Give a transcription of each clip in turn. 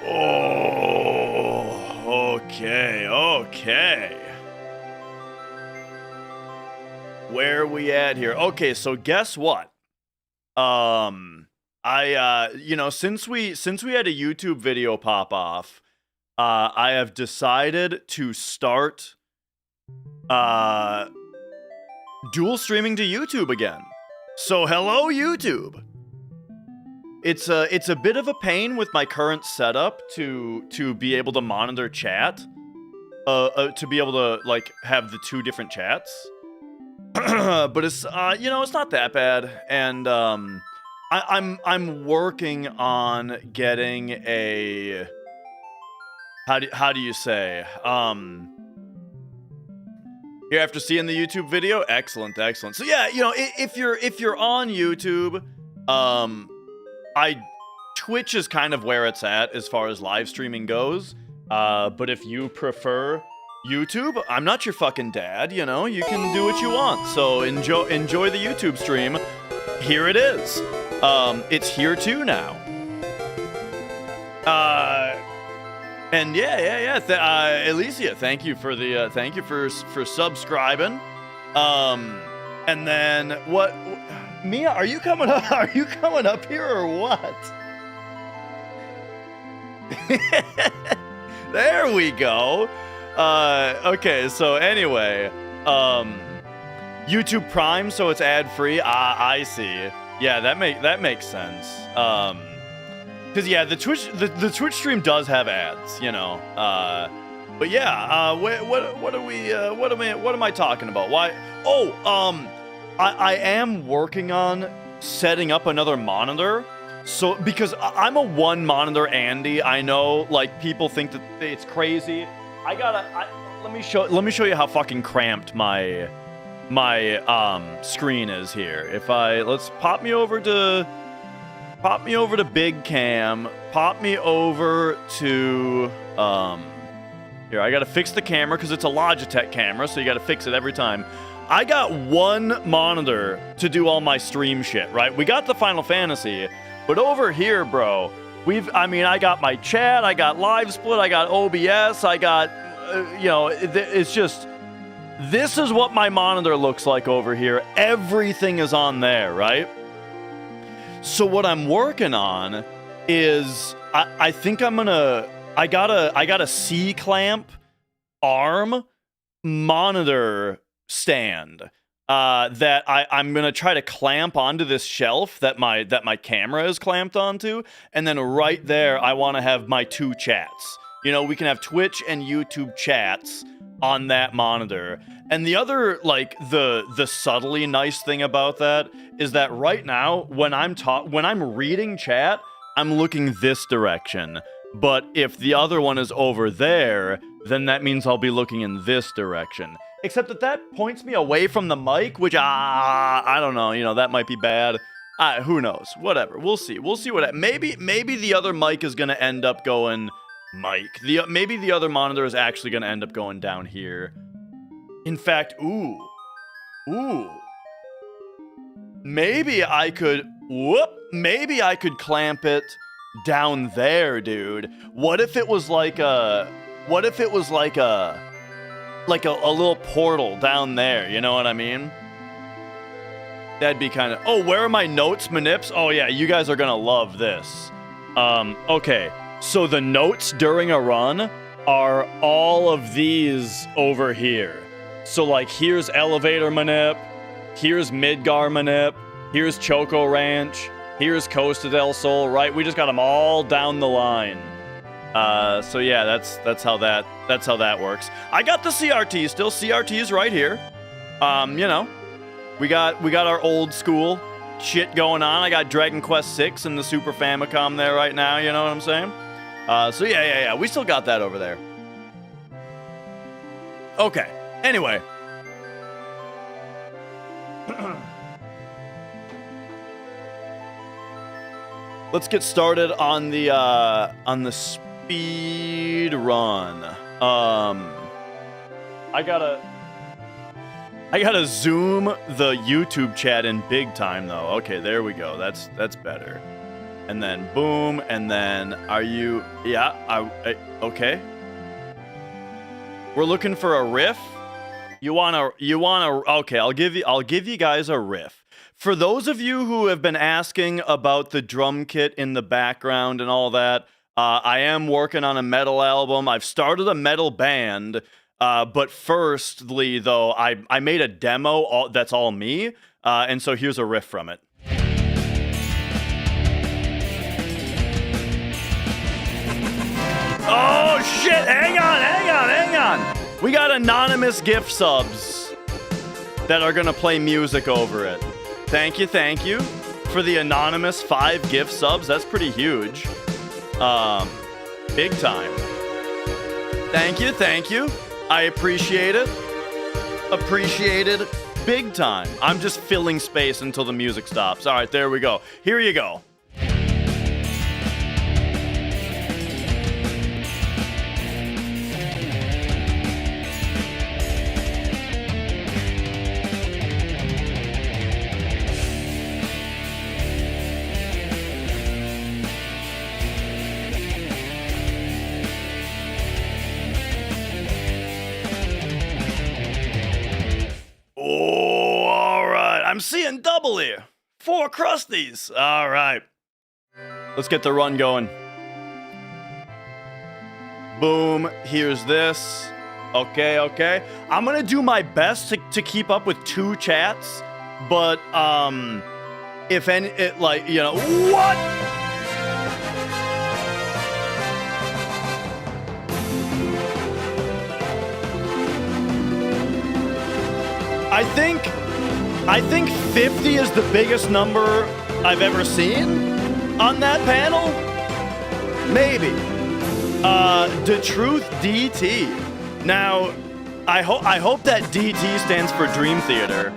Oh, okay. Where are we at here? Okay, so guess what? Since we had a YouTube video pop off, I have decided to start dual streaming to YouTube again. So hello YouTube. It's a bit of a pain with my current setup to be able to monitor chat, to be able to like have the two different chats. But it's it's not that bad, and I'm working on getting a how do you say here after seeing the YouTube video. Excellent. So yeah, if you're on YouTube, Twitch is kind of where it's at as far as live streaming goes. But if you prefer YouTube, I'm not your fucking dad, you can do what you want. So enjoy the YouTube stream. Here it is. It's here too now. And yeah. Alicia, thank you for subscribing. And then what? Mia, are you coming up? Are you coming up here or what? There we go. Okay, so anyway, YouTube Prime, so it's ad-free. I see. Yeah, that makes sense. Cause yeah, the Twitch stream does have ads, But yeah, what am I talking about? Why? Oh, I am working on setting up another monitor. So, because I'm a one monitor Andy, I know, like, people think that it's crazy. Let me show you how fucking cramped my screen is here. Let's pop me over to big cam, pop me over to, here, I gotta fix the camera because it's a Logitech camera, so you gotta fix it every time. I got one monitor to do all my stream shit, right? We got the Final Fantasy, but over here, bro, I got my chat, I got Live Split, I got OBS, I got, it's just, this is what my monitor looks like over here. Everything is on there, right? So what I'm working on is, I think I got a C-clamp arm monitor stand that I'm gonna try to clamp onto this shelf that my camera is clamped onto, and then right there I want to have my two chats. We can have Twitch and YouTube chats on that monitor. And the other, like, the subtly nice thing about that is that right now when I'm reading chat, I'm looking this direction. But if the other one is over there, then that means I'll be looking in this direction. Except that points me away from the mic, which, I don't know, that might be bad. Who knows? Whatever. We'll see. Maybe the other mic is going to end up going... Maybe the other monitor is actually going to end up going down here. In fact, ooh. Maybe I could clamp it down there, dude. What if it was like a little portal down there, you know what I mean? That'd be kind of... Oh, where are my notes, Manips? Oh yeah, you guys are gonna love this. Okay, so the notes during a run are all of these over here. So like, here's Elevator Manip, here's Midgar Manip, here's Choco Ranch, here's Costa del Sol, right? We just got them all down the line. So yeah, that's how that works. I got the CRT still. CRT is right here. We got our old school shit going on. I got Dragon Quest 6 and the Super Famicom there right now, you know what I'm saying? So yeah, we still got that over there. Okay, anyway. Let's get started on the speed run. I gotta zoom the YouTube chat in big time though. Okay, there we go. That's better. and then boom, and then are you? Yeah, okay. We're looking for a riff. You wanna? Okay, I'll give you guys a riff. For those of you who have been asking about the drum kit in the background and all that, I am working on a metal album. I've started a metal band, but firstly, though, I made a demo that's all me, and so here's a riff from it. Oh shit! Hang on! We got anonymous gift subs that are gonna play music over it. Thank you for the anonymous 5 gift subs. That's pretty huge. Big time. Thank you. I appreciate it. Appreciated big time. I'm just filling space until the music stops. All right, there we go. Here you go. I'm seeing double here. 4 crusties. All right. Let's get the run going. Boom. Here's this. Okay. I'm going to do my best to keep up with 2 chats, but if any, what? I think 50 is the biggest number I've ever seen on that panel. Maybe. The Truth DT. Now, I hope that DT stands for Dream Theater.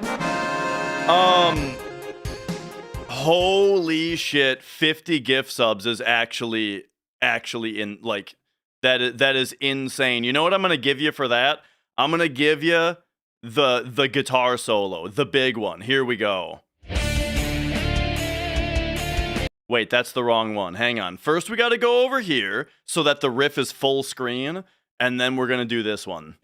Holy shit, 50 gift subs is actually in, like, that is insane. You know what I'm gonna give you for that? I'm gonna give you the guitar solo, the big one. Here we go. Wait, that's the wrong one. Hang on. First, we got to go over here so that the riff is full screen, and then we're going to do this one.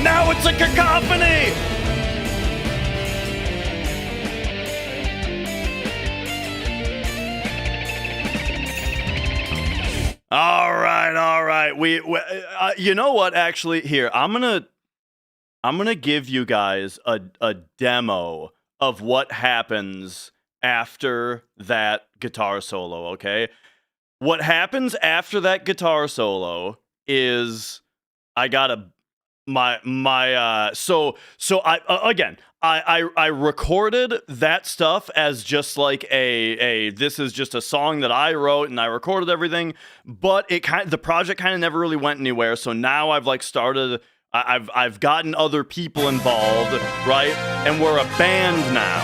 Now it's a cacophony! All right. We you know what? Actually, here I'm gonna give you guys a demo of what happens after that guitar solo. Okay, what happens after that guitar solo is I gotta. So I recorded that stuff as just like this is just a song that I wrote and I recorded everything, but the project kind of never really went anywhere. So now I've like started, I've gotten other people involved, right? And we're a band now.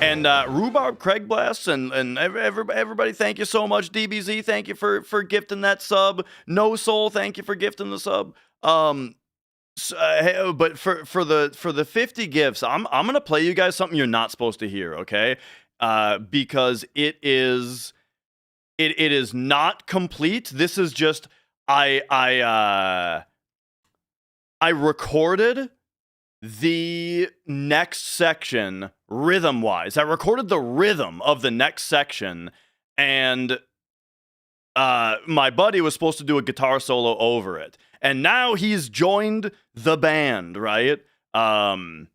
And Rhubarb Craig Blast and everybody, thank you so much. DBZ, thank you for gifting that sub. No Soul, thank you for gifting the sub. But for the 50 gifts, I'm gonna play you guys something you're not supposed to hear, okay? Because it is not complete. This is just I recorded the next section rhythm-wise. I recorded the rhythm of the next section, and my buddy was supposed to do a guitar solo over it. And now he's joined the band, right? And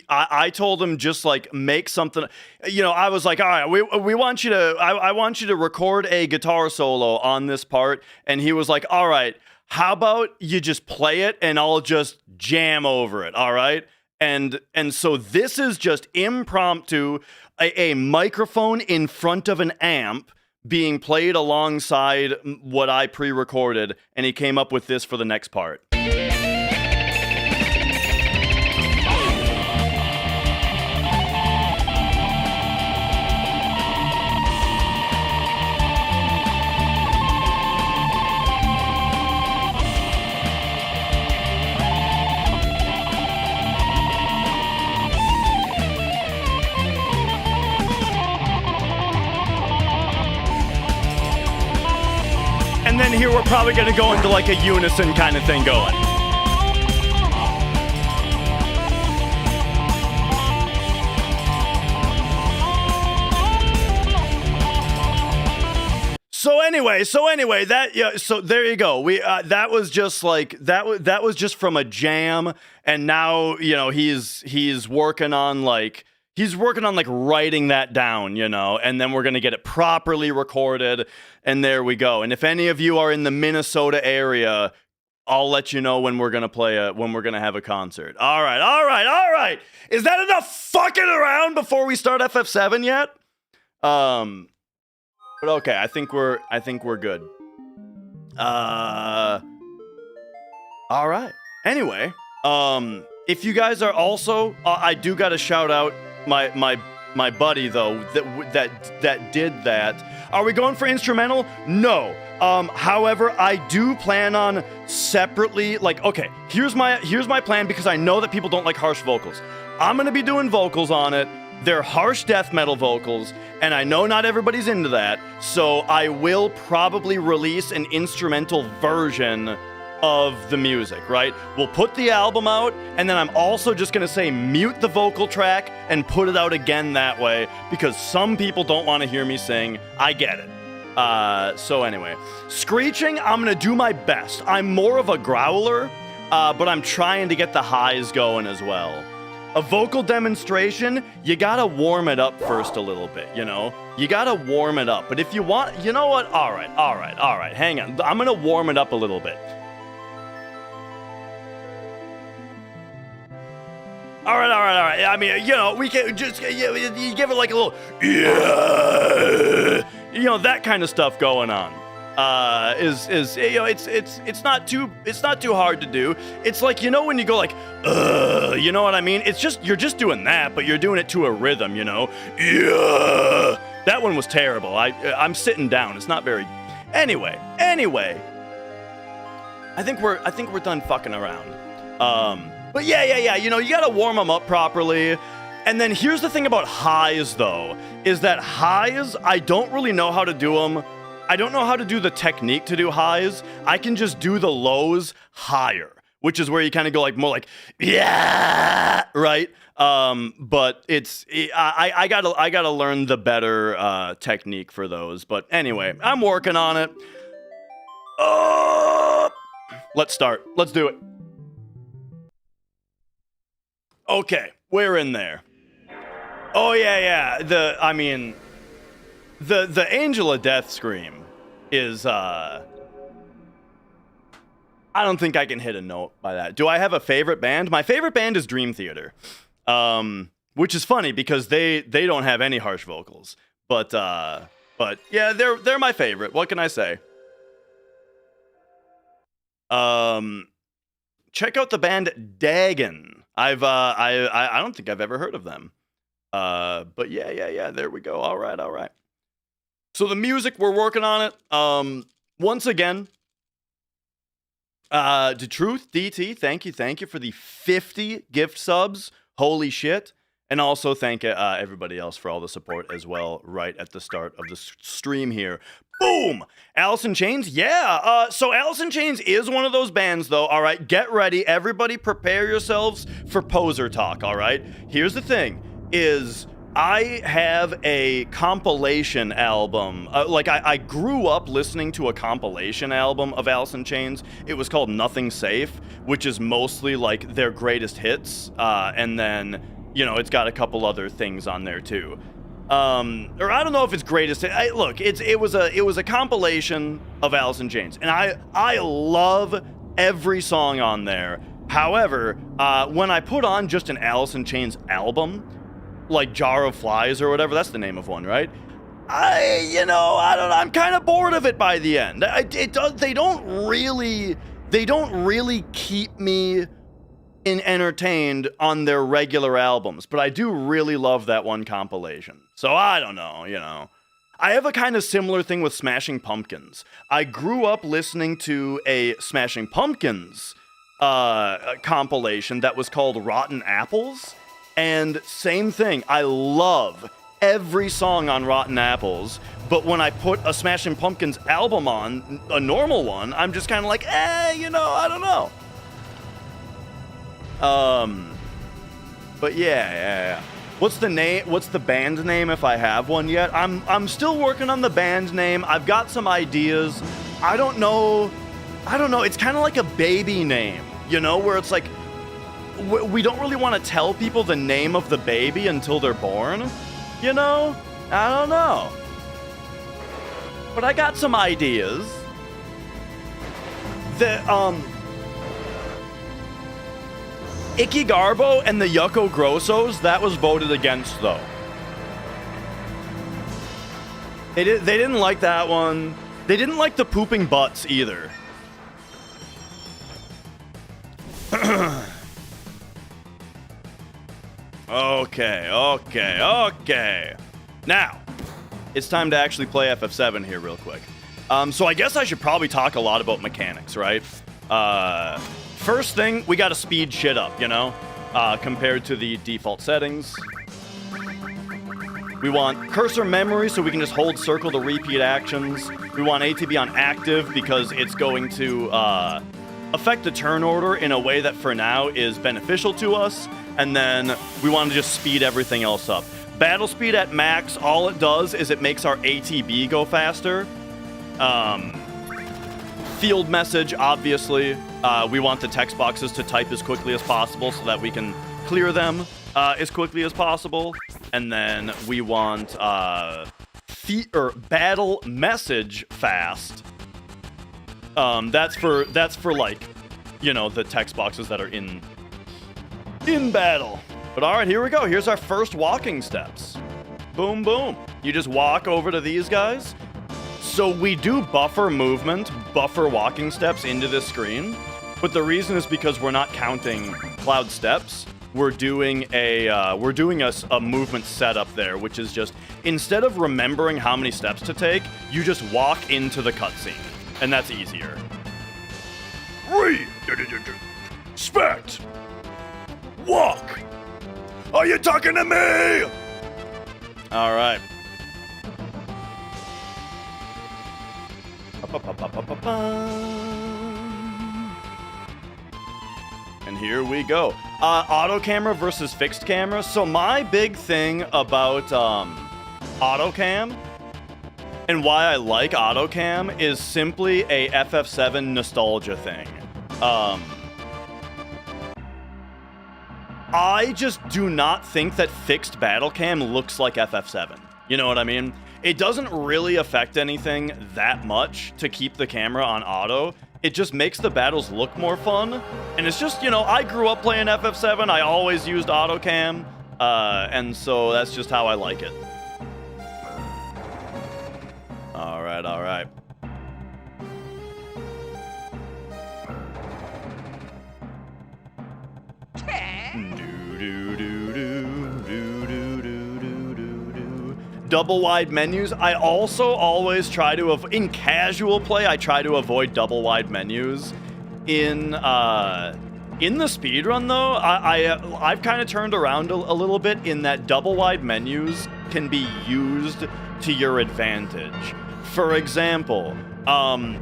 I told him just like make something, you know. I was like, all right, we want you to, I want you to record a guitar solo on this part, and he was like, all right, how about you just play it and I'll just jam over it, all right? And so this is just impromptu, a microphone in front of an amp being played alongside what I pre-recorded, and he came up with this for the next part. And then here we're probably going to go into like a unison kind of thing going. So anyway, so there you go. We that was just like that was just from a jam, and now, you know, he's working on like writing that down, you know, and then we're going to get it properly recorded, and there we go. And if any of you are in the Minnesota area, I'll let you know when we're going to have a concert. All right. Is that enough fucking around before we start FF7 yet? But okay, I think we're good. All right. Anyway, if you guys are also, I do got to shout out my buddy though that did that. Are we going for instrumental? No. However, I do plan on separately, like, okay, here's my plan, because I know that people don't like harsh vocals. I'm gonna be doing vocals on it. They're harsh death metal vocals, and I know not everybody's into that, so I will probably release an instrumental version of the music, right? We'll put the album out, and then I'm also just gonna say mute the vocal track and put it out again that way, because some people don't want to hear me sing. I get it. So anyway, screeching, I'm gonna do my best. I'm more of a growler, but I'm trying to get the highs going as well. A vocal demonstration, you gotta warm it up first a little bit, you know? You gotta warm it up. But if you want, you know what? All right. Hang on. I'm gonna warm it up a little bit. All right. I mean, you know, we can just, you give it like a little, yeah, you know, that kind of stuff going on. Is you know, it's not too hard to do. It's like, you know, when you go like, you know what I mean? It's just, you're just doing that, but you're doing it to a rhythm, you know? Yeah. That one was terrible. I'm sitting down. It's not very. Anyway. I think we're done fucking around. But yeah, you know, you gotta warm them up properly. And then here's the thing about highs, though, is that highs, I don't really know how to do them. I don't know how to do the technique to do highs. I can just do the lows higher, which is where you kind of go like more like, yeah, right? But I gotta learn the better technique for those. But anyway, I'm working on it. Let's start. Let's do it. Okay, we're in there. Oh yeah. The Angel of Death scream is I don't think I can hit a note by that. Do I have a favorite band? My favorite band is Dream Theater. Which is funny because they don't have any harsh vocals. But yeah, they're my favorite. What can I say? Check out the band Dagon. I don't think I've ever heard of them. But yeah, there we go. All right. So the music, we're working on it. Once again, DeTruth, DT, thank you for the 50 gift subs. Holy shit. And also thank everybody else for all the support as well right at the start of the stream here. Boom! Alice in Chains? Yeah! So Alice in Chains is one of those bands, though, all right? Get ready. Everybody prepare yourselves for poser talk, all right? Here's the thing, is I have a compilation album. I grew up listening to a compilation album of Alice in Chains. It was called Nothing Safe, which is mostly, like, their greatest hits, and then you know, it's got a couple other things on there too. Or I don't know if it's greatest. Look, it was a compilation of Alice in Chains, and I love every song on there. However, when I put on just an Alice in Chains album, like Jar of Flies or whatever, that's the name of one, right? I'm kind of bored of it by the end. They don't really keep me entertained on their regular albums, but I do really love that one compilation. So I don't know, you know. I have a kind of similar thing with Smashing Pumpkins. I grew up listening to a Smashing Pumpkins compilation that was called Rotten Apples, and same thing, I love every song on Rotten Apples, but when I put a Smashing Pumpkins album on, a normal one, I'm just kind of like, I don't know. But yeah. What's the band name if I have one yet? I'm still working on the band name. I've got some ideas. I don't know. It's kind of like a baby name, you know, where it's like, we don't really want to tell people the name of the baby until they're born, you know? I don't know. But I got some ideas. Icky Garbo and the Yucko Grossos, that was voted against, though. They didn't like that one. They didn't like the Pooping Butts, either. Okay. Now, it's time to actually play FF7 here real quick. So I guess I should probably talk a lot about mechanics, right? First thing, we gotta speed shit up, you know? Compared to the default settings. We want cursor memory so we can just hold circle to repeat actions. We want A to be on active because it's going to affect the turn order in a way that for now is beneficial to us. And then we want to just speed everything else up. Battle speed at max, all it does is it makes our ATB go faster. Field message, obviously. We want the text boxes to type as quickly as possible so that we can clear them as quickly as possible. And then we want battle message fast. That's for like, you know, the text boxes that are in battle. But all right, here we go. Here's our first walking steps. Boom, boom. You just walk over to these guys. So we do buffer movement, buffer walking steps into this screen, but the reason is because we're not counting Cloud steps. We're doing a movement setup there, which is just, instead of remembering how many steps to take, you just walk into the cutscene, and that's easier. Respect. Walk. Are you talking to me? All right. And here we go. Auto camera versus fixed camera. So my big thing about auto cam and why I like auto cam is simply a FF7 nostalgia thing. I just do not think that fixed battle cam looks like FF7. You know what I mean? It doesn't really affect anything that much to keep the camera on auto. It just makes the battles look more fun. And it's just, you know, I grew up playing FF7. I always used auto cam. And so that's just how I like it. All right. Double wide menus. I also always try to in casual play, I try to avoid double wide menus. In the speedrun though, I've kind of turned around a little bit in that double wide menus can be used to your advantage. For example, I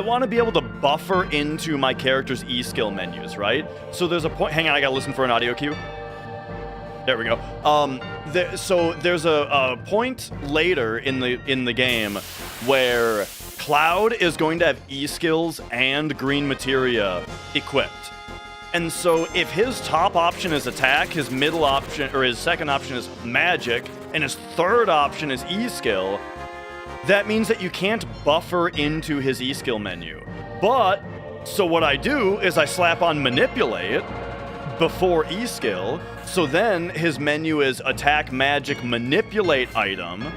want to be able to buffer into my character's E-skill menus, right? So there's a point. Hang on, I gotta listen for an audio cue. There we go. So there's a point later in the game where Cloud is going to have E-skills and green materia equipped. And so if his top option is attack, his middle option, or his second option is magic, and his third option is E-skill, that means that you can't buffer into his E-skill menu. But, so what I do is I slap on manipulate before E-skill, so then his menu is attack, magic, manipulate item,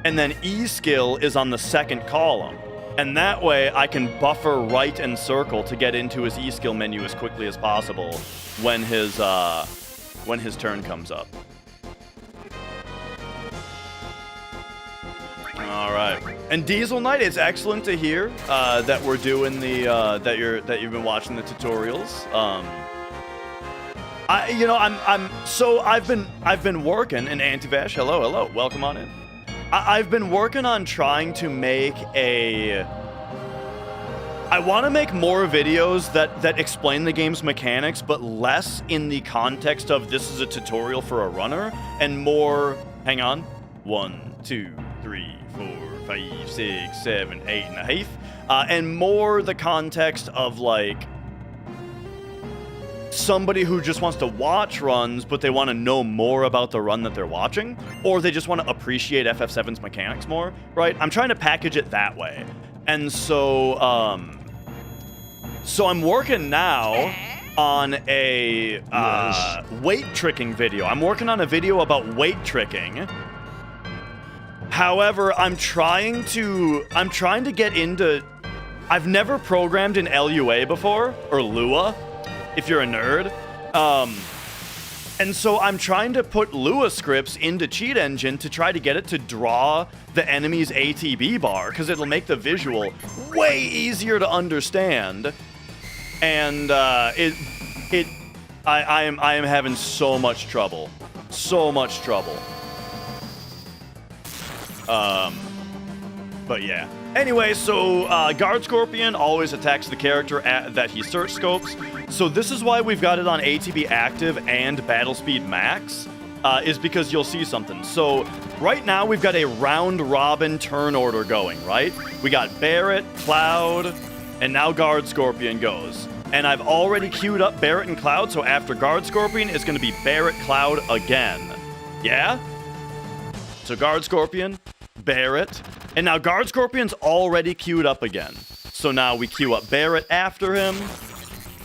and then E-skill is on the second column. And that way, I can buffer right and circle to get into his E-skill menu as quickly as possible when his turn comes up. All right. And Diesel Knight, it's excellent to hear that we're doing the that you've been watching the tutorials. I've been working, and Antivash, hello, welcome on in. I've been working on trying to make I want to make more videos that explain the game's mechanics, but less in the context of this is a tutorial for a runner, and more, hang on, 1, 2, 3, 4, 5, 6, 7, 8 and a half, and more the context of like somebody who just wants to watch runs, but they want to know more about the run that they're watching, or they just want to appreciate FF7's mechanics more, right? I'm trying to package it that way. And so, so I'm working now on a weight tricking video. I'm working on a video about weight tricking. However, I'm trying to get into, I've never programmed in LUA before, or Lua, if you're a nerd. And so I'm trying to put Lua scripts into Cheat Engine to try to get it to draw the enemy's ATB bar, because it'll make the visual way easier to understand. And I am having so much trouble. But yeah. Anyway, so Guard Scorpion always attacks the character that he search scopes. So this is why we've got it on ATB Active and Battle Speed Max, is because you'll see something. So right now we've got a round-robin turn order going, right? We got Barret, Cloud, and now Guard Scorpion goes. And I've already queued up Barret and Cloud, so after Guard Scorpion, it's going to be Barret, Cloud again. Yeah? So Guard Scorpion, Barret, and now Guard Scorpion's already queued up again. So now we queue up Barret after him.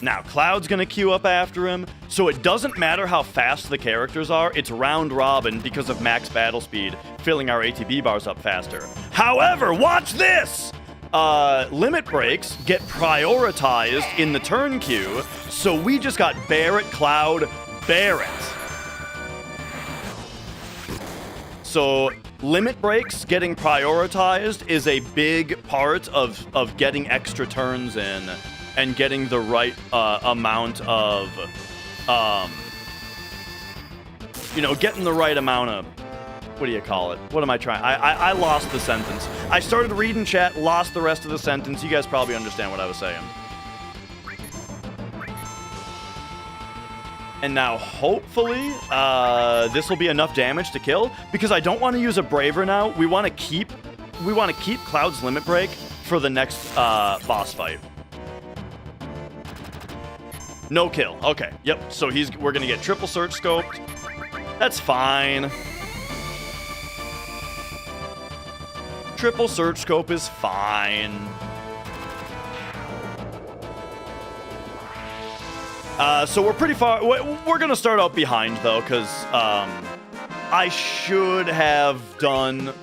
Now Cloud's gonna queue up after him. So it doesn't matter how fast the characters are, it's round robin because of max battle speed, filling our ATB bars up faster. However, watch this! Limit breaks get prioritized in the turn queue, so we just got Barret, Cloud, Barret. So limit breaks getting prioritized is a big part of getting extra turns in and getting the right amount of, getting the right amount of, what do you call it? What am I trying? I lost the sentence. I started reading chat, lost the rest of the sentence. You guys probably understand what I was saying. And now, hopefully, this will be enough damage to kill, because I don't want to use a Braver now. We want to keep Cloud's limit break for the next boss fight. No kill. Okay. Yep. So we're gonna get triple search scoped. That's fine. Triple search scope is fine. So we're pretty far. We're gonna start out behind though, because I should have done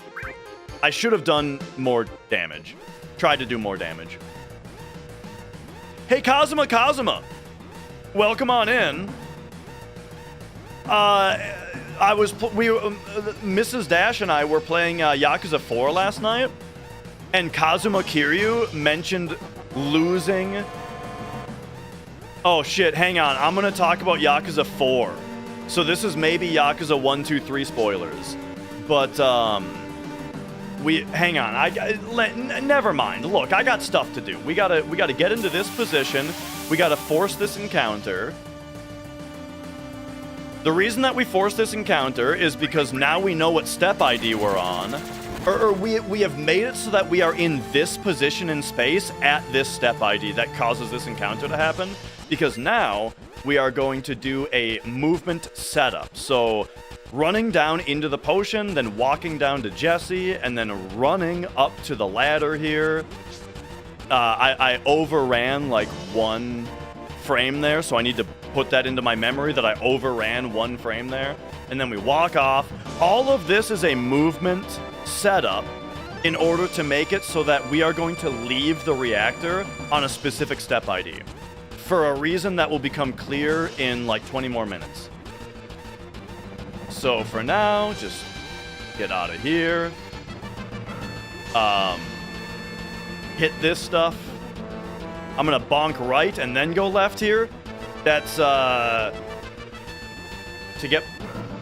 more damage. Tried to do more damage. Hey, Kazuma, welcome on in. Mrs. Dash and I were playing Yakuza 4 last night, and Kazuma Kiryu mentioned losing. Oh shit, hang on. I'm gonna talk about Yakuza 4. So this is maybe Yakuza 1, 2, 3 spoilers. But, hang on. Never mind. Look, I got stuff to do. We gotta get into this position. We gotta force this encounter. The reason that we force this encounter is because now we know what step ID we're on. Or we have made it so that we are in this position in space at this step ID that causes this encounter to happen. Because now we are going to do a movement setup. So running down into the potion, then walking down to Jesse, and then running up to the ladder here. I overran like 1 frame there, so I need to put that into my memory that I overran 1 frame there. And then we walk off. All of this is a movement setup in order to make it so that we are going to leave the reactor on a specific step ID for a reason that will become clear in like 20 more minutes. So for now, just get out of here. Hit this stuff. I'm gonna bonk right and then go left here. That's to get.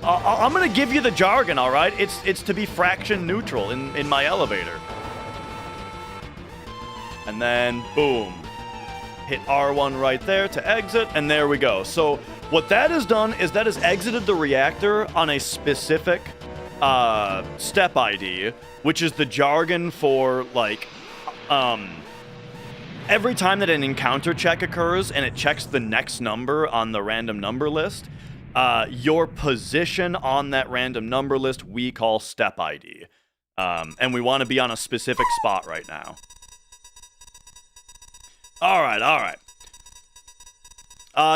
I'm gonna give you the jargon, all right? It's to be fraction neutral in my elevator. And then boom, hit R1 right there to exit, and there we go. So what that has done is that has exited the reactor on a specific step ID, which is the jargon for like every time that an encounter check occurs and it checks the next number on the random number list, your position on that random number list we call step ID. And we want to be on a specific spot right now. All right.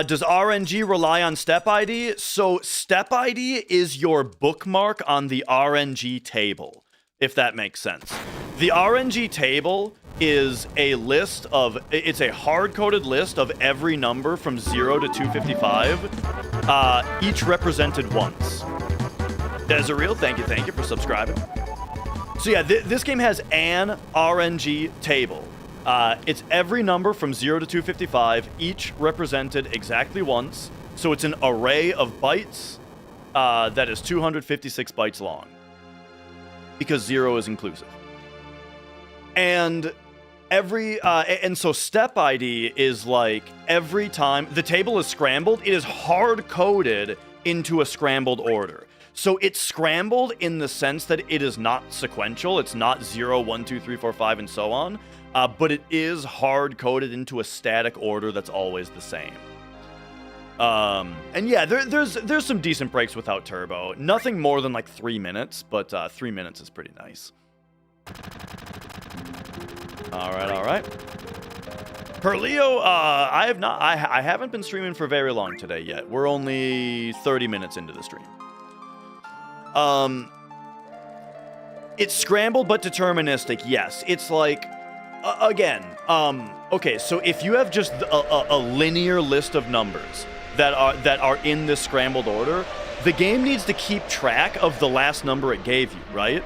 Does RNG rely on step ID? So step ID is your bookmark on the RNG table, if that makes sense. The RNG table is a list of, it's a hard-coded list of every number from 0 to 255, each represented once. Desireel, thank you for subscribing. So yeah, this game has an RNG table. It's every number from 0 to 255, each represented exactly once. So it's an array of bytes that is 256 bytes long, because 0 is inclusive. And and so step ID is like every time the table is scrambled, it is hard coded into a scrambled order. So it's scrambled in the sense that it is not sequential. It's not 0, 1, 2, 3, 4, 5, and so on. But it is hard coded into a static order that's always the same. And yeah, there's some decent breaks without turbo. Nothing more than like 3 minutes, but 3 minutes is pretty nice. All right. Perleo, I haven't been streaming for very long today yet. We're only 30 minutes into the stream. It's scrambled but deterministic. Yes, it's like again. Okay, so if you have just a linear list of numbers that are in this scrambled order, the game needs to keep track of the last number it gave you, right?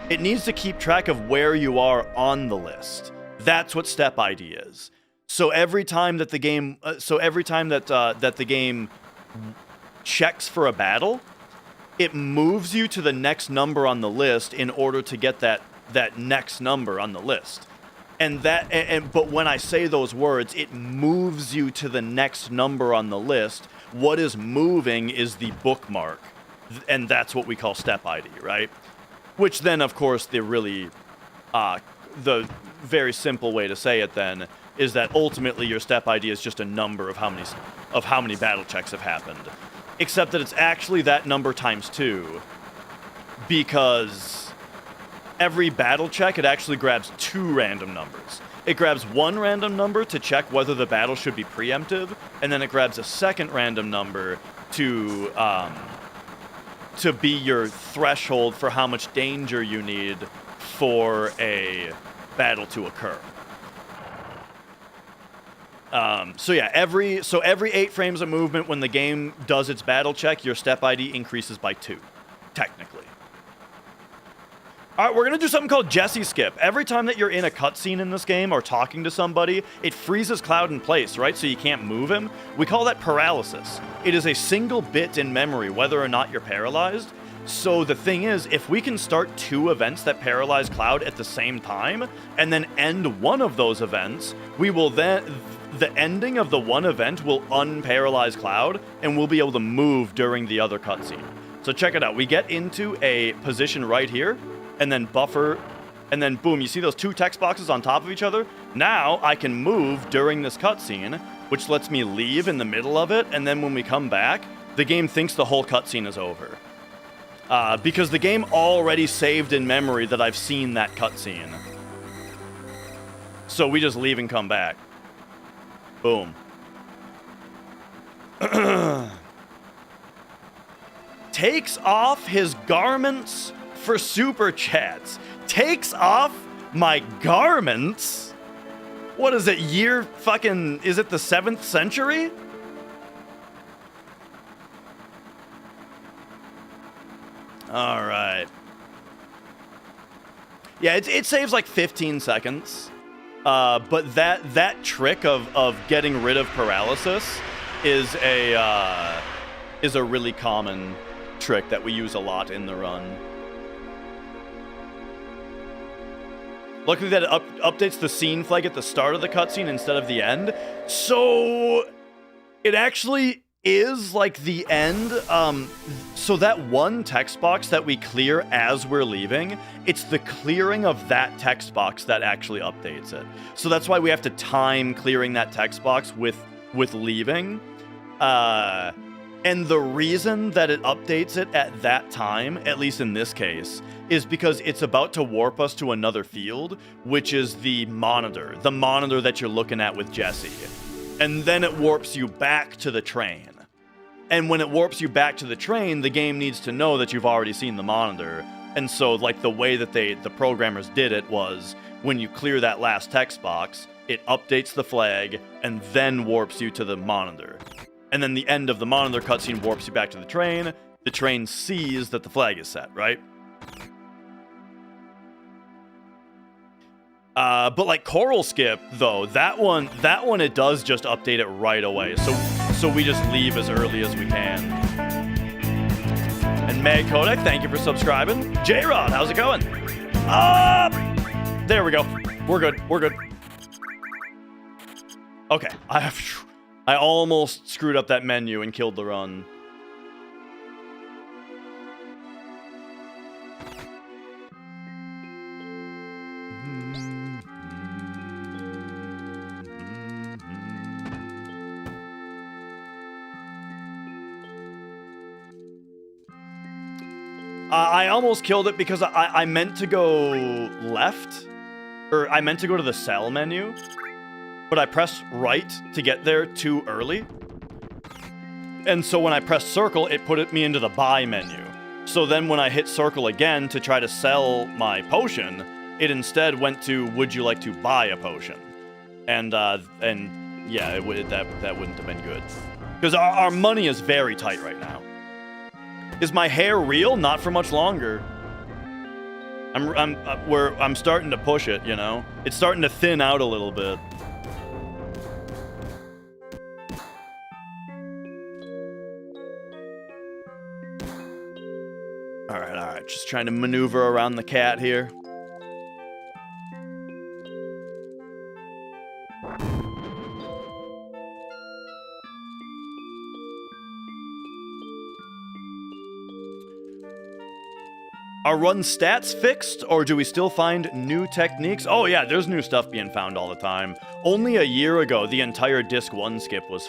It needs to keep track of where you are on the list. That's what step ID is. So every time that the game, that the game checks for a battle, it moves you to the next number on the list in order to get that next number on the list. But when I say those words, it moves you to the next number on the list. What is moving is the bookmark, and that's what we call step ID, right? Which then, of course, the very simple way to say it then is that ultimately your step ID is just a number of how many battle checks have happened. Except that it's actually that number times 2, because every battle check, it actually grabs 2 random numbers. It grabs 1 random number to check whether the battle should be preemptive, and then it grabs a second random number to be your threshold for how much danger you need for a battle to occur. So yeah, every 8 frames of movement, when the game does its battle check, your step ID increases by 2, technically. All right, we're gonna do something called Jesse skip. Every time that you're in a cutscene in this game or talking to somebody, it freezes Cloud in place, right? So you can't move him. We call that paralysis. It is a single bit in memory, whether or not you're paralyzed. So the thing is, if we can start 2 events that paralyze Cloud at the same time, and then end one of those events, we will then, the ending of the one event will unparalyze Cloud, and we'll be able to move during the other cutscene. So check it out. We get into a position right here, and then buffer, and then boom, you see those 2 text boxes on top of each other? Now I can move during this cutscene, which lets me leave in the middle of it, and then when we come back, the game thinks the whole cutscene is over. Because the game already saved in memory that I've seen that cutscene. So we just leave and come back. Boom. Takes off his garments for super chats. Takes off my garments? What is it, year fucking... Is it the 7th century? Alright. Yeah, it saves like 15 seconds. But that trick of getting rid of paralysis is a really common trick that we use a lot in the run. Luckily that it updates the scene flag at the start of the cutscene instead of the end. So it actually is like the end. So that one text box that we clear as we're leaving, it's the clearing of that text box that actually updates it. So that's why we have to time clearing that text box with leaving. And the reason that it updates it at that time, at least in this case, is because it's about to warp us to another field, which is the monitor that you're looking at with Jesse. And then it warps you back to the train. And when it warps you back to the train, the game needs to know that you've already seen the monitor. And so, like, the way that the programmers did it was, when you clear that last text box, it updates the flag, and then warps you to the monitor. And then the end of the monitor cutscene warps you back to the train. The train sees that the flag is set, right? But like Coral Skip, though, that one it does just update it right away. So we just leave as early as we can. And Meg Kodak, thank you for subscribing. J-Rod, how's it going? There we go. We're good. Okay, I almost screwed up that menu and killed the run. I almost killed it because I meant to go left, or I meant to go to the cell menu, but I pressed right to get there too early. And so when I pressed circle, it put me into the buy menu. So then when I hit circle again to try to sell my potion, it instead went to, would you like to buy a potion? And yeah, that wouldn't have been good. Because our money is very tight right now. Is my hair real? Not for much longer. I'm starting to push it, you know? It's starting to thin out a little bit. All right. Just trying to maneuver around the cat here. Are run stats fixed, or do we still find new techniques? Oh yeah, there's new stuff being found all the time. Only a year ago, the entire Disc 1 skip was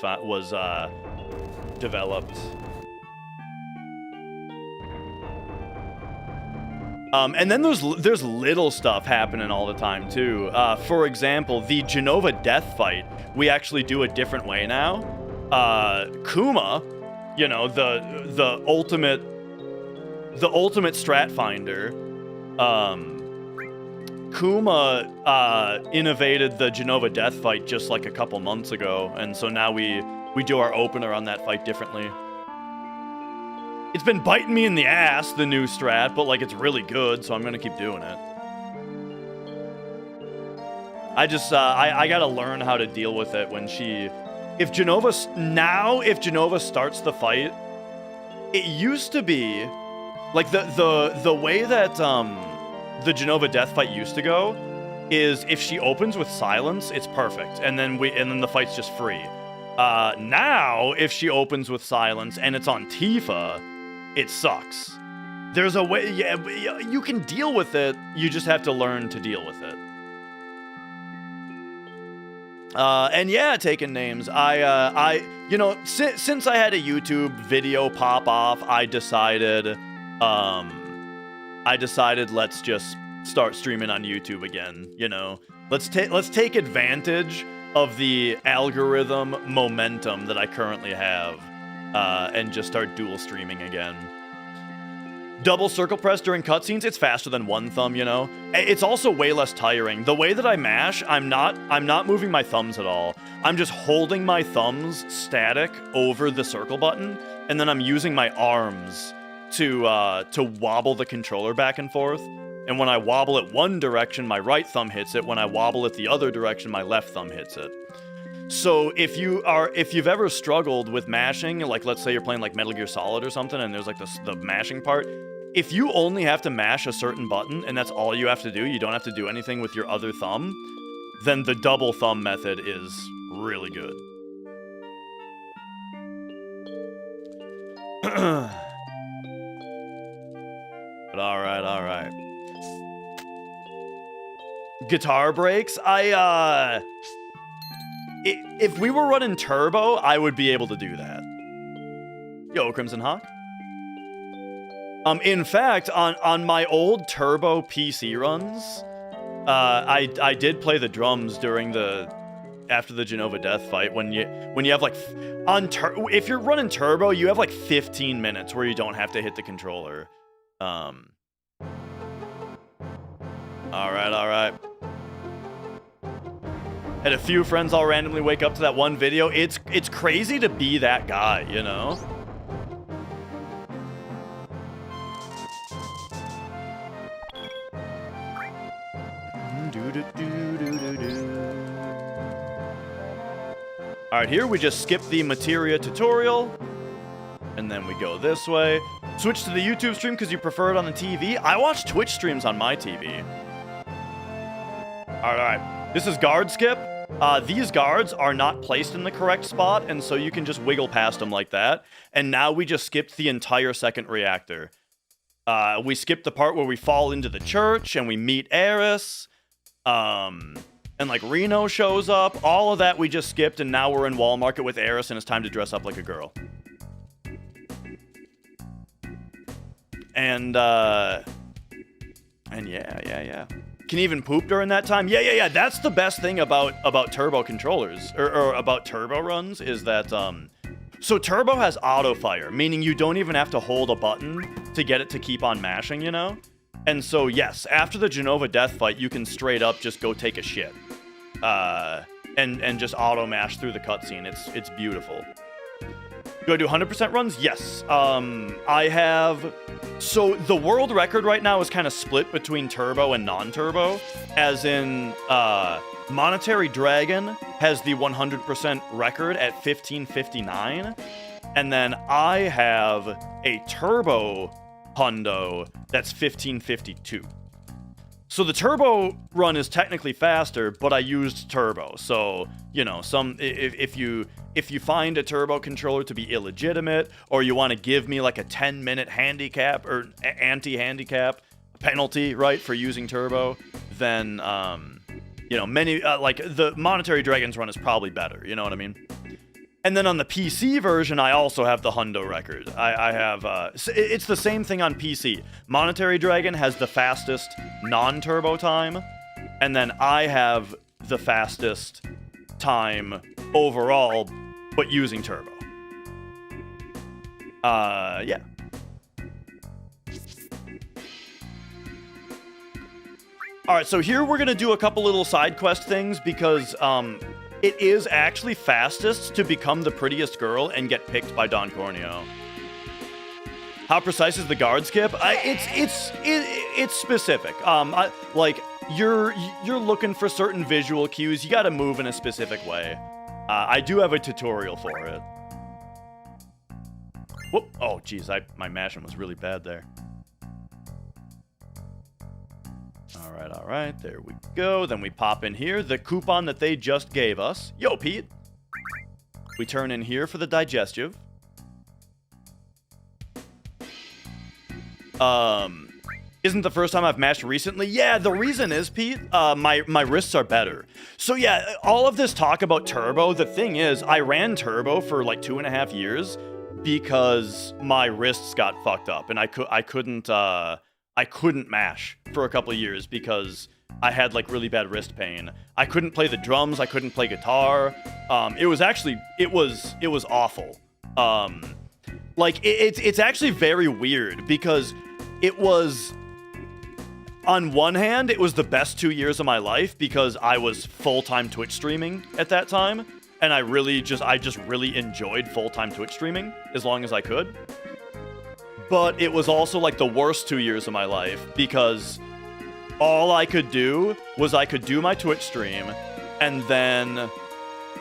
developed. And then there's little stuff happening all the time too. For example, the Genova death fight, we actually do a different way now. Kuma, you know, the ultimate strat finder, Kuma innovated the Genova death fight just like a couple months ago, and so now we do our opener on that fight differently. It's been biting me in the ass, the new strat, but like it's really good, so I'm gonna keep doing it. I just I gotta learn how to deal with it when if Genova starts the fight, it used to be like the way that the Genova death fight used to go is if she opens with silence, it's perfect, and then the fight's just free. Now if she opens with silence and it's on Tifa, it sucks. There's a way, yeah, you can deal with it. You just have to learn to deal with it. And yeah, taking names. You know, since I had a YouTube video pop off, I decided let's just start streaming on YouTube again. You know, let's take advantage of the algorithm momentum that I currently have, and just start dual streaming again. Double circle press during cutscenes, it's faster than one thumb, you know? It's also way less tiring. The way that I mash, I'm not moving my thumbs at all. I'm just holding my thumbs static over the circle button, and then I'm using my arms to wobble the controller back and forth. And when I wobble it one direction, my right thumb hits it. When I wobble it the other direction, my left thumb hits it. So if you've ever struggled with mashing, like let's say you're playing like Metal Gear Solid or something, and there's like the mashing part, if you only have to mash a certain button and that's all you have to do, you don't have to do anything with your other thumb, then the double thumb method is really good. But all right. Guitar breaks, if we were running turbo, I would be able to do that. Yo, Crimson Hawk. In fact, on my old turbo PC runs, I did play the drums after the Genova death fight. When you have like if you're running turbo, you have like 15 minutes where you don't have to hit the controller. All right. Had a few friends all randomly wake up to that one video. It's crazy to be that guy, you know? Alright, here we just skip the materia tutorial, and then we go this way. Switch to the YouTube stream because you prefer it on the TV. I watch Twitch streams on my TV. Alright, this is guard skip. These guards are not placed in the correct spot, and so you can just wiggle past them like that. And now we just skipped the entire second reactor. We skipped the part where we fall into the church, and we meet Eris. And like Reno shows up. All of that we just skipped, and now we're in Wall Market with Eris, and it's time to dress up like a girl. And yeah. Can even poop during that time? Yeah. That's the best thing about turbo controllers, or about turbo runs, is that so turbo has auto fire, meaning you don't even have to hold a button to get it to keep on mashing, you know? And so yes, after the Genova death fight, you can straight up just go take a shit, and just auto mash through the cutscene. It's beautiful. Do I do 100% runs? Yes. I have. So the world record right now is kind of split between turbo and non-turbo, as in Monetary Dragon has the 100% record at 1559, and then I have a turbo hundo that's 1552. So the turbo run is technically faster, but I used turbo. So, you know, if you find a turbo controller to be illegitimate, or you want to give me like a 10-minute handicap or anti-handicap penalty, right, for using turbo, then you know, many like the Monetary Dragon's run is probably better, you know what I mean? And then on the PC version, I also have the hundo record. I have, it's the same thing on PC. Monetary Dragon has the fastest non-turbo time, and then I have the fastest time overall, but using turbo. Yeah. Alright, so here we're gonna do a couple little side quest things, because, it is actually fastest to become the prettiest girl and get picked by Don Corneo. How precise is the guard skip? It's specific. Like you're looking for certain visual cues. You got to move in a specific way. I do have a tutorial for it. Whoop! Oh, geez, my mashing was really bad there. All right, there we go. Then we pop in here, the coupon that they just gave us. Yo, Pete. We turn in here for the digestive. isn't the first time I've mashed recently. Yeah, the reason is, Pete, my wrists are better. So yeah, all of this talk about turbo, the thing is, I ran turbo for like 2.5 years because my wrists got fucked up, and I couldn't mash for a couple of years because I had like really bad wrist pain. I couldn't play the drums, I couldn't play guitar. It was awful. Like it's actually very weird because it was, on one hand, it was the best 2 years of my life because I was full-time Twitch streaming at that time, and I just really enjoyed full-time Twitch streaming as long as I could. But it was also like the worst 2 years of my life because all I could do was I could do my Twitch stream, and then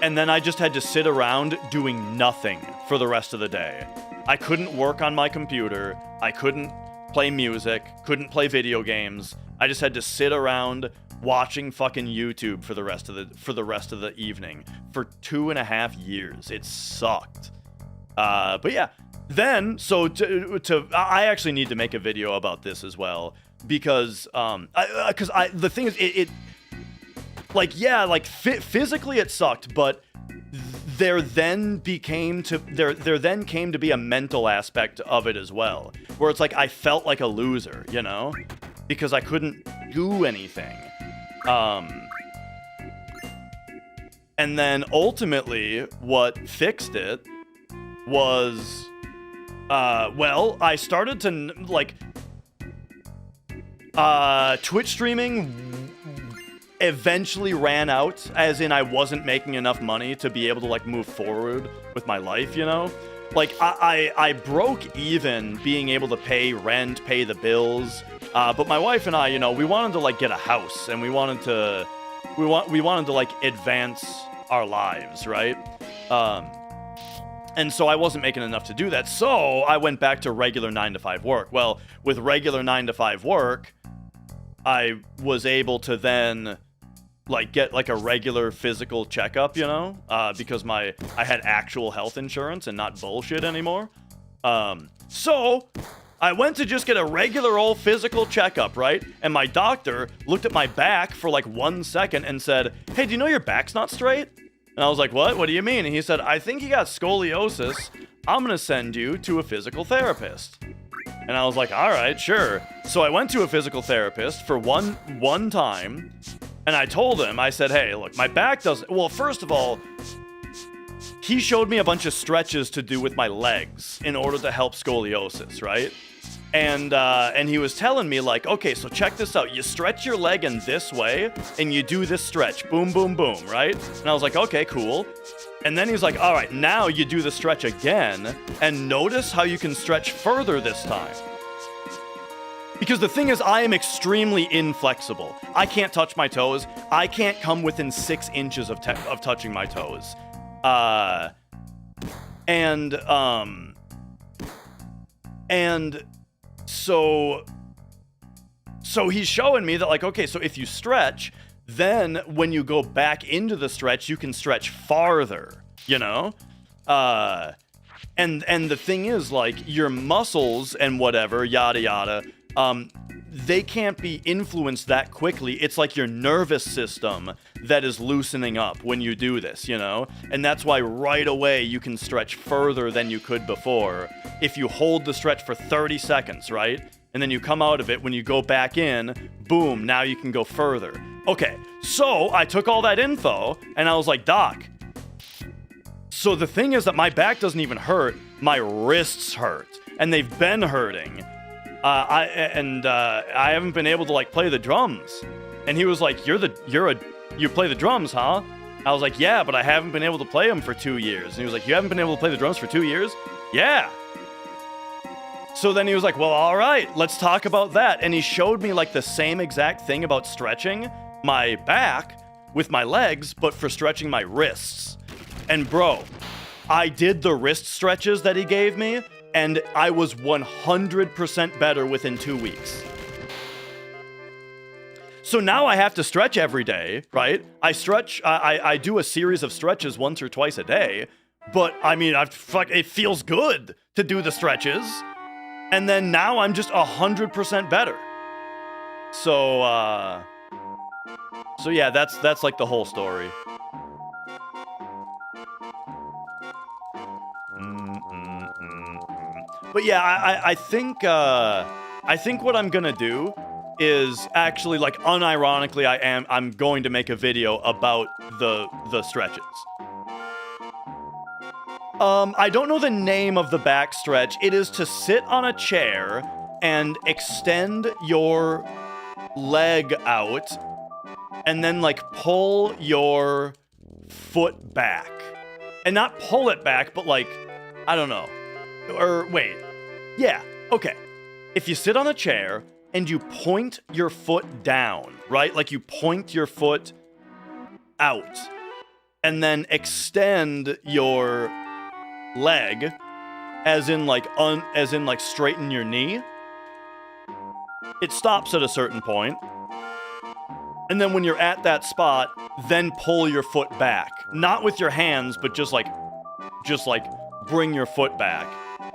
I just had to sit around doing nothing for the rest of the day. I couldn't work on my computer. I couldn't play music, couldn't play video games. I just had to sit around watching fucking YouTube for the rest of the evening for 2.5 years. It sucked. But yeah, then I actually need to make a video about this as well because the thing is physically it sucked, but there then came to be a mental aspect of it as well, where it's like I felt like a loser, you know, because I couldn't do anything. And then ultimately what fixed it was, I started to Twitch streaming eventually ran out, as in I wasn't making enough money to be able to like move forward with my life, you know? Like I broke even being able to pay rent, pay the bills, but my wife and I, you know, we wanted to like get a house, and we wanted to like advance our lives, right? And so I wasn't making enough to do that, so I went back to regular 9-to-5 work. Well, with regular 9-to-5 work, I was able to then like get like a regular physical checkup, you know, because I had actual health insurance and not bullshit anymore. So I went to just get a regular old physical checkup, right? And my doctor looked at my back for like 1 second and said, "Hey, do you know your back's not straight?" And I was like, "What? What do you mean?" And he said, "I think you got scoliosis. I'm gonna send you to a physical therapist." And I was like, "All right, sure." So I went to a physical therapist for one time, and I told him, I said, "Hey, look, my back doesn't..." Well, first of all, he showed me a bunch of stretches to do with my legs in order to help scoliosis, right? And he was telling me like, "Okay, so check this out. You stretch your leg in this way, and you do this stretch. Boom, boom, boom, right?" And I was like, "Okay, cool." And then he's like, "All right, now you do the stretch again, and notice how you can stretch further this time." Because the thing is, I am extremely inflexible. I can't touch my toes. I can't come within 6 inches of touching my toes. So he's showing me that, like, okay, so if you stretch, then when you go back into the stretch, you can stretch farther, you know? And the thing is, like, your muscles and whatever, yada yada, they can't be influenced that quickly. It's like your nervous system that is loosening up when you do this, you know? And that's why right away you can stretch further than you could before if you hold the stretch for 30 seconds, right? And then you come out of it, when you go back in, boom, now you can go further. Okay, so I took all that info and I was like, "Doc, so the thing is that my back doesn't even hurt, my wrists hurt, and they've been hurting. I haven't been able to like play the drums." And he was like, "You play the drums, huh?" I was like, "Yeah, but I haven't been able to play them for 2 years." And he was like, "You haven't been able to play the drums for 2 years?" "Yeah." So then he was like, "Well, all right, let's talk about that." And he showed me like the same exact thing about stretching my back with my legs, but for stretching my wrists. And bro, I did the wrist stretches that he gave me, and I was 100% better within 2 weeks. So now I have to stretch every day, right? I do a series of stretches once or twice a day, but I mean, it feels good to do the stretches. And then now I'm just 100% better. So yeah, that's like the whole story. But yeah, I think what I'm gonna do is actually, like, unironically, I'm going to make a video about the stretches. I don't know the name of the back stretch. It is to sit on a chair and extend your leg out and then, like, pull your foot back. And not pull it back, but, like, I don't know. Or, wait. Yeah, okay. If you sit on a chair and you point your foot down, right? Like, you point your foot out and then extend your leg as in like straighten your knee. It stops at a certain point. And then when you're at that spot, then pull your foot back. Not with your hands, but just like bring your foot back.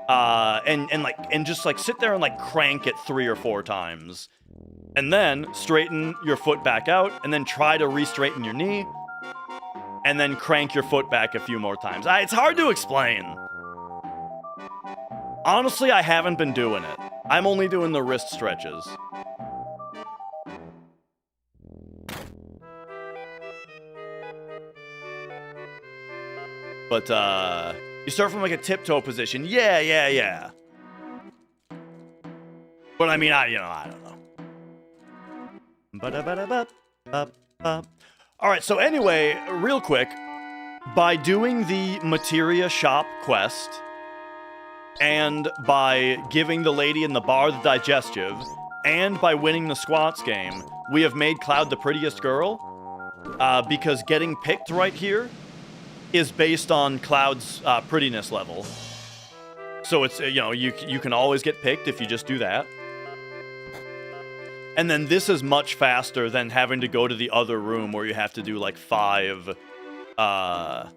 And just like sit there and like crank it 3 or 4 times. And then straighten your foot back out and then try to re-straighten your knee. And then crank your foot back a few more times. It's hard to explain. Honestly, I haven't been doing it. I'm only doing the wrist stretches. But, you start from, like, a tiptoe position. Yeah. But, I mean, I don't know. Alright, so anyway, real quick, by doing the Materia Shop quest, and by giving the lady in the bar the digestive, and by winning the squats game, we have made Cloud the prettiest girl, because getting picked right here is based on Cloud's prettiness level. So it's, you can always get picked if you just do that. And then this is much faster than having to go to the other room where you have to do like 5, where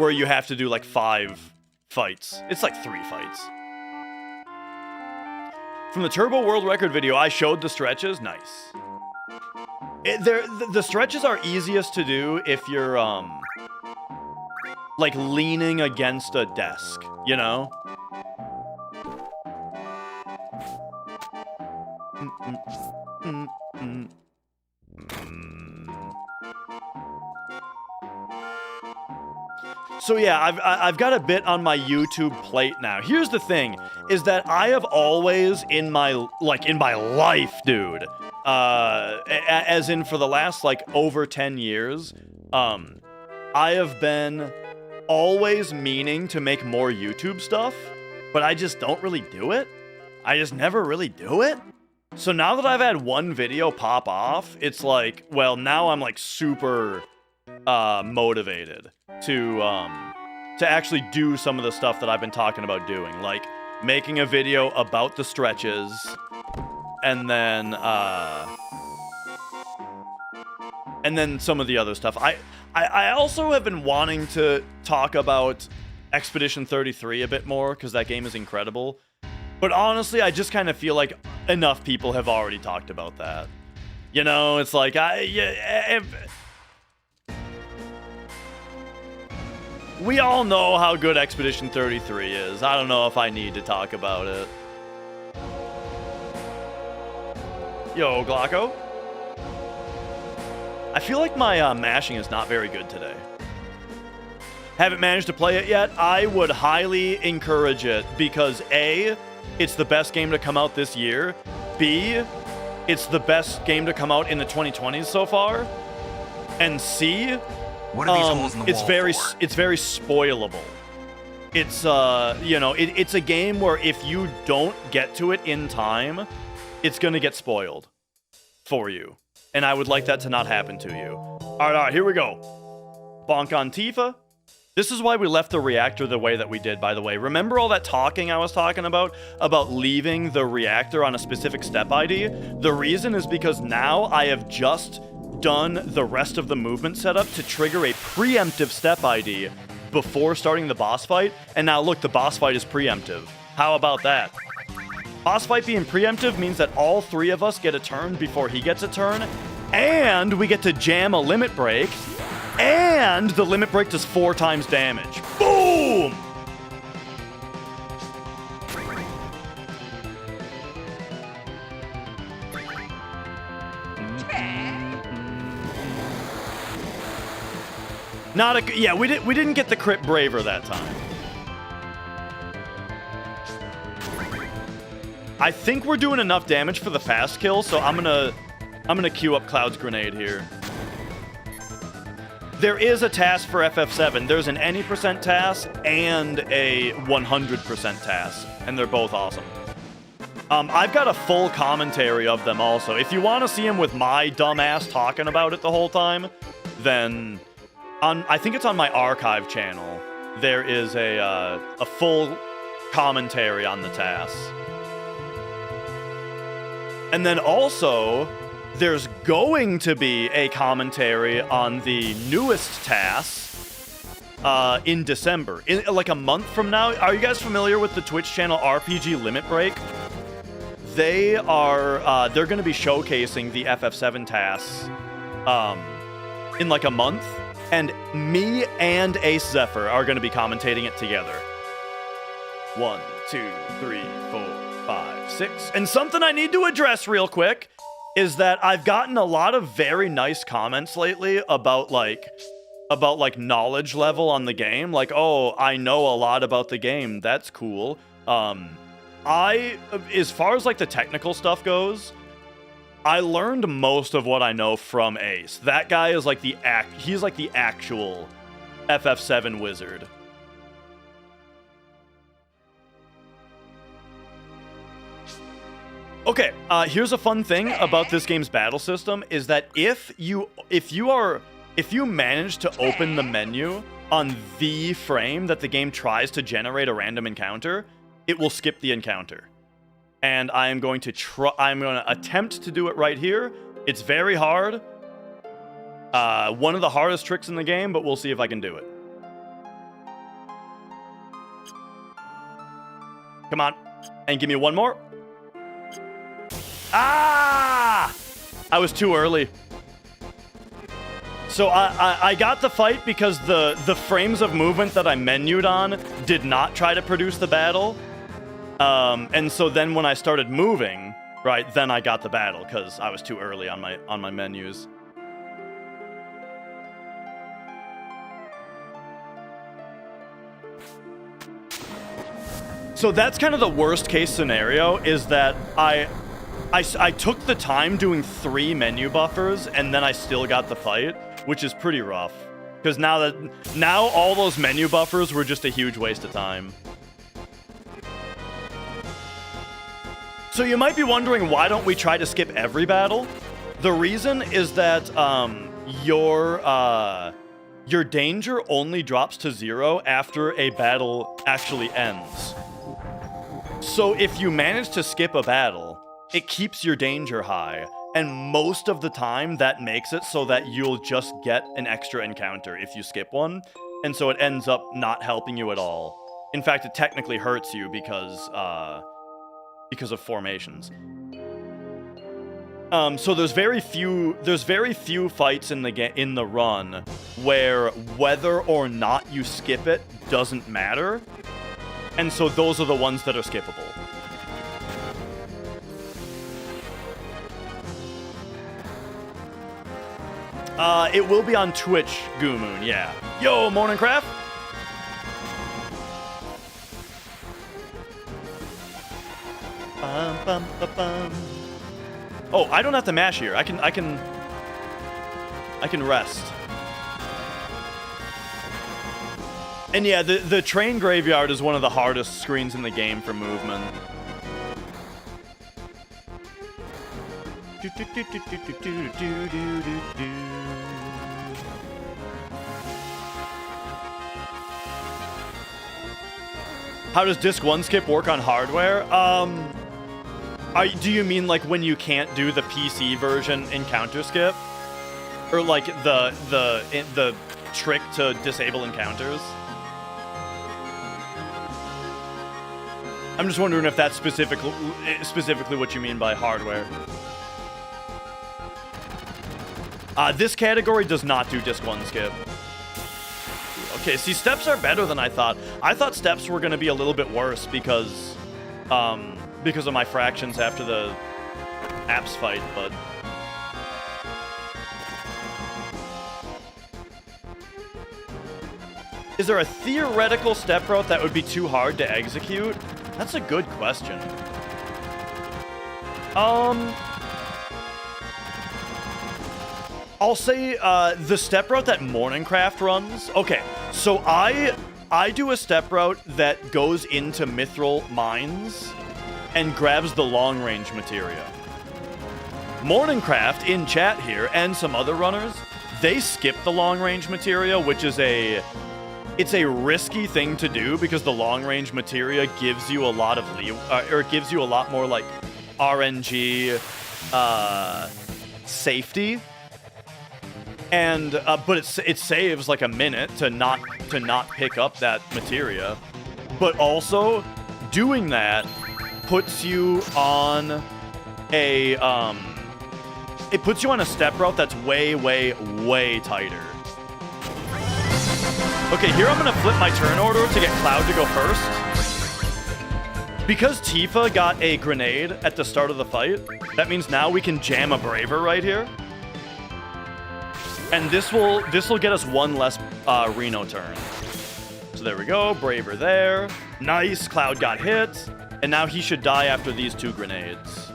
you have to do like 5 fights. It's like 3 fights. From the Turbo World Record video, I showed the stretches. Nice. The stretches are easiest to do if you're, like leaning against a desk, you know? So yeah, I've got a bit on my YouTube plate now. Here's the thing, is that I have always in my life, dude, as in for the last like over 10 years, I have been always meaning to make more YouTube stuff, but I just don't really do it. I just never really do it. So now that I've had one video pop off, it's like, well, now I'm like super motivated to actually do some of the stuff that I've been talking about doing, like making a video about the stretches, and then some of the other stuff. I also have been wanting to talk about Expedition 33 a bit more, because that game is incredible. But honestly, I just kind of feel like enough people have already talked about that. You know, it's like, we all know how good Expedition 33 is. I don't know if I need to talk about it. Yo, Glocko. I feel like my mashing is not very good today. Haven't managed to play it yet? I would highly encourage it, because A, it's the best game to come out this year. B, it's the best game to come out in the 2020s so far. And C, what are these holes in the it's wall very for? It's very spoilable. It's it's a game where if you don't get to it in time, it's gonna get spoiled for you. And I would like that to not happen to you. Alright, here we go. Bonk on Tifa. This is why we left the reactor the way that we did, by the way. Remember all that talking I was talking about leaving the reactor on a specific step ID? The reason is because now I have just done the rest of the movement setup to trigger a preemptive step ID before starting the boss fight. And now look, the boss fight is preemptive. How about that? Boss fight being preemptive means that all 3 of us get a turn before he gets a turn, and we get to jam a limit break, and the limit break does 4 times damage. Boom! Not a yeah. We didn't get the crit braver that time. I think we're doing enough damage for the fast kill, so I'm gonna queue up Cloud's grenade here. There is a task for FF7. There's an any % task and a 100% task, and they're both awesome. I've got a full commentary of them also. If you want to see them with my dumb ass talking about it the whole time, then I think it's on my archive channel. There is a full commentary on the tasks. And then also, there's going to be a commentary on the newest tasks in December. In like a month from now. Are you guys familiar with the Twitch channel RPG Limit Break? They're going to be showcasing the FF7 tasks in like a month. And me and Ace Zephyr are going to be commentating it together. 1, 2, 3, 4, 5, 6. And something I need to address real quick is that I've gotten a lot of very nice comments lately about knowledge level on the game. Like, oh, I know a lot about the game. That's cool. As far as like the technical stuff goes, I learned most of what I know from Ace. That guy is like he's like the actual FF7 wizard. Okay, here's a fun thing about this game's battle system is that if you manage to open the menu on the frame that the game tries to generate a random encounter, it will skip the encounter. And I'm going to attempt to do it right here. It's very hard. One of the hardest tricks in the game, but we'll see if I can do it. Come on. And give me one more. Ah! I was too early. So I got the fight because the frames of movement that I menued on did not try to produce the battle. And so then when I started moving, right, then I got the battle because I was too early on my menus. So that's kind of the worst case scenario is that I took the time doing 3 menu buffers and then I still got the fight, which is pretty rough. Because now all those menu buffers were just a huge waste of time. So you might be wondering, why don't we try to skip every battle? The reason is that your danger only drops to 0 after a battle actually ends. So if you manage to skip a battle, it keeps your danger high. And most of the time, that makes it so that you'll just get an extra encounter if you skip one. And so it ends up not helping you at all. In fact, it technically hurts you because of formations. So there's very few fights in the run where whether or not you skip it doesn't matter. And so those are the ones that are skippable. It will be on Twitch, Goomoon, yeah. Yo, Morningcraft! Bum, bum, bum, bum. Oh, I don't have to mash here. I can rest. And yeah, the train graveyard is one of the hardest screens in the game for movement. How does disc 1 skip work on hardware? Do you mean like when you can't do the PC version encounter skip? Or like the trick to disable encounters? I'm just wondering if that's specifically what you mean by hardware. This category does not do disc 1 skip. Okay, see, steps are better than I thought. I thought steps were going to be a little bit worse because of my fractions after the apps fight, but... Is there a theoretical step route that would be too hard to execute? That's a good question. I'll say the step route that Morningcraft runs. Okay, so I do a step route that goes into Mithril Mines and grabs the long-range materia. Morningcraft in chat here and some other runners, they skip the long-range materia, which is it's a risky thing to do because the long-range materia gives you a lot of or it gives you a lot more like RNG safety. And but it saves like a minute to not pick up that materia, but also doing that puts you on a it puts you on a step route that's way tighter. Okay, here I'm gonna flip my turn order to get Cloud to go first. Because Tifa got a grenade at the start of the fight, that means now we can jam a Braver right here. And this will get us one less Reno turn. So there we go, Braver there. Nice, Cloud got hit. And now he should die after these 2 grenades.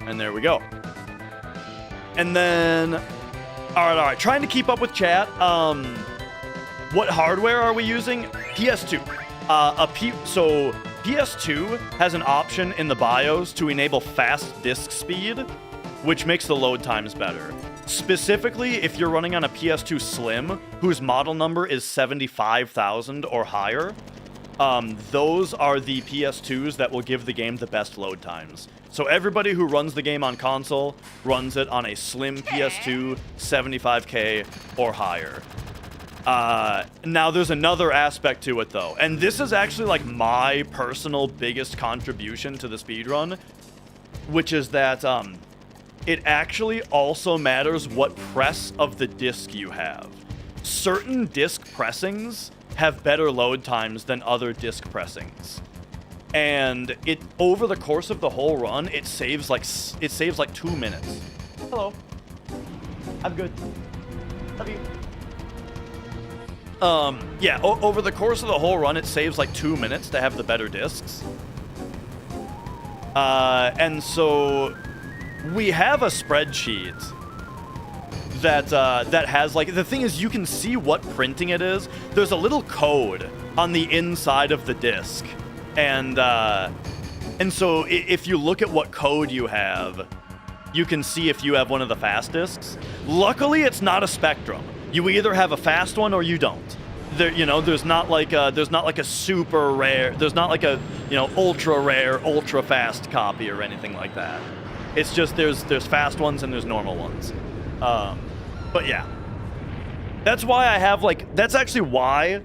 And there we go. And then... Alright, trying to keep up with chat. What hardware are we using? PS2. So PS2 has an option in the BIOS to enable fast disk speed, which makes the load times better. Specifically, if you're running on a PS2 Slim, whose model number is 75,000 or higher, those are the PS2s that will give the game the best load times. So everybody who runs the game on console runs it on a Slim PS2, 75K or higher. Now there's another aspect to it though, and this is actually like my personal biggest contribution to the speedrun, which is that it actually also matters what press of the disc you have. Certain disc pressings have better load times than other disc pressings. And it over the course of the whole run, it saves like 2 minutes. Hello. I'm good. Love you. Yeah, over the course of the whole run, it saves like 2 minutes to have the better discs. And so we have a spreadsheet that has like, the thing is you can see what printing it is. There's a little code on the inside of the disc. And so if you look at what code you have, you can see if you have one of the fast discs. Luckily, it's not a Spectrum. You either have a fast one or you don't. There's not like a super rare, there's not like a, ultra rare, ultra fast copy or anything like that. It's just there's fast ones and there's normal ones. But yeah. That's why I have that's actually why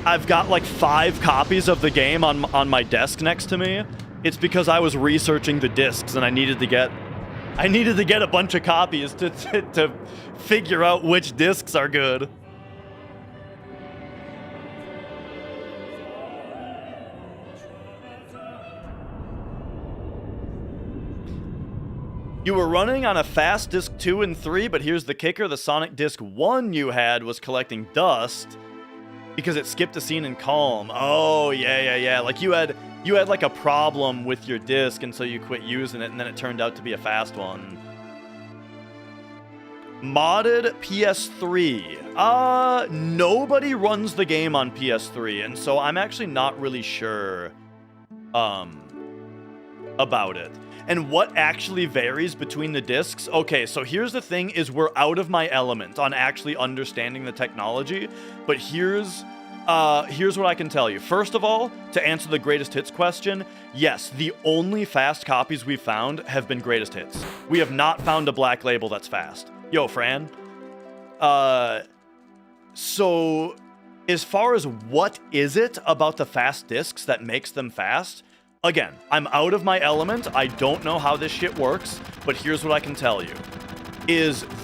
I've got like 5 copies of the game on my desk next to me. It's because I was researching the discs and I needed to get a bunch of copies to figure out which discs are good. You were running on a fast disc 2 and 3, but here's the kicker. The Sonic disc 1 you had was collecting dust because it skipped a scene in Calm. Oh, yeah. Like you had like a problem with your disc, and so you quit using it, and then it turned out to be a fast one. Modded PS3. Nobody runs the game on PS3, and so I'm actually not really sure about it. And what actually varies between the discs? Okay, so here's the thing, is we're out of my element on actually understanding the technology, but here's what I can tell you. First of all, to answer the greatest hits question, yes, the only fast copies we've found have been greatest hits. We have not found a black label that's fast. Yo, Fran. So as far as what is it about the fast discs that makes them fast, again, I'm out of my element. I don't know how this shit works, but here's what I can tell you.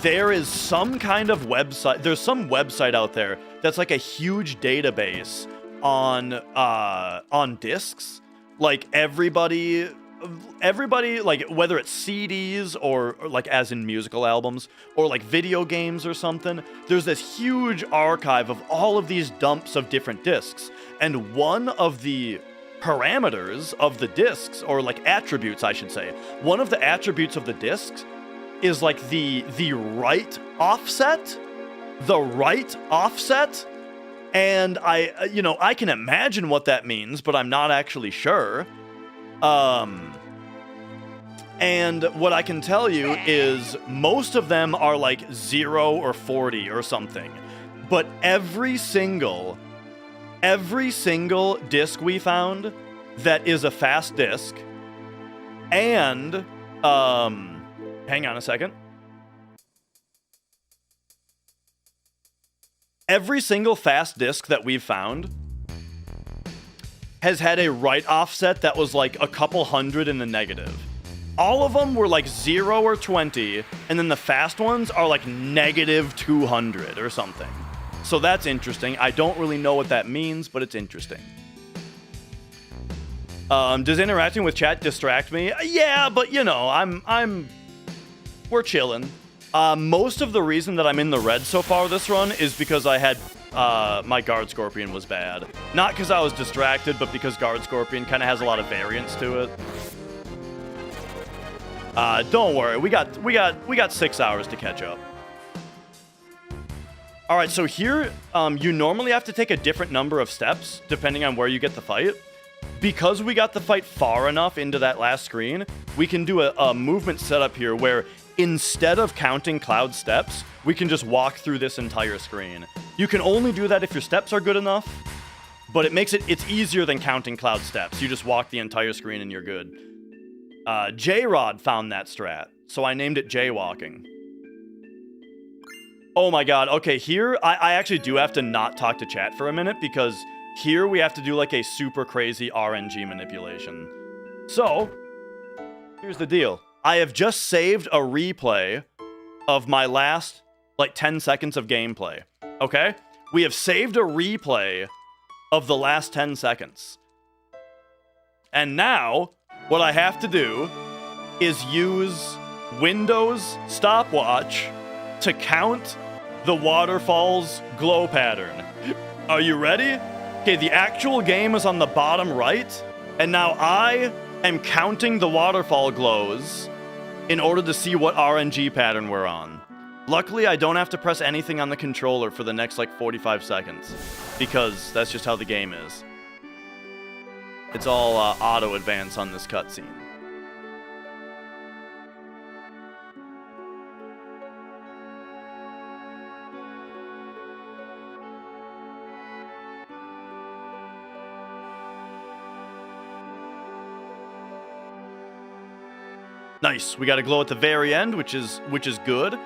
There is some kind of website, there's some website out there that's like a huge database on discs. Like everybody, like whether it's CDs or like as in musical albums or like video games or something, there's this huge archive of all of these dumps of different discs. And one of the parameters of the discs, or like attributes, I should say, one of the attributes of the discs is like the right offset, and I can imagine what that means, but I'm not actually sure. And what I can tell you is most of them are like 0 or 40 or something, but every single disc we found that is a fast disc, and hang on a second. Every single fast disc that we've found has had a right offset that was like a couple hundred in the negative. All of them were like 0 or 20, and then the fast ones are like negative 200 or something. So that's interesting. I don't really know what that means, but it's interesting. Does interacting with chat distract me? Yeah, but we're chilling. Most of the reason that I'm in the red so far this run is because I had my Guard Scorpion was bad. Not because I was distracted, but because Guard Scorpion kind of has a lot of variance to it. Don't worry, we got 6 hours to catch up. All right, so here you normally have to take a different number of steps depending on where you get the fight. Because we got the fight far enough into that last screen, we can do a movement setup here where instead of counting Cloud's steps, we can just walk through this entire screen. You can only do that if your steps are good enough, but it's easier than counting Cloud's steps. You just walk the entire screen and you're good. J-Rod found that strat, so I named it Jaywalking. Oh my god, okay, here, I actually do have to not talk to chat for a minute, because here we have to do like a super crazy RNG manipulation. So, here's the deal. I have just saved a replay of my last, like, 10 seconds of gameplay, okay? We have saved a replay of the last 10 seconds. And now, what I have to do is use Windows stopwatch to count the waterfall's glow pattern. Are you ready? Okay, the actual game is on the bottom right, and now I am counting the waterfall glows in order to see what RNG pattern we're on. Luckily, I don't have to press anything on the controller for the next, like, 45 seconds, because that's just how the game is. It's all auto advance on this cutscene. Nice. We got a glow at the very end, which is good.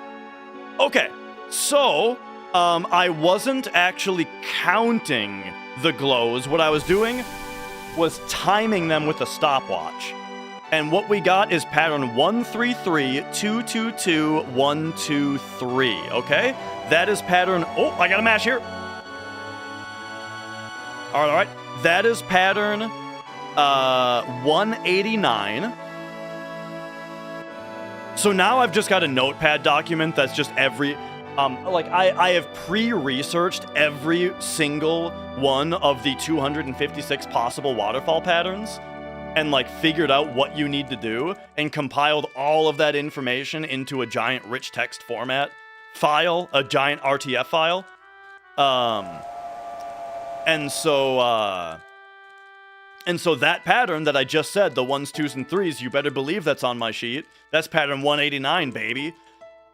Okay, so I wasn't actually counting the glows. What I was doing was timing them with a stopwatch. And what we got is pattern 133 222 123. Okay, that is pattern. Oh, I got a match here. All right. That is pattern 189. So now I've just got a notepad document that's just every, I have pre-researched every single one of the 256 possible waterfall patterns and, like, figured out what you need to do and compiled all of that information into a giant rich text format file, a giant RTF file. And so that pattern that I just said, the 1s, 2s, and 3s, you better believe that's on my sheet. That's pattern 189, baby.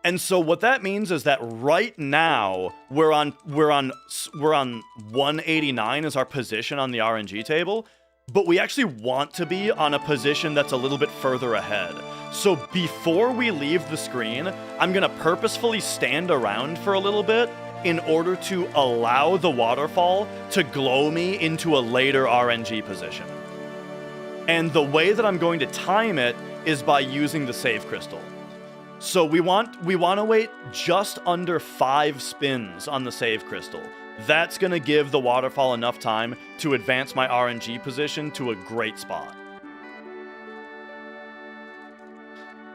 And so what that means is that right now we're on 189 as our position on the RNG table, but we actually want to be on a position that's a little bit further ahead. So before we leave the screen, I'm gonna purposefully stand around for a little bit in order to allow the waterfall to glow me into a later RNG position. And the way that I'm going to time it is by using the save crystal. So we want to wait just under 5 spins on the save crystal. That's going to give the waterfall enough time to advance my RNG position to a great spot.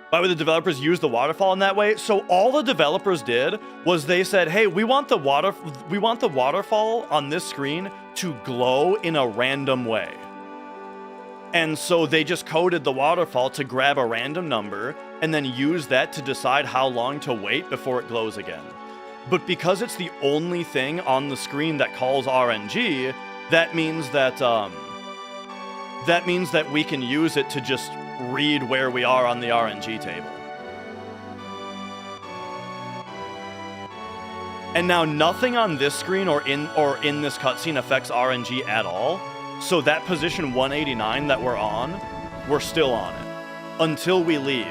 Why would the developers use the waterfall in that way? So all the developers did was they said, hey, we want the waterfall on this screen to glow in a random way. And so they just coded the waterfall to grab a random number and then use that to decide how long to wait before it glows again. But because it's the only thing on the screen that calls RNG, that means that we can use it to just read where we are on the RNG table. And now nothing on this screen or in this cutscene affects RNG at all. So that position 189 that we're on, we're still on it until we leave.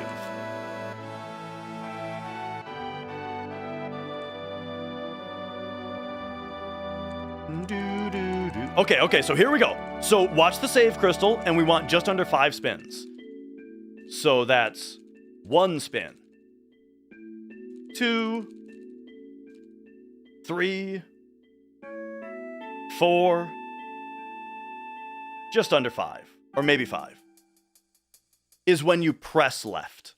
Okay, so here we go. So watch the save crystal, and we want just under 5 spins. So that's 1 spin, 2, 3, 4, just under 5, or maybe 5, is when you press left.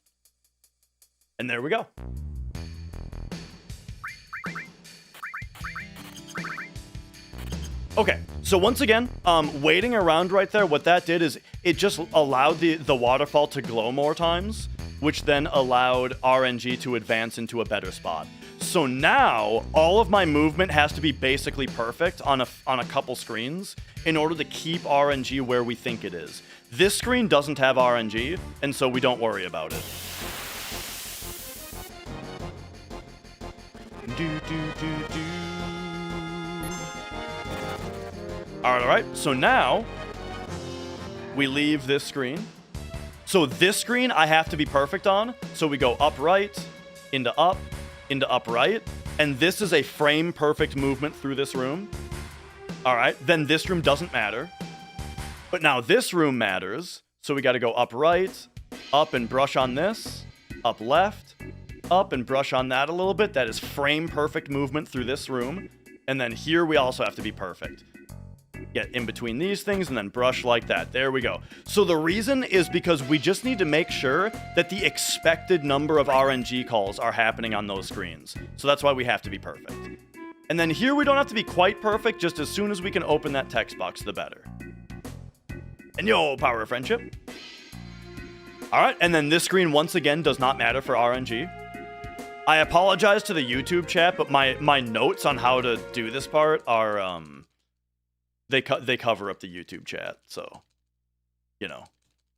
And there we go. Okay, so once again, waiting around right there, what that did is it just allowed the waterfall to glow more times, which then allowed RNG to advance into a better spot. So now, all of my movement has to be basically perfect on a couple screens in order to keep RNG where we think it is. This screen doesn't have RNG, and so we don't worry about it. Alright, so now we leave this screen. So this screen I have to be perfect on. So we go upright, into upright, and this is a frame perfect movement through this room. Alright, then this room doesn't matter. But now this room matters. So we got to go upright, up and brush on this, up left, up and brush on that a little bit. That is frame perfect movement through this room. And then here we also have to be perfect. Get in between these things and then brush like that. There we go. So the reason is because we just need to make sure that the expected number of RNG calls are happening on those screens. So that's why we have to be perfect. And then here we don't have to be quite perfect. Just as soon as we can open that text box, the better. And yo, power of friendship. All right, and then this screen once again does not matter for RNG. I apologize to the YouTube chat, but my notes on how to do this part are they cover up the YouTube chat, so you know.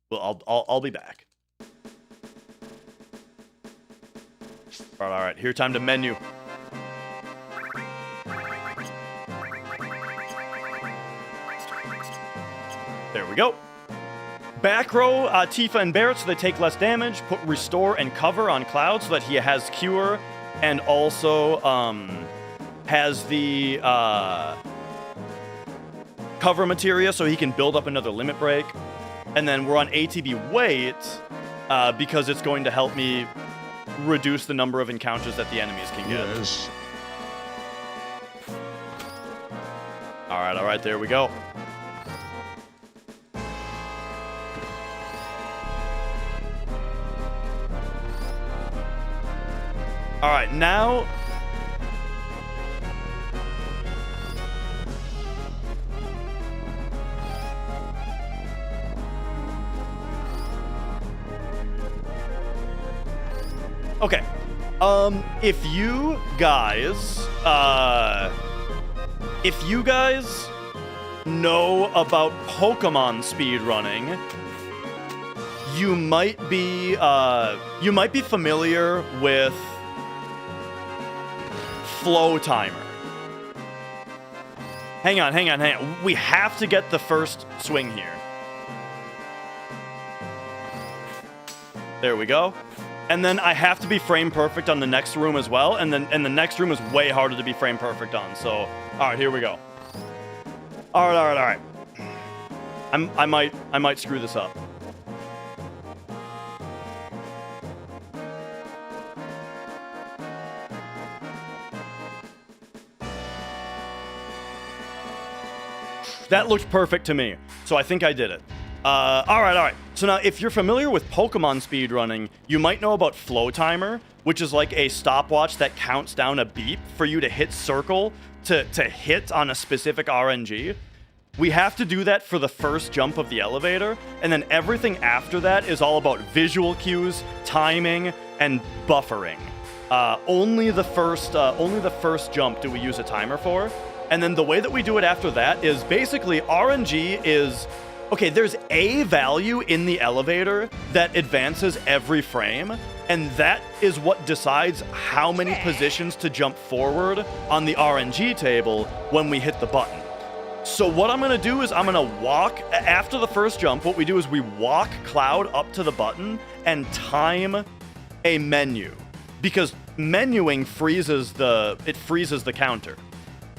Well, I'll be back. All right, here time to menu. There we go. Back row, Tifa and Barret, so they take less damage. Put restore and cover on Cloud so that he has cure, and also has the cover materia so he can build up another limit break. And then we're on ATB wait because it's going to help me reduce the number of encounters that the enemies can get. Yes. All right, there we go. All right, now okay. If you guys know about Pokemon speedrunning, you might be familiar with Flow Timer. Hang on. We have to get the first swing here. There we go. And then I have to be frame perfect on the next room as well, and the next room is way harder to be frame perfect on. So, all right, here we go. All right. I might screw this up. That looked perfect to me, so I think I did it. All right. So now, if you're familiar with Pokemon speedrunning, you might know about Flow Timer, which is like a stopwatch that counts down a beep for you to hit circle to hit on a specific RNG. We have to do that for the first jump of the elevator, and then everything after that is all about visual cues, timing, and buffering. Only the first jump do we use a timer for, and then the way that we do it after that is basically RNG is... Okay, there's a value in the elevator that advances every frame, and that is what decides how many positions to jump forward on the RNG table when we hit the button. So what I'm gonna do is I'm gonna walk, after the first jump, what we do is we walk Cloud up to the button and time a menu, because menuing freezes the counter.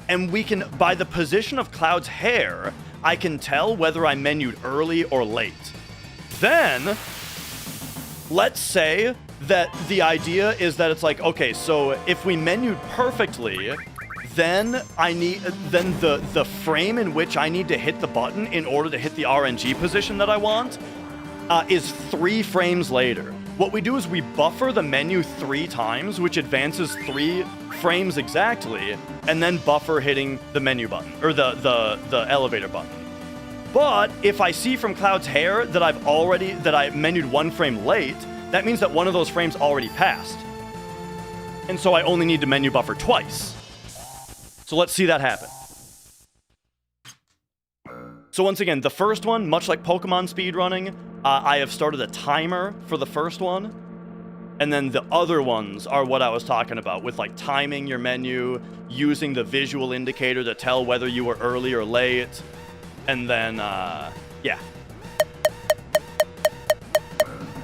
And we can, by the position of Cloud's hair, I can tell whether I menued early or late. Then, let's say that the idea is that it's like, okay, so if we menued perfectly, then the frame in which I need to hit the button in order to hit the RNG position that I want is 3 frames later. What we do is we buffer the menu 3 times, which advances 3 frames exactly, and then buffer hitting the menu button, or the elevator button. But if I see from Cloud's hair that I menued 1 frame late, that means that one of those frames already passed. And so I only need to menu buffer twice. So let's see that happen. So once again, the first one, much like Pokemon speedrunning, I have started a timer for the first one. And then the other ones are what I was talking about, with like timing your menu, using the visual indicator to tell whether you were early or late. And then, yeah.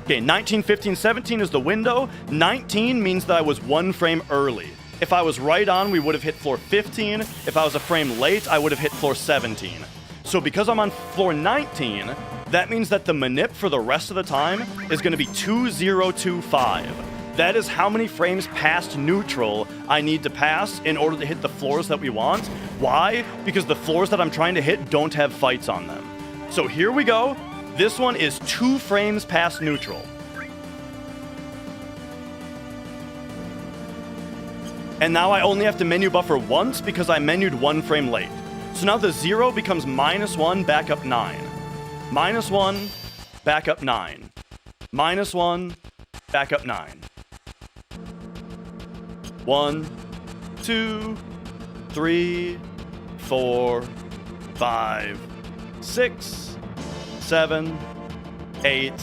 Okay, 19, 15, 17 is the window. 19 means that I was 1 frame early. If I was right on, we would have hit floor 15. If I was a frame late, I would have hit floor 17. So because I'm on floor 19, that means that the manip for the rest of the time is going to be 2025. That is how many frames past neutral I need to pass in order to hit the floors that we want. Why? Because the floors that I'm trying to hit don't have fights on them. So here we go. This one is 2 frames past neutral. And now I only have to menu buffer once because I menued 1 frame late. So now the 0 becomes -1, back up 9. -1, back up 9. -1, back up 9. 1, 2, 3, 4, 5, 6, 7, 8,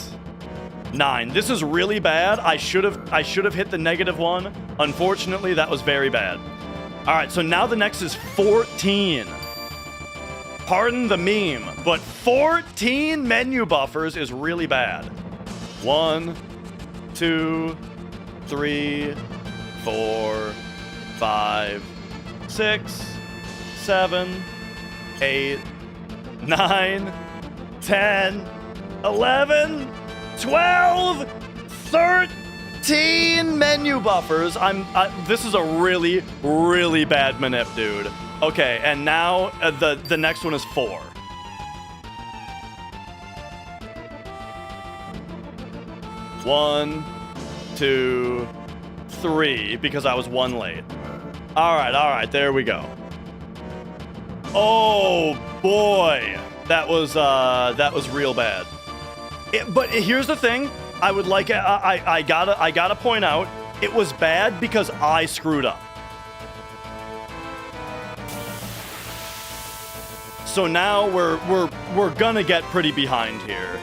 9. This is really bad. I should have hit the -1. Unfortunately, that was very bad. All right, so now the next is 14. Pardon the meme, but 14 menu buffers is really bad. 1, 2, 3, 4, 5, 6, 7, 8, 9, 10, 11, 12, 13 menu buffers. This is a really, really bad manip, dude. Okay, and now the next one is 4. One, 2, 3, because I was 1 late. All right, there we go. Oh boy, that was real bad. But here's the thing, I gotta point out, it was bad because I screwed up. So now we're gonna get pretty behind here.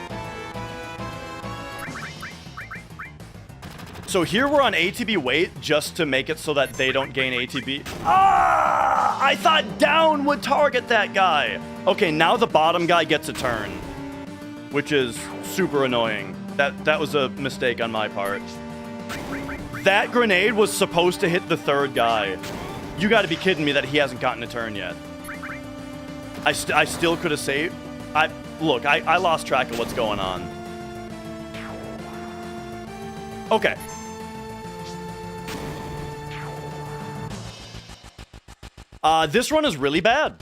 So here we're on ATB wait just to make it so that they don't gain ATB. Ah! I thought down would target that guy. Okay, now the bottom guy gets a turn, which is super annoying. That was a mistake on my part. That grenade was supposed to hit the third guy. You got to be kidding me that he hasn't gotten a turn yet. I still could have saved. Look, I lost track of what's going on. Okay. This run is really bad.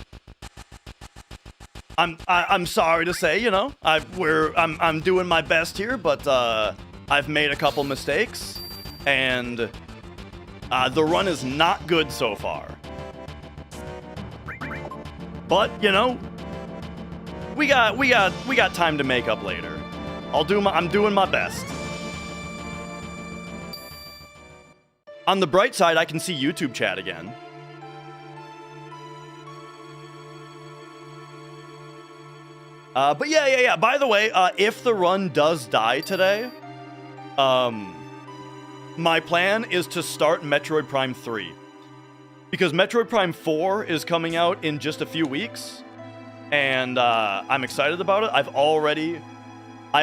I'm sorry to say, you know, I'm doing my best here, but I've made a couple mistakes, and the run is not good so far. But you know, we got time to make up later. I'm doing my best. On the bright side, I can see YouTube chat again. But yeah. By the way, if the run does die today, my plan is to start Metroid Prime 3. Because Metroid Prime 4 is coming out in just a few weeks, and I'm excited about it. I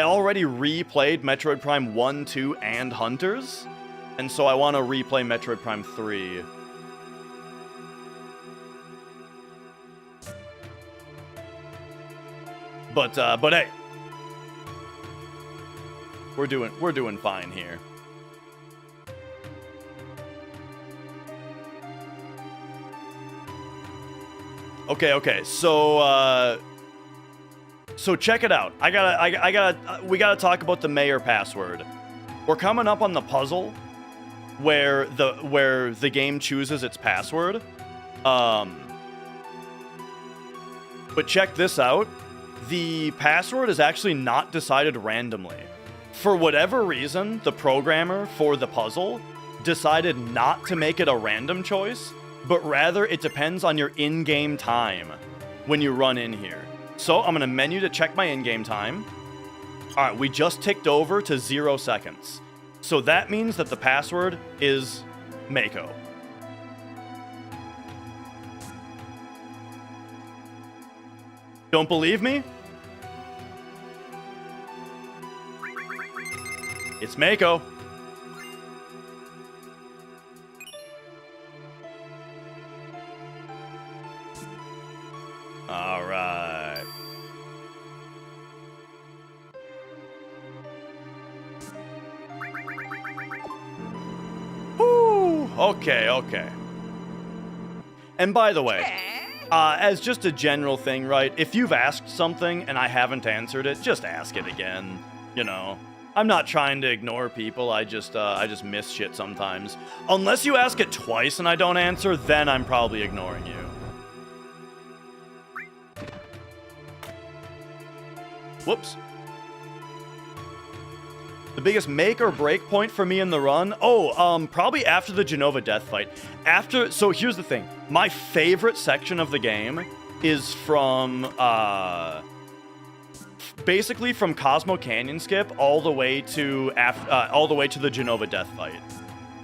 already replayed Metroid Prime 1, 2, and Hunters, and so I want to replay Metroid Prime 3. But hey, we're doing fine here. Okay. So check it out. We gotta talk about the mayor password. We're coming up on the puzzle where the game chooses its password. But check this out. The password is actually not decided randomly. For whatever reason, the programmer for the puzzle decided not to make it a random choice, but rather it depends on your in-game time when you run in here. So I'm going to menu to check my in-game time. All right, we just ticked over to 0 seconds. So that means that the password is Mako. Don't believe me? It's Mako. All right. Whew. Okay. And by the way, as just a general thing, right? If you've asked something and I haven't answered it, just ask it again. You know, I'm not trying to ignore people. I just miss shit sometimes. Unless you ask it twice and I don't answer, then I'm probably ignoring you. Whoops. The biggest make or break point for me in the run? Probably after the Genova death fight. So here's the thing. My favorite section of the game is from, basically from Cosmo Canyon skip all the way to the Genova death fight.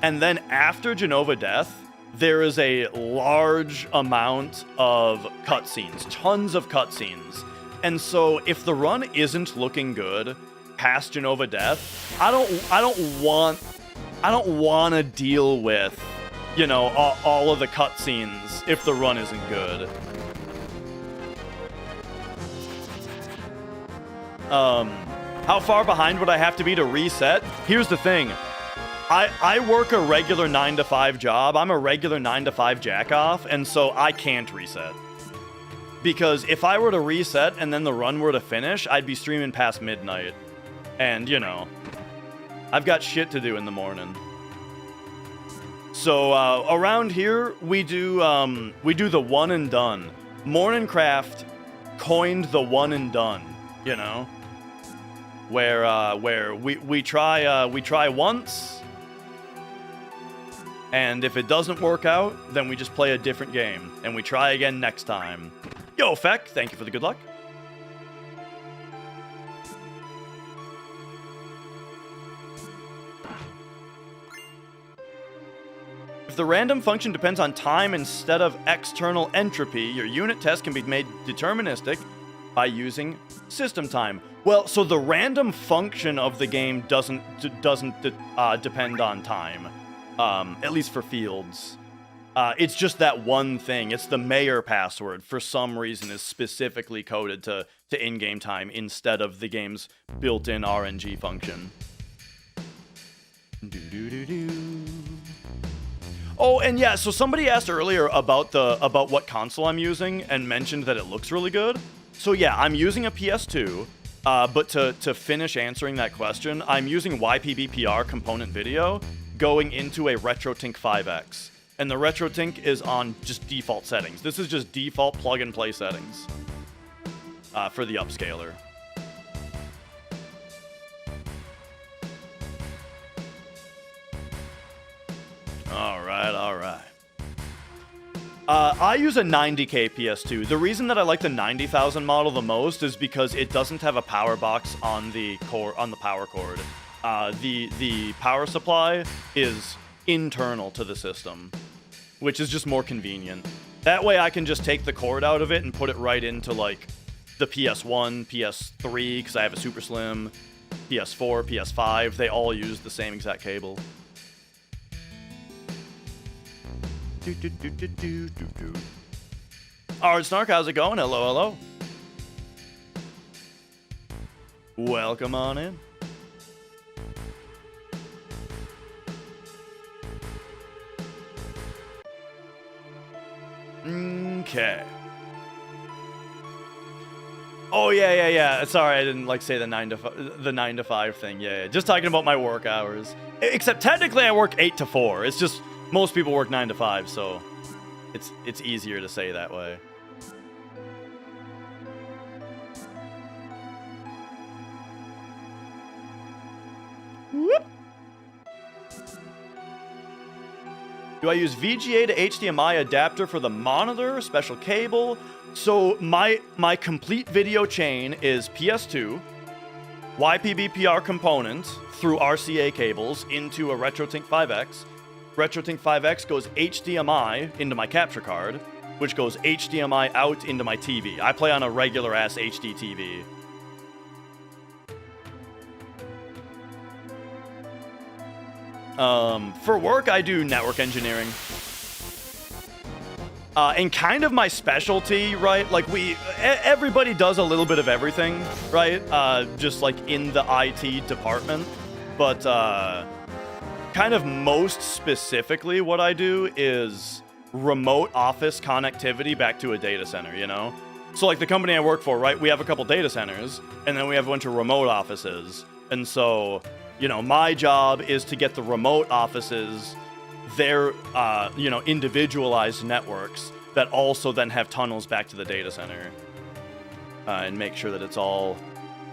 And then after Genova death, there is a large amount of cutscenes, tons of cutscenes. And so if the run isn't looking good past Genova death, I don't want to deal with, you know, all of the cutscenes if the run isn't good. How far behind would I have to be to reset? Here's the thing. I work a regular 9-to-5 job. I'm a regular 9-to-5 jack-off, and so I can't reset. Because if I were to reset and then the run were to finish, I'd be streaming past midnight. And, you know, I've got shit to do in the morning. So, around here, we do the one and done. Morningcraft coined the one and done, you know? Where we try once, and if it doesn't work out, then we just play a different game, and we try again next time. Yo, Feck, thank you for the good luck. If the random function depends on time instead of external entropy, your unit test can be made deterministic by using system time. Well, so the random function of the game doesn't depend on time, at least for fields. It's just that one thing. It's the mayor password, for some reason, is specifically coded to in-game time instead of the game's built-in RNG function. Oh, and yeah, so somebody asked earlier about what console I'm using and mentioned that it looks really good. So yeah, I'm using a PS2, but to finish answering that question, I'm using YPBPR component video going into a RetroTink 5X. And the RetroTink is on just default settings. This is just default plug-and-play settings for the upscaler. All right. I use a 90K PS2. The reason that I like the 90,000 model the most is because it doesn't have a power box on the power cord. The power supply is internal to the system, which is just more convenient. That way I can just take the cord out of it and put it right into like the PS1, PS3, because I have a Super Slim, PS4, PS5. They all use the same exact cable. Alright, Snark, how's it going? Hello. Welcome on in. Okay. Oh yeah. Sorry, I didn't say the 9 to 5 thing. Yeah. Just talking about my work hours. Except technically I work 8 to 4. It's just most people work 9 to 5, so it's easier to say that way. Whoop. Do I use VGA to HDMI adapter for the monitor, special cable? So my complete video chain is PS2, YPBPR component through RCA cables into a RetroTink 5X. RetroTink 5X goes HDMI into my capture card, which goes HDMI out into my TV. I play on a regular ass HD TV. For work, I do network engineering. And kind of my specialty, right? Like everybody does a little bit of everything, right? Just like in the IT department. But kind of most specifically what I do is remote office connectivity back to a data center, you know? So like the company I work for, right? We have a couple data centers, and then we have a bunch of remote offices. And so, you know, my job is to get the remote offices their, individualized networks that also then have tunnels back to the data center. And make sure that it's all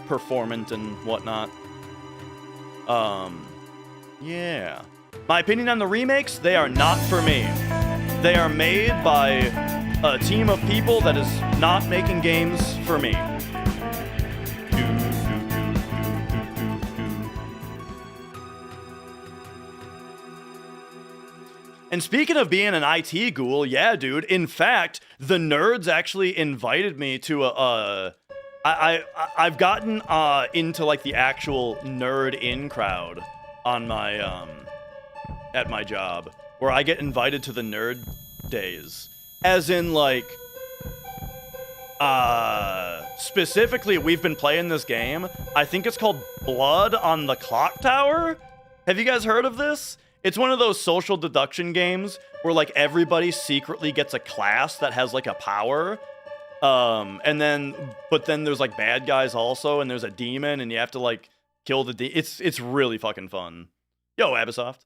performant and whatnot. Yeah. My opinion on the remakes, they are not for me. They are made by a team of people that is not making games for me. And speaking of being an IT ghoul, yeah, dude. In fact, the nerds actually invited me to I've gotten into like the actual nerd-in crowd on my at my job, where I get invited to the nerd days, as in like specifically we've been playing this game. I think it's called Blood on the Clock Tower. Have you guys heard of this? It's one of those social deduction games where like everybody secretly gets a class that has like a power. But then there's like bad guys also, and there's a demon, and you have to like kill the it's really fucking fun. Yo, Abisoft.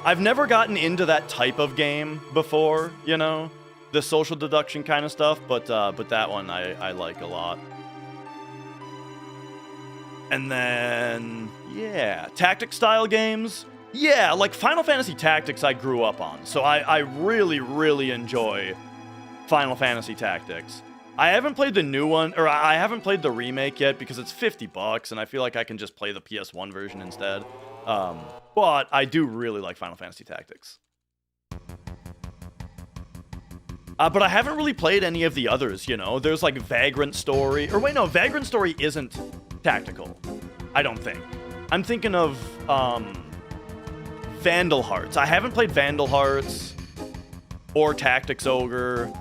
I've never gotten into that type of game before, you know, the social deduction kind of stuff, but that one I like a lot. And then, yeah, tactic style games. Yeah, like Final Fantasy Tactics I grew up on. So I really, really enjoy Final Fantasy Tactics. I haven't played the new one, or I haven't played the remake yet because it's $50 and I feel like I can just play the PS1 version instead. But I do really like Final Fantasy Tactics. But I haven't really played any of the others, you know? There's like Vagrant Story. Or wait, no, Vagrant Story isn't tactical. I don't think. I'm thinking of Vandal Hearts. I haven't played Vandal Hearts or Tactics Ogre.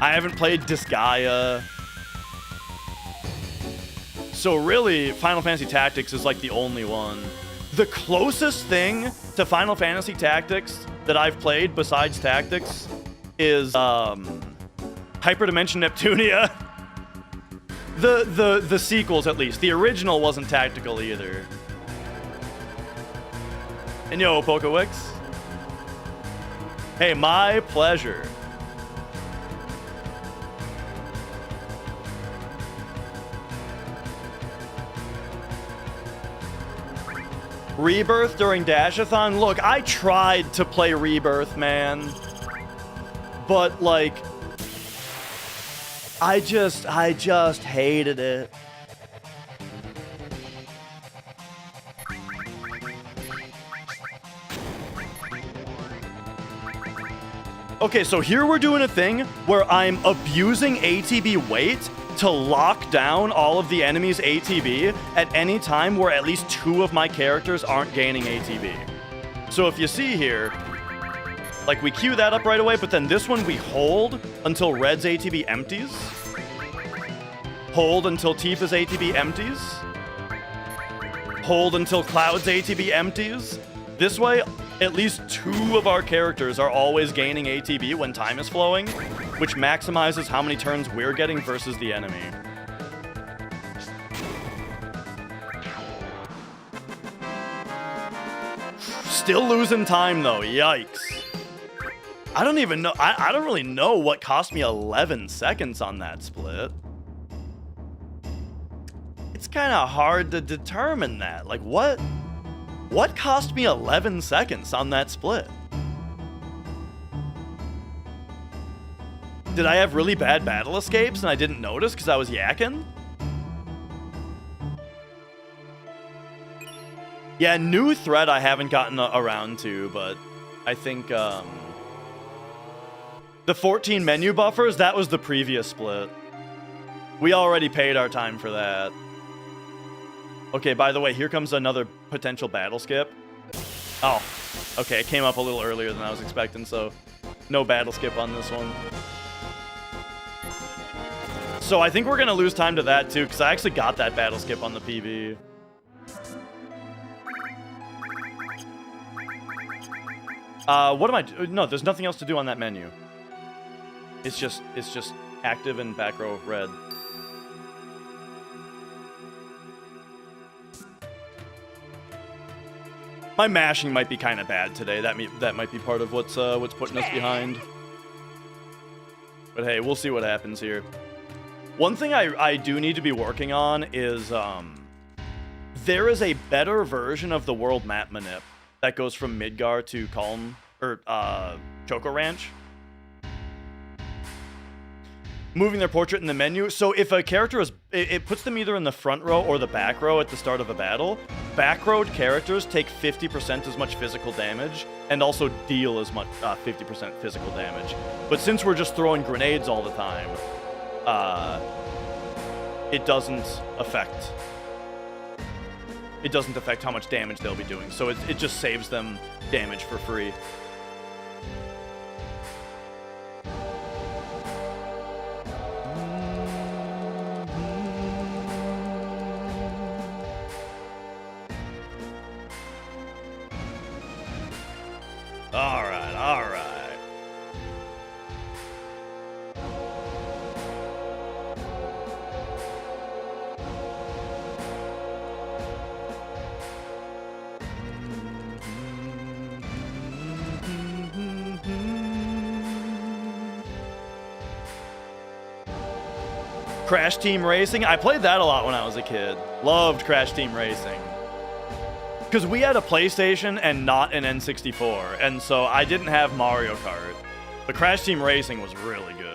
I haven't played Disgaea. So really, Final Fantasy Tactics is like the only one. The closest thing to Final Fantasy Tactics that I've played besides Tactics is Hyperdimension Neptunia. The sequels, at least. The original wasn't tactical either. And yo, Pokowix. Hey, my pleasure. Rebirth during Dashathon? Look, I tried to play Rebirth, man. But, like, I just hated it. Okay, so here we're doing a thing where I'm abusing ATB weight to lock down all of the enemy's ATB at any time where at least 2 of my characters aren't gaining ATB. So if you see here, like we queue that up right away, but then this one we hold until Red's ATB empties. Hold until Tifa's ATB empties. Hold until Cloud's ATB empties. This way, at least 2 of our characters are always gaining ATB when time is flowing, which maximizes how many turns we're getting versus the enemy. Still losing time though, yikes. I don't even know, I don't really know what cost me 11 seconds on that split. It's kind of hard to determine that. Like what cost me 11 seconds on that split? Did I have really bad battle escapes and I didn't notice because I was yakking? Yeah, new threat I haven't gotten around to, but I think the 14 menu buffers, that was the previous split. We already paid our time for that. Okay, by the way, here comes another potential battle skip. Oh, okay, it came up a little earlier than I was expecting, so no battle skip on this one. So I think we're going to lose time to that, too, because I actually got that battle skip on the PV. What am I doing? No, there's nothing else to do on that menu. It's just active and back row red. My mashing might be kind of bad today. That might be part of what's putting us behind. But hey, we'll see what happens here. One thing I do need to be working on is there is a better version of the world map manip that goes from Midgar to Calm or Choco Ranch. Moving their portrait in the menu. So if a character is, it puts them either in the front row or the back row at the start of a battle. Back row characters take 50% as much physical damage and also deal as much 50% physical damage. But since we're just throwing grenades all the time, it doesn't affect how much damage they'll be doing. So it just saves them damage for free. All right. Crash Team Racing. I played that a lot when I was a kid. Loved Crash Team Racing. Because we had a PlayStation and not an N64, and so I didn't have Mario Kart. But Crash Team Racing was really good.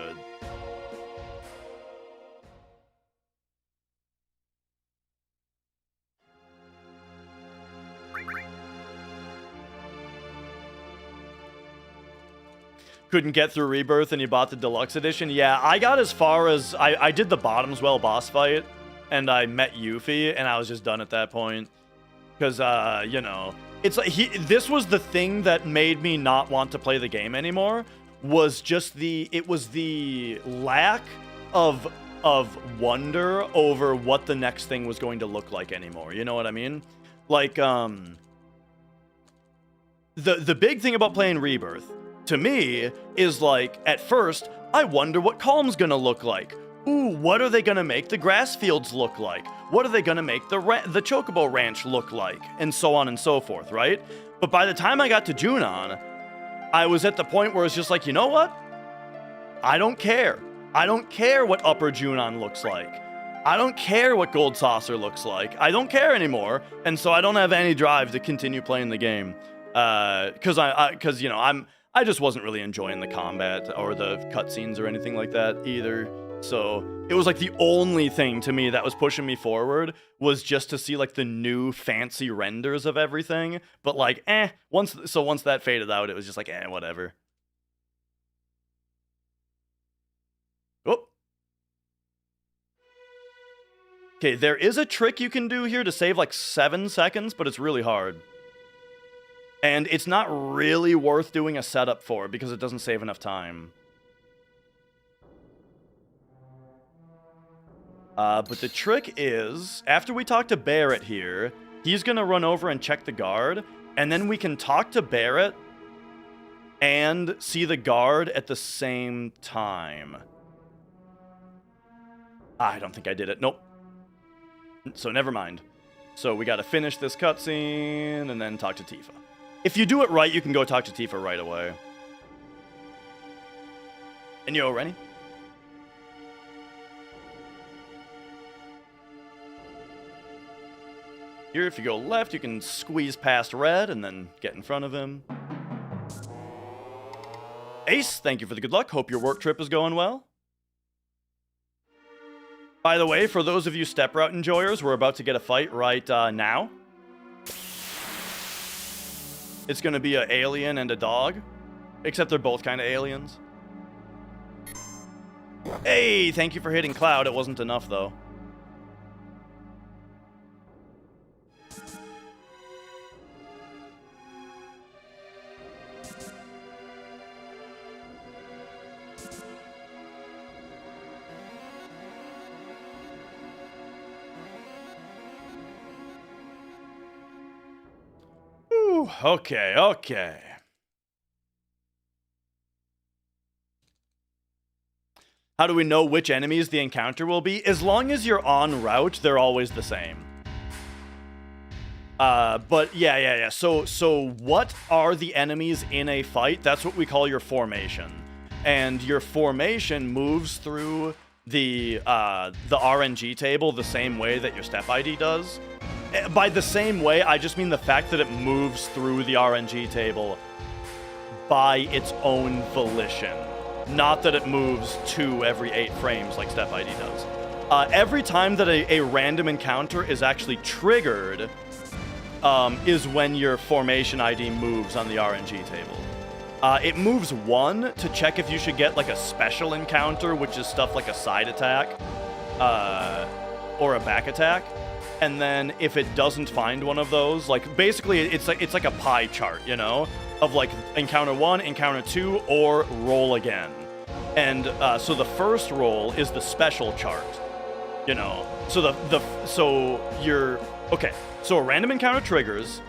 couldn't get through Rebirth and you bought the deluxe edition. Yeah, I got as far as I did the Bottoms Well boss fight, and I met Yuffie, and I was just done at that point. Because, you know, it's like this was the thing that made me not want to play the game anymore, was just the lack of wonder over what the next thing was going to look like anymore. You know what I mean? Like, the big thing about playing Rebirth, to me, is like, at first, I wonder what Calm's gonna look like. Ooh, what are they gonna make the grass fields look like? What are they gonna make the Chocobo Ranch look like? And so on and so forth, right? But by the time I got to Junon, I was at the point where it's just like, you know what? I don't care. I don't care what Upper Junon looks like. I don't care what Gold Saucer looks like. I don't care anymore, and so I don't have any drive to continue playing the game. Because you know, I just wasn't really enjoying the combat or the cutscenes or anything like that either. So it was like the only thing to me that was pushing me forward was just to see like the new fancy renders of everything. But like, once that faded out, it was just like, whatever. Oh. Okay, there is a trick you can do here to save like 7 seconds, but it's really hard. And it's not really worth doing a setup for because it doesn't save enough time. But the trick is, after we talk to Barrett here, he's going to run over and check the guard, and then we can talk to Barrett and see the guard at the same time. I don't think I did it. Nope. So never mind. So we got to finish this cutscene and then talk to Tifa. If you do it right, you can go talk to Tifa right away. And yo, Rennie? Here, if you go left, you can squeeze past Red and then get in front of him. Ace, thank you for the good luck. Hope your work trip is going well. By the way, for those of you step route enjoyers, we're about to get a fight right now. It's going to be an alien and a dog, except they're both kind of aliens. Hey, thank you for hitting Cloud. It wasn't enough, though. Okay. How do we know which enemies the encounter will be? As long as you're en route, they're always the same. But yeah. So what are the enemies in a fight? That's what we call your formation. And your formation moves through the RNG table the same way that your step ID does. By the same way, I just mean the fact that it moves through the RNG table by its own volition. Not that it moves 2 every 8 frames like Step ID does. Every time that a random encounter is actually triggered is when your formation ID moves on the RNG table. It moves 1 to check if you should get like a special encounter, which is stuff like a side attack or a back attack. And then if it doesn't find one of those, like basically it's like a pie chart, you know, of like encounter 1, encounter 2, or roll again. And so the first roll is the special chart, you know. So So a random encounter triggers.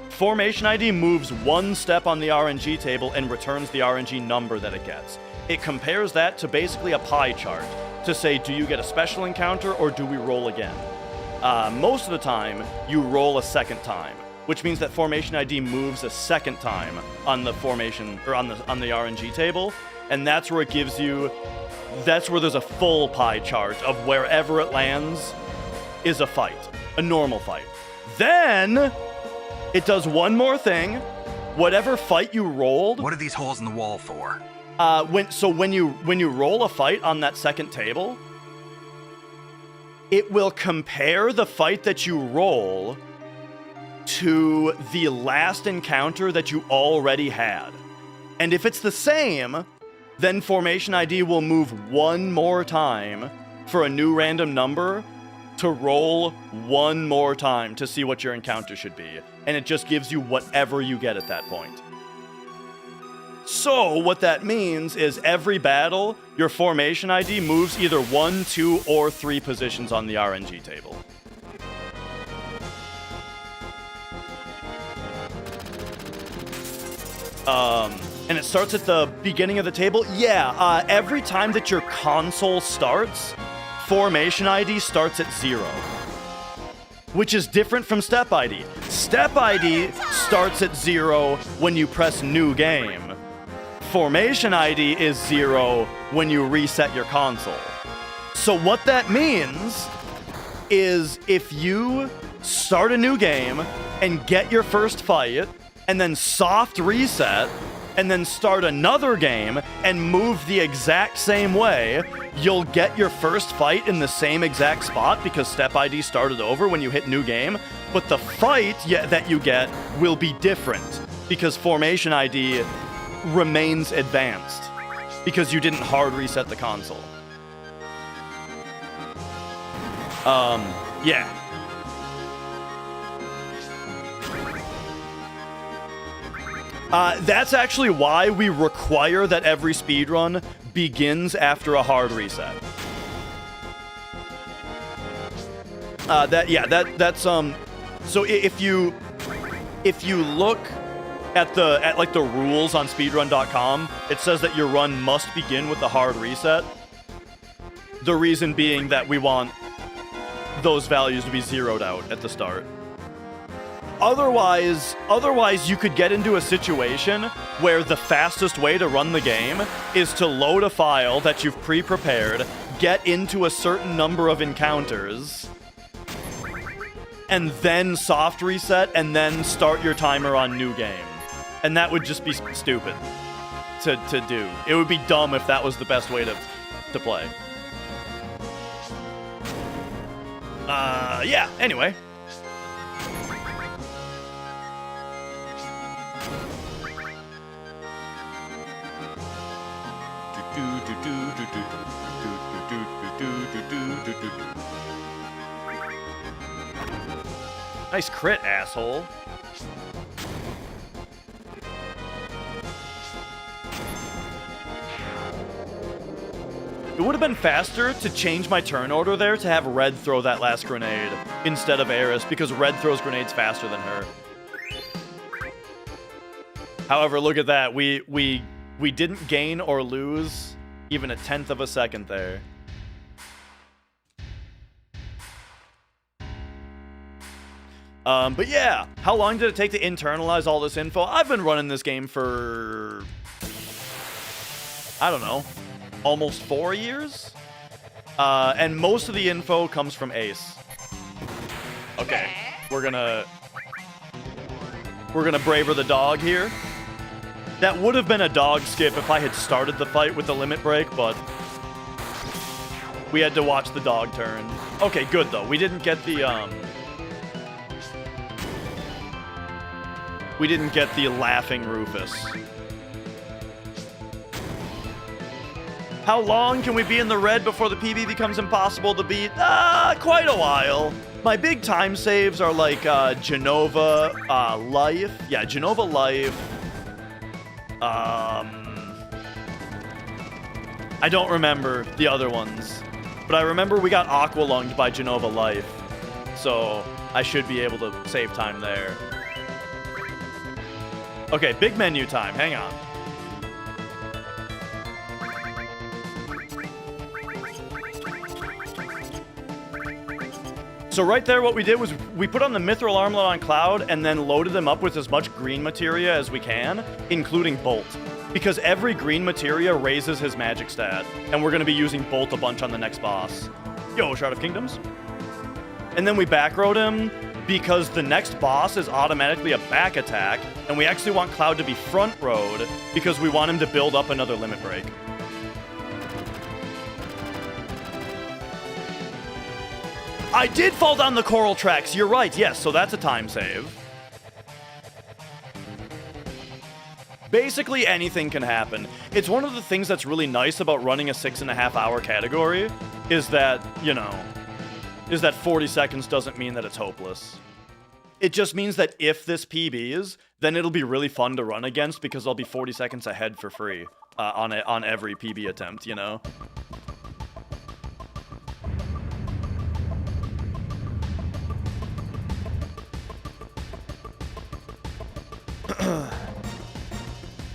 Formation ID moves 1 step on the RNG table and returns the RNG number that it gets. It compares that to basically a pie chart to say, do you get a special encounter or do we roll again? Most of the time, you roll a second time, which means that Formation ID moves a second time on the formation or on the RNG table, and that's where it gives you. That's where there's a full pie chart of wherever it lands is a fight, a normal fight. Then it does one more thing. Whatever fight you rolled. What are these holes in the wall for? When you roll a fight on that second table, it will compare the fight that you roll to the last encounter that you already had. And if it's the same, then formation ID will move one more time for a new random number to roll one more time to see what your encounter should be. And it just gives you whatever you get at that point. So what that means is every battle, your formation ID moves either 1, 2, or 3 positions on the RNG table. And it starts at the beginning of the table? Yeah, every time that your console starts, formation ID starts at 0. Which is different from step ID. Step ID starts at 0 when you press new game. Formation ID is 0 when you reset your console. So what that means is if you start a new game and get your first fight, and then soft reset, and then start another game and move the exact same way, you'll get your first fight in the same exact spot because step ID started over when you hit new game, but the fight that you get will be different because formation ID remains advanced because you didn't hard reset the console. Yeah. That's actually why we require that every speedrun begins after a hard reset. So if you look at the rules on speedrun.com, it says that your run must begin with the hard reset. The reason being that we want those values to be zeroed out at the start. Otherwise, you could get into a situation where the fastest way to run the game is to load a file that you've pre-prepared, get into a certain number of encounters, and then soft reset, and then start your timer on new game. And that would just be stupid to do. It would be dumb if that was the best way to play. Yeah, anyway. Nice crit, asshole. It would have been faster to change my turn order there to have Red throw that last grenade instead of Eris, because Red throws grenades faster than her. However, look at that. We didn't gain or lose even 1/10 of a second there. But yeah, how long did it take to internalize all this info? I've been running this game for, I don't know, almost 4 years? And most of the info comes from Ace. Okay, we're gonna Braver the dog here. That would have been a dog skip if I had started the fight with the limit break, but we had to watch the dog turn. Okay, good though. We didn't get the laughing Rufus. How long can we be in the red before the PB becomes impossible to beat? Quite a while. My big time saves are like Genova Life. Yeah, Genova Life. I don't remember the other ones, but I remember we got aqualunged by Genova Life, so I should be able to save time there. Okay, big menu time. Hang on. So right there, what we did was we put on the Mithril Armlet on Cloud and then loaded them up with as much green materia as we can, including Bolt. Because every green materia raises his magic stat, and we're going to be using Bolt a bunch on the next boss. Yo, Shroud of Kingdoms. And then we backroad him because the next boss is automatically a back attack, and we actually want Cloud to be front road because we want him to build up another limit break. I did fall down the coral tracks. You're right. Yes, so that's a time save. Basically anything can happen. It's one of the things that's really nice about running a 6.5 hour category is that, you know, 40 seconds doesn't mean that it's hopeless. It just means that if this PBs, then it'll be really fun to run against because I'll be 40 seconds ahead for free on every PB attempt, you know?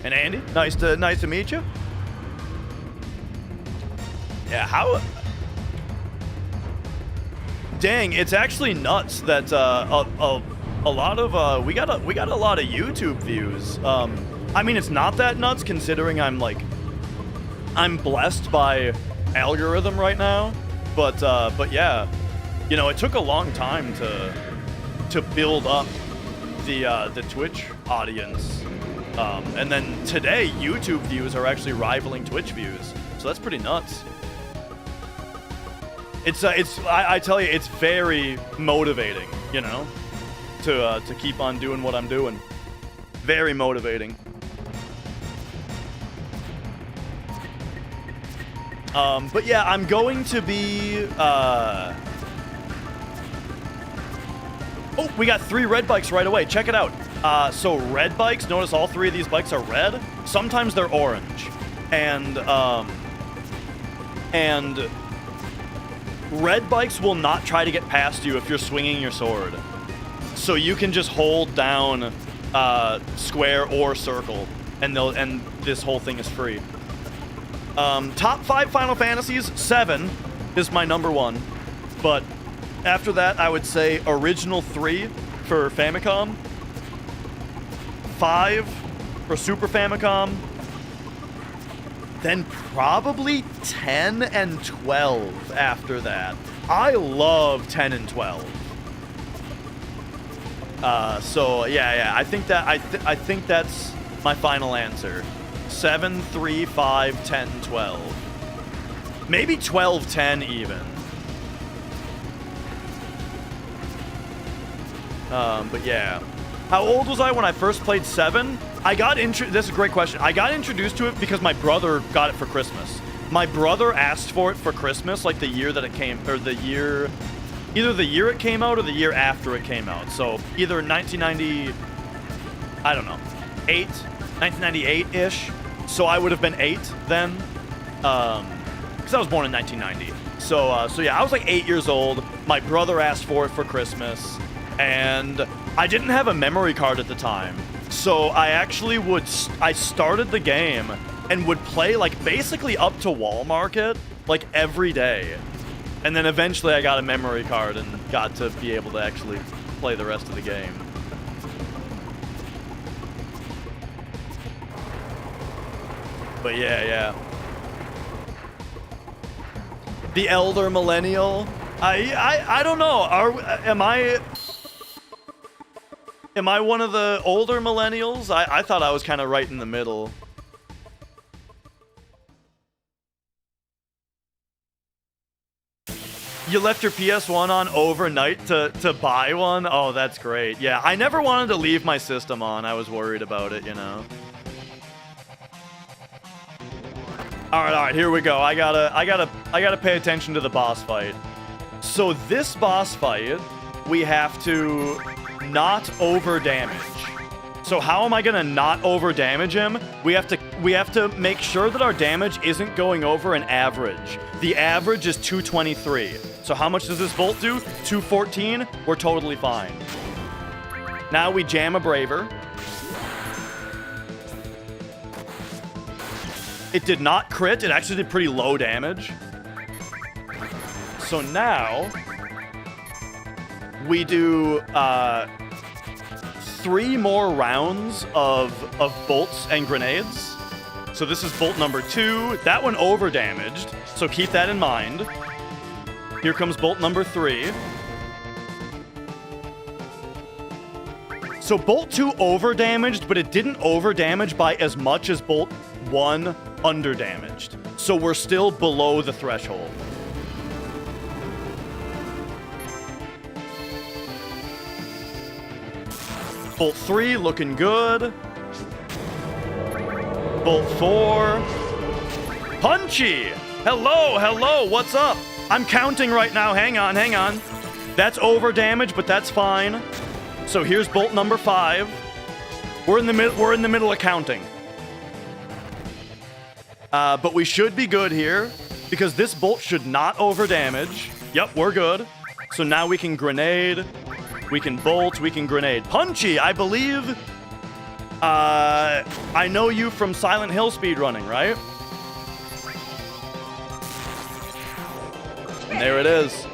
And Andy, nice to meet you. Yeah, how? Dang, it's actually nuts that a lot of we got a lot of YouTube views. I mean, it's not that nuts considering I'm blessed by algorithm right now, but yeah, you know, it took a long time to build up the Twitch audience. And then today, YouTube views are actually rivaling Twitch views, so that's pretty nuts. I tell you, it's very motivating, you know, to keep on doing what I'm doing. Very motivating. But yeah, I'm going to be, Oh, we got 3 red bikes right away. Check it out. So red bikes, notice all 3 of these bikes are red. Sometimes they're orange. And red bikes will not try to get past you if you're swinging your sword. So you can just hold down square or circle, and this whole thing is free. Top 5 Final Fantasies, 7 is my number 1. But after that, I would say original 3 for Famicom, 5 for Super Famicom, then probably 10 and 12 after that. I love 10 and 12. So yeah, I think that's my final answer. 7, 3, 5, 10, 12. Maybe 12, 10 even. But yeah. How old was I when I first played 7? This is a great question. I got introduced to it because my brother got it for Christmas. My brother asked for it for Christmas, like the year that it came, or either the year it came out or the year after it came out. So either 1990, I don't know, 1998-ish. So I would have been 8 then, because I was born in 1990. So yeah, I was like 8 years old. My brother asked for it for Christmas, and I didn't have a memory card at the time. So I started the game and would play like basically up to wall market like every day. And then eventually I got a memory card and got to be able to actually play the rest of the game. But yeah. The elder millennial. I don't know. Am I one of the older millennials? I thought I was kind of right in the middle. You left your PS1 on overnight to buy one? Oh, that's great. Yeah, I never wanted to leave my system on. I was worried about it, you know. All right, here we go. I gotta pay attention to the boss fight. So this boss fight, we have to not over damage. So how am I gonna not over damage him? We have to make sure that our damage isn't going over an average. The average is 223. So how much does this bolt do? 214. We're totally fine. Now we jam a Braver. It did not crit. It actually did pretty low damage. So now we do 3 more rounds of bolts and grenades. So this is bolt number 2. That one over damaged, so keep that in mind. Here comes bolt number 3. So bolt 2 over damaged, but it didn't over damage by as much as bolt 1 under damaged. So we're still below the threshold. Bolt 3 looking good. Bolt 4. Punchy! Hello, hello, what's up? I'm counting right now. Hang on, hang on. That's over damage, but that's fine. So here's bolt number 5. We're in the middle of counting. But we should be good here because this bolt should not over damage. Yep, we're good. So now we can grenade, we can bolt, we can grenade. Punchy, I believe. I know you from Silent Hill speedrunning, right? And there it is.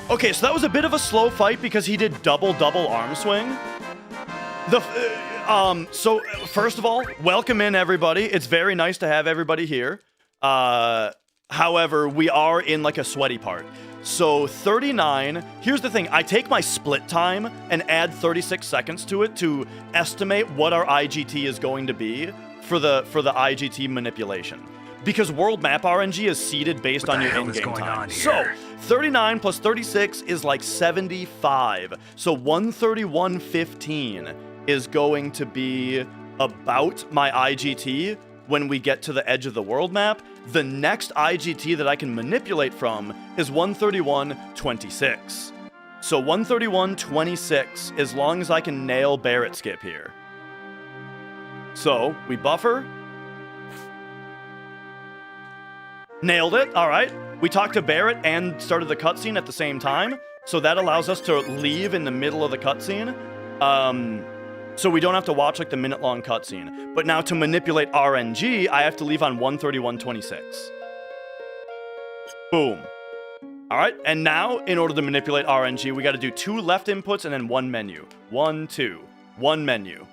Okay, so that was a bit of a slow fight because he did double arm swing. So first of all, welcome in everybody. It's very nice to have everybody here. However, we are in like a sweaty part. So 39, here's the thing. I take my split time and add 36 seconds to it to estimate what our IGT is going to be for the IGT manipulation. Because world map RNG is seeded based on your in-game time. So 39 plus 36 is like 75. So 131.15 is going to be about my IGT when we get to the edge of the world map. The next IGT that I can manipulate from is 131.26. So 131.26 as long as I can nail Barrett skip here. So we buffer. Nailed it. All right. We talked to Barrett and started the cutscene at the same time. So that allows us to leave in the middle of the cutscene. So we don't have to watch like the minute-long cutscene. But now to manipulate RNG, I have to leave on 131.26. Boom. All right. And now, in order to manipulate RNG, we got to do 2 left inputs and then 1 menu. 1, 2. 1 menu.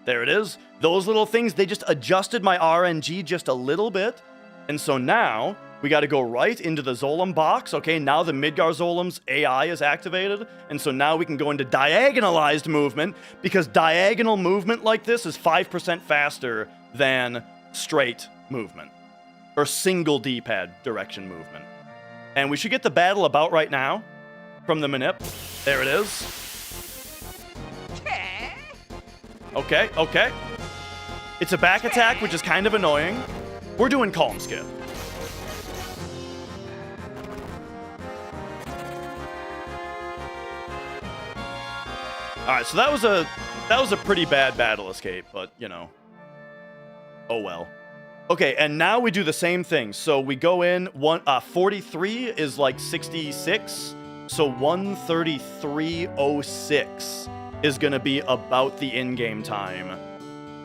There it is. Those little things, they just adjusted my RNG just a little bit. And so now, we got to go right into the Zolom box. Okay, now the Midgar Zolom's AI is activated. And so now we can go into diagonalized movement, because diagonal movement like this is 5% faster than straight movement. Or single D-pad direction movement. And we should get the battle about right now from the manip. There it is. Okay, okay. It's a back attack, which is kind of annoying. We're doing calm skip. Alright, so that was a pretty bad battle escape, but you know. Oh well. Okay, and now we do the same thing. So we go in 43 is like 66. So 133.06 is gonna be about the in-game time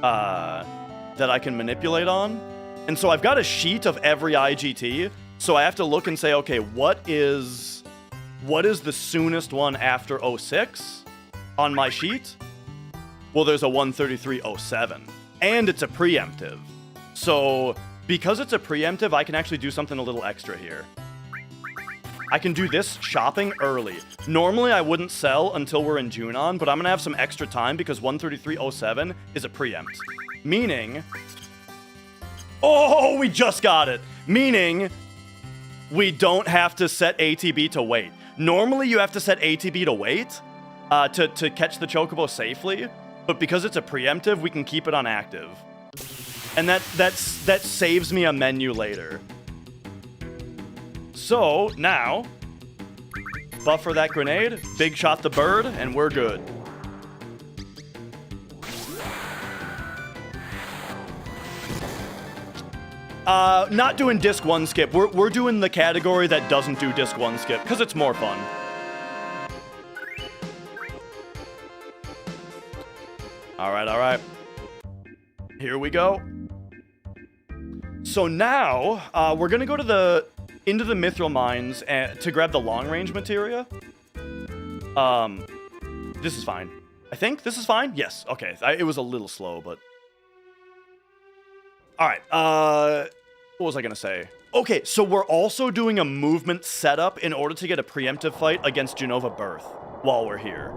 that I can manipulate on. And so I've got a sheet of every IGT, so I have to look and say, okay, what is the soonest one after 06 on my sheet? Well, there's a 133.07, and it's a preemptive. So because it's a preemptive, I can actually do something a little extra here. I can do this shopping early. Normally, I wouldn't sell until we're in Junon, but I'm gonna have some extra time because 133.07 is a preempt. Meaning... Oh, we just got it. Meaning, we don't have to set ATB to wait. Normally, you have to set ATB to wait to catch the Chocobo safely, but because it's a preemptive, we can keep it on active. And that saves me a menu later. So, now, buffer that grenade, big shot the bird, and we're good. Not doing disc 1 skip. We're doing the category that doesn't do disc 1 skip, because it's more fun. Alright. Here we go. So now, we're gonna go to into the Mithril Mines to grab the long-range materia. This is fine. I think this is fine? Yes, okay. It was a little slow, but... Alright, what was I gonna say? Okay, so we're also doing a movement setup in order to get a preemptive fight against Genova Birth while we're here.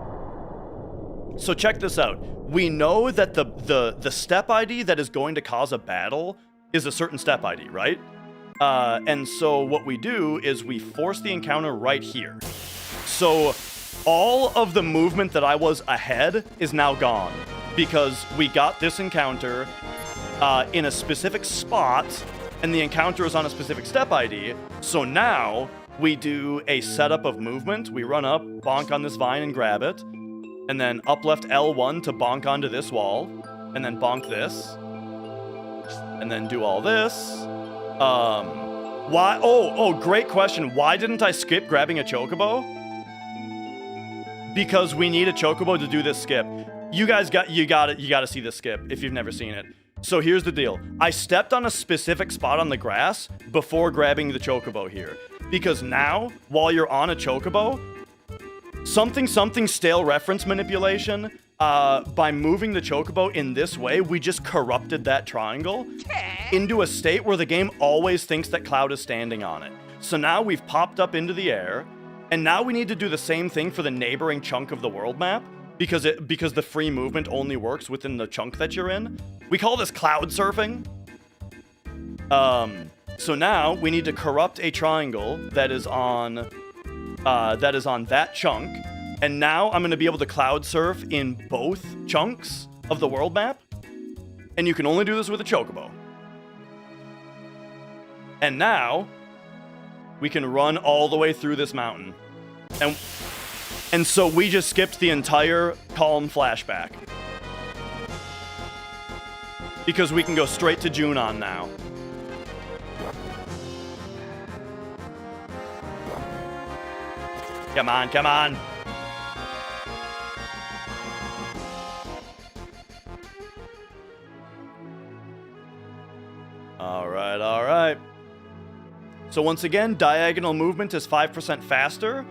So check this out. We know that the step ID that is going to cause a battle is a certain step ID, right? And so what we do is we force the encounter right here. So all of the movement that I was ahead is now gone because we got this encounter in a specific spot, and the encounter is on a specific step ID. So now we do a setup of movement. We run up, bonk on this vine and grab it, and then up left L1 to bonk onto this wall, and then bonk this, and then do all this. Why? Oh, great question. Why didn't I skip grabbing a chocobo? Because we need a chocobo to do this skip. You guys got to see this skip if you've never seen it. So here's the deal. I stepped on a specific spot on the grass before grabbing the chocobo here. Because now, while you're on a chocobo, something stale reference manipulation, by moving the chocobo in this way, we just corrupted that triangle into a state where the game always thinks that Cloud is standing on it. So now we've popped up into the air, and now we need to do the same thing for the neighboring chunk of the world map, because the free movement only works within the chunk that you're in. We call this cloud surfing. So now we need to corrupt a triangle that is on that chunk. And now I'm going to be able to cloud surf in both chunks of the world map. And you can only do this with a chocobo. And now we can run all the way through this mountain. And so we just skipped the entire calm flashback. Because we can go straight to Junon now. Come on, come on. All right. So once again, diagonal movement is 5% faster.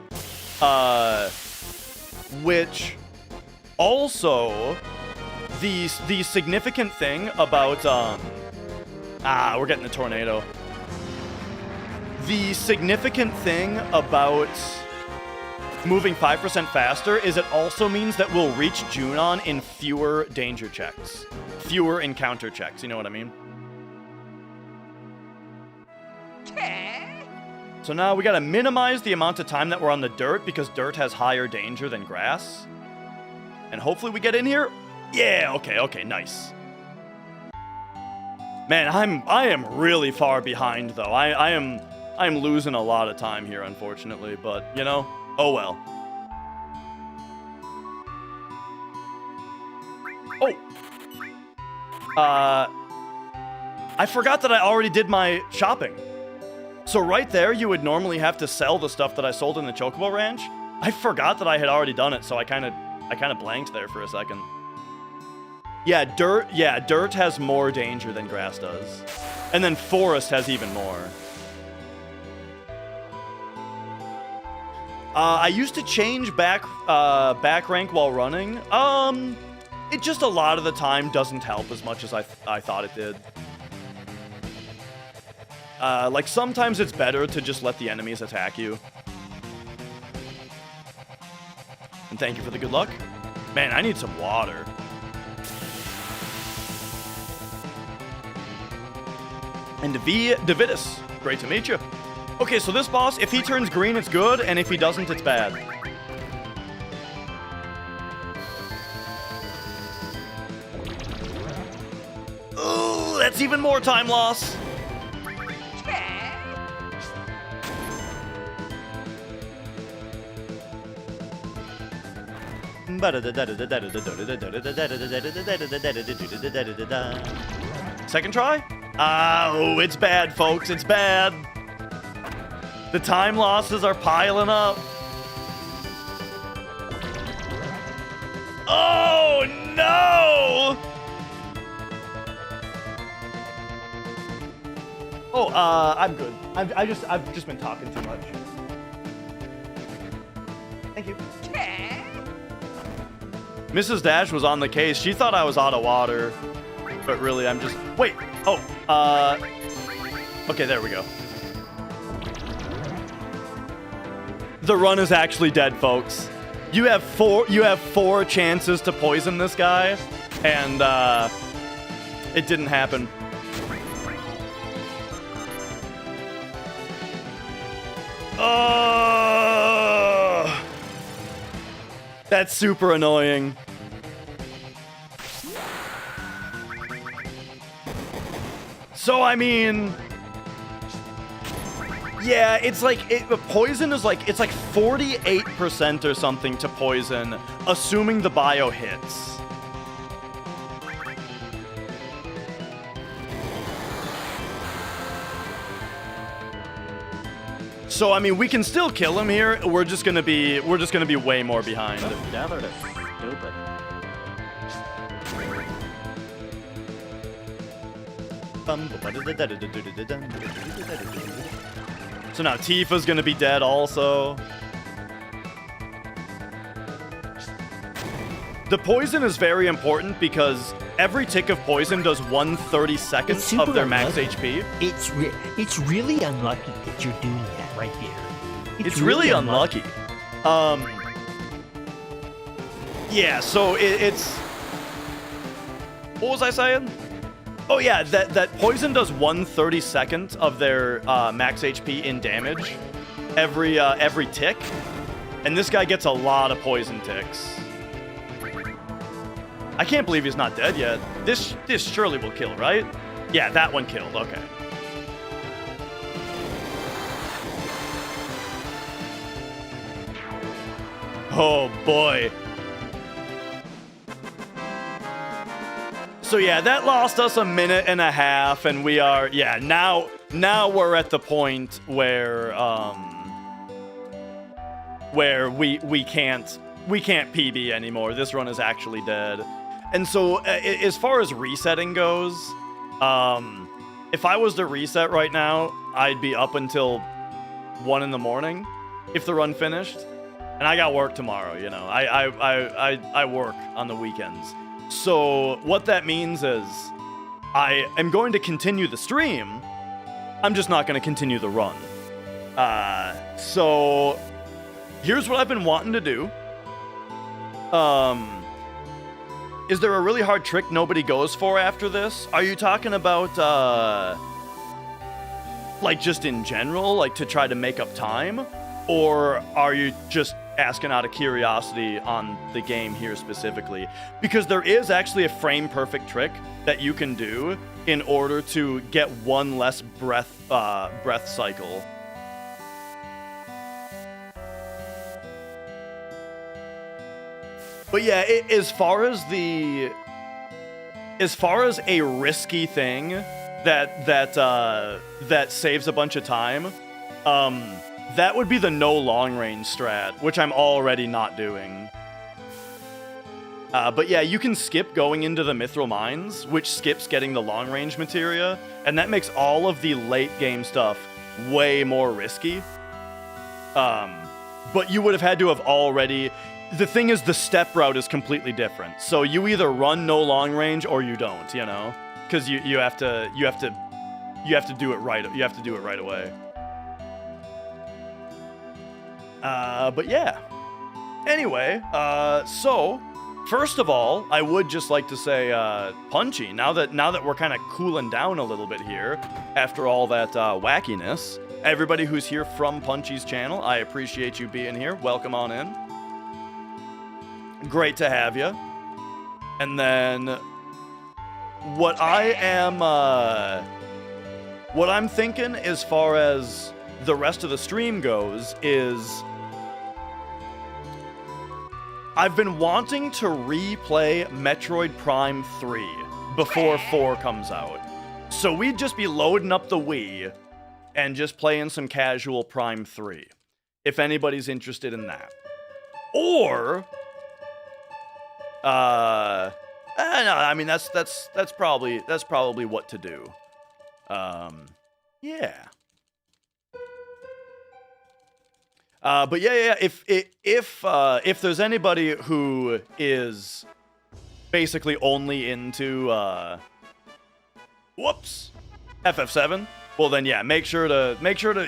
Which also, the significant thing about, we're getting a tornado. The significant thing about moving 5% faster is it also means that we'll reach Junon in fewer danger checks. Fewer encounter checks, you know what I mean? So now we gotta minimize the amount of time that we're on the dirt because dirt has higher danger than grass. And hopefully we get in here. Yeah, okay, nice. Man, I am really far behind though. I am losing a lot of time here, unfortunately, but you know, oh well. I forgot that I already did my shopping. So right there, you would normally have to sell the stuff that I sold in the Chocobo Ranch. I forgot that I had already done it, so I kind of blanked there for a second. Yeah, dirt has more danger than grass does. And then forest has even more. I used to change back rank while running. It just a lot of the time doesn't help as much as I thought it did. Like, sometimes it's better to just let the enemies attack you. And thank you for the good luck. Man, I need some water. And Davidus, great to meet you. Okay, so this boss, if he turns green, it's good, and if he doesn't, it's bad. Ooh, that's even more time loss. Second try? Oh, it's bad, folks. It's bad. The time losses are piling up. Oh, no! Oh, I'm good. I've just been talking too much. Thank you. Mrs. Dash was on the case. She thought I was out of water. But really, I'm just... Wait! Oh, okay, there we go. The run is actually dead, folks. You have four chances to poison this guy, and, it didn't happen. That's super annoying. So, I mean... Yeah, it's like, poison is like, it's like 48% or something to poison, assuming the bio hits. So, I mean, we can still kill him here, we're just gonna be way more behind. Gathered it. Stupid. So now Tifa's gonna be dead also. The poison is very important because every tick of poison does 1/32 of their max HP. It's really unlucky that you're doing that right here. It's really unlucky. Yeah, so it's... What was I saying? Oh yeah, that poison does 1/32 of their max HP in damage every tick, and this guy gets a lot of poison ticks. I can't believe he's not dead yet. This surely will kill, right? Yeah, that one killed. Okay. Oh boy. So yeah, that lost us a minute and a half, and we are, yeah, now we're at the point where we can't PB anymore. This run is actually dead. And so as far as resetting goes, if I was to reset right now, I'd be up until 1 in the morning if the run finished. And I got work tomorrow, you know. I work on the weekends. So what that means is I am going to continue the stream. I'm just not going to continue the run. So here's what I've been wanting to do. Is there a really hard trick nobody goes for after this? Are you talking about, like, just in general, like, to try to make up time? Or are you just asking out of curiosity on the game here specifically? Because there is actually a frame-perfect trick that you can do in order to get one less breath cycle. But yeah, as far as a risky thing that saves a bunch of time, that would be the no long range strat, which I'm already not doing. But yeah, you can skip going into the Mithril Mines, which skips getting the long range materia, and that makes all of the late game stuff way more risky. But you would have had to have already... The thing is, the step route is completely different. So you either run no long range or you don't, you know? Because you have to do it right. You have to do it right away. But yeah. Anyway, so first of all, I would just like to say, Punchy, now that we're kind of cooling down a little bit here after all that wackiness, everybody who's here from Punchy's channel, I appreciate you being here. Welcome on in. Great to have you. And then what I'm thinking as far as the rest of the stream goes is I've been wanting to replay Metroid Prime 3 before 4 comes out. So we'd just be loading up the Wii and just playing some casual Prime 3, if anybody's interested in that. Or no, I mean that's probably what to do. Yeah. But yeah, if there's anybody who is basically only into FF7, well then yeah, make sure to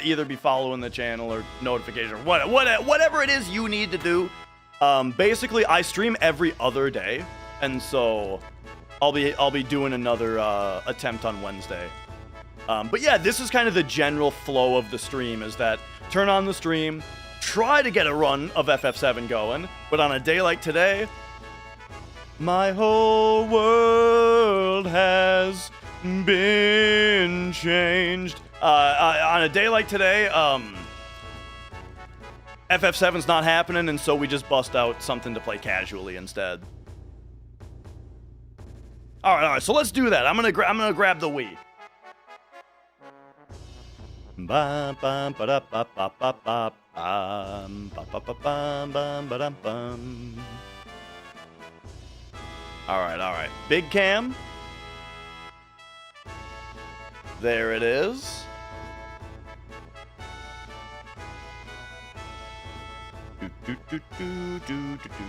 either be following the channel or notification, whatever it is you need to do. Basically, I stream every other day, and so I'll be doing another attempt on Wednesday. But yeah, this is kind of the general flow of the stream, is that turn on the stream, try to get a run of FF7 going, but on a day like today, my whole world has been changed. On a day like today, FF7's not happening, and so we just bust out something to play casually instead. All right, so let's do that. I'm gonna grab the Wii. Bum, bum, ba-da, ba, ba, ba, bum, ba, ba, ba, bum, bum, ba-dum, bum. All right. Big cam. There it is. Do, do, do, do, do, do, do.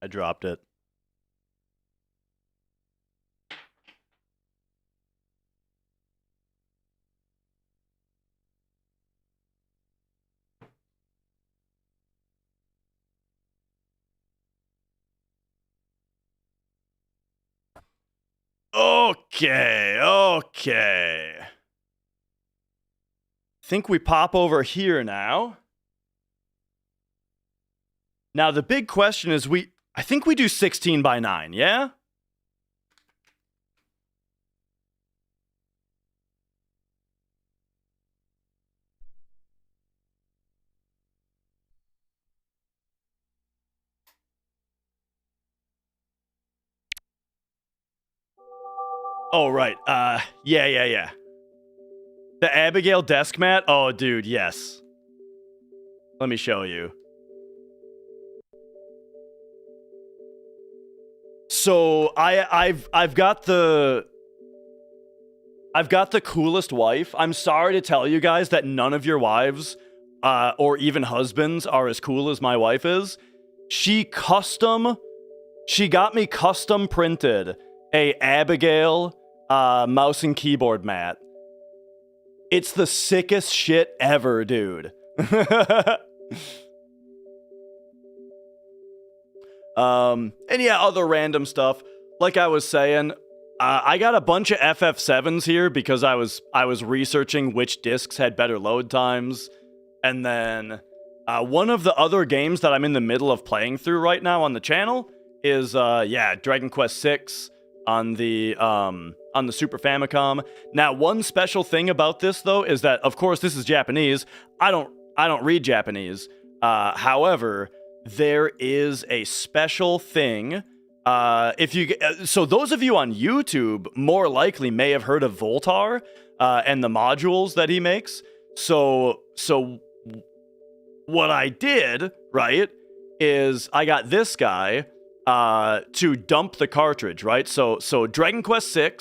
I dropped it. Okay. Think we pop over here now. Now the big question is I think we do 16 by 9, yeah? Oh, right. Yeah. The Abigail desk mat? Oh, dude, yes. Let me show you. So I've got the coolest wife. I'm sorry to tell you guys that none of your wives or even husbands are as cool as my wife is. She got me custom printed a Abigail mouse and keyboard mat. It's the sickest shit ever, dude. And yeah, other random stuff. Like I was saying, I got a bunch of FF7s here because I was researching which discs had better load times, and then one of the other games that I'm in the middle of playing through right now on the channel is Dragon Quest VI on the Super Famicom. Now, one special thing about this though is that, of course, this is Japanese. I don't read Japanese. However, there is a special thing. So those of you on YouTube more likely may have heard of Voltar and the modules that he makes. So what I did, right, is I got this guy to dump the cartridge, right? So Dragon Quest VI,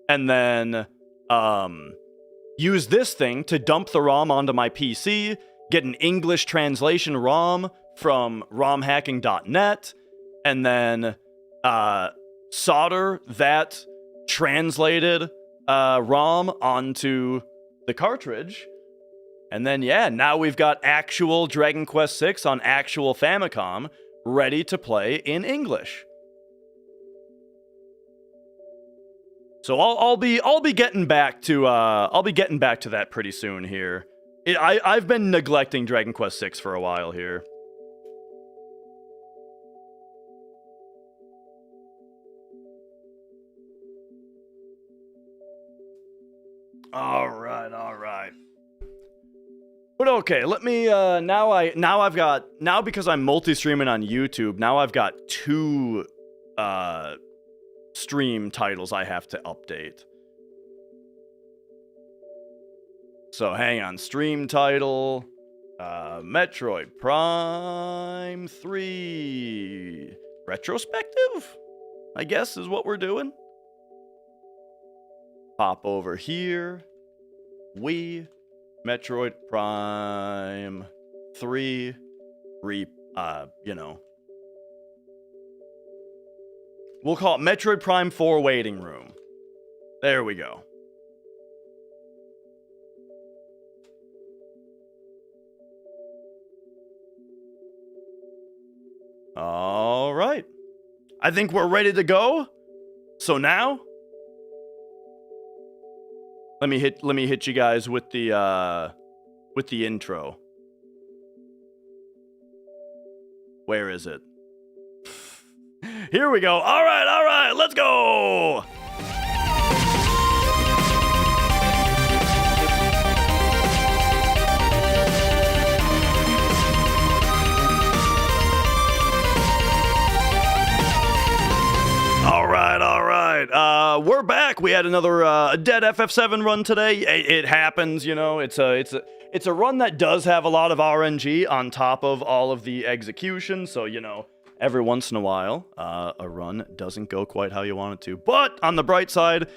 and then use this thing to dump the ROM onto my PC, get an English translation ROM from romhacking.net, and then solder that translated ROM onto the cartridge. And then, now we've got actual Dragon Quest VI on actual Famicom ready to play in English. So I'll be getting back to that pretty soon here. I've been neglecting Dragon Quest VI for a while here. All right. But okay, let me now because I'm multi-streaming on YouTube, now I've got 2 stream titles I have to update. So hang on, stream title, Metroid Prime 3 Retrospective, I guess is what we're doing. Pop over here. Metroid Prime 3 we'll call it Metroid Prime 4 Waiting Room. There we go. All right. I think we're ready to go. So now, let me hit you guys with the intro. Where is it? Here we go. All right, let's go. All right. We're back. We had another dead FF7 run today. It happens, It's a run that does have a lot of RNG on top of all of the execution. So, every once in a while, a run doesn't go quite how you want it to. But on the bright side,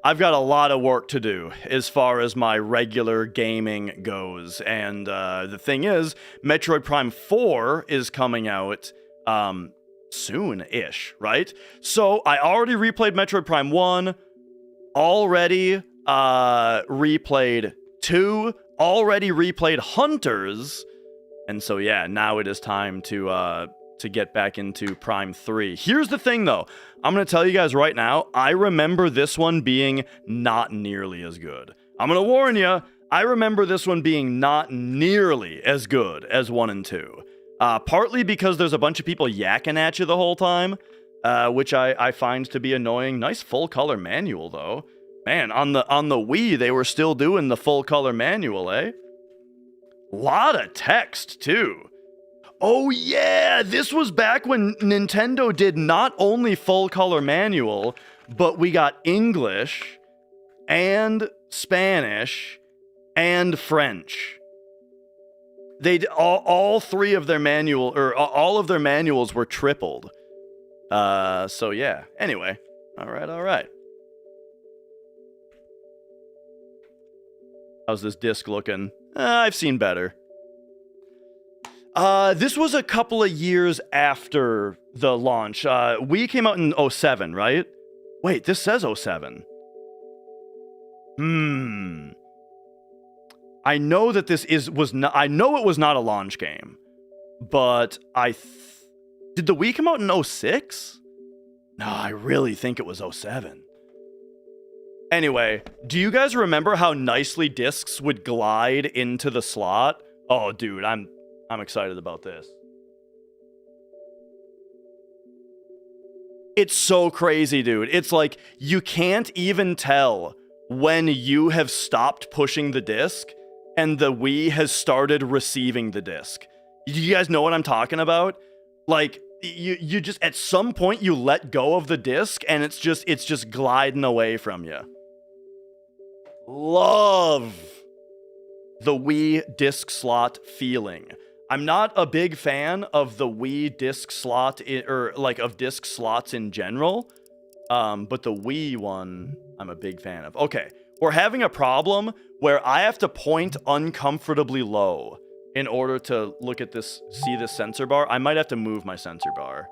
I've got a lot of work to do as far as my regular gaming goes. And the thing is, Metroid Prime 4 is coming out soon-ish, right? So I already replayed Metroid Prime 1, already replayed 2, already replayed Hunters, and so now it is time to get back into Prime 3. Here's the thing though, I'm gonna tell you guys right now, I remember this one being not nearly as good. I'm gonna warn you, I remember this one being not nearly as good as 1 and 2. Partly because there's a bunch of people yakking at you the whole time, which I find to be annoying. Nice full color manual though. Man, on the Wii they were still doing the full color manual, eh? Lot of text too. Oh yeah, this was back when Nintendo did not only full color manual, but we got English and Spanish and French. They all 3 of their manual, or all of their manuals were tripled. So yeah. Anyway, all right. How's this disc looking? I've seen better. This was a couple of years after the launch. Wii came out in 07, right? Wait, this says 07. I know that I know it was not a launch game, but did the Wii come out in 06? No, I really think it was 07. Anyway, do you guys remember how nicely discs would glide into the slot? Oh, dude, I'm excited about this. It's so crazy, dude. It's like you can't even tell when you have stopped pushing the disc and the Wii has started receiving the disc. You guys know what I'm talking about? Like you just at some point you let go of the disc and it's just gliding away from you. Love the Wii disc slot feeling. I'm not a big fan of the Wii disc slot or like of disc slots in general. But the Wii one, I'm a big fan of. Okay, we're having a problem where I have to point uncomfortably low in order to look at this, see this sensor bar. I might have to move my sensor bar.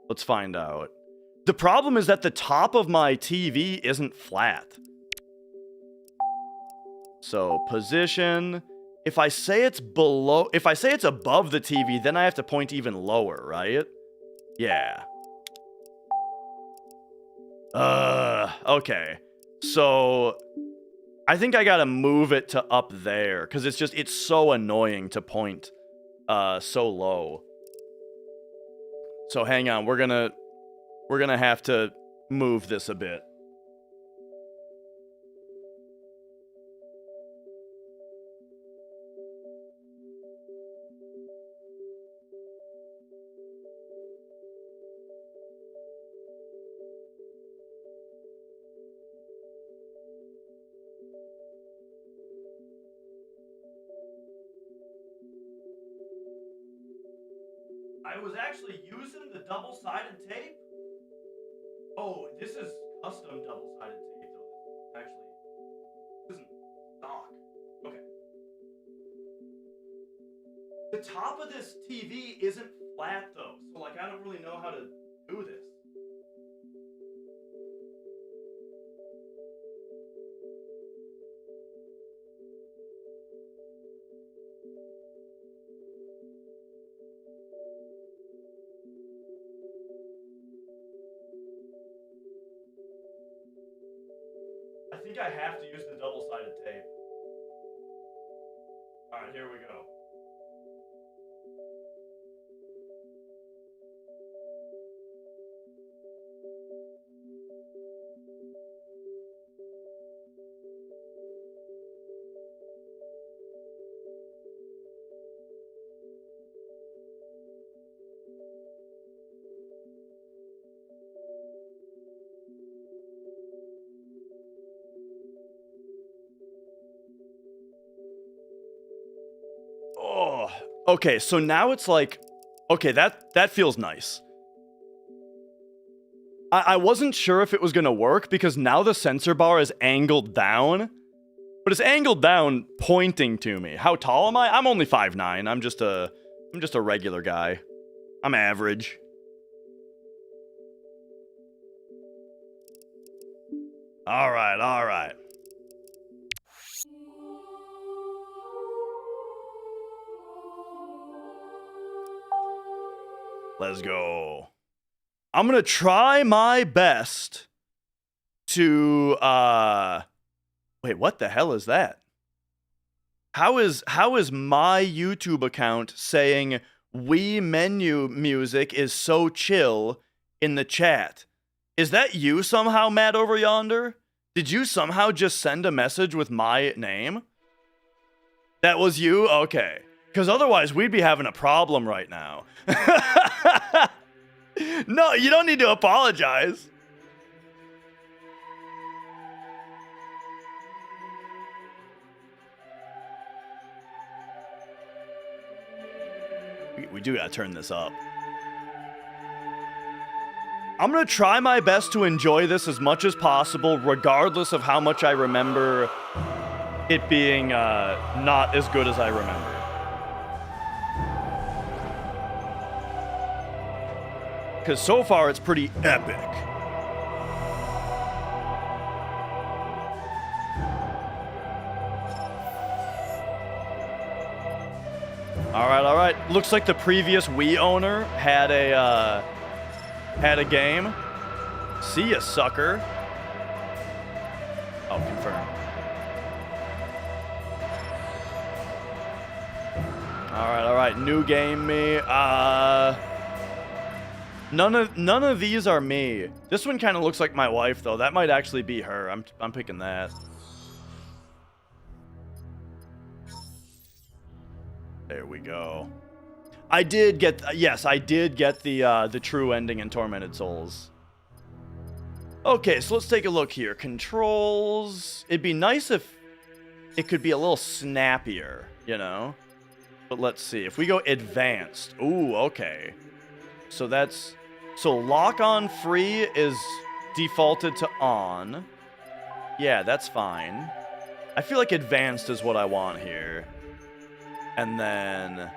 Let's find out. The problem is that the top of my TV isn't flat. So position, if I say it's below, if I say it's above the TV, then I have to point even lower, right? Yeah. Okay. So I think I gotta move it to up there because it's so annoying to point so low. So hang on, we're gonna have to move this a bit. I was actually using the double-sided tape. Oh, this is custom double-sided tape, though. Actually, this isn't stock. Okay. The top of this TV isn't flat, though, so, like, I don't really know how to do this. I think I have to use the double-sided tape. Alright, here we go. Oh, okay, so now it's like, okay, that feels nice. I wasn't sure if it was gonna work because now the sensor bar is angled down, but it's angled down pointing to me. How tall am I? I'm only 5'9". I'm just a regular guy. I'm average. All right. Let's go. I'm gonna try my best to wait, what the hell is that? How is my YouTube account saying Wii menu music is so chill in the chat? Is that you somehow, Matt, over yonder? Did you somehow just send a message with my name? That was you? Okay. Because otherwise, we'd be having a problem right now. No, you don't need to apologize. We do gotta turn this up. I'm gonna try my best to enjoy this as much as possible, regardless of how much I remember it being not as good as I remember. Because so far, it's pretty epic. All right. Looks like the previous Wii owner had a game. See ya, sucker. Oh, confirm. All right. New game me. None of these are me. This one kind of looks like my wife though. That might actually be her. I'm picking that. There we go. I did get the true ending in Tormented Souls. Okay, so let's take a look here. Controls. It'd be nice if it could be a little snappier, you know? But let's see. If we go advanced. Ooh, okay. So lock on free is defaulted to on. Yeah, that's fine. I feel like advanced is what I want here. And then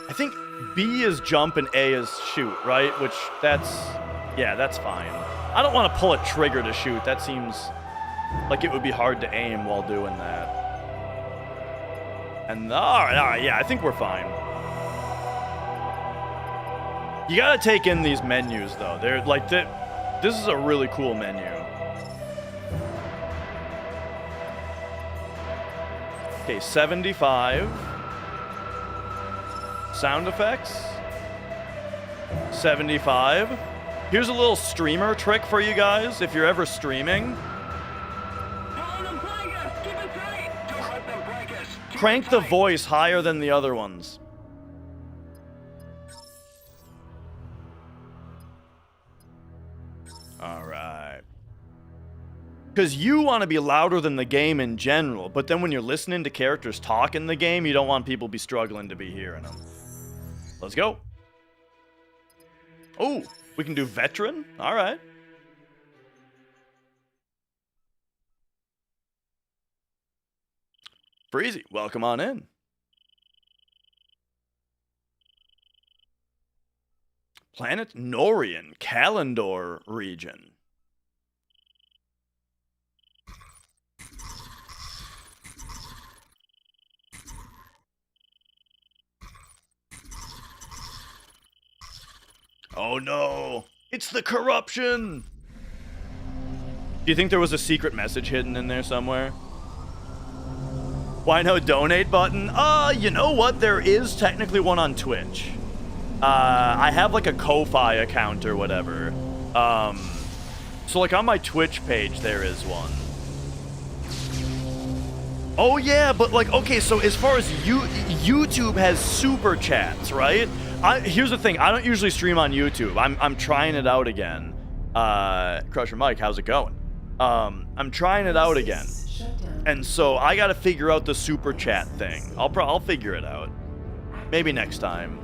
I think B is jump and A is shoot, right? Which that's fine. I don't want to pull a trigger to shoot. That seems like it would be hard to aim while doing that. And all right, yeah, I think we're fine. You gotta take in these menus though. They're like this is a really cool menu. Okay, 75. Sound effects. 75. Here's a little streamer trick for you guys if you're ever streaming. Crank the voice higher than the other ones. All right. Because you want to be louder than the game in general, but then when you're listening to characters talk in the game, you don't want people to be struggling to be hearing them. Let's go. Oh, we can do veteran? All right. Freezy, welcome on in. Planet Norian, Kalandor region. Oh no, it's the corruption! Do you think there was a secret message hidden in there somewhere? Why no donate button? You know what? There is technically one on Twitch. I have like a Ko-Fi account or whatever. So like on my Twitch page there is one. Oh yeah, but like, okay, so as far as YouTube has super chats, right? Here's the thing, I don't usually stream on YouTube. I'm trying it out again. Crusher Mike, how's it going? I'm trying it out again. And so I gotta figure out the super chat thing. I'll figure it out. Maybe next time.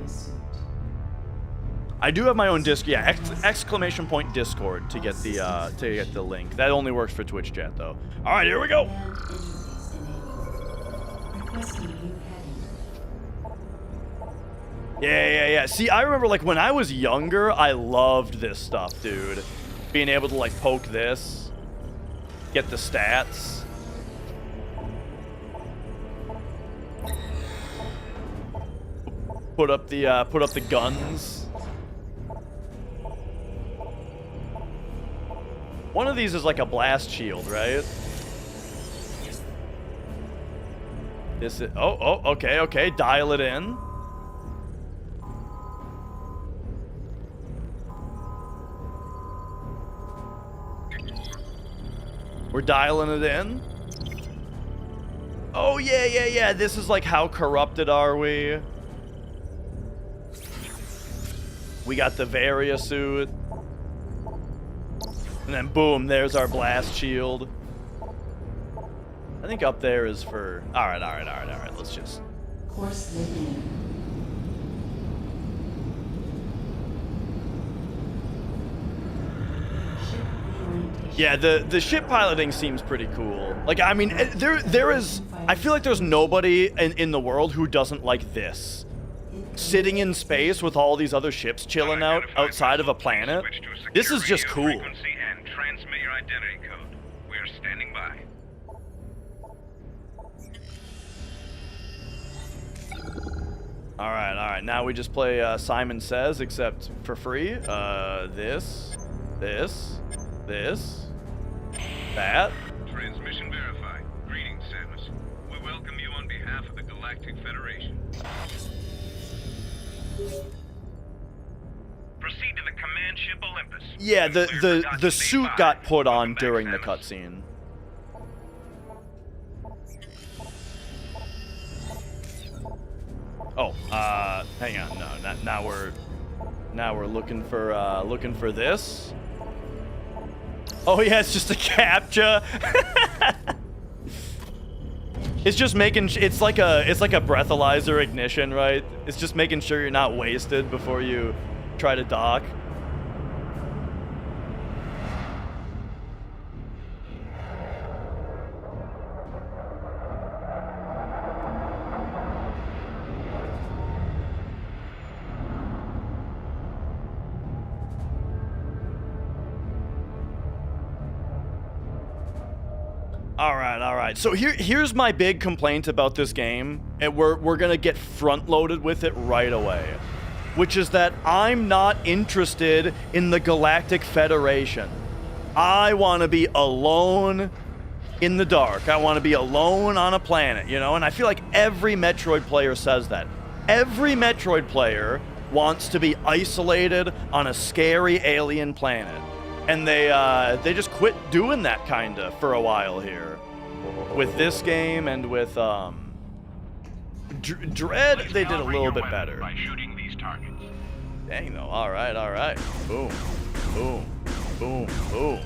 I do have my own disc, yeah, exclamation point Discord to get the link. That only works for Twitch chat though. All right, here we go. Yeah. See, I remember like when I was younger, I loved this stuff, dude. Being able to like poke this, get the stats. Put up the guns. One of these is like a blast shield, right? This is, okay, dial it in. We're dialing it in. Oh yeah, this is like how corrupted are we? We got the Varia suit. And then boom, there's our blast shield. I think up there is for... Alright, let's just... Course living. Yeah, the ship piloting seems pretty cool. Like, I mean, there is... I feel like there's nobody in the world who doesn't like this. Sitting in space with all these other ships chilling out outside of a planet. This is just cool. Transmit your identity code. We are standing by. All right. Now we just play Simon Says, except for free. This. This. That. Transmission verified. Greetings, Samus. We welcome you on behalf of the Galactic Federation. Proceed to the command ship Olympus. Yeah, Clear for the Docking suit Bay 5. got put on Welcome back, during the Samus. cutscene. Oh, hang on. No, now we're looking for this. Oh yeah, it's just a captcha. It's just making it's like a breathalyzer ignition, right? It's just making sure you're not wasted before you try to dock. All right. So here's my big complaint about this game, and we're gonna get front loaded with it right away, which is that I'm not interested in the Galactic Federation. I want to be alone in the dark. I want to be alone on a planet, you know. And I feel like every Metroid player says that. Every Metroid player wants to be isolated on a scary alien planet. And they just quit doing that kinda for a while here. With this game and with Dread, they did a little bit better. By shooting these targets. Dang though. All right. Boom, boom, boom, boom.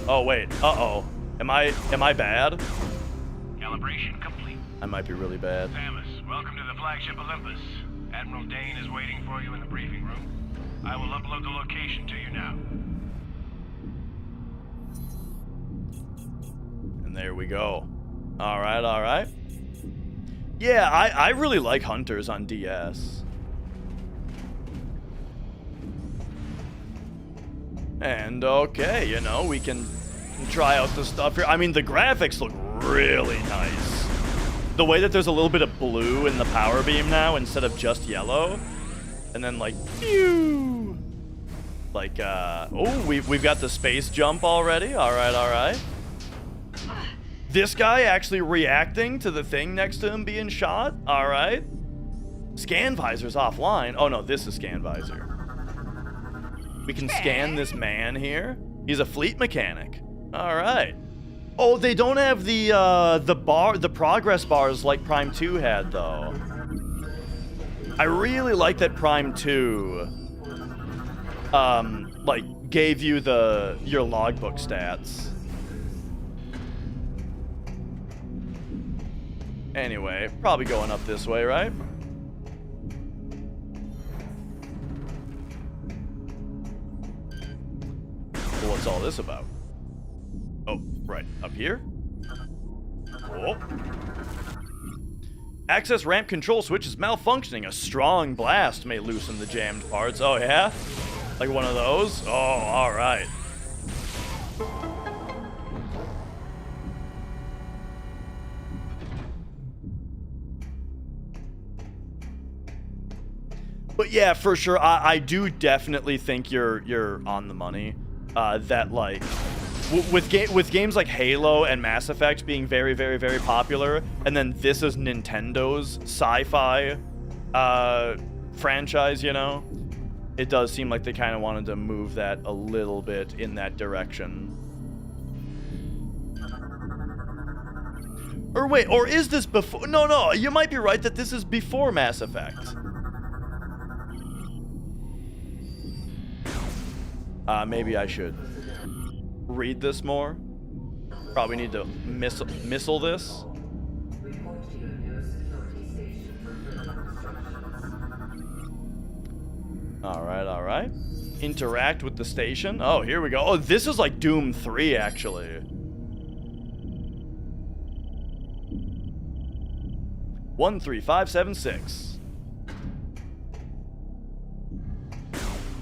Oh wait. Uh-oh. Am I bad? Calibration complete. I might be really bad. Samus, welcome to the flagship Olympus. Admiral Dane is waiting for you in the briefing room. I will upload the location to you now. And there we go. All right. Yeah, I really like Hunters on DS. And okay, you know, we can try out the stuff here. I mean, the graphics look really nice. The way that there's a little bit of blue in the power beam now instead of just yellow. And then like, pew! Like, oh, we've got the space jump already. All right. This guy actually reacting to the thing next to him being shot. All right. Scan visor's offline. Oh no, this is scan visor. We can scan this man here. He's a fleet mechanic. All right. Oh, they don't have the progress bars like Prime 2 had though. I really like that Prime 2 like gave you your logbook stats. Anyway, probably going up this way, right? Well, what's all this about? Oh, right, up here? Oh. Access ramp control switch is malfunctioning. A strong blast may loosen the jammed parts. Oh, yeah? Like one of those? Oh, all right. But yeah, for sure, I do definitely think you're on the money. That like, with games like Halo and Mass Effect being very, very, very popular, and then this is Nintendo's sci-fi franchise, you know, it does seem like they kind of wanted to move that a little bit in that direction. Or wait, or is this before? No, you might be right that this is before Mass Effect. Maybe I should read this more. Probably need to missile this. All right. Interact with the station. Oh, here we go. Oh, this is like Doom 3, actually. One, 3, 5, 7, 6.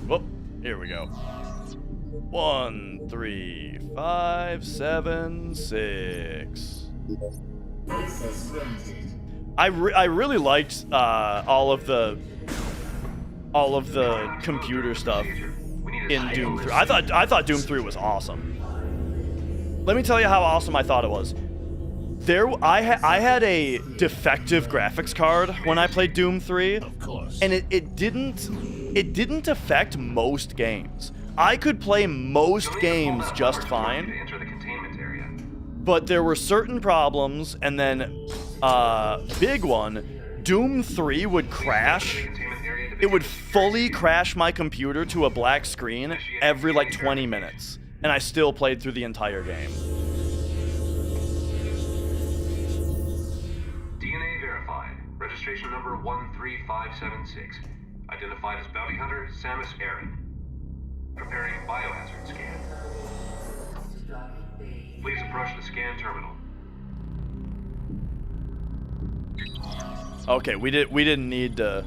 Whoop. Here we go. 1, 3, 5, 7, 6. I really liked all of the computer stuff in Doom 3. I thought Doom 3 was awesome. let me tell you how awesome I thought it was. I had a defective graphics card when I played Doom 3, Of course. and it didn't affect most games. I could play most games just fine, but there were certain problems, and then big one, Doom 3 would crash. It would fully crash my computer to a black screen every like 20 minutes, and I still played through the entire game. DNA verified. Registration number 13576. Identified as bounty hunter Samus Aran. Preparing biohazard scan. Please approach the scan terminal. Okay, we didn't need to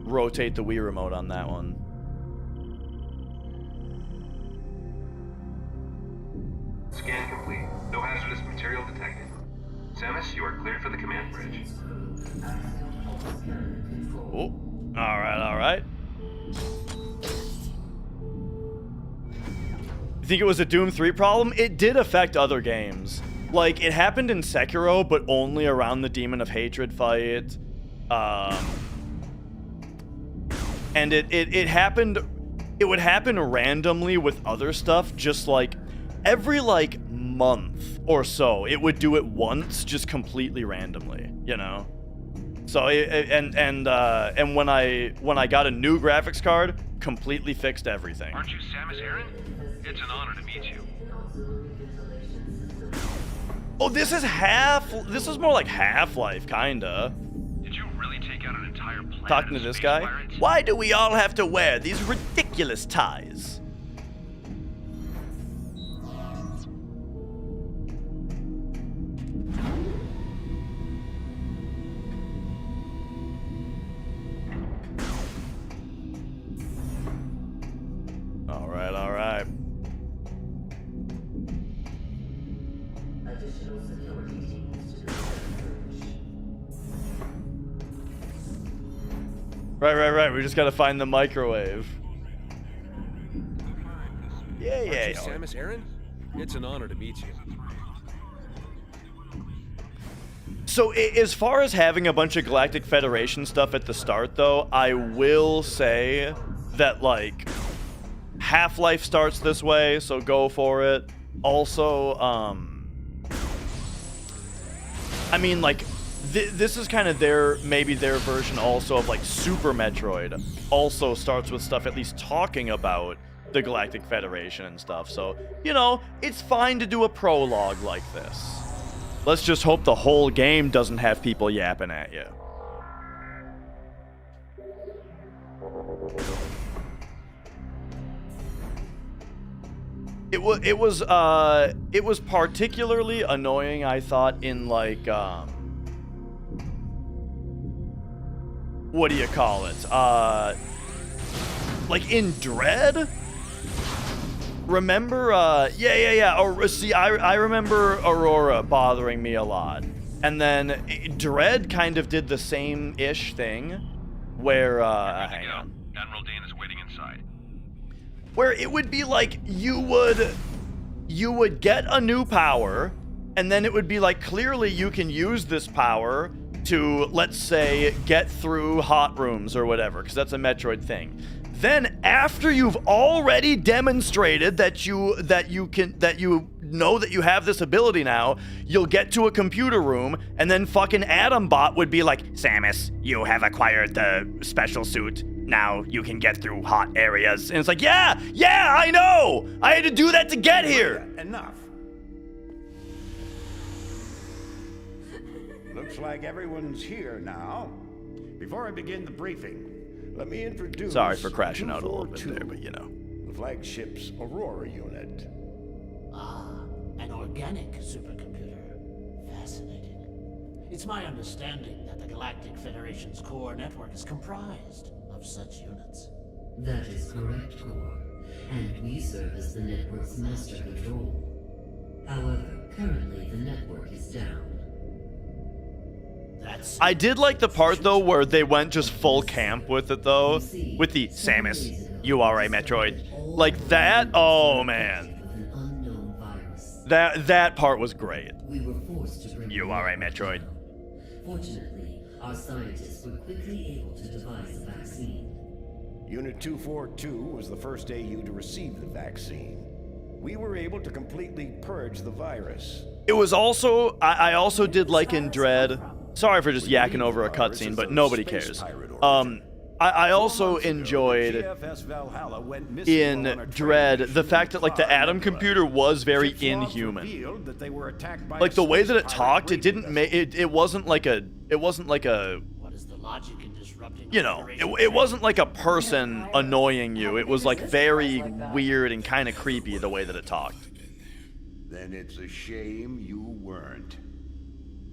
rotate the Wii remote on that one. Scan complete. No hazardous material detected. Samus, you are cleared for the command bridge. Oh, all right. You think it was a Doom 3 problem? It did affect other games. Like, it happened in Sekiro, but only around the Demon of Hatred fight. And it happened... It would happen randomly with other stuff, just like every like month or so. It would do it once, just completely randomly, you know? So, and when I got a new graphics card, completely fixed everything. Aren't you Samus Aran? It's an honor to meet you. Oh, this is more like Half-Life, kinda. Did you really take out an entire planet? Talking to this guy. Why do we all have to wear these ridiculous ties? All right. Right. We just gotta find the microwave. Yeah. Aren't you Samus Aran? It's an honor to meet you. So, as far as having a bunch of Galactic Federation stuff at the start, though, I will say that, like, Half-Life starts this way, so go for it. Also, I mean, like, this is kind of maybe their version also of, like, Super Metroid. Also starts with stuff at least talking about the Galactic Federation and stuff. So, you know, it's fine to do a prologue like this. Let's just hope the whole game doesn't have people yapping at you. It was particularly annoying, I thought, in like what do you call it? Like in Dread. Remember? Yeah. Or see, I remember Aurora bothering me a lot, and then Dread kind of did the same-ish thing, where hang on. Admiral Dane is waiting inside. Where it would be like you would get a new power, and then it would be like clearly you can use this power to, let's say, get through hot rooms or whatever, because that's a Metroid thing. Then after you've already demonstrated that you know that you have this ability now, you'll get to a computer room, and then fucking Adam Bot would be like, Samus, you have acquired the special suit. Now you can get through hot areas. And it's like, yeah, I know! I had to do that to get here! Enough. Looks like everyone's here now. Before I begin the briefing, let me introduce... Sorry for crashing out a little bit there, but you know. The flagship's Aurora unit. Ah, an organic supercomputer. Fascinating. It's my understanding that the Galactic Federation's core network is comprised of such units. That is correct, Core. And we serve as the network's master control. However, currently the network is down. I did like the part, though, where they went just full camp with it, though. With the, Samus, you are a Metroid. Like that? Oh, man. That part was great. We were forced to bring You all right, Metroid? Fortunately, our scientists were quickly able to devise a vaccine. Unit 242 was the first AU to receive the vaccine. We were able to completely purge the virus. It was also, I also did like in Dread. Sorry for just yakking over a cutscene, but nobody cares. I also enjoyed in Dread the fact that like the Atom computer was very inhuman. Like the way that it talked, it didn't make it wasn't like a What is the logic in disrupting? you know, it wasn't like a person annoying you. It was like very weird and kind of creepy the way that it talked. Then it's a shame you weren't.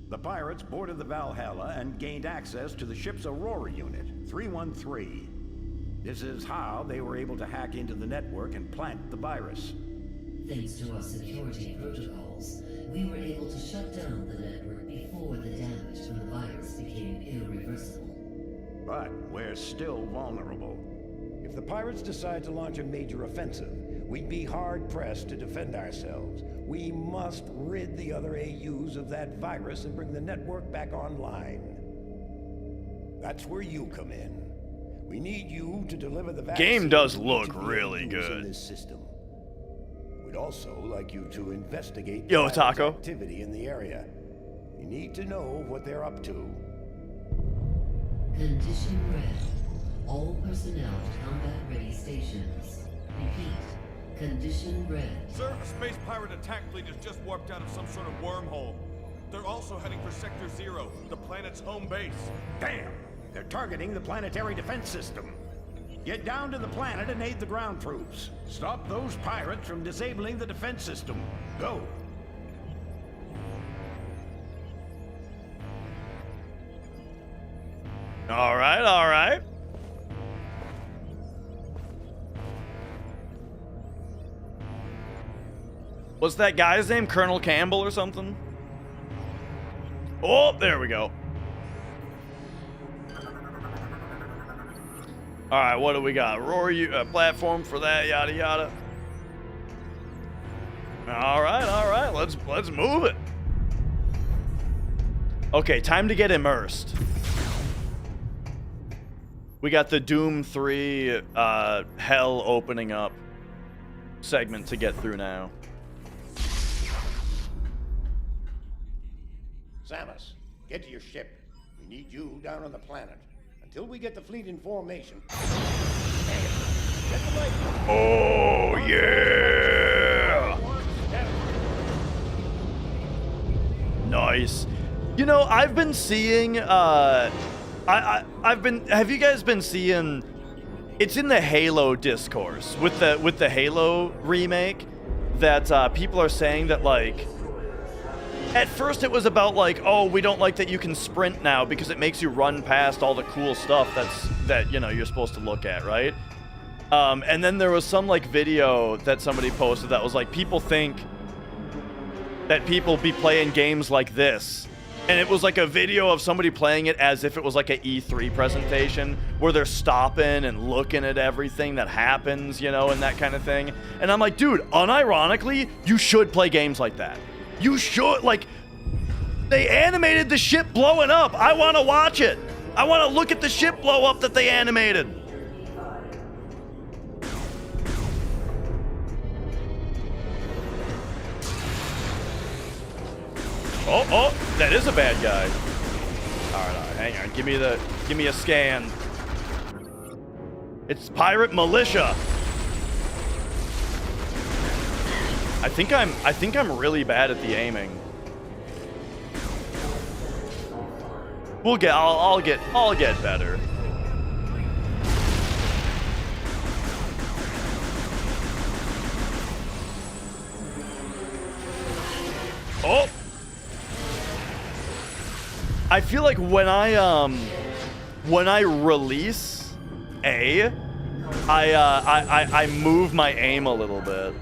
The pirates boarded the Valhalla and gained access to the ship's Aurora unit, 313. This is how they were able to hack into the network and plant the virus. Thanks to our security protocols, we were able to shut down the network before the damage from the virus became irreversible. But we're still vulnerable. If the pirates decide to launch a major offensive, we'd be hard-pressed to defend ourselves. We must rid the other AUs of that virus and bring the network back online. That's where you come in. We need you to deliver the vaccine. Game does to look each of the really AUs good. in this system. We'd also like you to investigate Yo, the Taco. activity in the area. We need to know what they're up to. Condition red. All personnel to combat-ready stations. Repeat. Condition red. Sir, a space pirate attack fleet has just warped out of some sort of wormhole. They're also heading for Sector 0, the planet's home base. Damn! They're targeting the planetary defense system. Get down to the planet and aid the ground troops. Stop those pirates from disabling the defense system. Go! All right, all right. What's that guy's name? Colonel Campbell or something? Oh, there we go. All right, what do we got? Rory, platform for that, yada yada. All right. Let's move it. Okay, time to get immersed. We got the Doom 3 hell opening up segment to get through now. Samus, get to your ship. We need you down on the planet. Until we get the fleet in formation. Get the light. Oh yeah! Nice. You know, I've been seeing have you guys been seeing, it's in the Halo discourse with the Halo remake that people are saying that like at first it was about like, oh, we don't like that you can sprint now because it makes you run past all the cool stuff that you know you're supposed to look at, right? And then there was some like video that somebody posted that was like, people think that people be playing games like this. And it was like a video of somebody playing it as if it was like an E3 presentation where they're stopping and looking at everything that happens, you know, and that kind of thing. And I'm like, dude, unironically, you should play games like that. You should, like, they animated the ship blowing up. I want to watch it. I want to look at the ship blow up that they animated. Oh, that is a bad guy. All right, hang on. Give me a scan. It's pirate militia. I think I'm really bad at the aiming. I'll get better. Oh. I feel like when I release A, I move my aim a little bit.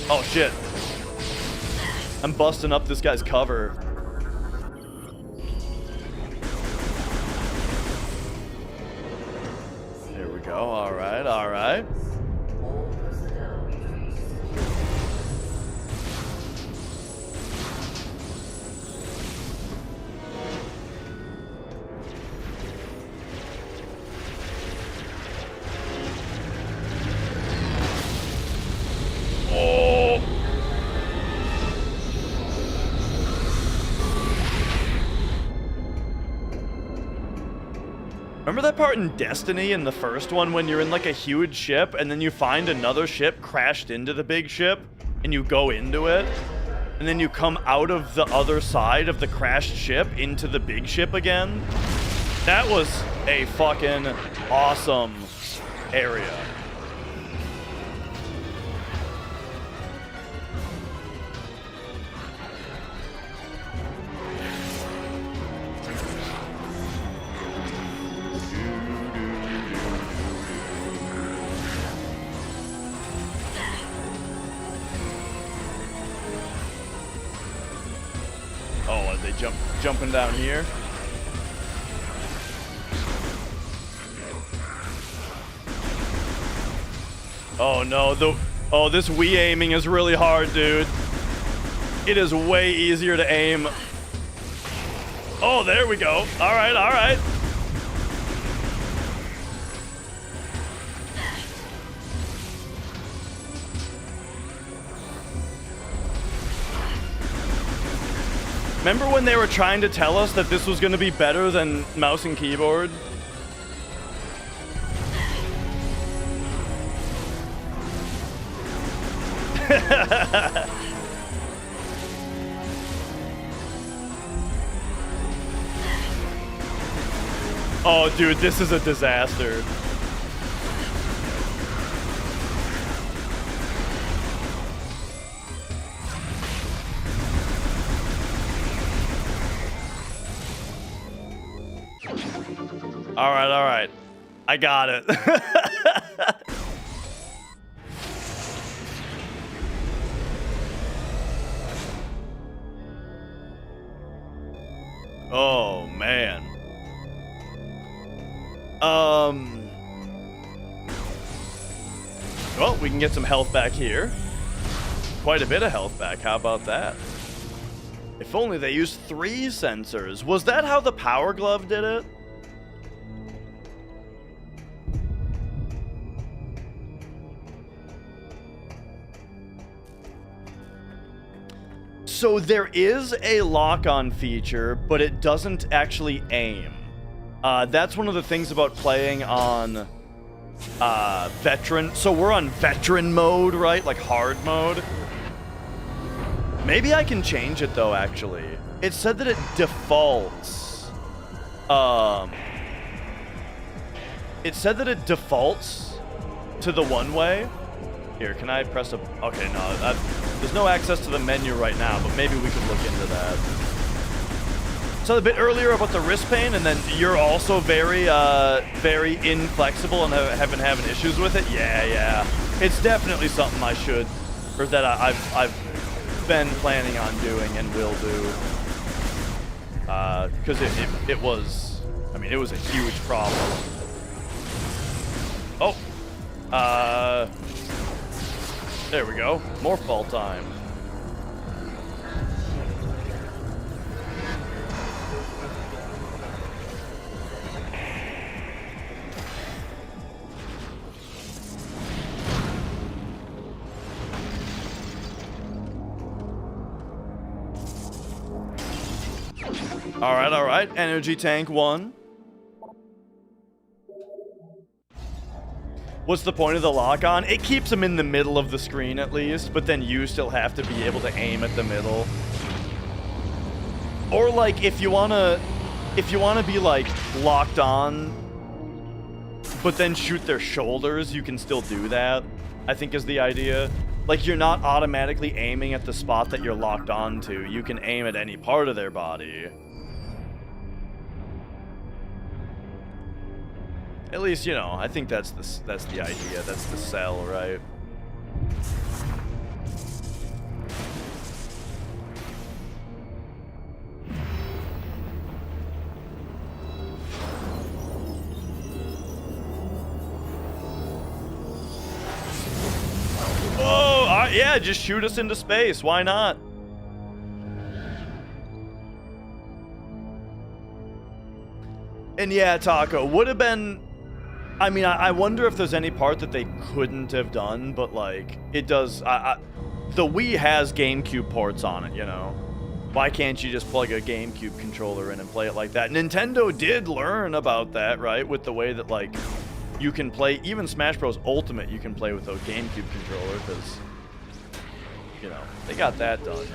Oh shit. I'm busting up this guy's cover. There we go. go. All right, all right. All personnel retreat secure. Oh. Remember that part in Destiny in the first one when you're in like a huge ship and then you find another ship crashed into the big ship and you go into it and then you come out of the other side of the crashed ship into the big ship again? That was a fucking awesome area. Oh, are they jumping down here? Oh no, this Wii aiming is really hard, dude. It is way easier to aim. Oh, there we go. All right, all right. Remember when they were trying to tell us that this was going to be better than mouse and keyboard? Oh, dude, this is a disaster. All right. I got it. Oh, man. Well, we can get some health back here. Quite a bit of health back. How about that? If only they used 3 sensors. Was that how the Power Glove did it? So there is a lock-on feature, but it doesn't actually aim. That's one of the things about playing on veteran. So we're on veteran mode, right? Like hard mode. Maybe I can change it though, actually. It said that it defaults. It said that it defaults to the one-way. Here, can I press a... Okay, no, there's no access to the menu right now, but maybe we could look into that. So a bit earlier about the wrist pain, and then you're also very inflexible and have been having issues with it. Yeah. It's definitely something I should, or that I've been planning on doing and will do. Because it was, I mean, it was a huge problem. Oh, there we go. Morph ball time. All right. Energy tank 1. What's the point of the lock-on? It keeps them in the middle of the screen at least, but then you still have to be able to aim at the middle. Or like if you wanna be like locked on, but then shoot their shoulders, you can still do that. I think is the idea. Like you're not automatically aiming at the spot that you're locked on to. You can aim at any part of their body. At least, you know, I think that's the idea. That's the sell, right? Yeah, just shoot us into space. Why not? And yeah, Taco, would have been... I mean, I wonder if there's any part that they couldn't have done, but, like, it does... the Wii has GameCube ports on it, you know? Why can't you just plug a GameCube controller in and play it like that? Nintendo did learn about that, right? With the way that, like, you can play... Even Smash Bros. Ultimate you can play with a GameCube controller, because, you know, they got that done.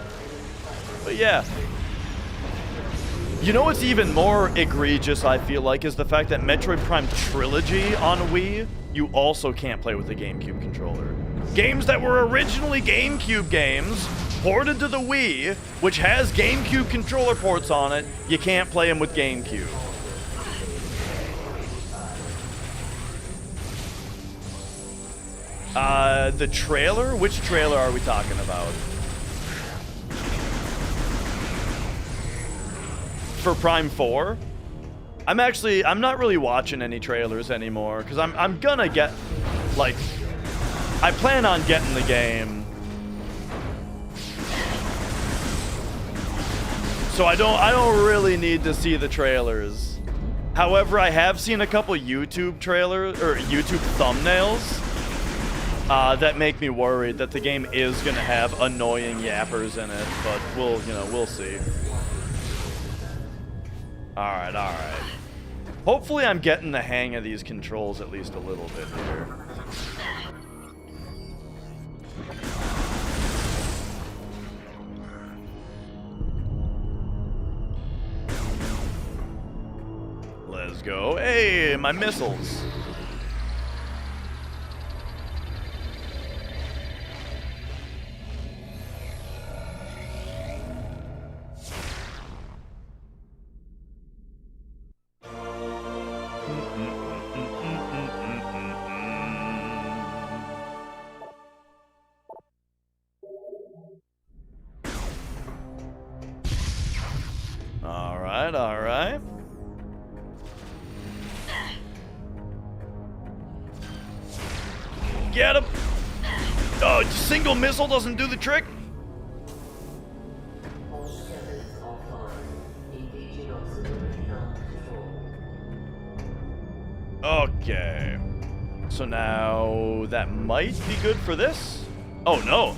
But yeah... You know what's even more egregious, I feel like, is the fact that Metroid Prime Trilogy on Wii, you also can't play with a GameCube controller. Games that were originally GameCube games, ported to the Wii, which has GameCube controller ports on it, you can't play them with GameCube. The trailer? Which trailer are we talking about? For Prime 4? I'm not really watching any trailers anymore, because I'm gonna get, like, I plan on getting the game. So I don't really need to see the trailers. However, I have seen a couple YouTube trailers, or YouTube thumbnails, that make me worried that the game is gonna have annoying yappers in it, but we'll see. Alright. Hopefully I'm getting the hang of these controls at least a little bit here. Let's go. Hey, my missiles. All right. Get him! Oh, single missile doesn't do the trick? Okay. So now that might be good for this? Oh, no.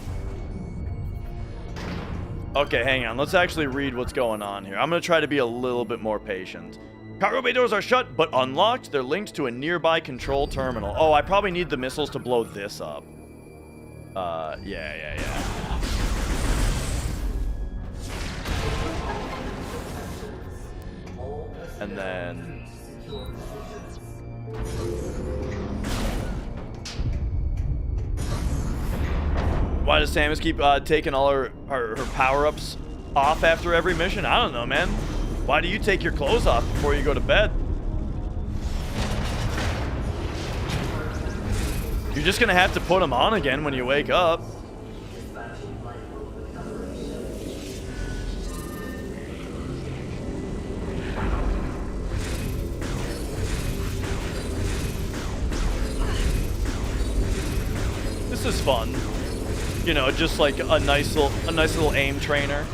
Okay, hang on. Let's actually read what's going on here. I'm going to try to be a little bit more patient. Cargo bay doors are shut, but unlocked. They're linked to a nearby control terminal. Oh, I probably need the missiles to blow this up. Yeah. And then... Why does Samus keep taking all her power-ups off after every mission? I don't know, man. Why do you take your clothes off before you go to bed? You're just gonna have to put them on again when you wake up. This is fun. You know, just like a nice little aim trainer.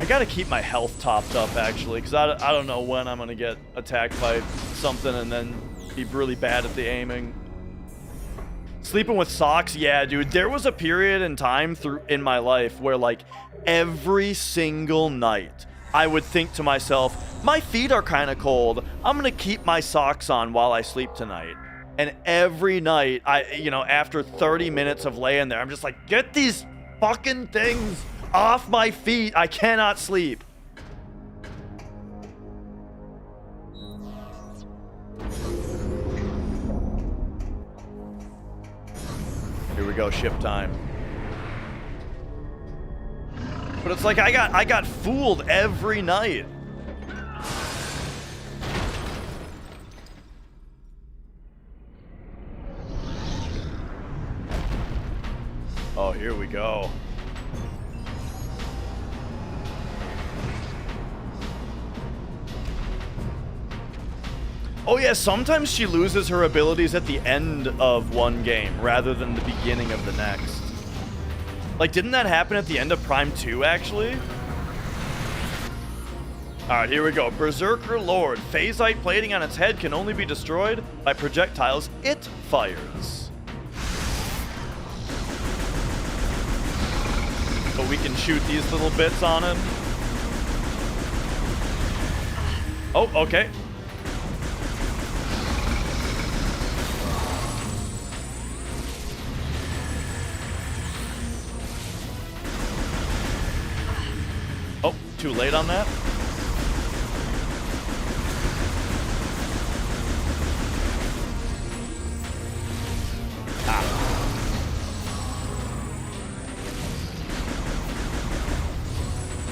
I gotta keep my health topped up, actually, because I don't know when I'm gonna get attacked by something and then be really bad at the aiming. Sleeping with socks? Yeah, dude. There was a period in time in my life where, like, every single night I would think to myself, my feet are kind of cold. I'm gonna keep my socks on while I sleep tonight. And every night, after 30 minutes of laying there, I'm just like, get these fucking things off my feet. I cannot sleep. Here we go, ship time. But it's like I got fooled every night. Oh, here we go. Oh yeah, sometimes she loses her abilities at the end of one game rather than the beginning of the next. Like, didn't that happen at the end of Prime 2, actually? Alright, here we go. Berserker Lord. Phasite plating on its head can only be destroyed by projectiles it fires. But we can shoot these little bits on it. Oh, okay. Oh, too late on that?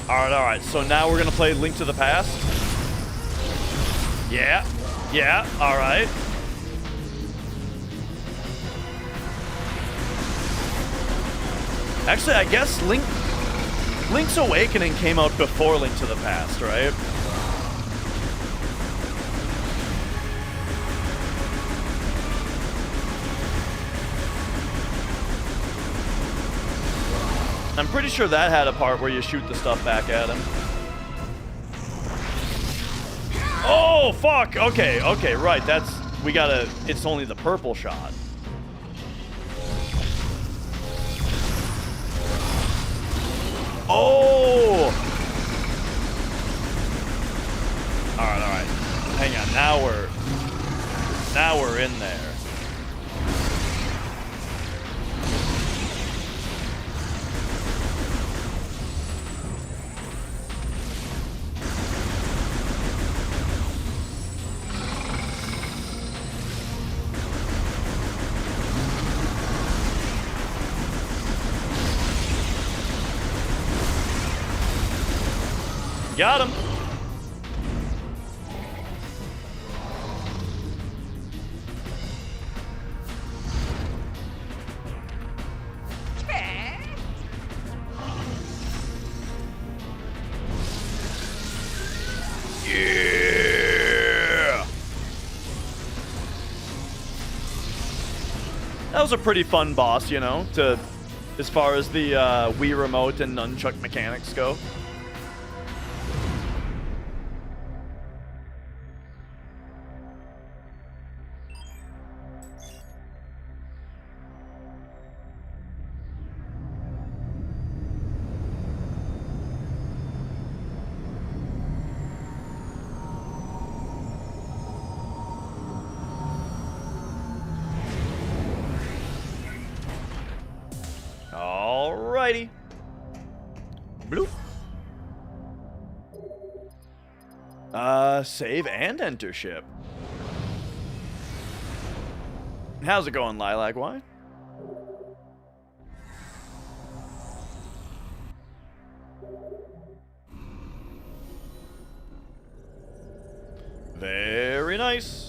Alright, so now we're gonna play Link to the Past. Yeah, alright. Actually, I guess Link's Awakening came out before Link to the Past, right? I'm pretty sure that had a part where you shoot the stuff back at him. Oh, fuck! Okay, right, it's only the purple shot. Oh! Alright. Hang on, now we're in there. Got him. Yeah. That was a pretty fun boss, you know, as far as the Wii Remote and nunchuck mechanics go. Alrighty. Bloop. Save and enter ship. How's it going, Lilac Wine? Very nice.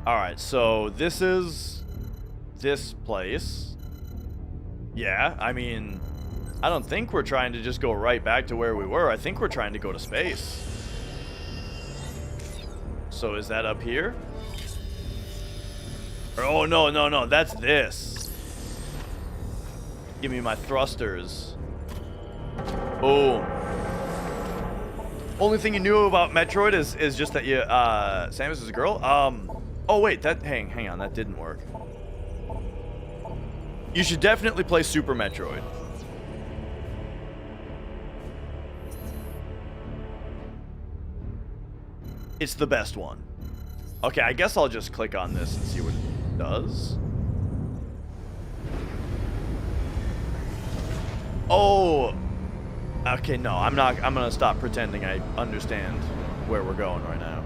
Alright, so this is this place. Yeah, I mean, I don't think we're trying to just go right back to where we were. I think we're trying to go to space. So is that up here? Oh, no, that's this. Give me my thrusters. Boom. Only thing you knew about Metroid is just that you, Samus is a girl? Oh wait, hang on, that didn't work. You should definitely play Super Metroid. It's the best one. Okay, I guess I'll just click on this and see what it does. Oh. Okay, no, I'm gonna stop pretending I understand where we're going right now.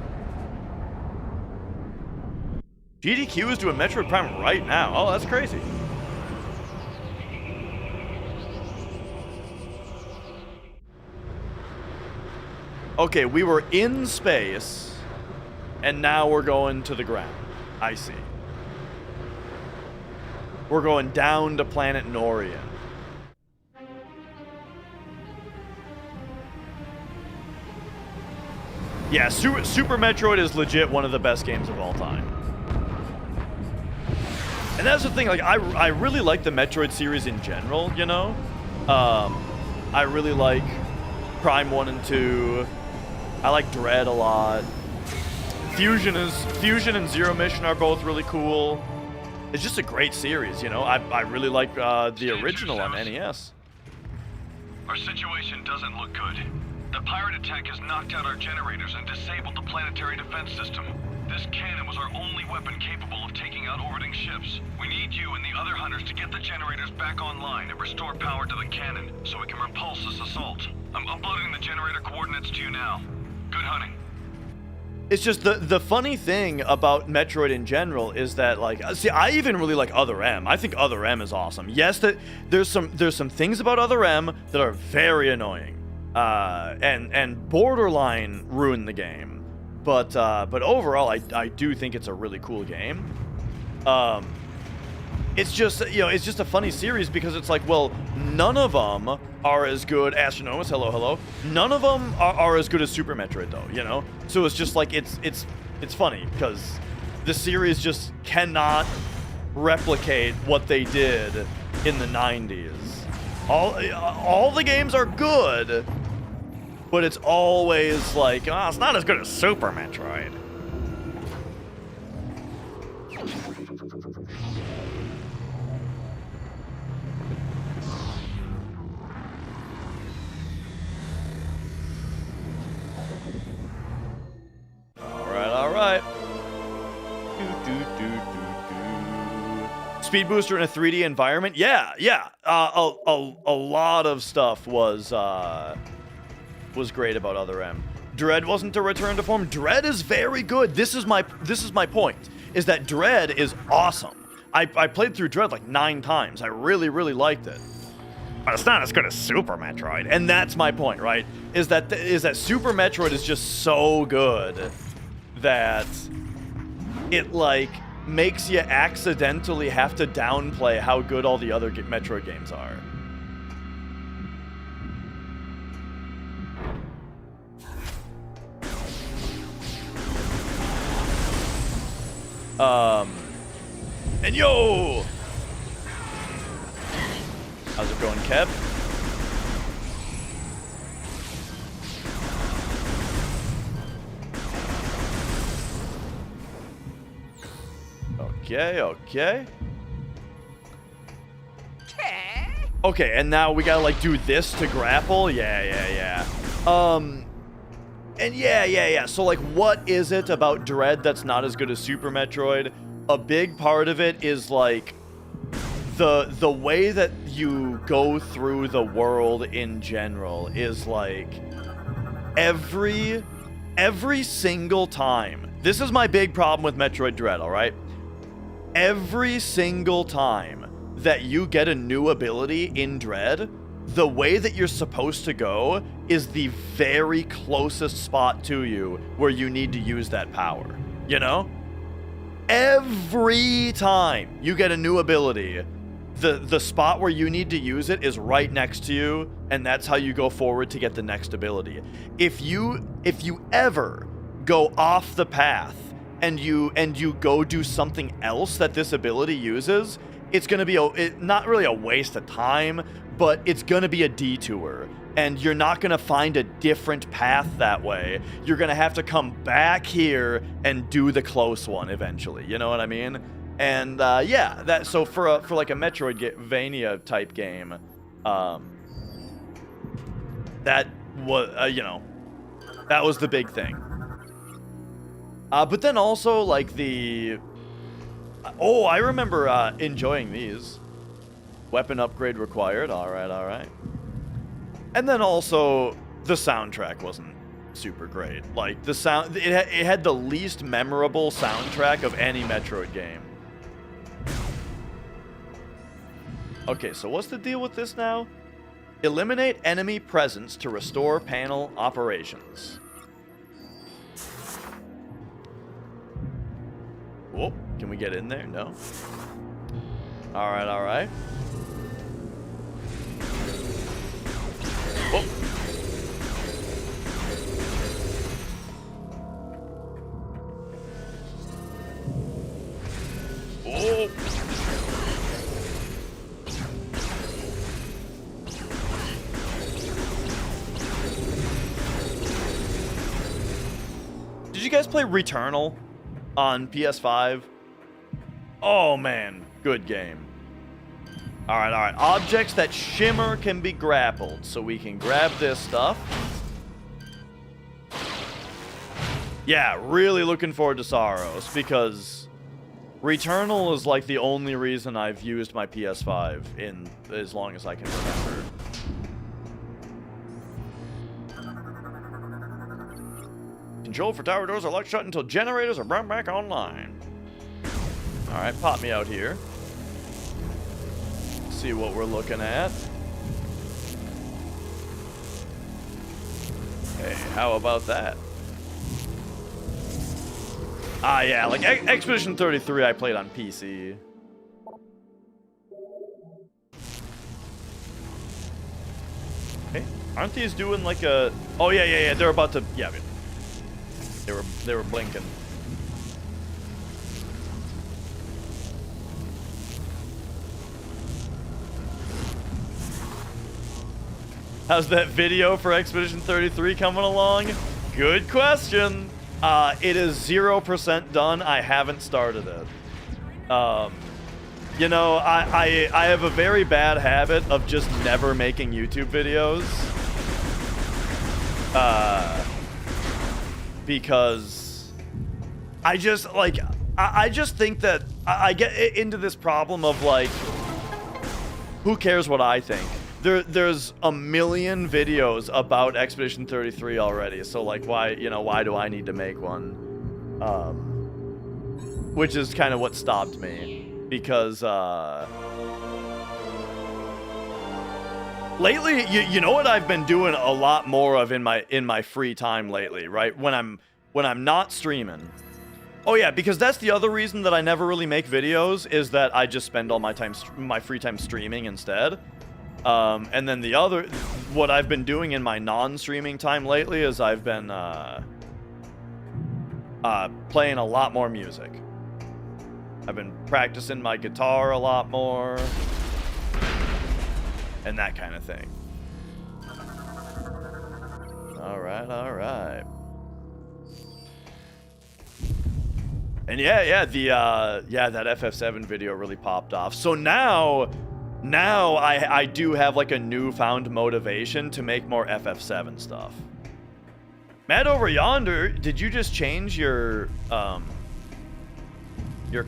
GDQ is doing Metroid Prime right now. Oh, that's crazy. Okay, we were in space, and now we're going to the ground. I see. We're going down to planet Norian. Yeah, Super Metroid is legit one of the best games of all time. And that's the thing, like, I really like the Metroid series in general, you know? I really like Prime 1 and 2. I like Dread a lot. Fusion and Zero Mission are both really cool. It's just a great series, you know? I really like the original on NES. Our situation doesn't look good. The pirate attack has knocked out our generators and disabled the planetary defense system. This cannon was our only weapon capable of taking out orbiting ships. We need you and the other hunters to get the generators back online and restore power to the cannon so we can repulse this assault. I'm uploading the generator coordinates to you now. Good hunting. It's just the funny thing about Metroid in general is that, like, see, I even really like Other M. I think Other M is awesome. Yes, that there's some things about Other M that are very annoying, and borderline ruin the game. But overall, I do think it's a really cool game. It's just, you know, it's just a funny series because it's like, well, none of them are as good. Astronomus, hello. None of them are as good as Super Metroid, though, you know? So it's just like, it's funny because the series just cannot replicate what they did in the 90s. All the games are good, but it's always like, oh, it's not as good as Super Metroid. All right. Speed booster in a 3D environment? Yeah. A lot of stuff was great about Other M. Dread wasn't a return to form. Dread is very good. This is my point. Is that Dread is awesome. I played through Dread like 9 times. I really liked it. But it's not as good as Super Metroid. And that's my point, right? Is that Super Metroid is just so good that it, like, makes you accidentally have to downplay how good all the other Metroid games are. And yo! How's it going, Kev? Okay. Okay, and now we gotta, like, do this to grapple? Yeah. And yeah. So, like, what is it about Dread that's not as good as Super Metroid? A big part of it is, like, the way that you go through the world in general is, like, every single time. This is my big problem with Metroid Dread, alright? Every single time that you get a new ability in Dread, the way that you're supposed to go is the very closest spot to you where you need to use that power, you know? Every time you get a new ability, the spot where you need to use it is right next to you, and that's how you go forward to get the next ability. If you ever go off the path and you go do something else that this ability uses, it's going to be not really a waste of time, but it's going to be a detour. And you're not going to find a different path that way. You're going to have to come back here and do the close one eventually. You know what I mean? And yeah, that so for like a Metroidvania type game, that was that was the big thing. But then also, like, I remember enjoying these. Weapon upgrade required. All right. And then also, the soundtrack wasn't super great. Like, the sound, it had the least memorable soundtrack of any Metroid game. Okay, so what's the deal with this now? Eliminate enemy presence to restore panel operations. Oh, can we get in there? No. All right, all right. Oh. Oh. Did you guys play Returnal on PS5? Oh man, good game. All right, all right. Objects that shimmer can be grappled, so we can grab this stuff. Yeah, really looking forward to Saros, because Returnal is like the only reason I've used my PS5 in as long as I can remember. Control for tower doors are locked shut until generators are brought back online. All right, pop me out here. See what we're looking at. Hey, how about that? Ah, yeah, like Expedition 33 I played on PC. Hey, aren't these doing like a... Oh, yeah, yeah, yeah, they're about to... Yeah, they were blinking. How's that video for Expedition 33 coming along? Good question. It is 0% done. I haven't started it. You know, I have a very bad habit of just never making YouTube videos. Because I just, like, I just think that I get into this problem of, like, who cares what I think? There's a million videos about Expedition 33 already, so like why do I need to make one? Which is kind of what stopped me, because lately, you know what I've been doing a lot more of in my free time lately, right? When I'm not streaming. Oh yeah, because that's the other reason that I never really make videos, is that I just spend all my free time streaming instead. And then what I've been doing in my non-streaming time lately is I've been playing a lot more music. I've been practicing my guitar a lot more, and that kind of thing. All right, all right. And yeah, that FF7 video really popped off. So now I do have like a newfound motivation to make more FF7 stuff. Matt over yonder, did you just change your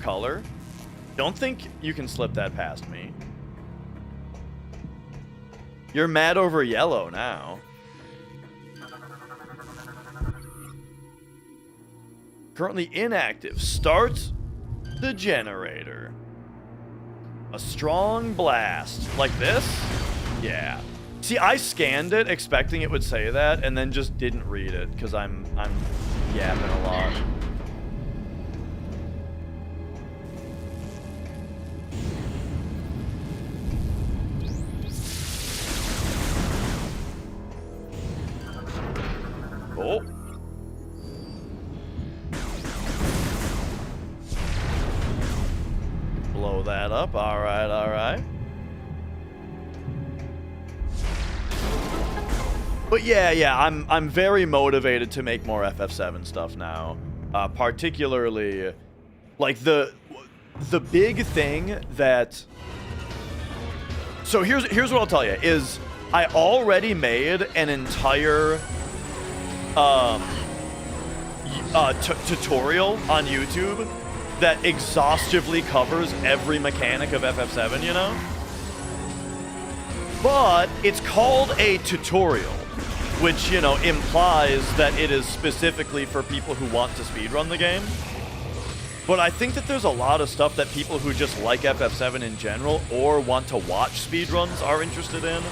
color? Don't think you can slip that past me. You're mad over yellow now. Currently inactive. Start the generator. A strong blast. Like this? Yeah. See, I scanned it expecting it would say that, and then just didn't read it, because I'm yapping a lot. Oh. Blow that up. All right, all right. But yeah, I'm very motivated to make more FF7 stuff now. Particularly, like the big thing that. So here's what I'll tell you is I already made an entire tutorial on YouTube that exhaustively covers every mechanic of FF7, you know? But it's called a tutorial, which, you know, implies that it is specifically for people who want to speedrun the game. But I think that there's a lot of stuff that people who just like FF7 in general or want to watch speedruns are interested in.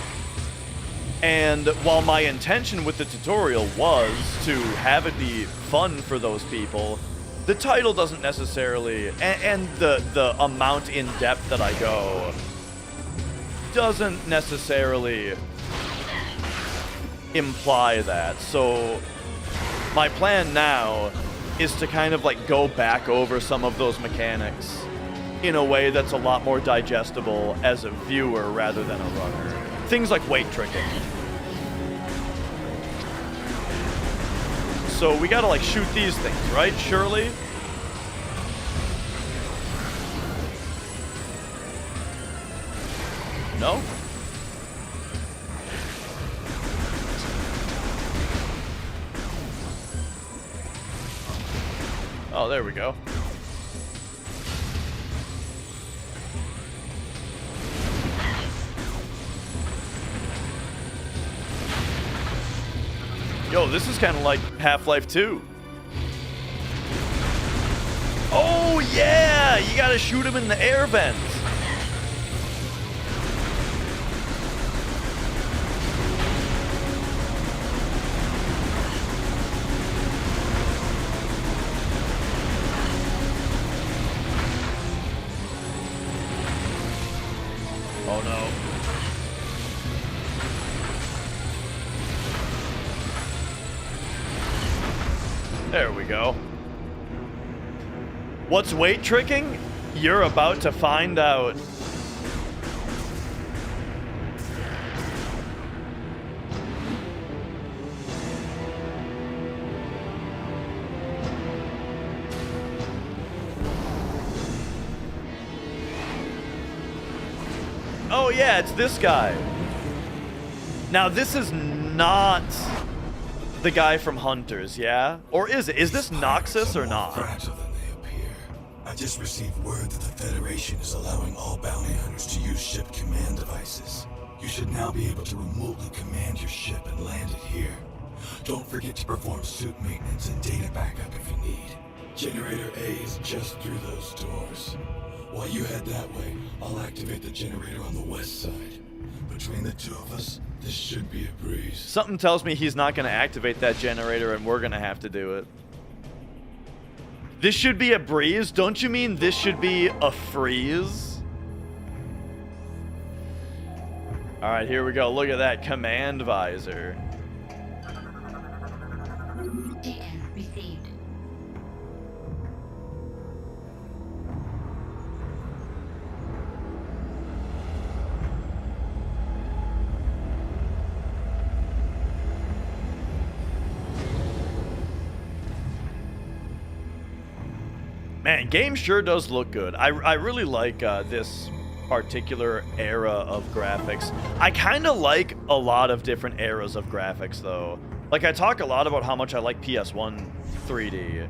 And while my intention with the tutorial was to have it be fun for those people, the title doesn't necessarily, and the amount in depth that I go doesn't necessarily imply that. So my plan now is to kind of like go back over some of those mechanics in a way that's a lot more digestible as a viewer rather than a runner. Things like weight tricking. So we gotta like shoot these things, right, Shirley? No? Oh, there we go. Yo, this is kind of like Half-Life 2. Oh, yeah! You gotta shoot him in the air vents. Oh, no. There we go. What's weight tricking? You're about to find out. Oh yeah, it's this guy. Now this is not the guy from Hunters, yeah? Or is it? Is this Noxus or not? Fragile than they appear. I just received word that the Federation is allowing all bounty hunters to use ship command devices. You should now be able to remotely command your ship and land it here. Don't forget to perform suit maintenance and data backup if you need. Generator A is just through those doors. While you head that way, I'll activate the generator on the west side. Between the two of us, this should be a breeze. Something tells me he's not going to activate that generator and we're going to have to do it. This should be a breeze? Don't you mean this should be a freeze? Alright, here we go. Look at that command visor. Data received. Man, game sure does look good. I really like this particular era of graphics. I kind of like a lot of different eras of graphics, though. Like, I talk a lot about how much I like PS1 3D.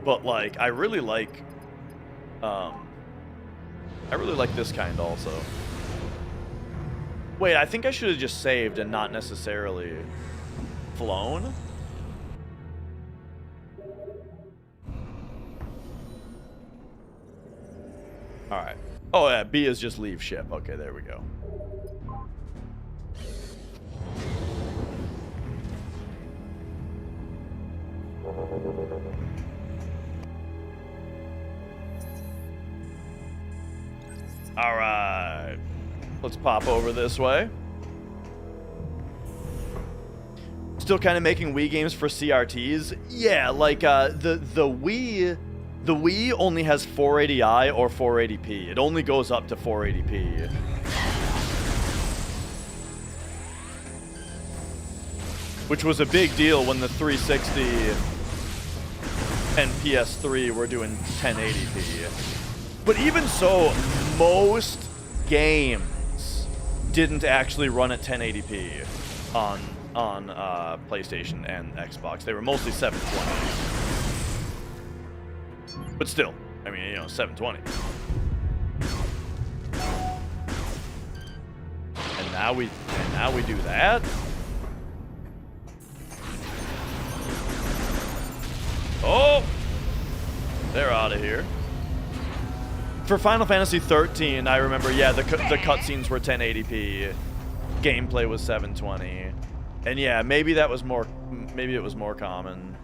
But, like, I really like this kind also. Wait, I think I should have just saved and not necessarily flown? Alright. Oh, yeah, B is just leave ship. Okay, there we go. Alright. Let's pop over this way. Still kind of making Wii games for CRTs? Yeah, like, the Wii... The Wii only has 480i or 480p. It only goes up to 480p. Which was a big deal when the 360 and PS3 were doing 1080p. But even so, most games didn't actually run at 1080p on PlayStation and Xbox. They were mostly 720. But still, I mean, you know, 720. And now we do that? Oh! They're out of here. For Final Fantasy 13, I remember, yeah, the cutscenes were 1080p. Gameplay was 720. And yeah, maybe that was more, maybe it was more common.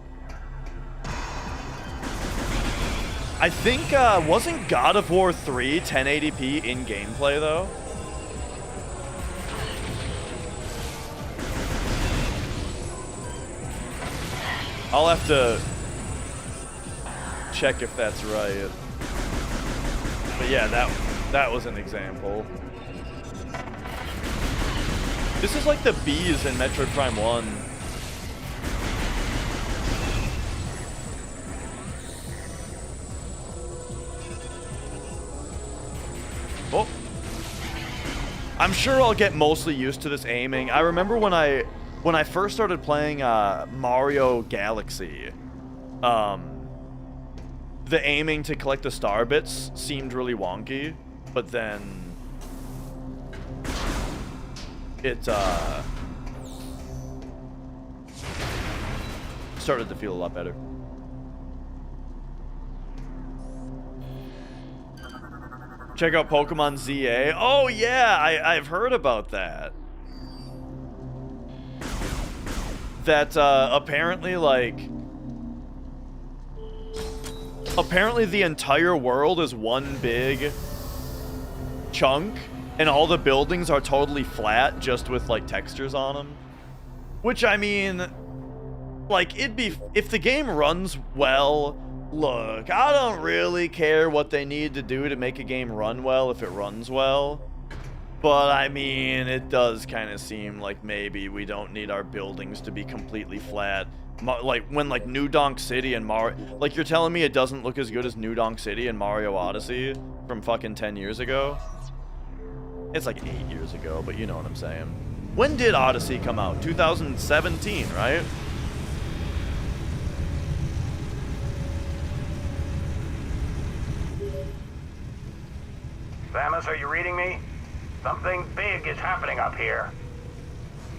I think, wasn't God of War 3 1080p in gameplay, though? I'll have to check if that's right. But yeah, that was an example. This is like the bees in Metroid Prime 1. Oh. I'm sure I'll get mostly used to this aiming. I remember when I first started playing Mario Galaxy, the aiming to collect the star bits seemed really wonky, but then it started to feel a lot better. Check out Pokemon ZA. Oh yeah, I've heard about that. That apparently the entire world is one big chunk, and all the buildings are totally flat, just with like textures on them. Which, I mean, like, it'd be, if the game runs well. Look, I don't really care what they need to do to make a game run well if it runs well. But, I mean, it does kind of seem like maybe we don't need our buildings to be completely flat. Like, when, like, New Donk City and Mario... Like, you're telling me it doesn't look as good as New Donk City and Mario Odyssey from fucking 10 years ago? It's like 8 years ago, but you know what I'm saying. When did Odyssey come out? 2017, right? Samus, are you reading me? Something big is happening up here.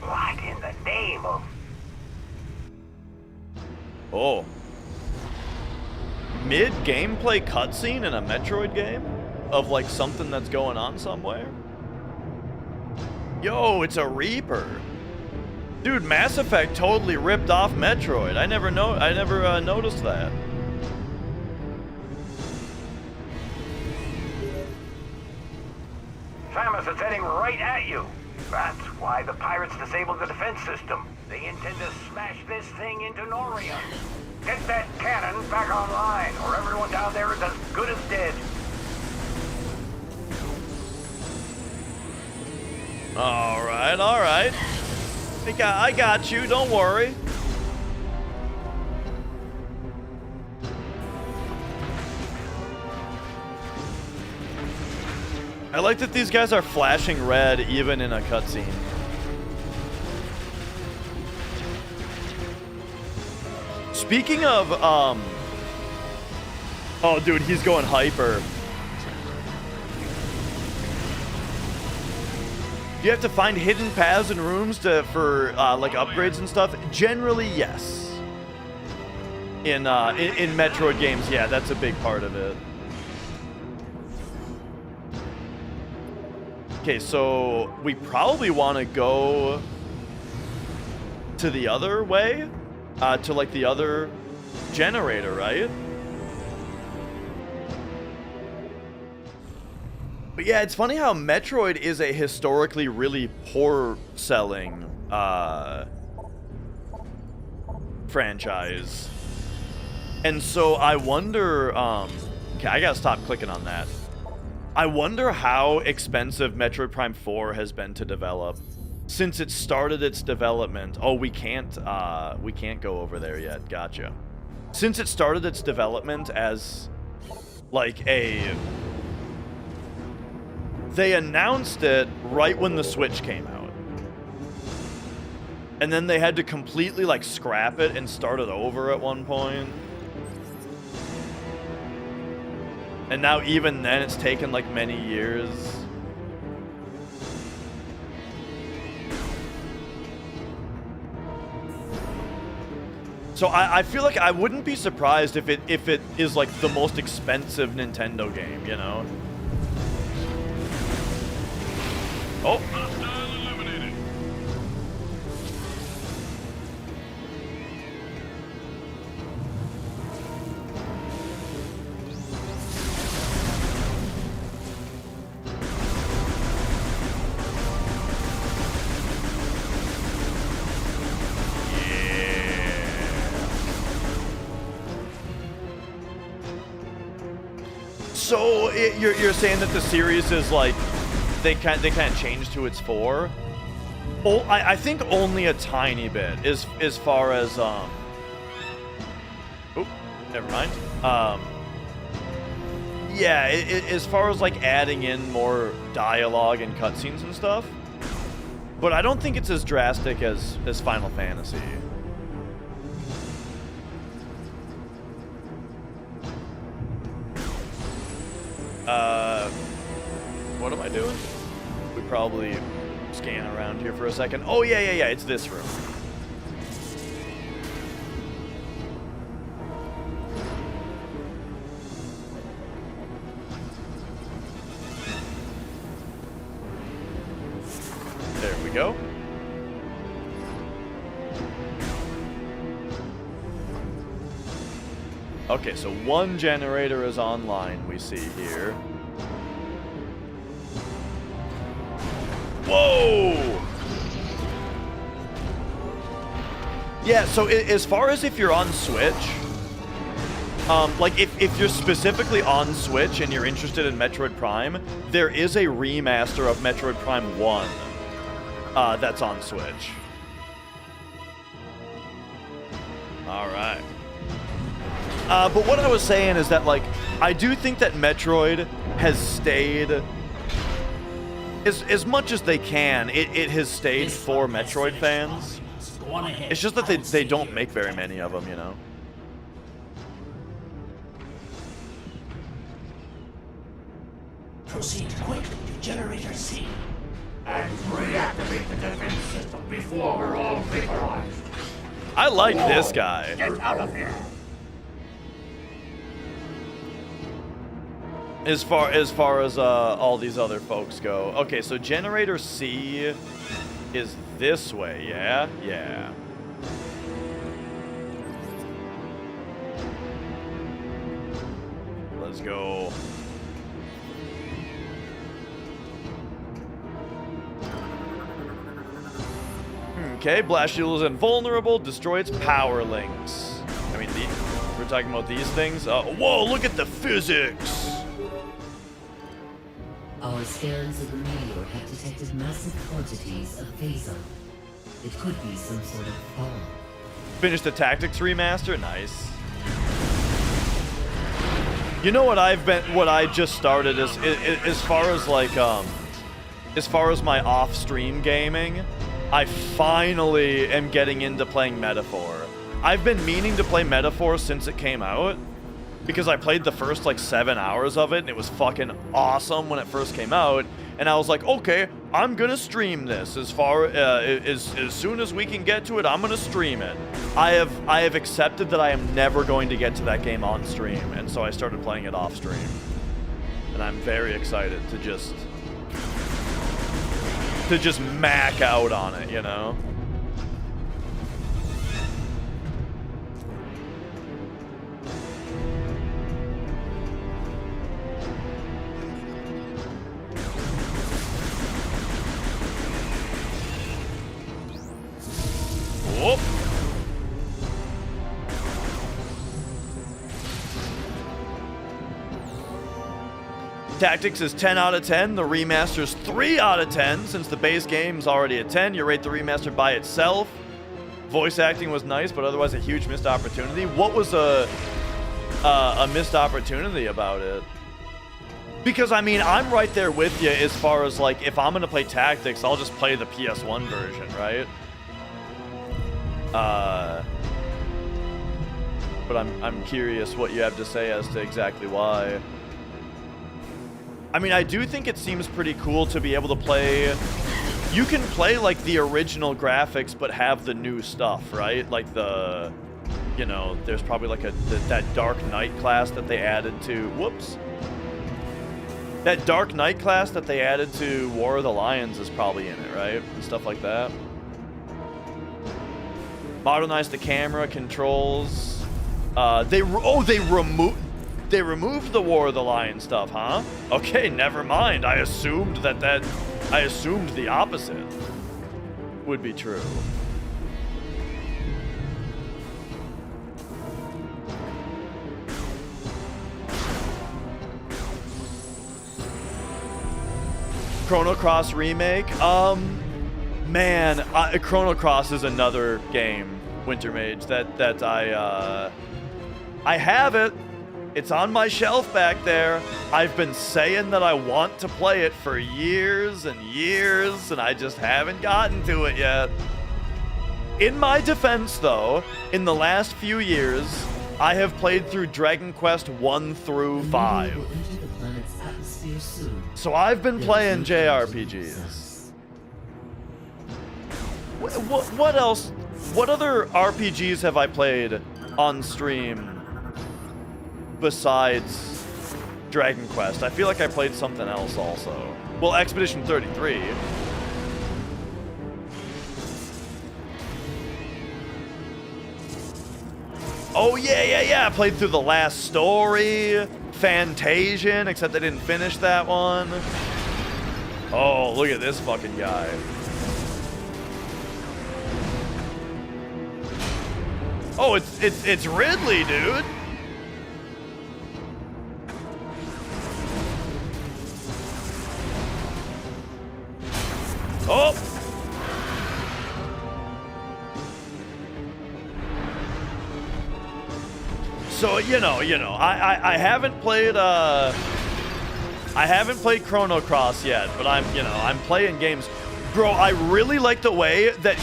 What in the name of... Oh. Mid-gameplay cutscene in a Metroid game? Of, like, something that's going on somewhere? Yo, it's a Reaper. Dude, Mass Effect totally ripped off Metroid. I never noticed that. Samus, it's heading right at you. That's why the pirates disabled the defense system. They intend to smash this thing into Noria. Get that cannon back online, or everyone down there is as good as dead. Alright, alright. I got you, don't worry. I like that these guys are flashing red even in a cutscene. Speaking of, oh dude, he's going hyper. Do you have to find hidden paths and rooms for like upgrades and stuff? Generally, yes. In Metroid games, yeah, that's a big part of it. Okay, so we probably want to go to the other way, to like the other generator, right? But yeah, it's funny how Metroid is a historically really poor selling franchise. And so I wonder, okay, I gotta stop clicking on that. I wonder how expensive Metroid Prime 4 has been to develop since it started its development. Oh, we can't go over there yet. Gotcha. Since it started its development as like they announced it right when the Switch came out. And then they had to completely like scrap it and start it over at one point. And now even then it's taken like many years. So I feel like I wouldn't be surprised if it is like the most expensive Nintendo game, you know? Oh. So you're saying that the series is like they can't change who it's for? Oh, I think only a tiny bit as far as oh, never mind. Yeah, as far as like adding in more dialogue and cutscenes and stuff, but I don't think it's as drastic as Final Fantasy. What am I doing? We probably scan around here for a second. Oh yeah, it's this room. There we go. Okay, so one generator is online, we see here. Whoa! Yeah, so as far as if you're on Switch, like if you're specifically on Switch and you're interested in Metroid Prime, there is a remaster of Metroid Prime 1 that's on Switch. Alright. But what I was saying is that, like, I do think that Metroid has stayed, as much as they can, it has stayed for Metroid fans. It's just that they don't make very many of them, you know? Proceed quickly to Generator C. And reactivate the defense system before we're all vaporized. I like this guy. Get out of here. As far as all these other folks go. Okay, so Generator C is this way, yeah? Yeah. Let's go. Okay, Blast Shield is invulnerable, destroy its power links. I mean, we're talking about these things. Whoa, look at the physics! Our scans of the meteor have detected massive quantities of phazon. It could be some sort of fall. Finish the Tactics remaster? Nice. You know what I just started is as far as like, as far as my off-stream gaming, I finally am getting into playing Metaphor. I've been meaning to play Metaphor since it came out, because I played the first like 7 hours of it and it was fucking awesome when it first came out, and I was like, okay, I'm gonna stream this as soon as we can get to it. I'm gonna stream it. I have accepted that I am never going to get to that game on stream, and so I started playing it off stream, and I'm very excited to just mac out on it, you know. Whoop. Tactics is 10 out of 10. The remaster's 3 out of 10. Since the base game's already a 10, you rate the remaster by itself. Voice acting was nice, but otherwise a huge missed opportunity. What was a missed opportunity about it? Because, I mean, I'm right there with you as far as, like, if I'm going to play Tactics, I'll just play the PS1 version, right? But I'm curious what you have to say as to exactly why. I mean, I do think it seems pretty cool to be able to play. You can play like the original graphics, but have the new stuff, right? Like the, you know, there's probably like that Dark Knight class that they added to. Whoops. That Dark Knight class that they added to War of the Lions is probably in it, right? And stuff like that. Modernize the camera controls. They removed the War of the Lion stuff, huh? Okay, never mind. I assumed the opposite would be true. Chrono Cross remake. Man, Chrono Cross is another game, Winter Mage, that I have it. It's on my shelf back there. I've been saying that I want to play it for years and years, and I just haven't gotten to it yet. In my defense, though, in the last few years, I have played through Dragon Quest 1 through 5. So I've been playing JRPGs. What else? What other RPGs have I played on stream besides Dragon Quest? I feel like I played something else also. Well, Expedition 33. Oh, yeah. I played through The Last Story, Fantasian, except I didn't finish that one. Oh, look at this fucking guy. Oh, it's Ridley, dude. Oh. So, you know, I haven't played Chrono Cross yet, but I'm playing games. Bro, I really like the way that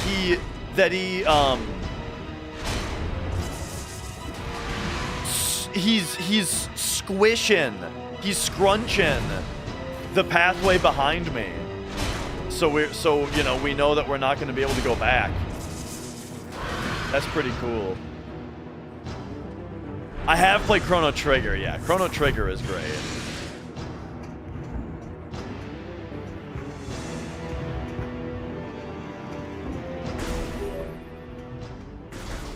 he's squishing, he's scrunching the pathway behind me. So we know that we're not going to be able to go back. That's pretty cool. I have played Chrono Trigger, yeah. Chrono Trigger is great.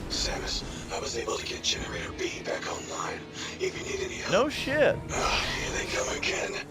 Samus, I was able to get Generator B back online. If you need any help. No shit. Here they come again.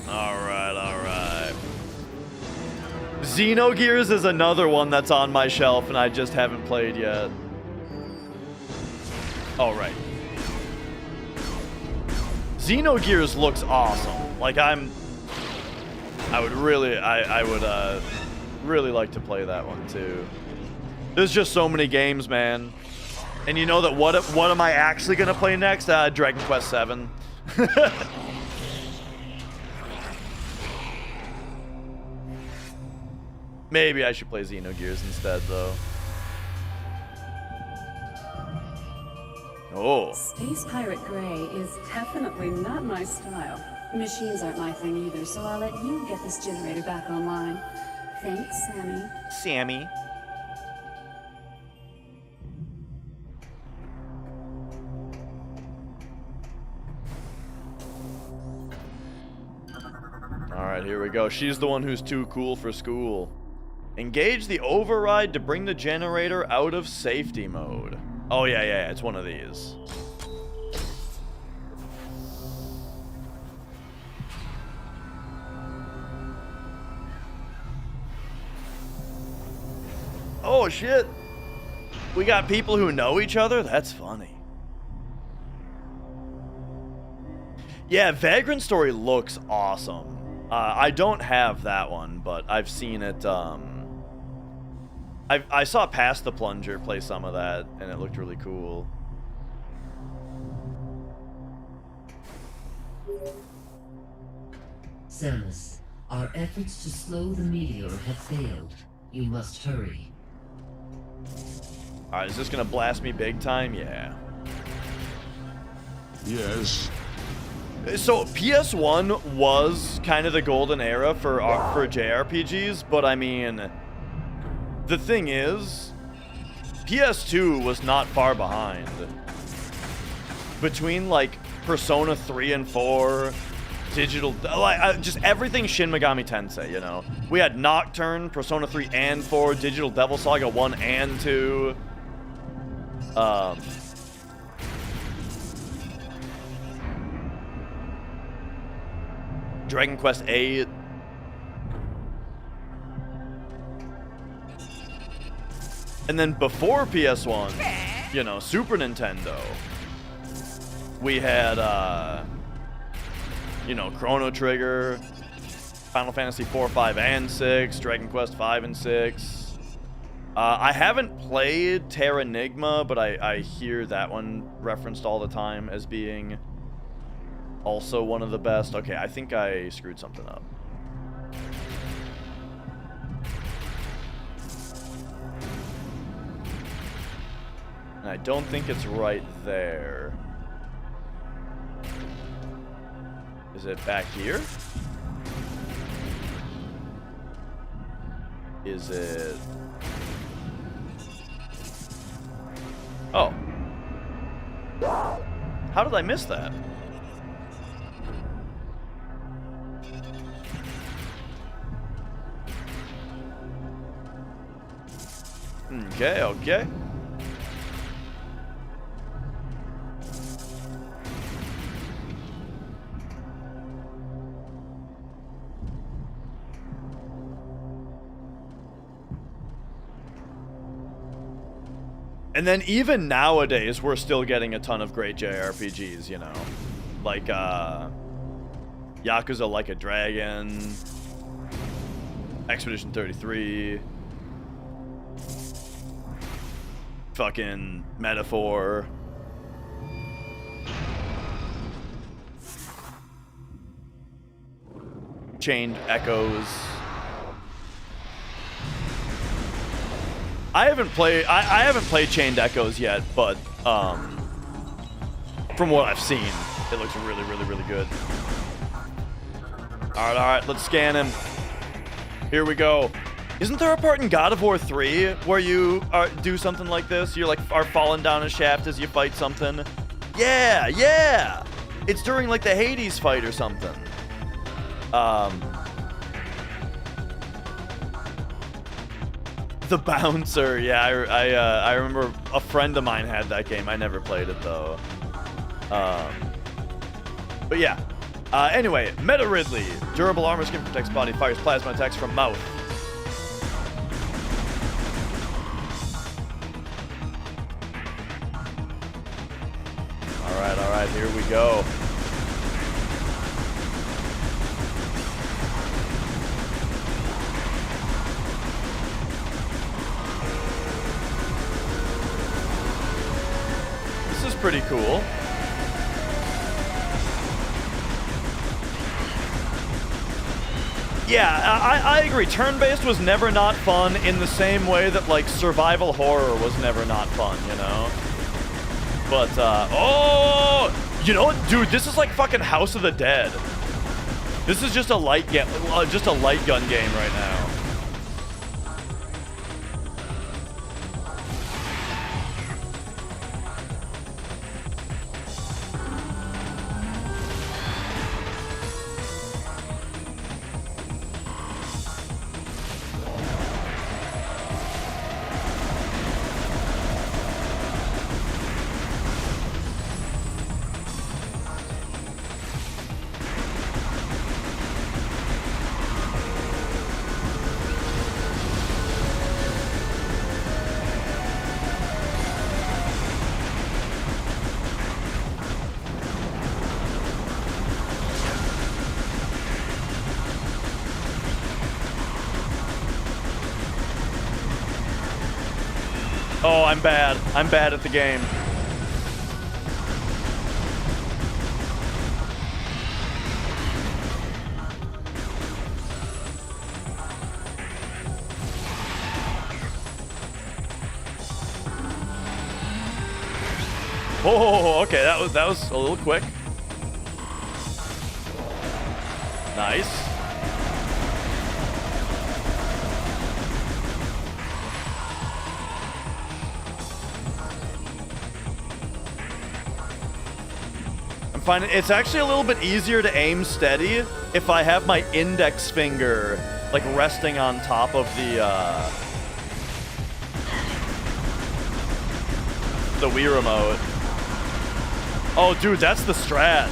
Alright. Xenogears is another one that's on my shelf and I just haven't played yet. Oh, right. Xenogears looks awesome. Like I would really like to play that one too. There's just so many games, man. And you know that what am I actually gonna play next? Dragon Quest 7. Maybe I should play Xenogears instead, though. Oh. Space Pirate Grey is definitely not my style. Machines aren't my thing either, so I'll let you get this generator back online. Thanks, Sammy. Alright, here we go. She's the one who's too cool for school. Engage the override to bring the generator out of safety mode. Oh, yeah, it's one of these. Oh, shit. We got people who know each other? That's funny. Yeah, Vagrant Story looks awesome. I don't have that one, but I've seen it, I saw Past the Plunger play some of that, and it looked really cool. Samus, our efforts to slow the meteor have failed. You must hurry. Alright, is this gonna blast me big time? Yeah. Yes. So PS1 was kind of the golden era for JRPGs, but I mean, the thing is, PS2 was not far behind. Between like Persona 3 and 4, digital, like just everything Shin Megami Tensei, you know. We had Nocturne, Persona 3 and 4, Digital Devil Saga 1 and 2. Dragon Quest 8. And then before PS1, you know, Super Nintendo, we had, you know, Chrono Trigger, Final Fantasy 4, 5, and 6, Dragon Quest 5 and 6. I haven't played Terranigma, but I hear that one referenced all the time as being also one of the best. Okay, I think I screwed something up. And I don't think it's right there. Is it back here? Is it... Oh. How did I miss that? Okay, okay. And then even nowadays, we're still getting a ton of great JRPGs, you know. Like, Yakuza Like a Dragon, Expedition 33, fucking Metaphor. Chained Echoes. I haven't played Chained Echoes yet, but from what I've seen, it looks really, really, really good. All right, let's scan him. Here we go. Isn't there a part in God of War 3 where you do something like this? You're like are falling down a shaft as you fight something. Yeah. It's during like the Hades fight or something. The Bouncer, yeah, I remember a friend of mine had that game. I never played it though. But yeah. Anyway, Meta Ridley, durable armor skin protects body, fires plasma attacks from mouth. All right, here we go. Pretty cool. Yeah, I agree. Turn-based was never not fun in the same way that, like, survival horror was never not fun, you know? But, oh! You know what? Dude, this is like fucking House of the Dead. This is just a light gun game right now. Oh, I'm bad. I'm bad at the game. Oh, okay, that was a little quick. Nice. I'm finding it's actually a little bit easier to aim steady if I have my index finger like resting on top of the Wii remote. Oh, dude, that's the strat.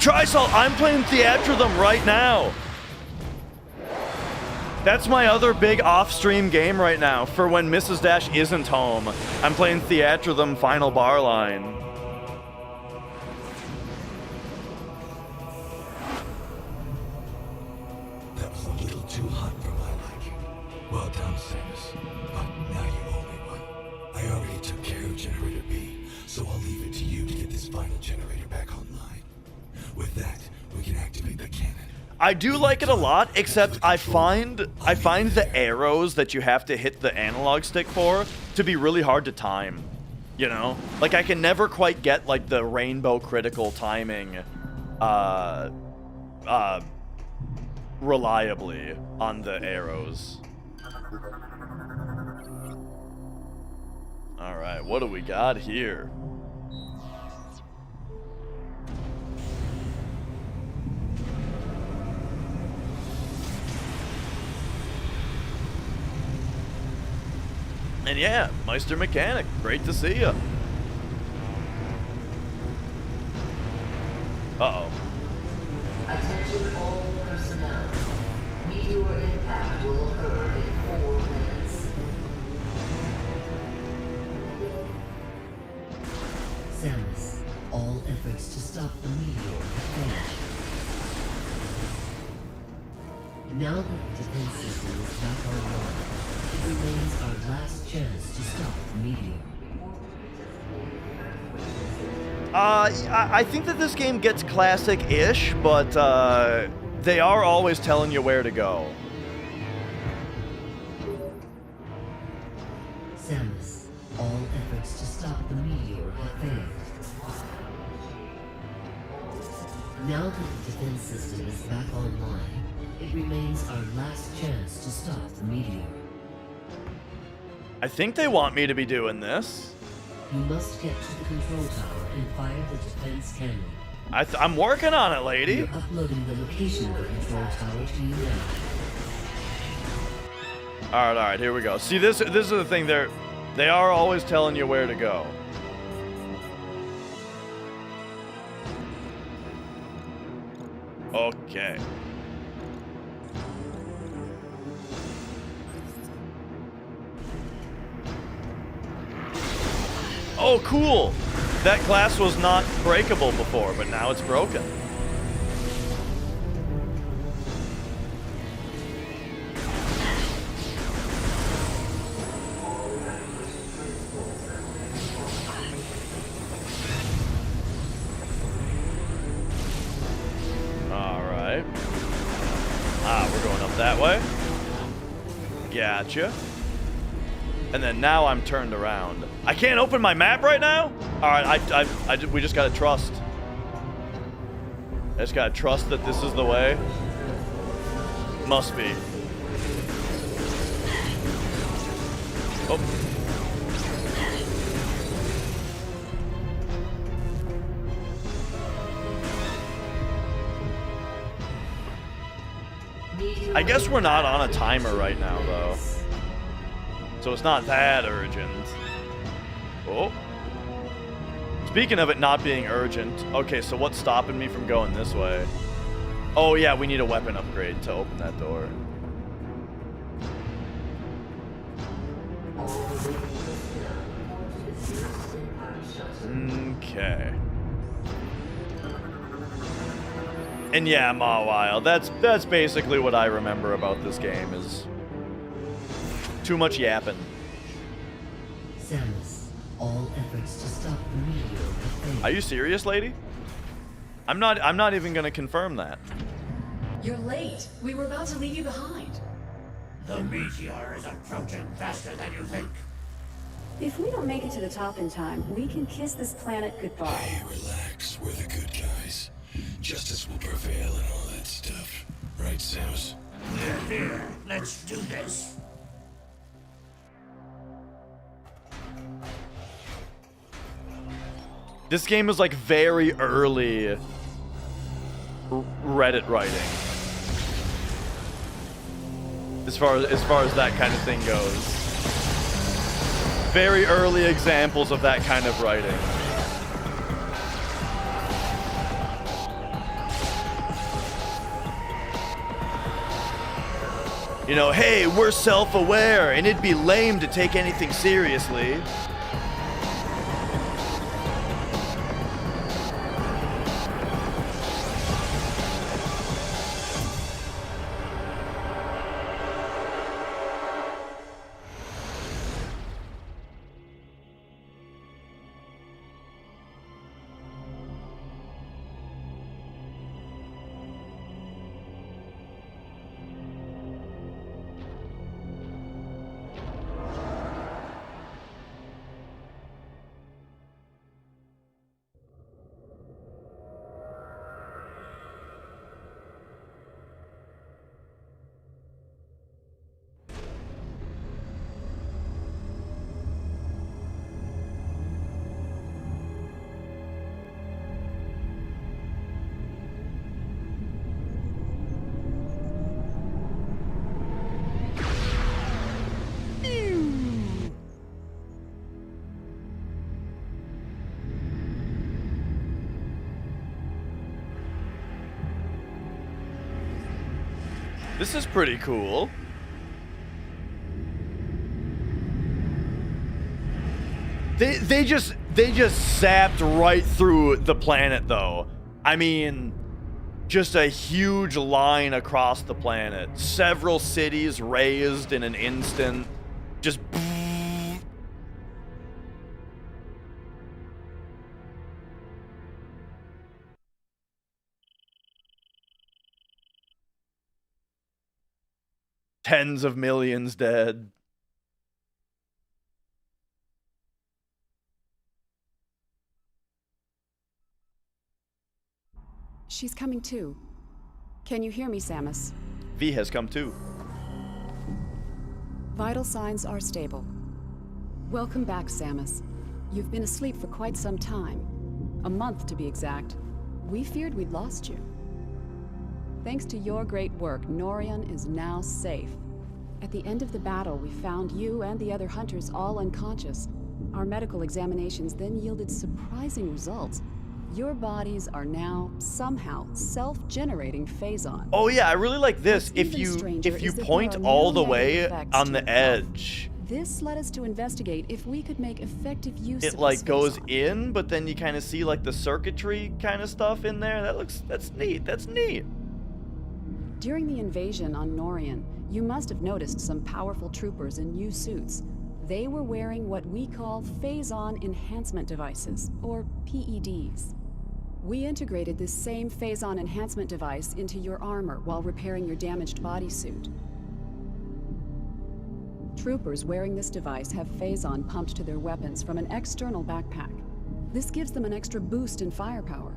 Trisol, I'm playing Theatrhythm right now. That's my other big off-stream game right now for when Mrs. Dash isn't home. I'm playing Theatrhythm Final Bar Line. That was a little too hot for my liking. Well done, Samus. But now you owe me one. I already took care of Generator B, so I'll leave it to you to get this final generator back online. With that, we can activate the cannon. I do like it a lot, except I find the arrows that you have to hit the analog stick for to be really hard to time. You know? Like, I can never quite get, like, the rainbow critical timing, reliably on the arrows. Alright, what do we got here? And yeah, Meister Mechanic, great to see ya. Uh-oh. Attention all personnel. Meteor impact will occur in 4 minutes. Samus, all efforts to stop the meteor have failed. Now that the defense system is back online, it remains our last chance to stop the meteor. I think that this game gets classic-ish, but they are always telling you where to go. Samus, all efforts to stop the meteor have failed. Now that the defense system is back online, it remains our last chance to stop the meteor. I think they want me to be doing this. You must get to the control tower and fire the defense cannon. I'm working on it, lady. We're uploading the location of the control tower to you now. All right, here we go. See, this is the thing. They are always telling you where to go. Okay. Oh, cool! That glass was not breakable before, but now it's broken. Alright. We're going up that way. Gotcha. And then now I'm turned around. I can't open my map right now? Alright, we just gotta trust. I just gotta trust that this is the way. Must be. Oh. I guess we're not on a timer right now, though. So it's not that urgent. Oh. Speaking of it not being urgent. Okay, so what's stopping me from going this way? Oh yeah, we need a weapon upgrade to open that door. Okay. And yeah, Mawile. That's basically what I remember about this game is too much yapping. Samus, all efforts to stop the meteor have failed. Are you serious, lady? I'm not even gonna confirm that. You're late. We were about to leave you behind. The meteor is approaching faster than you think. If we don't make it to the top in time, we can kiss this planet goodbye. Hey, relax. We're the good guys. Justice will prevail and all that stuff. Right, Samus? Here, let's do this. This game is like very early Reddit writing. As far as that kind of thing goes. Very early examples of that kind of writing. You know, hey, we're self-aware, and it'd be lame to take anything seriously. This is pretty cool. They just zapped right through the planet though. I mean, just a huge line across the planet. Several cities razed in an instant. Just tens of millions dead. She's coming too. Can you hear me, Samus? V has come too. Vital signs are stable. Welcome back, Samus. You've been asleep for quite some time. A month, to be exact. We feared we'd lost you. Thanks to your great work, Norion is now safe. At the end of the battle, we found you and the other hunters all unconscious. Our medical examinations then yielded surprising results. Your bodies are now somehow self-generating phazon. Oh yeah, I really like this. If you point all the way on the edge, this led us to investigate if we could make effective use it of like this goes phazon. in, but then you kind of see like the circuitry kind of stuff in there. That's neat. That's neat. During the invasion on Norion, you must have noticed some powerful troopers in new suits. They were wearing what we call phazon enhancement devices, or PEDs. We integrated this same phazon enhancement device into your armor while repairing your damaged bodysuit. Troopers wearing this device have phazon pumped to their weapons from an external backpack. This gives them an extra boost in firepower.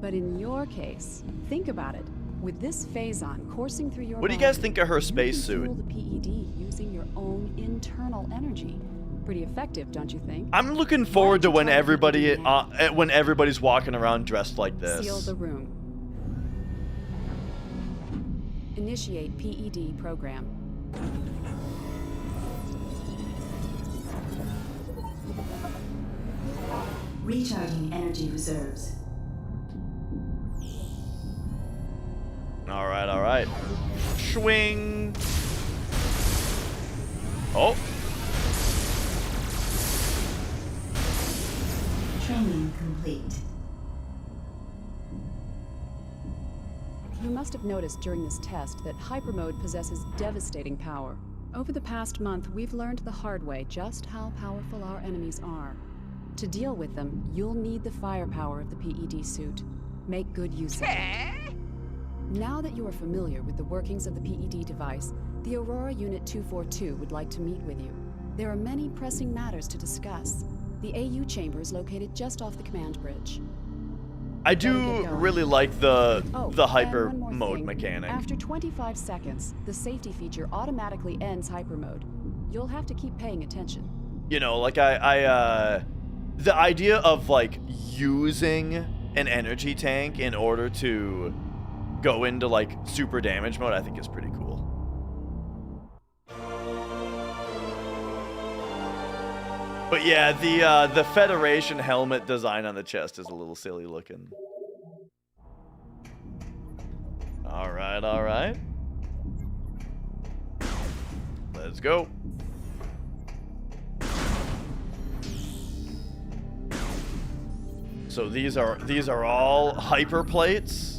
But in your case, think about it. With this phazon coursing through your What do you body, guys think of her spacesuit? You can fuel the PED using your own internal energy. Pretty effective, don't you think? I'm looking forward to when everybody's walking around dressed like this. Seal the room. Initiate PED program. Recharging energy reserves. All right. Swing. Oh. Training complete. You must have noticed during this test that hypermode possesses devastating power. Over the past month, we've learned the hard way just how powerful our enemies are. To deal with them, you'll need the firepower of the PED suit. Make good use of it. Now that you are familiar with the workings of the PED device, the Aurora Unit 242 would like to meet with you. There are many pressing matters to discuss. The AU chamber is located just off the command bridge. I do really like the hyper and one more mode thing. mechanic. After 25 seconds, the safety feature automatically ends hyper mode. You'll have to keep paying attention. You know, like the idea of like using an energy tank in order to go into like super damage mode, I think is pretty cool. But yeah, the Federation helmet design on the chest is a little silly looking. All right, all right. Let's go. So these are all hyper plates.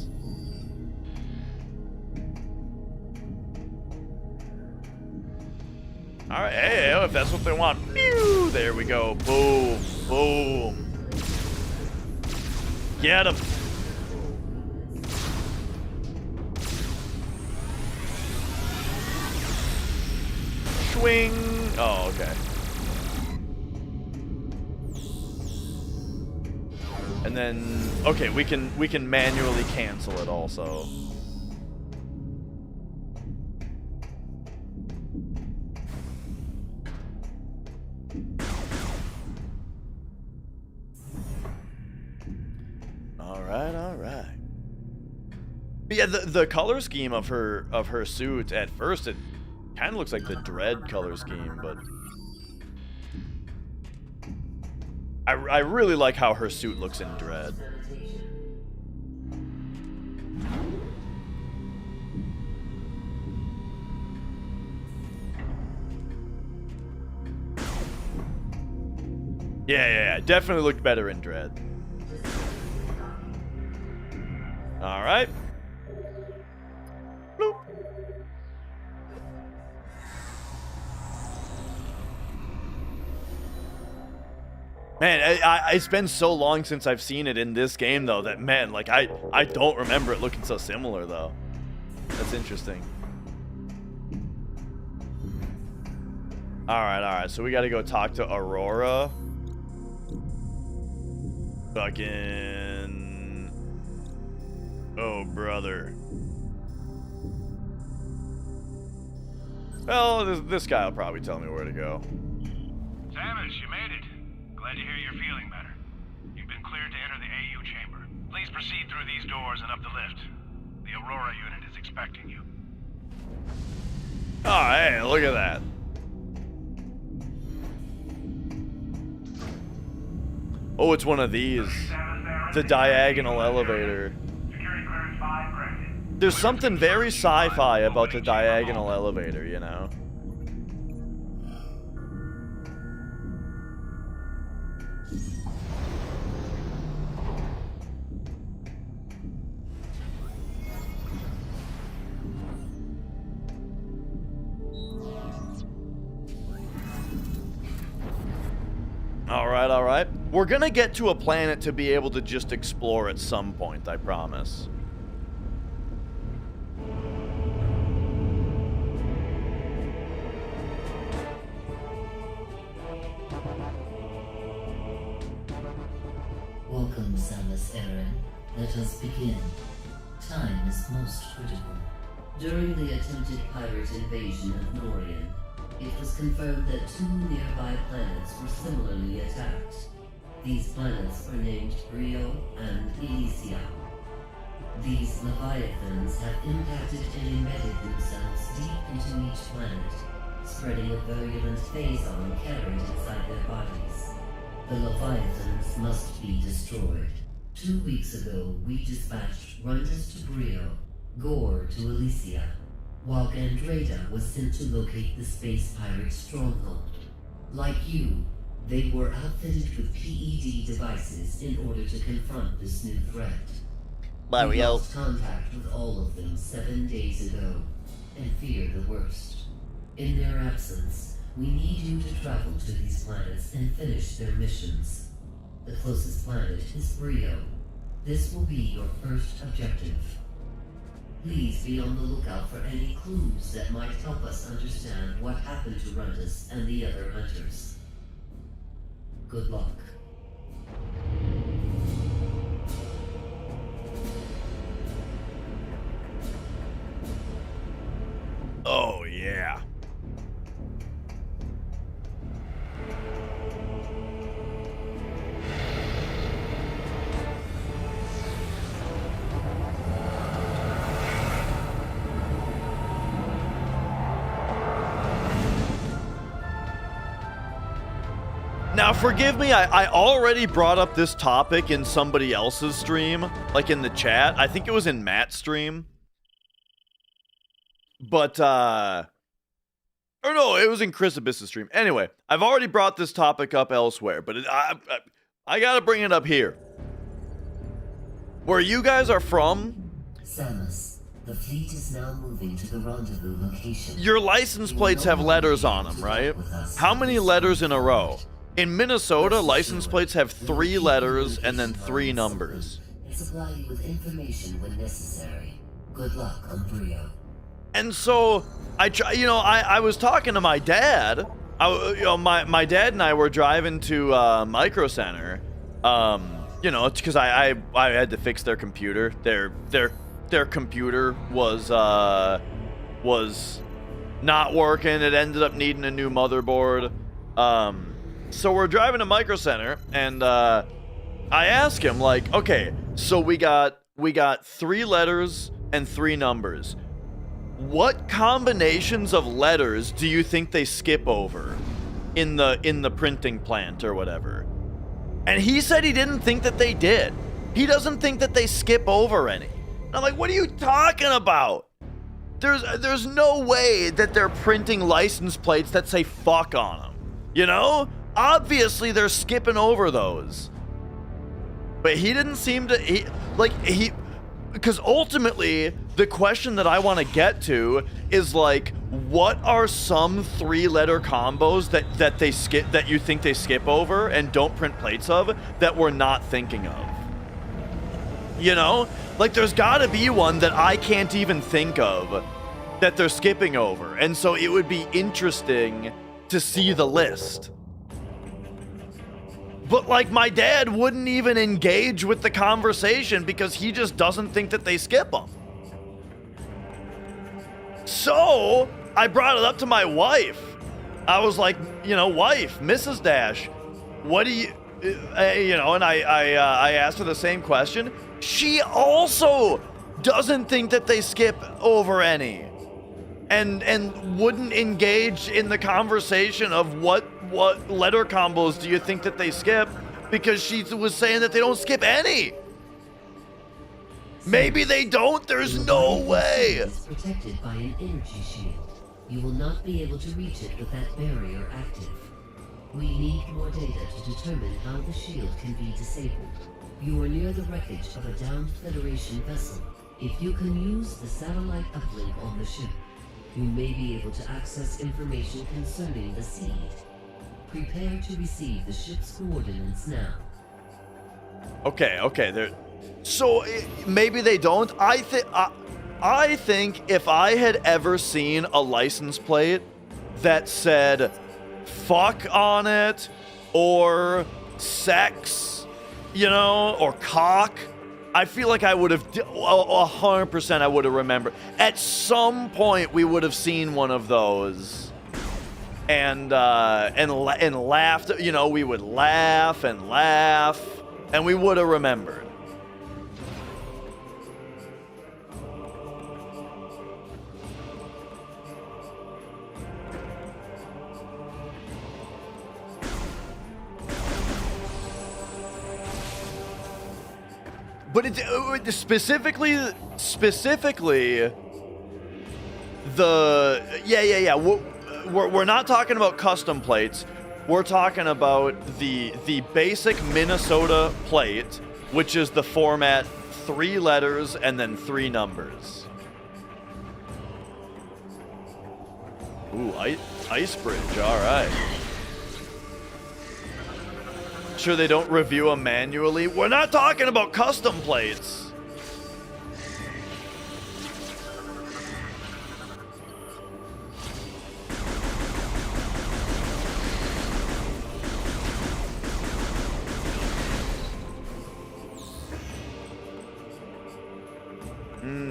All right, hey, if that's what they want. Pew! There we go. Boom, boom. Get him. Swing. Oh, okay. And then, okay, we can manually cancel it also. All right. But yeah, the color scheme of her suit at first, it kind of looks like the Dread color scheme, but I really like how her suit looks in Dread. Yeah, definitely looked better in Dread. All right. Bloop. Man, it's been so long since I've seen it in this game, though, that, man, like, I don't remember it looking so similar, though. That's interesting. All right, so we got to go talk to Aurora. Fucking... Oh, brother. Well, this guy will probably tell me where to go. Samus, you made it. Glad to hear you're feeling better. You've been cleared to enter the AU chamber. Please proceed through these doors and up the lift. The Aurora unit is expecting you. Oh, hey, look at that. Oh, it's one of these. The diagonal elevator. There's something very sci-fi about the diagonal elevator, you know? All right. We're gonna get to a planet to be able to just explore at some point, I promise. Welcome, Samus Aran. Let us begin. Time is most critical. During the attempted pirate invasion of Norian, it was confirmed that 2 nearby planets were similarly attacked. These planets are named Brio and Elysia. These Leviathans have impacted and embedded themselves deep into each planet, spreading a virulent phazon carried inside their bodies. The Leviathans must be destroyed. 2 weeks ago, we dispatched Rundus to Brio, Gore to Elysia, while Gandreda was sent to locate the space pirate stronghold. Like you, they were outfitted with PED devices in order to confront this new threat. We lost contact with all of them 7 days ago, and fear the worst. In their absence, we need you to travel to these planets and finish their missions. The closest planet is Brio. This will be your first objective. Please be on the lookout for any clues that might help us understand what happened to Runtus and the other hunters. Good luck. Oh, yeah. Now, forgive me, I already brought up this topic in somebody else's stream, like in the chat. I think it was in Matt's stream. But, or no, it was in Chris Abyss's stream. Anyway, I've already brought this topic up elsewhere, but I gotta bring it up here. Where you guys are from, Samus, the fleet is now moving to the rendezvous location. your license plates have letters on them, right? How many letters in a row? In Minnesota, license plates have 3 letters and then 3 numbers. And supply you with information when necessary. Good luck on Brio. And so, I was talking to my dad. My dad and I were driving to Micro Center, because I had to fix their computer. Their computer was not working. It ended up needing a new motherboard. So we're driving to Micro Center, and I ask him, like, okay, so we got 3 letters and 3 numbers. What combinations of letters do you think they skip over in the printing plant or whatever? And he said he didn't think that they did. He doesn't think that they skip over any. And I'm like, what are you talking about? There's no way that they're printing license plates that say fuck on them. You know? Obviously they're skipping over those. But he didn't seem to because ultimately the question that I want to get to is like, what are some 3-letter combos that they skip, that you think they skip over and don't print plates of, that we're not thinking of? You know, like there's got to be one that I can't even think of that they're skipping over, and so it would be interesting to see the list. But, like, my dad wouldn't even engage with the conversation because he just doesn't think that they skip them. So, I brought it up to my wife. I was like, wife, Mrs. Dash, what do you, and I asked her the same question. She also doesn't think that they skip over any. And wouldn't engage in the conversation of what letter combos do you think that they skip, because she was saying that they don't skip any. Maybe they don't. There's no way. It's protected by an energy shield. You will not be able to reach it with that barrier active. We need more data to determine how the shield can be disabled. You are near the wreckage of a downed Federation vessel. If you can use the satellite uplink on the ship, you may be able to access information concerning the seed. Prepare to receive the ship's coordinates now. Okay. So maybe they don't. I think if I had ever seen a license plate that said fuck on it, or sex, or cock, I feel like I would have 100%. I would have remembered. At some point, we would have seen one of those, and laughed. We would laugh, and we would have remembered. But it's specifically the we're not talking about custom plates. We're talking about the basic Minnesota plate, which is the format 3 letters and then 3 numbers. Ooh, ice bridge. All right. Sure they don't review them manually. We're not talking about custom plates.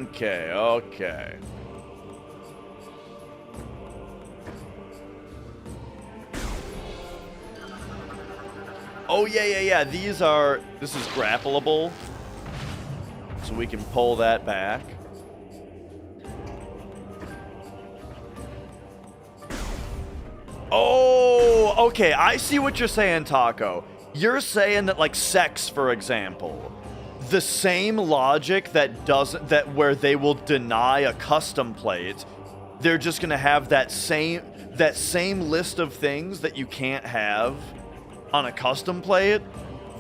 Okay, okay. Oh, yeah. This is grappleable. So we can pull that back. Oh, okay. I see what you're saying, Taco. You're saying that, like, sex, for example, the same logic that where they will deny a custom plate, they're just gonna have that same list of things that you can't have on a custom plate.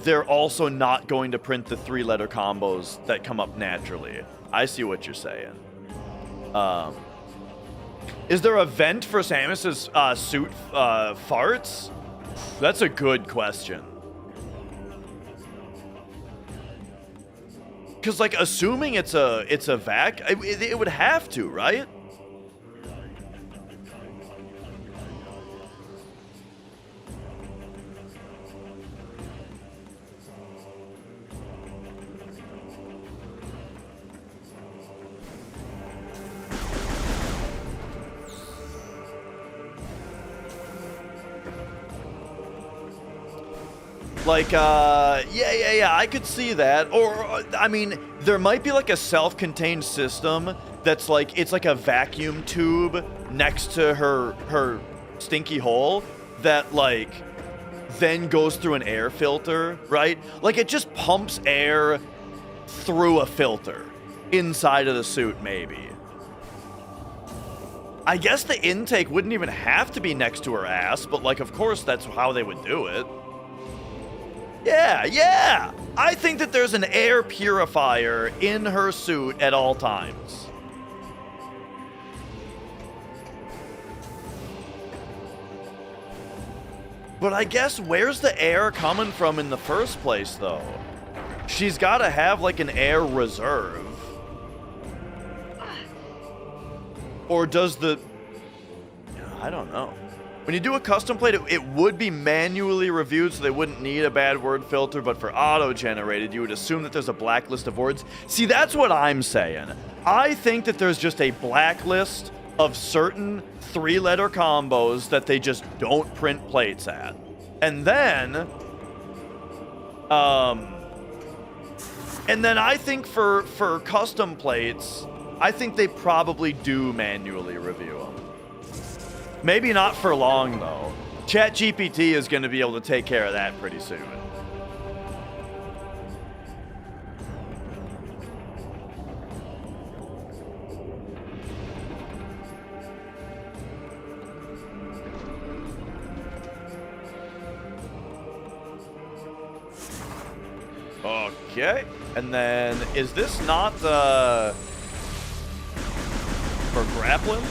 They're also not going to print the 3-letter combos that come up naturally. I see what you're saying. Is there a vent for Samus's suit farts? That's a good question. Because, like, assuming it's a vac, it would have to, right? Like, yeah, I could see that. Or, I mean, there might be, like, a self-contained system that's, like, it's like a vacuum tube next to her stinky hole that, like, then goes through an air filter, right? Like, it just pumps air through a filter inside of the suit, maybe. I guess the intake wouldn't even have to be next to her ass, but, like, of course that's how they would do it. Yeah. I think that there's an air purifier in her suit at all times. But I guess where's the air coming from in the first place, though? She's got to have, like, an air reserve. Or does the... I don't know. When you do a custom plate, it would be manually reviewed, so they wouldn't need a bad word filter, but for auto-generated, you would assume that there's a blacklist of words. See, that's what I'm saying. I think that there's just a blacklist of certain 3-letter combos that they just don't print plates at. And then I think for custom plates, I think they probably do manually review them. Maybe not for long, though. ChatGPT is going to be able to take care of that pretty soon. Okay. And then, is this not for grappling?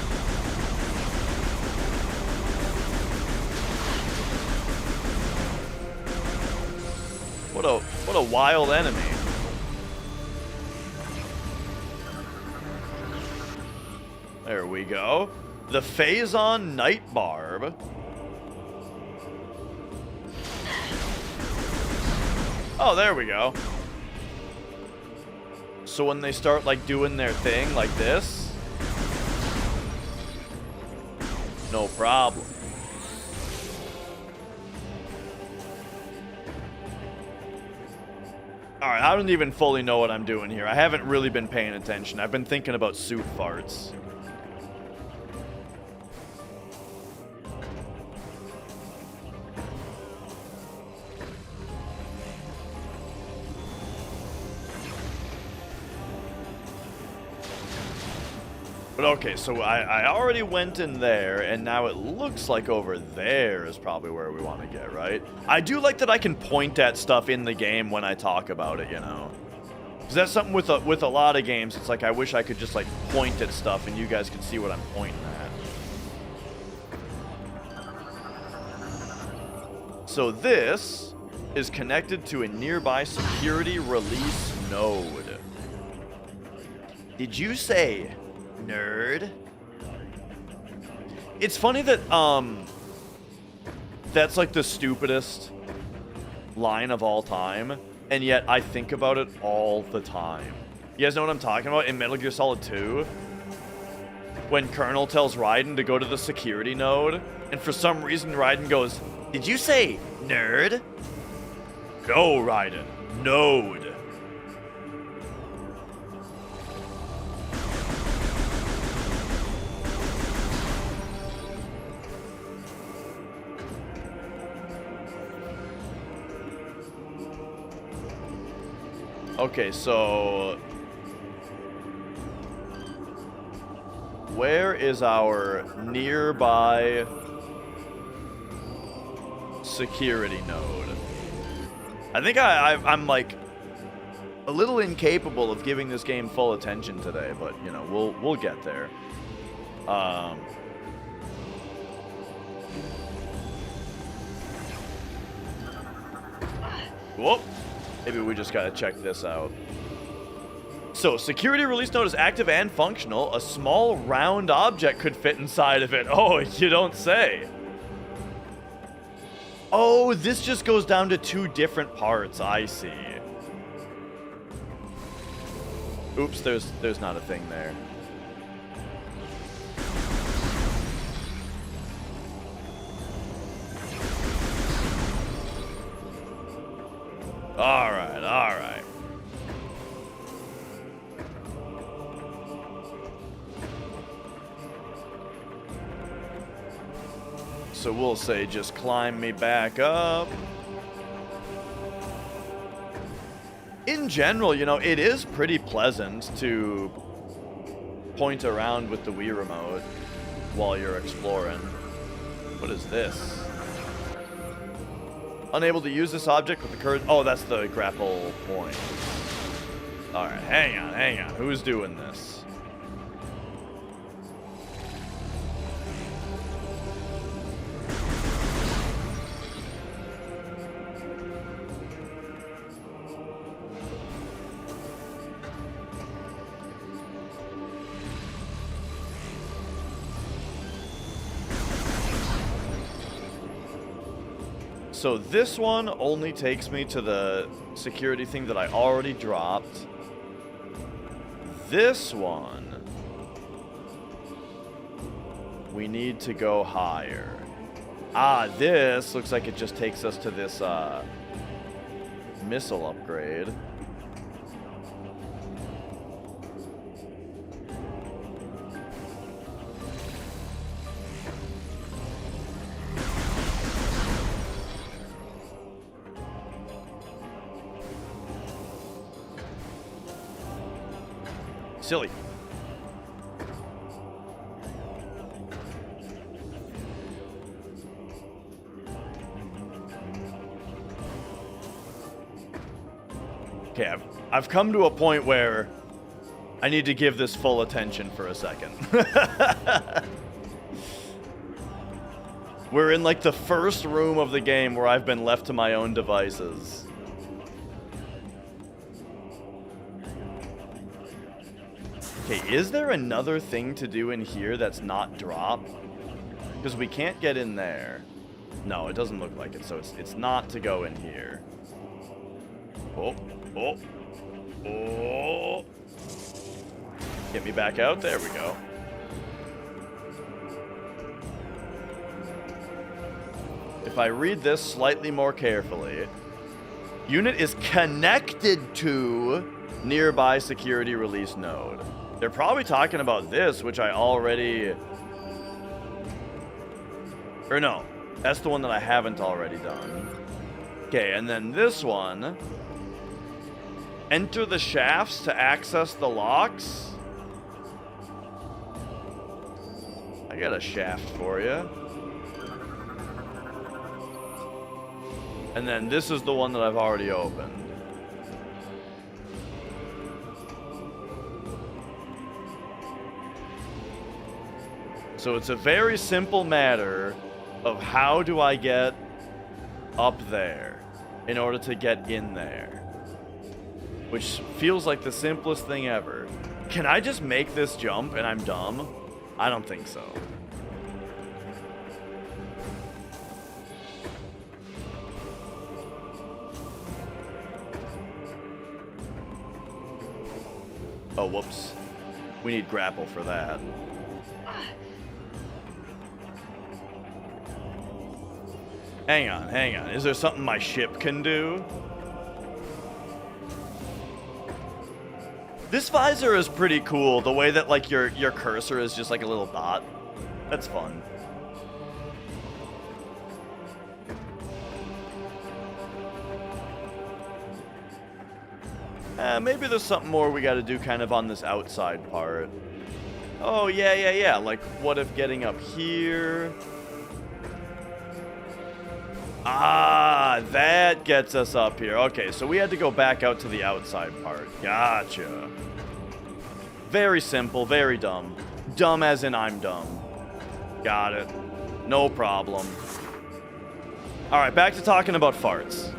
What a wild enemy. There we go. The Phazon Night Barb. Oh, there we go. So when they start, like, doing their thing like this, no problem. Alright, I don't even fully know what I'm doing here. I haven't really been paying attention. I've been thinking about suit farts. But okay, so I already went in there, and now it looks like over there is probably where we want to get, right? I do like that I can point at stuff in the game when I talk about it, you know? Because that's something with a lot of games, it's like I wish I could just, like, point at stuff and you guys can see what I'm pointing at. So this is connected to a nearby security release node. Did you say... nerd? It's funny that, that's like the stupidest line of all time, and yet I think about it all the time. You guys know what I'm talking about? In Metal Gear Solid 2, when Colonel tells Raiden to go to the security node, and for some reason Raiden goes, "Did you say nerd?" No, Raiden. Node. Okay, so where is our nearby security node? I think I'm like a little incapable of giving this game full attention today, but you know, we'll get there. Whoop. Maybe we just gotta check this out. So, security release node is active and functional. A small round object could fit inside of it. Oh, you don't say. Oh, this just goes down to 2 different parts. I see. Oops, there's not a thing there. All right, all right. So we'll say just climb me back up. In general, you know, it is pretty pleasant to point around with the Wii remote while you're exploring. What is this? Unable to use this object with the current... Oh, that's the grapple point. Alright, hang on. Who's doing this? So this one only takes me to the security thing that I already dropped. This one, we need to go higher. Ah, this looks like it just takes us to this missile upgrade. Silly. Okay, I've come to a point where I need to give this full attention for a second. We're in like the first room of the game where I've been left to my own devices. Okay, is there another thing to do in here that's not drop? Because we can't get in there. No, it doesn't look like it, so it's not to go in here. Oh. Get me back out. There we go. If I read this slightly more carefully, unit is connected to nearby security release node. They're probably talking about this, which I already... Or no, that's the one that I haven't already done. Okay, and then this one. Enter the shafts to access the locks. I got a shaft for you. And then this is the one that I've already opened. So it's a very simple matter of how do I get up there in order to get in there. Which feels like the simplest thing ever. Can I just make this jump and I'm dumb? I don't think so. Oh, whoops. We need grapple for that. Hang on, hang on. Is there something my ship can do? This visor is pretty cool. The way that like your cursor is just like a little dot. That's fun. Maybe there's something more we got to do kind of on this outside part. Oh, yeah. Like, what if getting up here? Ah, that gets us up here. Okay, so we had to go back out to the outside part. Gotcha. Very simple, very dumb. Dumb as in I'm dumb. Got it. No problem. All right, back to talking about farts.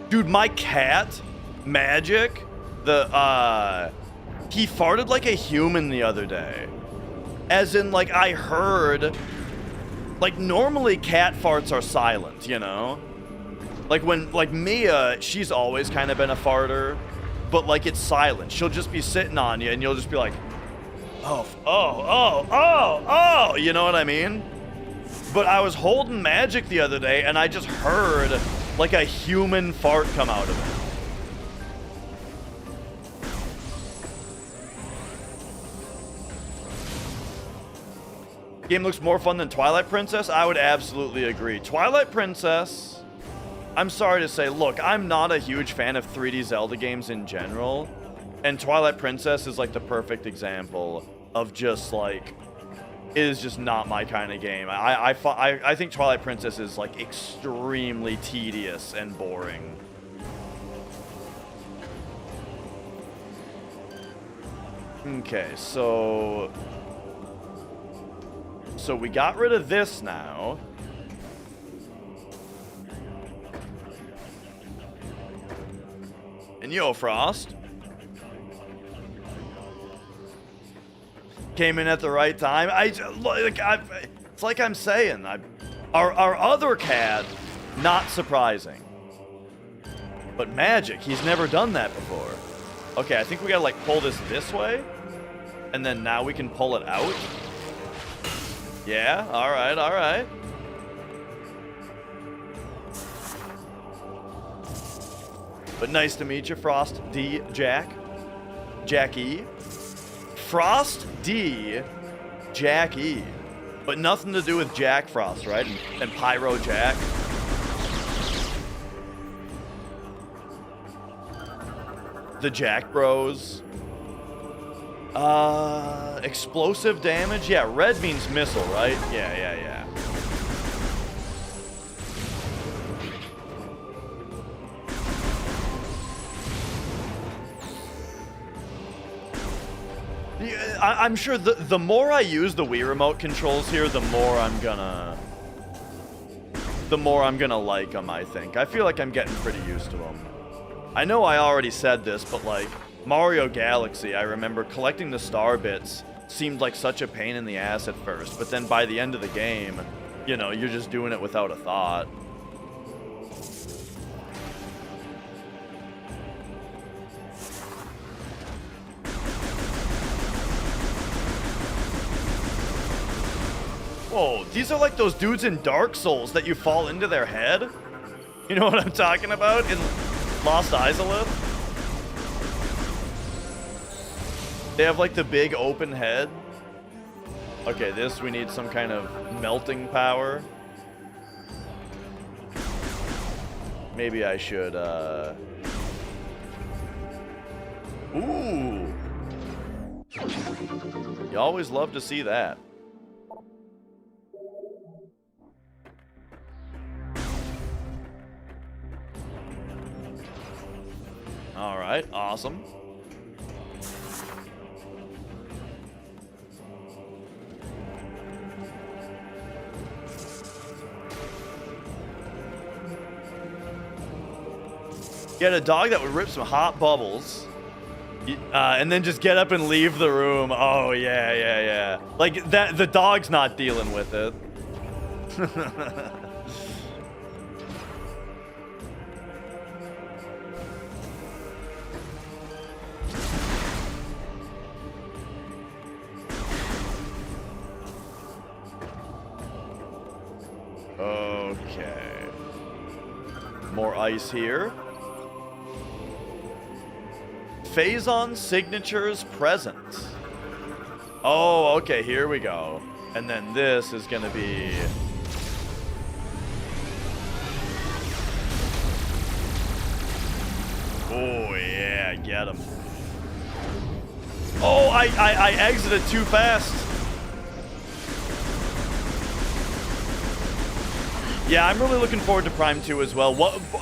Dude, my cat, Magic, he farted like a human the other day. As in, like, I heard, like, normally cat farts are silent, you know? Like, when, like, Mia, she's always kind of been a farter, but, like, it's silent. She'll just be sitting on you, and you'll just be like, oh, you know what I mean? But I was holding Magic the other day, and I just heard, like, a human fart come out of it. Game looks more fun than Twilight Princess? I would absolutely agree. Twilight Princess, I'm sorry to say, look, I'm not a huge fan of 3D Zelda games in general, and Twilight Princess is like the perfect example of just like, it is just not my kind of game. I think Twilight Princess is like extremely tedious and boring. Okay, so we got rid of this now. And yo, Frost. Came in at the right time. It's like I'm saying. Our other cat, not surprising. But Magic, he's never done that before. Okay, I think we gotta like pull this way. And then now we can pull it out. Yeah, alright. But nice to meet you, Frost D. Jack. Jackie. Frost D. Jack E. But nothing to do with Jack Frost, right? And Pyro Jack. The Jack Bros. Explosive damage? Yeah, red means missile, right? Yeah. I'm sure the more I use the Wii Remote controls here, the more I'm gonna like them, I think. I feel like I'm getting pretty used to them. I know I already said this, but like, Mario Galaxy, I remember collecting the star bits seemed like such a pain in the ass at first, but then by the end of the game, you know, you're just doing it without a thought. Whoa, these are like those dudes in Dark Souls that you fall into their head? You know what I'm talking about? In Lost Izalith? They have like the big open head. Okay, this we need some kind of melting power. Maybe I should, Ooh! You always love to see that. Alright, awesome. Get a dog that would rip some hot bubbles, and then just get up and leave the room. Oh, yeah. Like, that, the dog's not dealing with it. Okay. More ice here. Phazon signatures present. Oh, okay, here we go. And then this is gonna be... Oh, yeah, get him. Oh, I exited too fast. Yeah, I'm really looking forward to Prime 2 as well.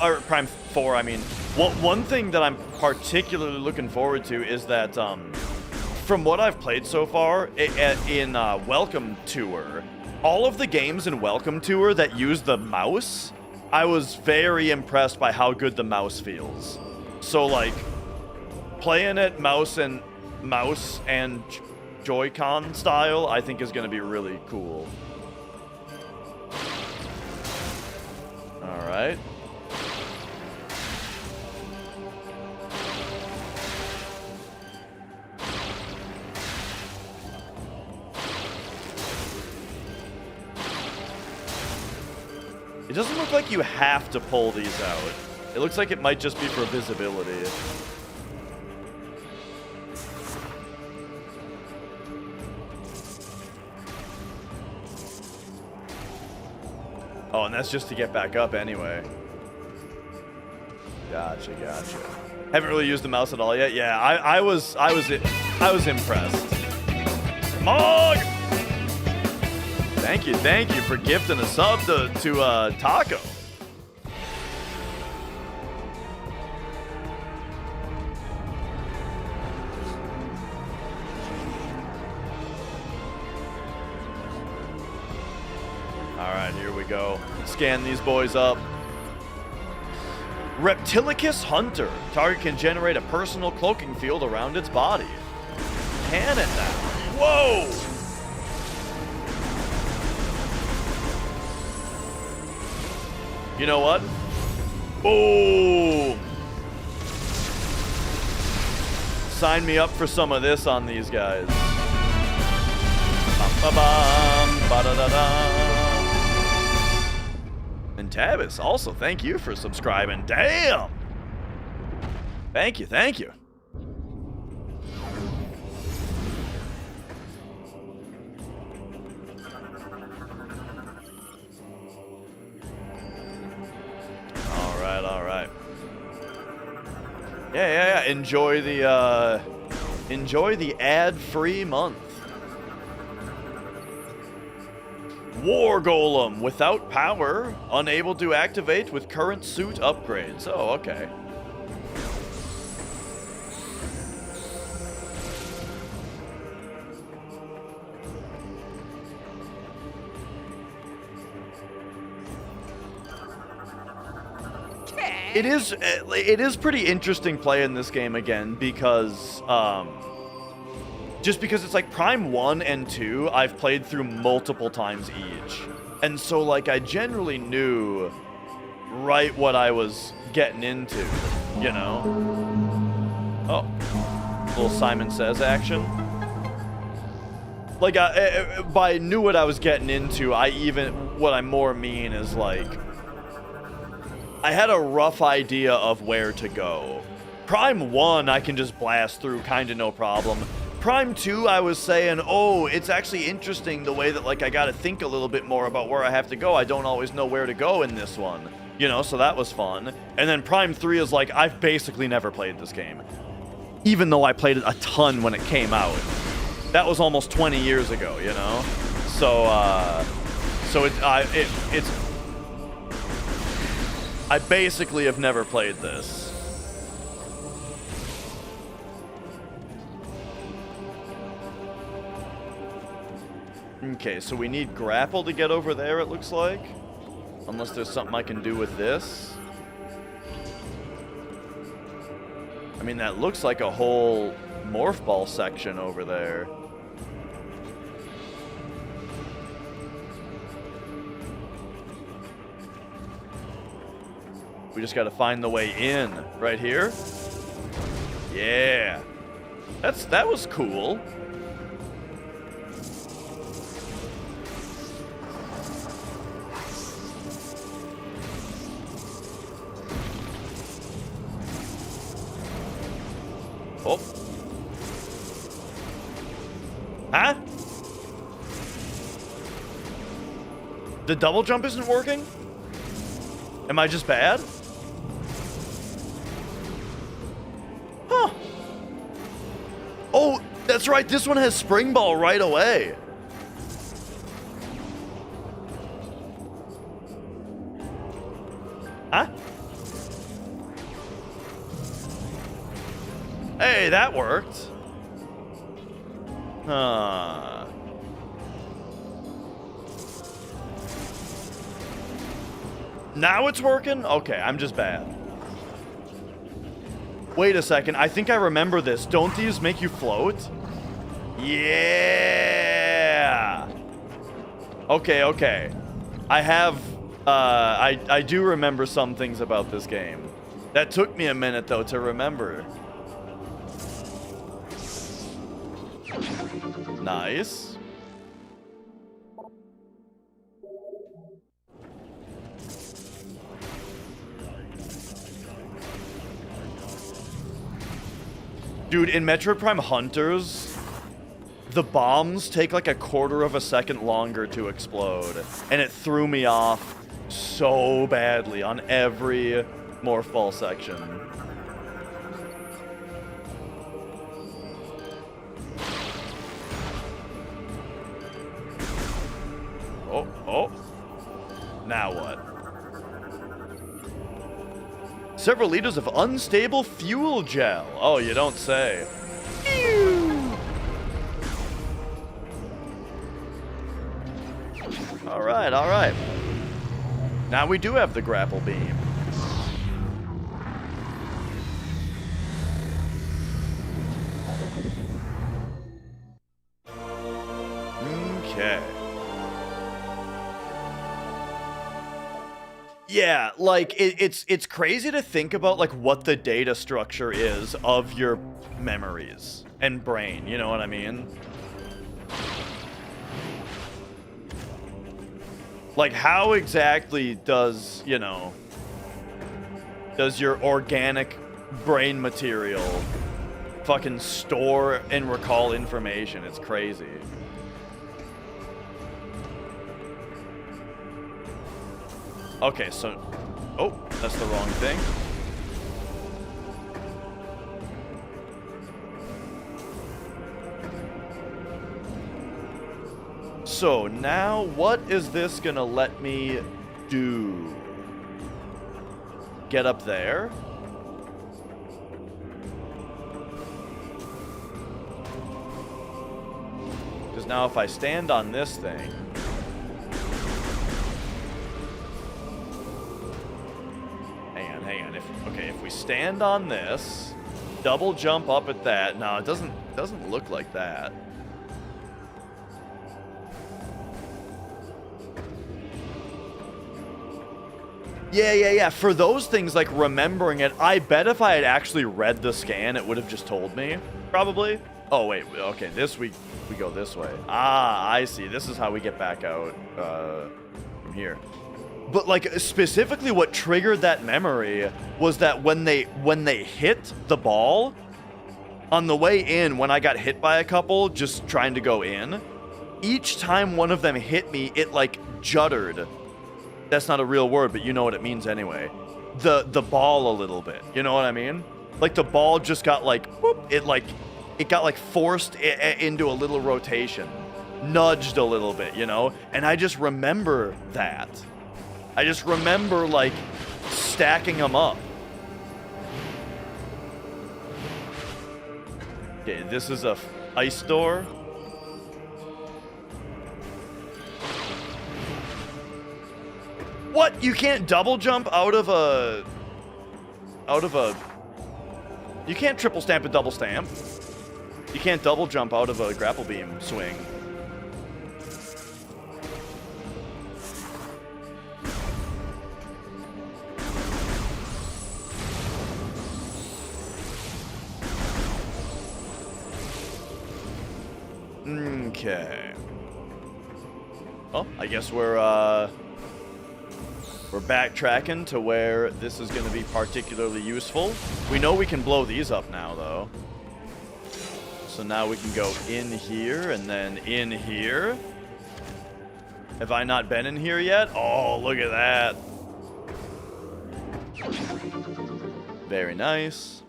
Or Prime 4, I mean. One thing that I'm particularly looking forward to is that, from what I've played so far in Welcome Tour, all of the games in Welcome Tour that use the mouse, I was very impressed by how good the mouse feels. So, like, playing it mouse and Joy-Con style, I think is going to be really cool. All right. It doesn't look like you have to pull these out. It looks like it might just be for visibility. Oh, and that's just to get back up anyway. Gotcha. Haven't really used the mouse at all yet. Yeah, I was impressed. Mog! Thank you for gifting a sub to Taco. Alright, here we go. Scan these boys up. Reptilicus Hunter. Target can generate a personal cloaking field around its body. Can it now? Whoa! You know what? Boom! Sign me up for some of this on these guys. Ba-bam, ba-da-da-da. And Tavis, also, thank you for subscribing. Damn! Thank you. All right. Yeah. Enjoy the ad-free month. War Golem without power, unable to activate with current suit upgrades. Oh, okay. It is pretty interesting playing this game again because just because it's like Prime 1 and 2 I've played through multiple times each. And so like I generally knew right what I was getting into, you know? Oh. Little Simon Says action. Like by knew what I was getting into, what I more mean is like I had a rough idea of where to go. Prime 1, I can just blast through kind of no problem. Prime 2, I was saying, oh, it's actually interesting the way that, like, I gotta think a little bit more about where I have to go. I don't always know where to go in this one. You know, so that was fun. And then Prime 3 is like, I've basically never played this game. Even though I played it a ton when it came out. That was almost 20 years ago, you know? So, I basically have never played this. Okay, so we need grapple to get over there, it looks like. Unless there's something I can do with this. I mean, that looks like a whole morph ball section over there. We just got to find the way in. Right here? Yeah. That was cool. Oh. Huh? The double jump isn't working? Am I just bad? Huh. Oh, that's right. This one has spring ball right away. Huh? Hey, that worked. Huh. Now it's working? Okay, I'm just bad. Wait a second. I think I remember this. Don't these make you float? Yeah. Okay, okay. I have... I do remember some things about this game. That took me a minute, though, to remember. Nice. Dude, in Metroid Prime Hunters, the bombs take like a quarter of a second longer to explode. And it threw me off so badly on every Morphball section. Oh, oh. Now what? Several liters of unstable fuel gel. Oh, you don't say. All right, all right. Now we do have the grapple beam. Okay. Yeah, like it's crazy to think about like what the data structure is of your memories and brain, you know what I mean? Like how exactly does, you know, does your organic brain material fucking store and recall information? It's crazy. Okay, so... Oh, that's the wrong thing. So, now what is this gonna let me do? Get up there? Because now if I stand on this thing... If we stand on this, double jump up at that. No, it doesn't look like that. Yeah. For those things, like remembering it, I bet if I had actually read the scan, it would have just told me. Probably. Oh, wait. Okay, we go this way. Ah, I see. This is how we get back out from here. But like specifically what triggered that memory was that when they hit the ball on the way in, when I got hit by a couple just trying to go in, each time one of them hit me, it like juddered. That's not a real word, but you know what it means anyway. The ball a little bit. You know what I mean? Like the ball just got like whoop, it got like forced into a little rotation. Nudged a little bit, you know? And I just remember that. I just remember, like, stacking them up. Okay, this is a ice door. What? You can't double jump out of a... You can't triple stamp and double stamp. You can't double jump out of a grapple beam swing. Okay. Well, I guess we're backtracking to where this is going to be particularly useful. We know we can blow these up now, though. So now we can go in here and then in here. Have I not been in here yet? Oh, look at that. Very nice.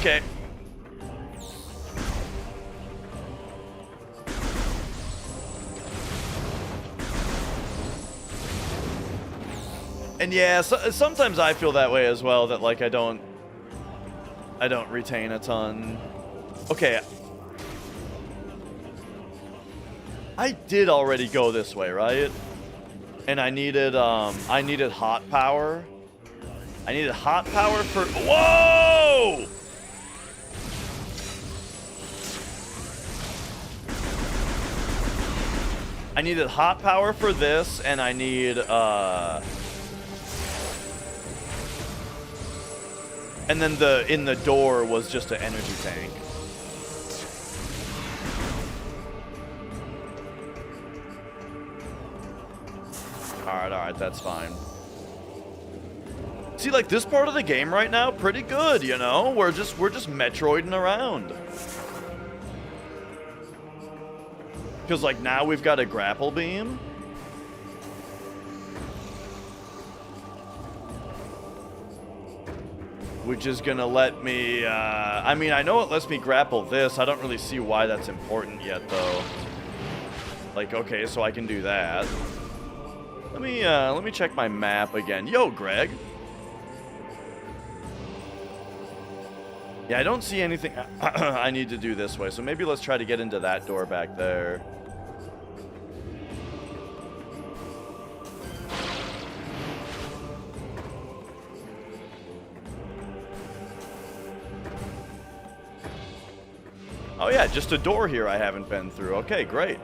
Okay. And yeah, sometimes I feel that way as well, that like I don't retain a ton. Okay. I did already go this way, right? And I needed hot power. I needed hot power for... Whoa! I needed hot power for this, and I need, and then in the door was just an energy tank. Alright, that's fine. See, like, this part of the game right now, pretty good, you know? We're just Metroiding around. Because, like, now we've got a grapple beam. Which is gonna let me, I mean, I know it lets me grapple this. I don't really see why that's important yet, though. Like, okay, so I can do that. Let me check my map again. Yo, Greg. Yeah, I don't see anything I need to do this way, so maybe let's try to get into that door back there. Oh yeah, just a door here I haven't been through. Okay, great.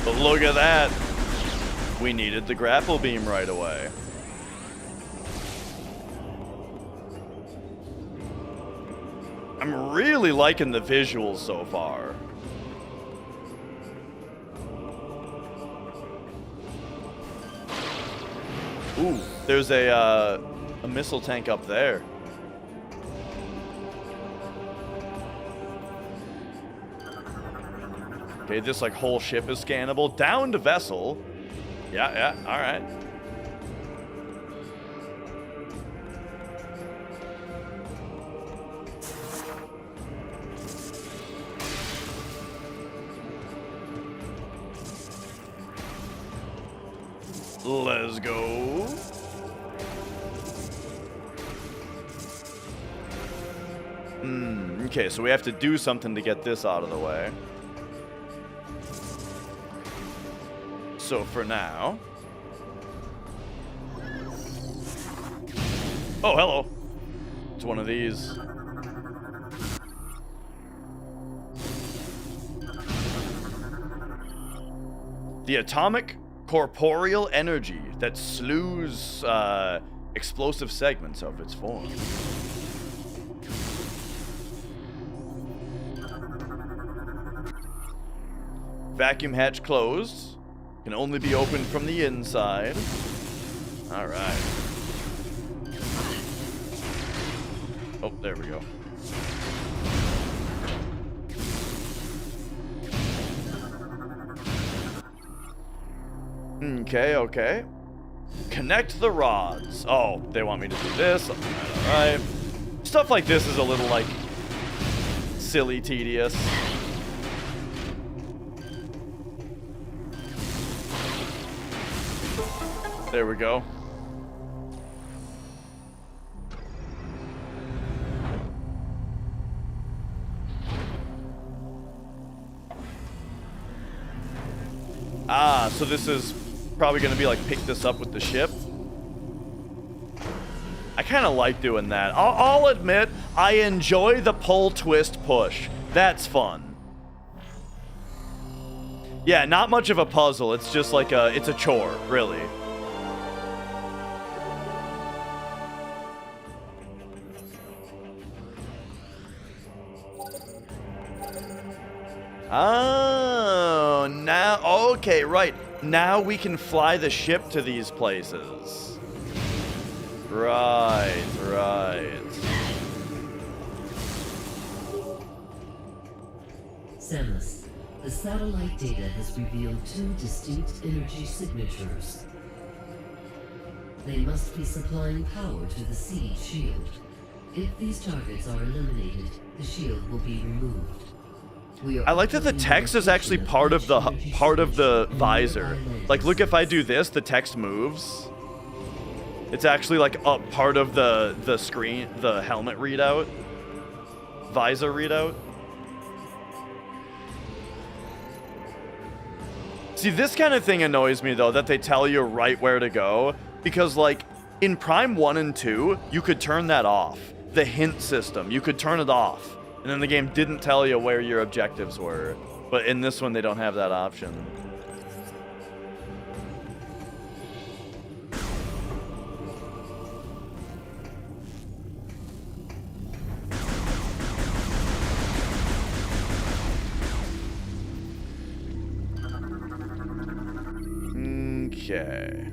But look at that. We needed the grapple beam right away. I'm really liking the visuals so far. Ooh, there's a missile tank up there. Okay, this like whole ship is scannable. Downed vessel. Yeah, all right. Let's go. Okay, so we have to do something to get this out of the way. So for now... Oh, hello. It's one of these. The atomic corporeal energy that slews explosive segments of its form. Vacuum hatch closed. Can only be opened from the inside. All right. Oh, there we go. Okay. Connect the rods. Oh, they want me to do this. All right. Stuff like this is a little, like, silly, tedious. There we go. Ah, so this is probably going to be like pick this up with the ship. I kind of like doing that. I'll admit, I enjoy the pull, twist, push. That's fun. Yeah, not much of a puzzle. It's just like it's a chore, really. Oh, now, okay, right. Now we can fly the ship to these places. Right, right. Samus, the satellite data has revealed 2 distinct energy signatures. They must be supplying power to the siege shield. If these targets are eliminated, the shield will be removed. I like that the text is actually part of the visor. Like, look, if I do this, the text moves. It's actually like a part of the screen, the helmet readout, visor readout. See, this kind of thing annoys me though, that they tell you right where to go, because like in Prime 1 and 2, you could turn that off. The hint system, you could turn it off. And then the game didn't tell you where your objectives were. But in this one, they don't have that option. Okay.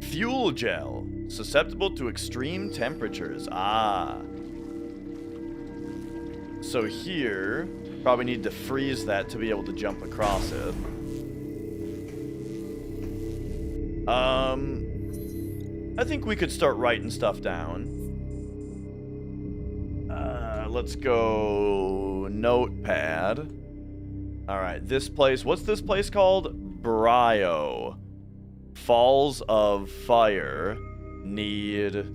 Fuel gel. Susceptible to extreme temperatures. Ah. So here, probably need to freeze that to be able to jump across it. I think we could start writing stuff down. Let's go notepad. All right, this place, what's this place called? Brio. Falls of Fire need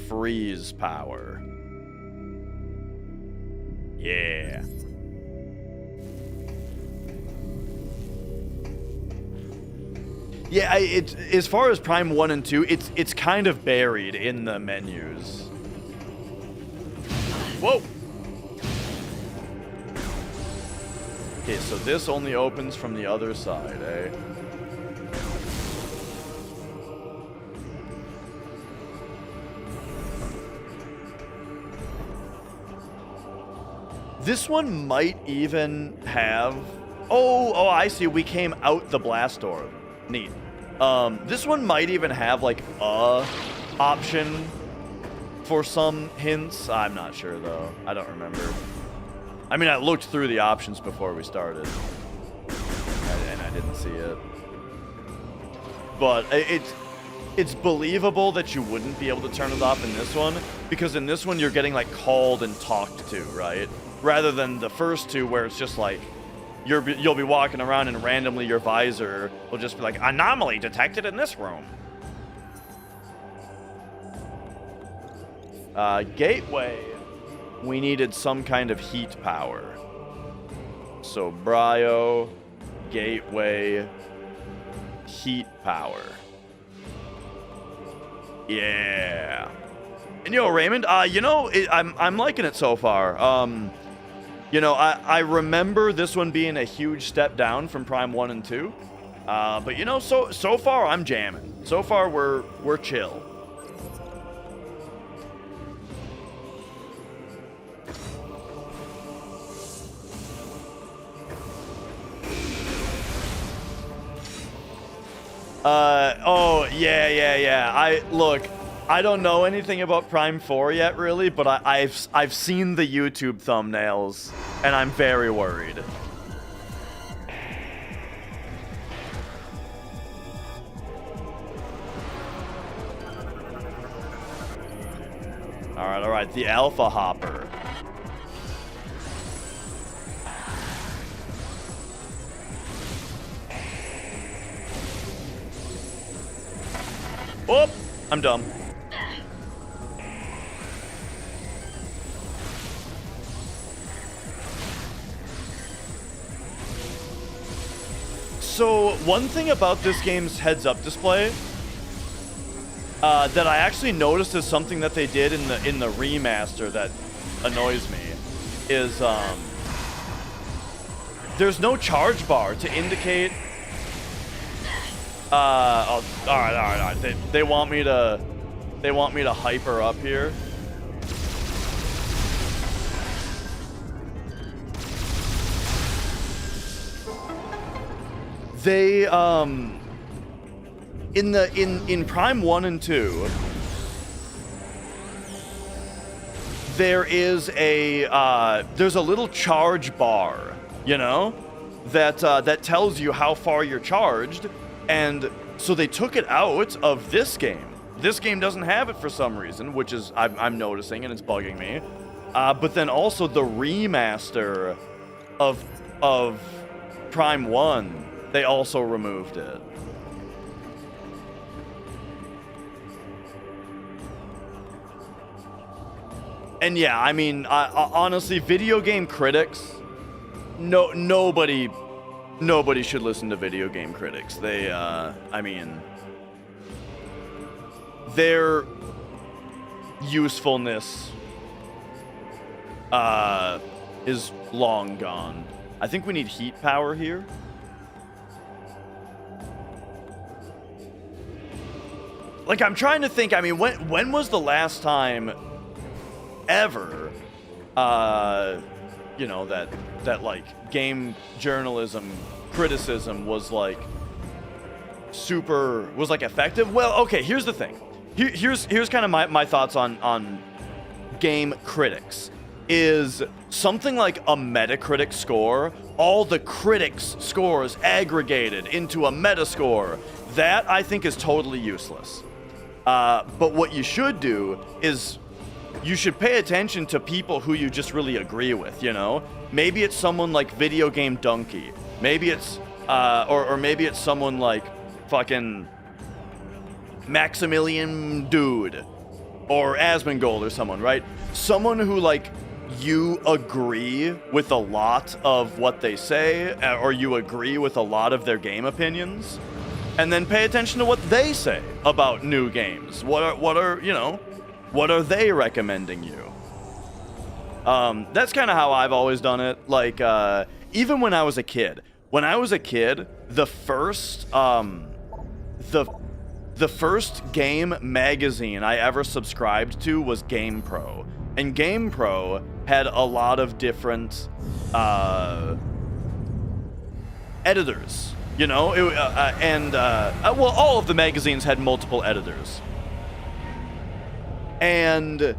freeze power. Yeah. Yeah, it's as far as Prime 1 and 2, it's kind of buried in the menus. Whoa. Okay, so this only opens from the other side, eh? This one might even have... Oh, I see. We came out the blast door. Neat. This one might even have, like, a option for some hints. I'm not sure, though. I don't remember. I mean, I looked through the options before we started. And I didn't see it. But it's believable that you wouldn't be able to turn it off in this one. Because in this one, you're getting, like, called and talked to, right? Rather than the first two where it's just like you'll be walking around and randomly your visor will just be like, anomaly detected in this room. Gateway. We needed some kind of heat power. So Brio, gateway, heat power. Yeah. And Raymond, I'm liking it so far. I remember this one being a huge step down from Prime 1 and 2. But so far I'm jamming. So far we're chill. Oh, yeah. I don't know anything about Prime 4 yet, really, but I've seen the YouTube thumbnails, and I'm very worried. All right, the Alpha Hopper. Oh, I'm dumb. So, one thing about this game's heads-up display that I actually noticed is something that they did in the remaster that annoys me is there's no charge bar to indicate. All right. They want me to hyper up here. They in Prime 1 and 2, there is there's a little charge bar, you know, that tells you how far you're charged, and so they took it out of this game. This game doesn't have it for some reason, which is I'm noticing, and it's bugging me. But then also the remaster of Prime 1, they also removed it. And yeah, I mean, honestly, video game critics, nobody should listen to video game critics. They, I mean, their usefulness is long gone. I think we need heat power here. Like, I'm trying to think, I mean, when was the last time ever, you know, that like game journalism criticism was like effective? Well, okay, here's the thing. Here's kind of my thoughts on game critics. Is something like a Metacritic score, all the critics' scores aggregated into a Metascore, that I think is totally useless. But what you should do is you should pay attention to people who you just really agree with, you know? Maybe it's someone like Video Game Donkey. Maybe it's, or maybe it's someone like fucking Maximilian Dude or Asmongold or someone, right? Someone who, like, you agree with a lot of what they say, or you agree with a lot of their game opinions, and then pay attention to what they say about new games. What are they recommending you? That's kind of how I've always done it. Like, even when I was a kid. When I was a kid, the first game magazine I ever subscribed to was GamePro. And GamePro had a lot of different editors, you know? Well, all of the magazines had multiple editors. And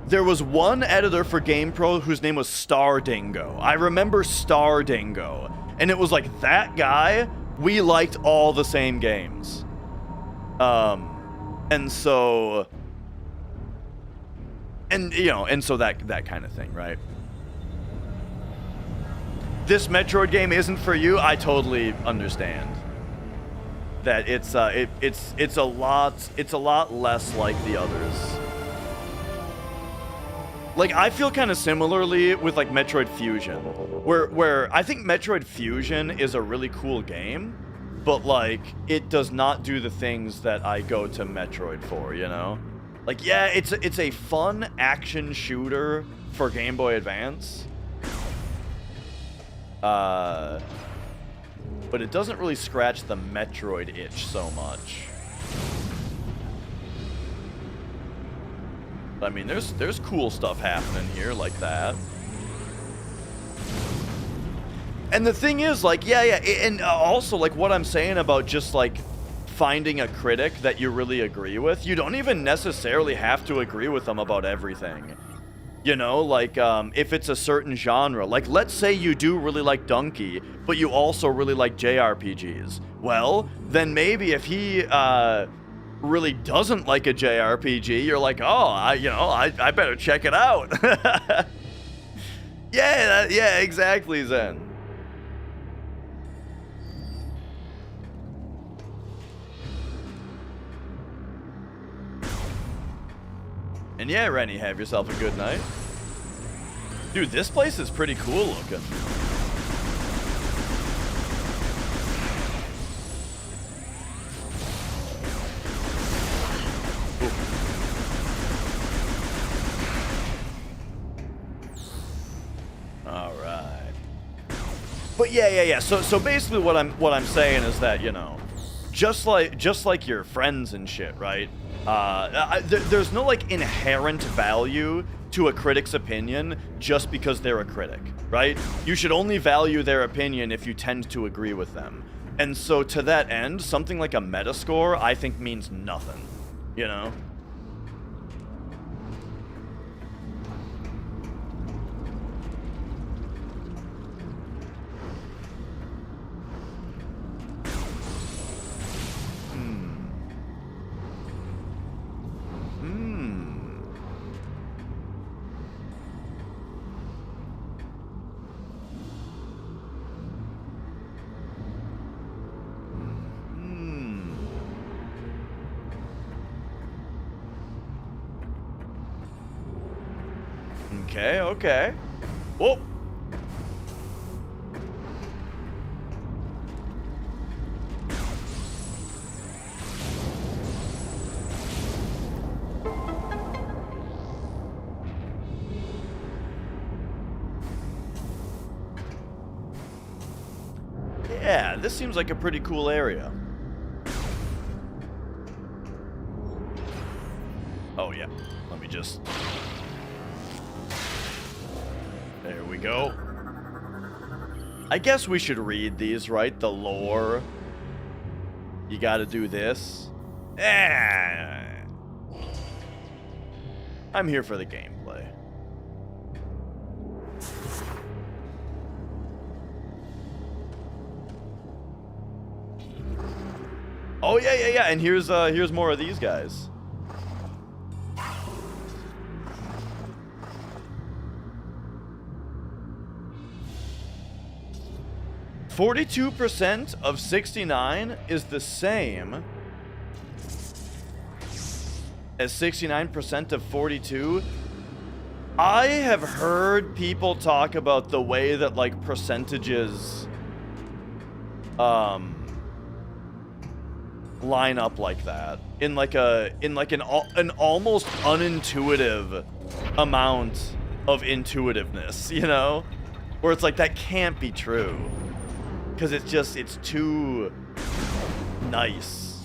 there was one editor for GamePro whose name was Star Dingo. I remember Star Dingo. And it was like, that guy, we liked all the same games. And so that kind of thing, right? This Metroid game isn't for you. I totally understand that it's a lot less like the others. Like, I feel kind of similarly with like Metroid Fusion, where I think Metroid Fusion is a really cool game, but like it does not do the things that I go to Metroid for, you know? Like, yeah, it's a fun action shooter for Game Boy Advance. But it doesn't really scratch the Metroid itch so much. I mean, there's cool stuff happening here like that. And the thing is, like, yeah, and also, like, what I'm saying about just, like, finding a critic that you really agree with, you don't even necessarily have to agree with them about everything. You know, like, if it's a certain genre, like, let's say you do really like Donkey, but you also really like JRPGs. Well, then maybe if he, really doesn't like a JRPG, you're like, oh, I better check it out. Yeah, exactly, Zen. And yeah, Rennie, have yourself a good night. Dude, this place is pretty cool looking. Alright. But yeah. So basically what I'm saying is that, you know, just like your friends and shit, right? There's no like inherent value to a critic's opinion just because they're a critic, right? You should only value their opinion if you tend to agree with them. And so to that end, something like a metascore I think means nothing, you know? Okay, okay. Whoa. Yeah, this seems like a pretty cool area. Oh yeah, let me just... There we go. I guess we should read these, right? The lore. You gotta do this. I'm here for the gameplay. Oh yeah, and here's more of these guys. 42% of 69 is the same as 69% of 42. I have heard people talk about the way that like percentages line up like that in like an almost unintuitive amount of intuitiveness, you know, where it's like that can't be true. Because it's too nice.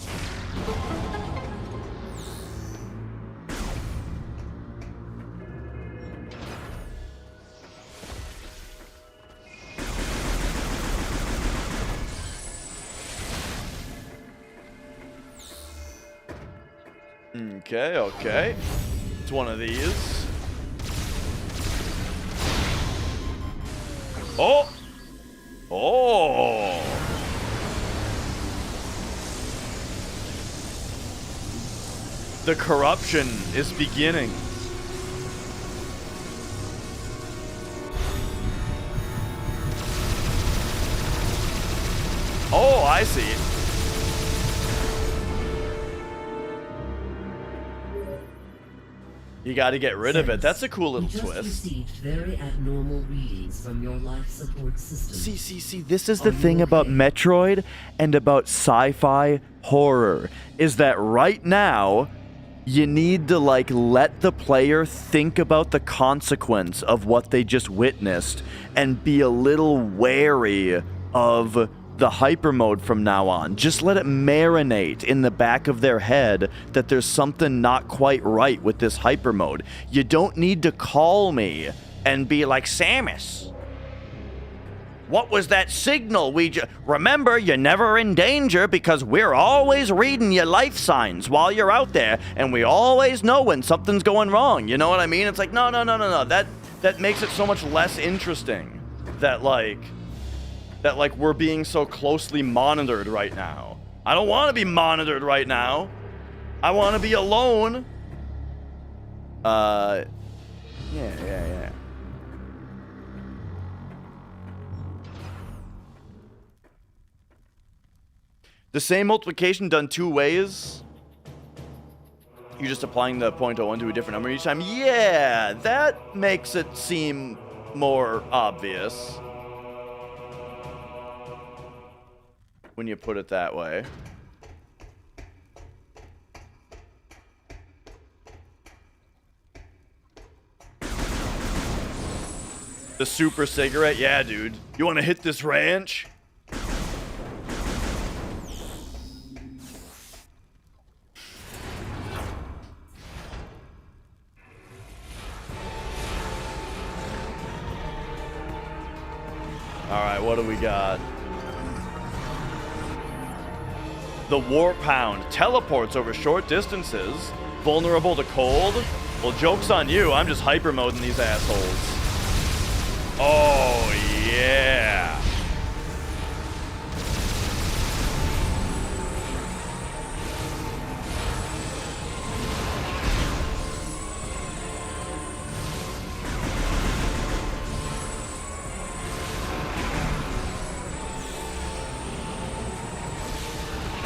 Okay, okay. It's one of these. Oh! Oh! The corruption is beginning. Oh, I see. You got to get rid of it. That's a cool little twist. Received very abnormal readings from your life support system. See, this is the thing about Metroid and about sci-fi horror, is that right now, you need to, like, let the player think about the consequence of what they just witnessed and be a little wary of the hyper mode from now on. Just let it marinate in the back of their head that there's something not quite right with this hyper mode. You don't need to call me and be like, Samus, what was that signal? Remember, you're never in danger because we're always reading your life signs while you're out there, and we always know when something's going wrong. You know what I mean? It's like, no. That makes it so much less interesting that we're being so closely monitored right now. I don't want to be monitored right now. I want to be alone. Yeah. The same multiplication done two ways. You're just applying the 0.01 to a different number each time. Yeah, that makes it seem more obvious when you put it that way. The super cigarette? Yeah, dude. You want to hit this ranch? Alright, what do we got? The Warp Hound teleports over short distances. Vulnerable to cold? Well, joke's on you. I'm just hyper moding these assholes. Oh, yeah.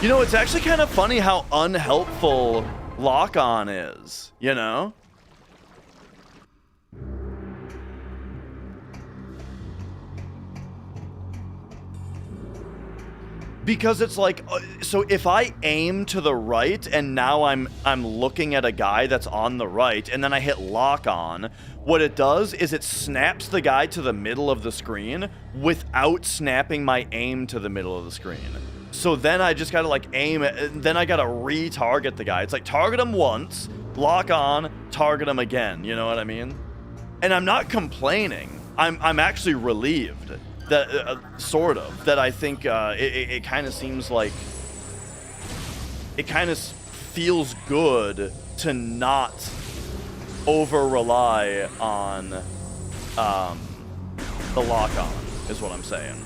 You know, it's actually kind of funny how unhelpful lock-on is, you know? Because it's like, so if I aim to the right and now I'm looking at a guy that's on the right and then I hit lock on, what it does is it snaps the guy to the middle of the screen without snapping my aim to the middle of the screen. So then I just gotta like aim it, then I gotta re-target the guy. It's like target him once, lock on, target him again, you know what I mean? And I'm not complaining. I'm actually relieved. That sort of that I think it kind of seems like it kind of feels good to not over rely on the lock on is what I'm saying.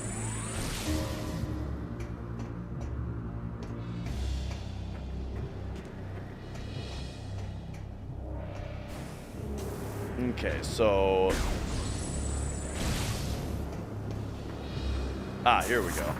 Okay, so here we go.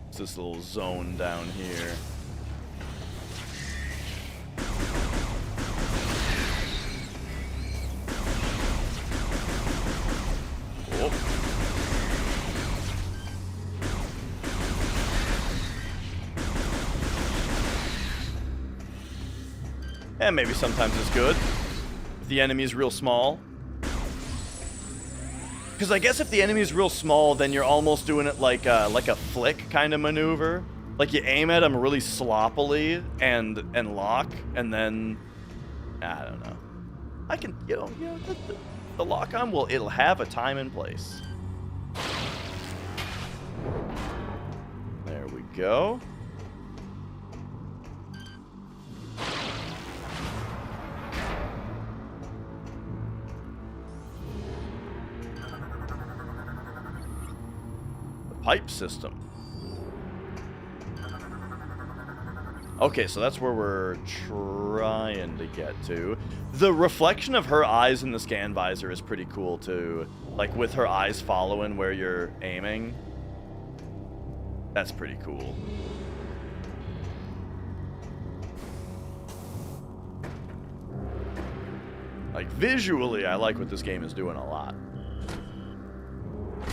It's this little zone down here. And maybe sometimes it's good if the enemy's real small. Because I guess if the enemy's real small, then you're almost doing it like a flick kind of maneuver. Like you aim at them really sloppily and lock, and then I don't know. I can, you know the lock on it'll have a time and place. There we go. Pipe system. Okay, so that's where we're trying to get to. The reflection of her eyes in the scan visor is pretty cool too. Like with her eyes following where you're aiming. That's pretty cool. Like visually, I like what this game is doing a lot.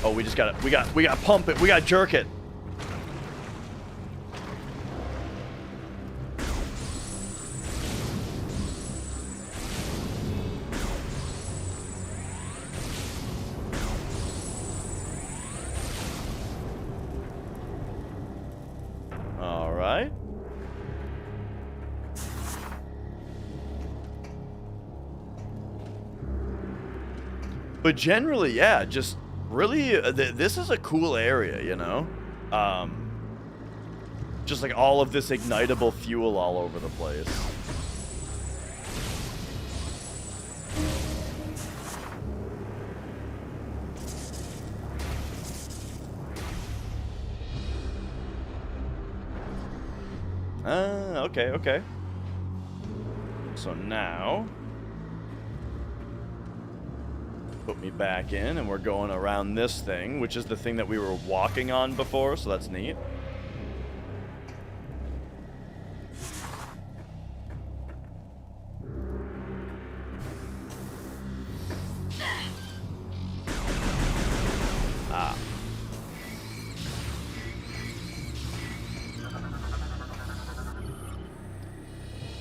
Oh, we just gotta, we gotta pump it, we gotta jerk it. All right. But generally, yeah, just really, this is a cool area, you know? Just like all of this ignitable fuel all over the place. Okay. So now put me back in, and we're going around this thing, which is the thing that we were walking on before, so that's neat.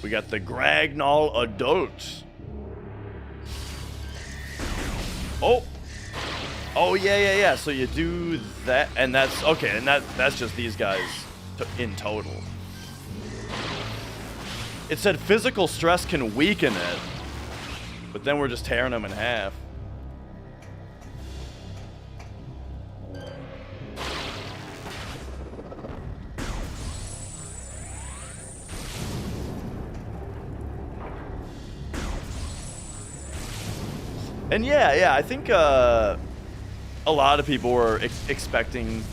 We got the Gragnall Adult. Oh. Oh, yeah. So you do that, and that's okay, and that's just these guys in total. It said physical stress can weaken it, but then we're just tearing them in half. And yeah, I think a lot of people were expecting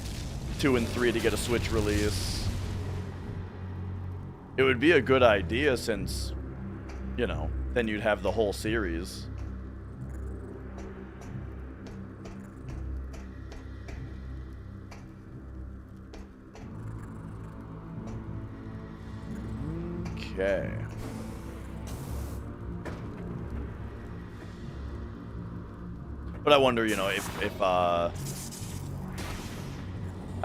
2 and 3 to get a Switch release. It would be a good idea since, you know, then you'd have the whole series. Okay. But I wonder, you know, if I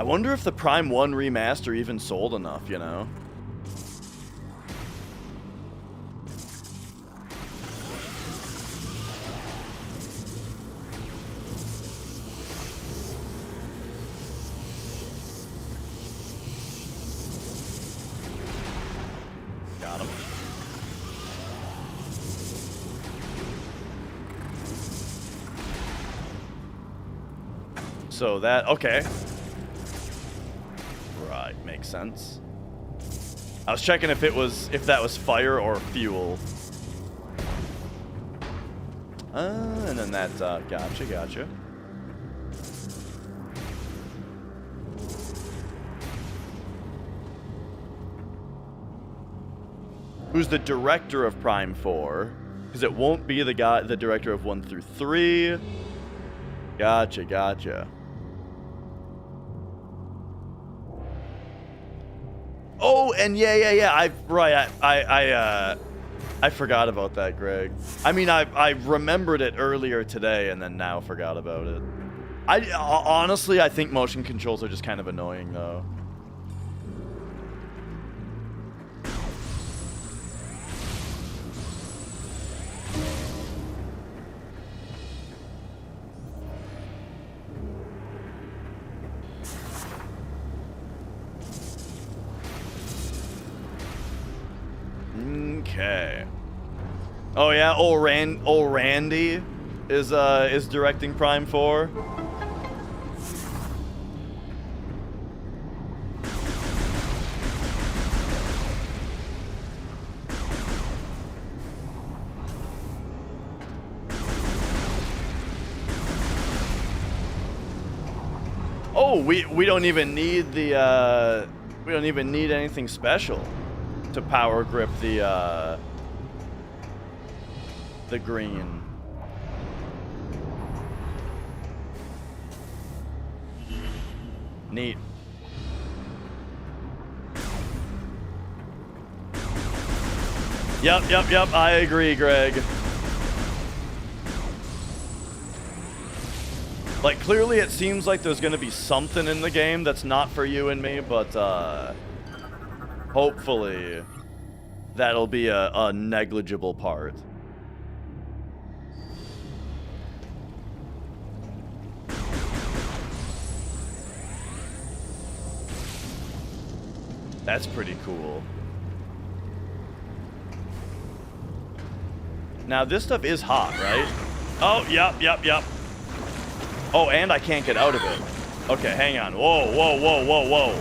wonder if the Prime 1 remaster even sold enough, you know? Got him. So that, okay. Right, makes sense. I was checking if that was fire or fuel. And then that, gotcha. Who's the director of Prime 4? Because it won't be the director of 1 through 3. Gotcha. Oh, and yeah. I forgot about that, Greg. I mean, I remembered it earlier today and then now forgot about it. Honestly, I think motion controls are just kind of annoying, though. Okay. Oh yeah, old Randy is directing Prime 4. Oh, we don't even need the we don't even need anything special to power grip the green. Neat. Yep, I agree, Greg. Like, clearly it seems like there's gonna be something in the game that's not for you and me, but hopefully that'll be a negligible part. That's pretty cool. Now this stuff is hot, right? Oh, yep. Oh, and I can't get out of it. Okay, hang on. Whoa.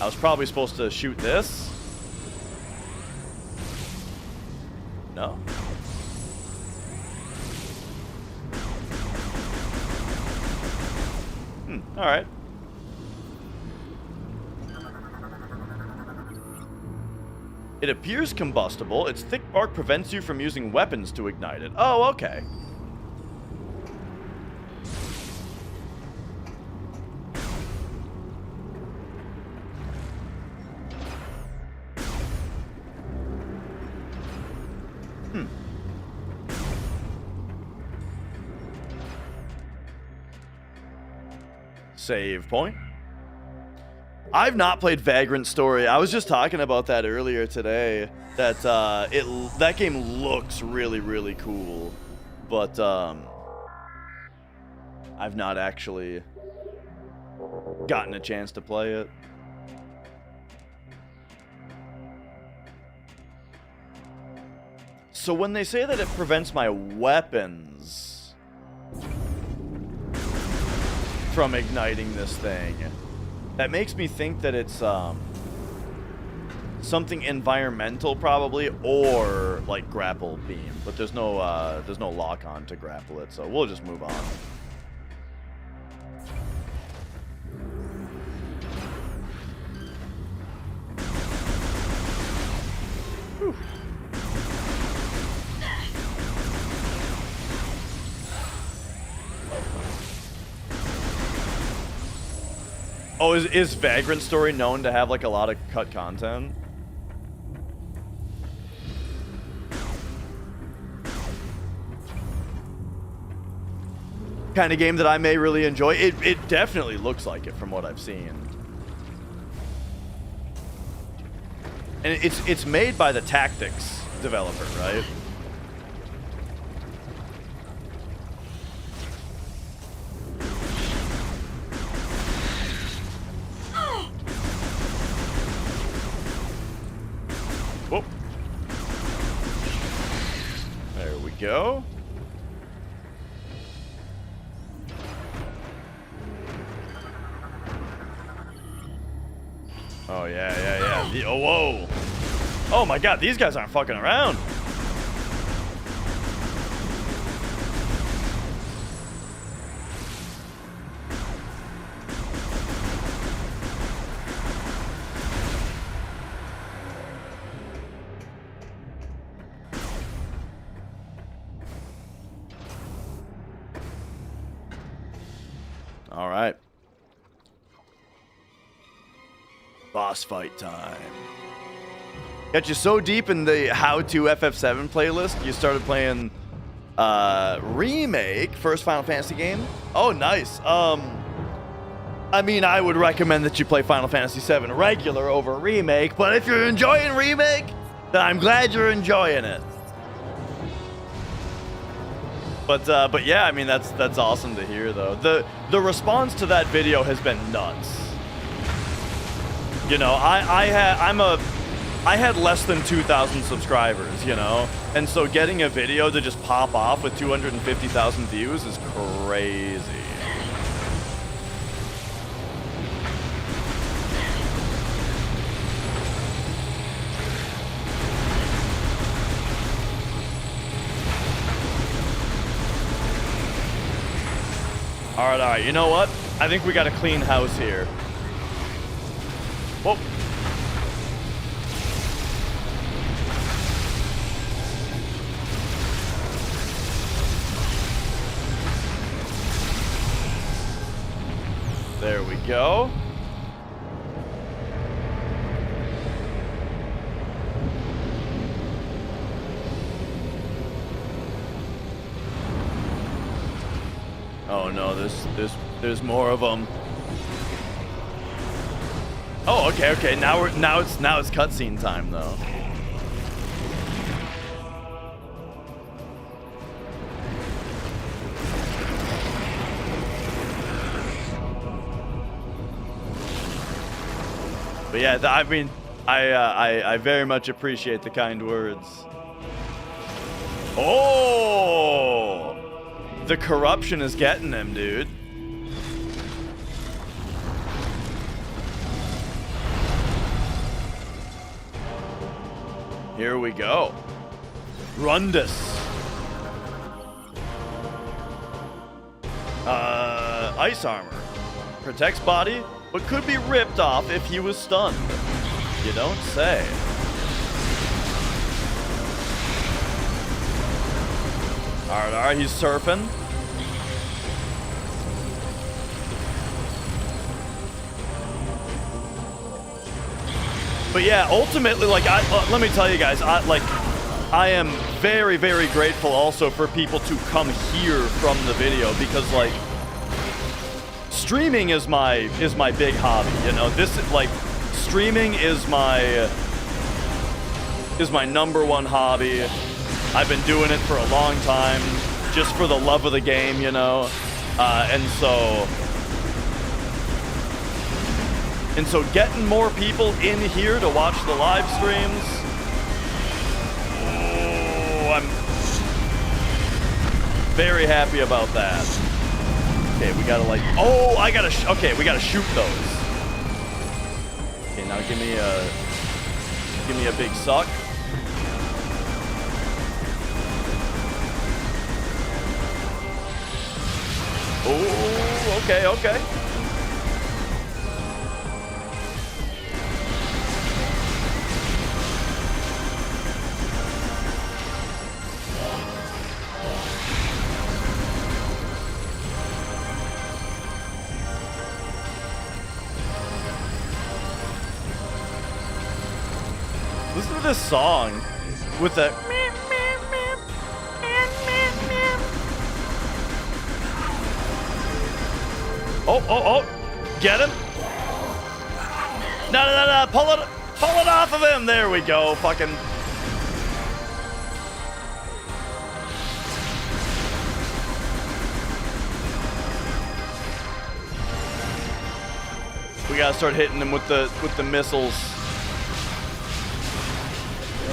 I was probably supposed to shoot this. No? Alright. It appears combustible. Its thick bark prevents you from using weapons to ignite it. Oh, okay. Save point. I've not played Vagrant Story. I was just talking about that earlier today. That that game looks really, really cool, but I've not actually gotten a chance to play it. So when they say that it prevents my weapons from igniting this thing, that makes me think that it's something environmental probably, or like grapple beam. But there's no lock on to grapple it, so we'll just move on. Whew. Oh, is Vagrant Story known to have like a lot of cut content? Kind of game that I may really enjoy. It definitely looks like it from what I've seen. And it's made by the Tactics developer, right? Whoop. There we go. Oh, yeah. Oh, whoa. Oh, my God. These guys aren't fucking around. All right. Boss fight time. Got you so deep in the how-to FF7 playlist, you started playing Remake, first Final Fantasy game. Oh, nice. I mean, I would recommend that you play Final Fantasy VII regular over Remake, but if you're enjoying Remake, then I'm glad you're enjoying it. But yeah, I mean, that's awesome to hear, though. The response to that video has been nuts. You know, I had less than 2,000 subscribers, you know, and so getting a video to just pop off with 250,000 views is crazy. All right. You know what? I think we got a clean house here. Whoa. There we go. Oh no, there's more of them. Oh, okay. Now it's cutscene time though. But yeah, I mean, I very much appreciate the kind words. Oh, the corruption is getting him, dude. Here we go. Rundus. Ice armor. Protects body, but could be ripped off if he was stunned. You don't say. Alright, he's surfing. But yeah, ultimately, like, let me tell you guys, I am very, very grateful also for people to come here from the video, because, like, streaming is my big hobby, you know. This like streaming is my #1 hobby. I've been doing it for a long time, just for the love of the game, you know. And so getting more people in here to watch the live streams. Oh, I'm very happy about that. Okay, we gotta like. Oh, I gotta. Okay, we gotta shoot those. Okay, now give me a big suck. Oh, okay, okay. Listen to this song with the oh, get him. No, pull it off of him. There we go. Fucking. We gotta start hitting him with the missiles.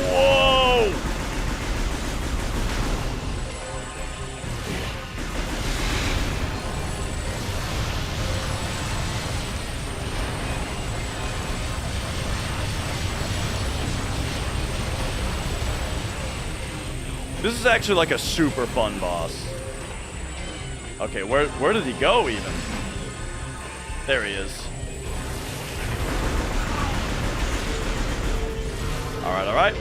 Whoa! This is actually like a super fun boss. Okay, where did he go even? There he is. All right.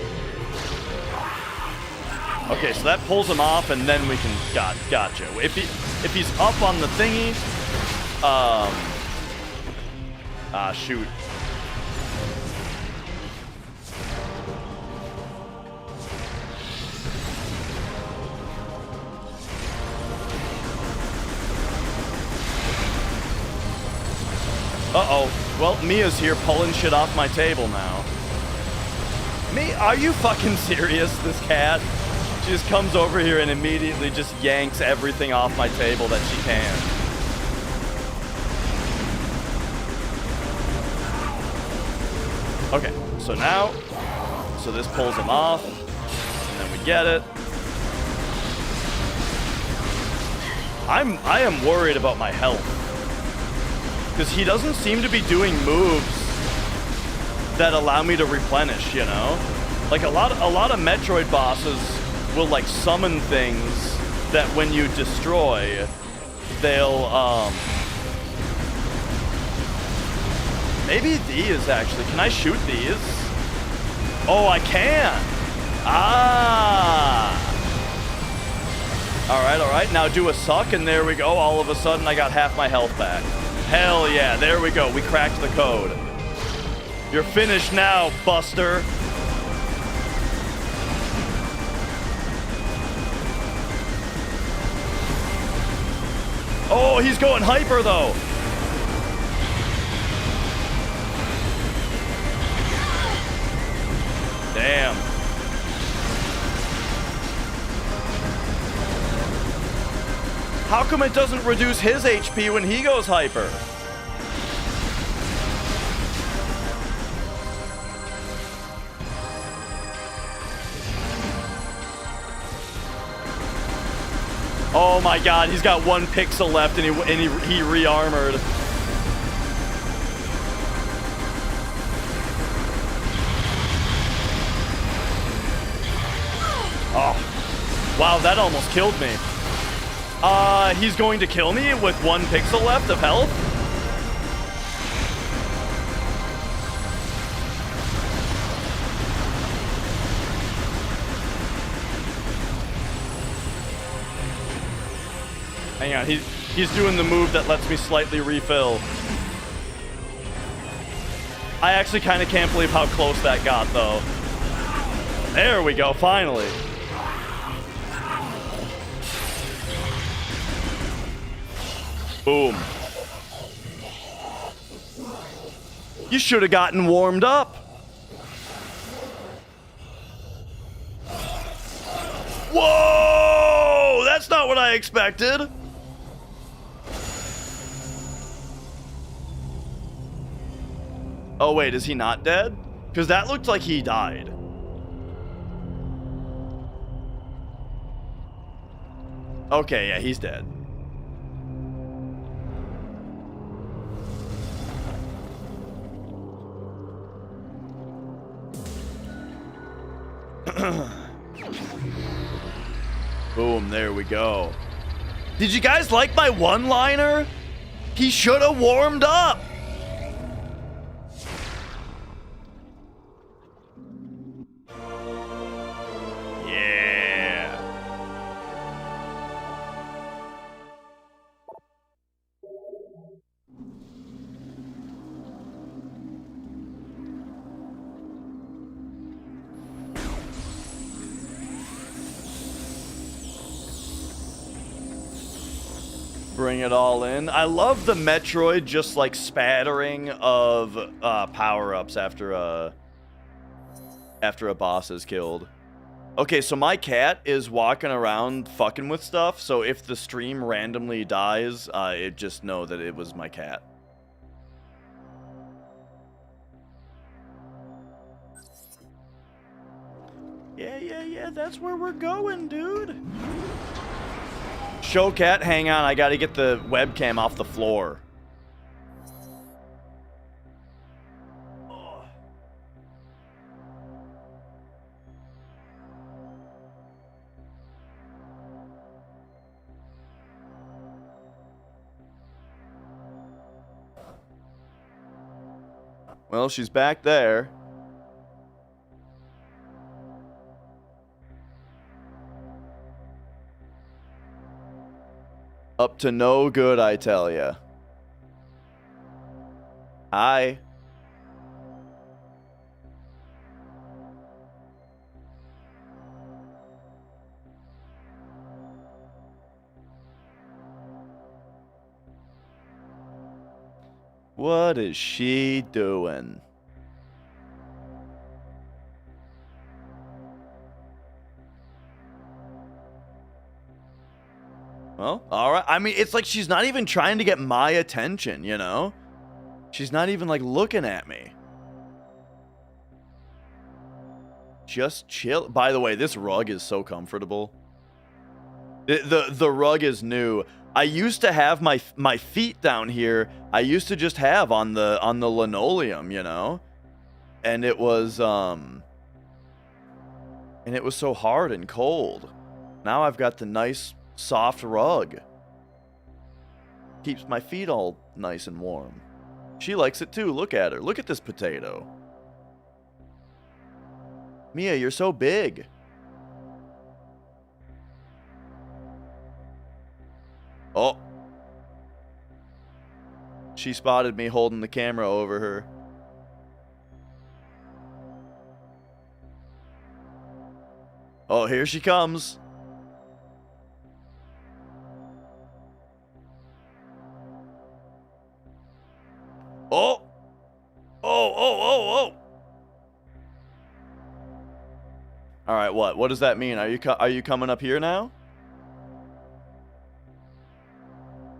Okay, so that pulls him off, and then we can gotcha. If he's up on the thingy, shoot. Uh-oh. Well, Mia's here pulling shit off my table now. Me? Are you fucking serious, this cat? She just comes over here and immediately just yanks everything off my table that she can. Okay, so now, this pulls him off, and then we get it. I am worried about my health. Because he doesn't seem to be doing moves that allow me to replenish, you know? Like a lot of Metroid bosses will like summon things that when you destroy, they'll maybe these actually. Can I shoot these? Oh, I can. Ah. All right. Now do a suck, and there we go. All of a sudden, I got half my health back. Hell yeah, there we go. We cracked the code. You're finished now, Buster. Oh, he's going hyper, though. Damn. How come it doesn't reduce his HP when he goes hyper? Oh my god, he's got 1 pixel left and he re-armored. Oh. Wow, that almost killed me. He's going to kill me with 1 pixel left of health? Hang on, he's doing the move that lets me slightly refill. I actually kind of can't believe how close that got, though. There we go, finally. Boom. You should have gotten warmed up. Whoa! That's not what I expected. Oh, wait, is he not dead? Because that looked like he died. Okay, yeah, he's dead. Boom, there we go. Did you guys like my one-liner? He should have warmed up. Yeah. Bring it all in. I love the Metroid just like spattering of power-ups after a boss is killed. Okay, so my cat is walking around fucking with stuff, so if the stream randomly dies, it just know that it was my cat. Yeah, that's where we're going, dude. Show cat, hang on, I gotta get the webcam off the floor. Well, she's back there. Up to no good, I tell ya. Hi. What is she doing? Well, all right. I mean, it's like she's not even trying to get my attention, you know? She's not even, like, looking at me. Just chill. By the way, this rug is so comfortable. The rug is new. I used to have my feet down here. I used to just have on the linoleum, you know? And it was so hard and cold. Now I've got the nice soft rug. Keeps my feet all nice and warm. She likes it too. Look at her. Look at this potato. Mia, you're so big. Oh. She spotted me holding the camera over her. Oh, here she comes. Oh! Oh! All right, what? What does that mean? Are you coming up here now?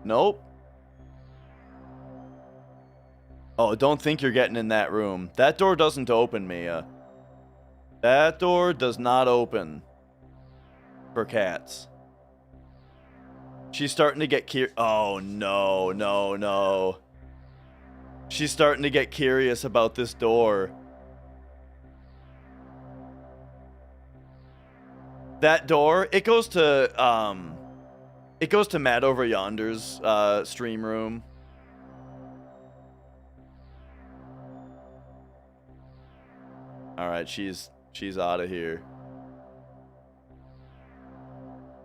Nope. Oh, don't think you're getting in that room. That door doesn't open, Mia. That door does not open for cats. She's starting to get Oh, no. She's starting to get curious about this door. That door, it goes to Matt over yonder's stream room. All right, she's out of here.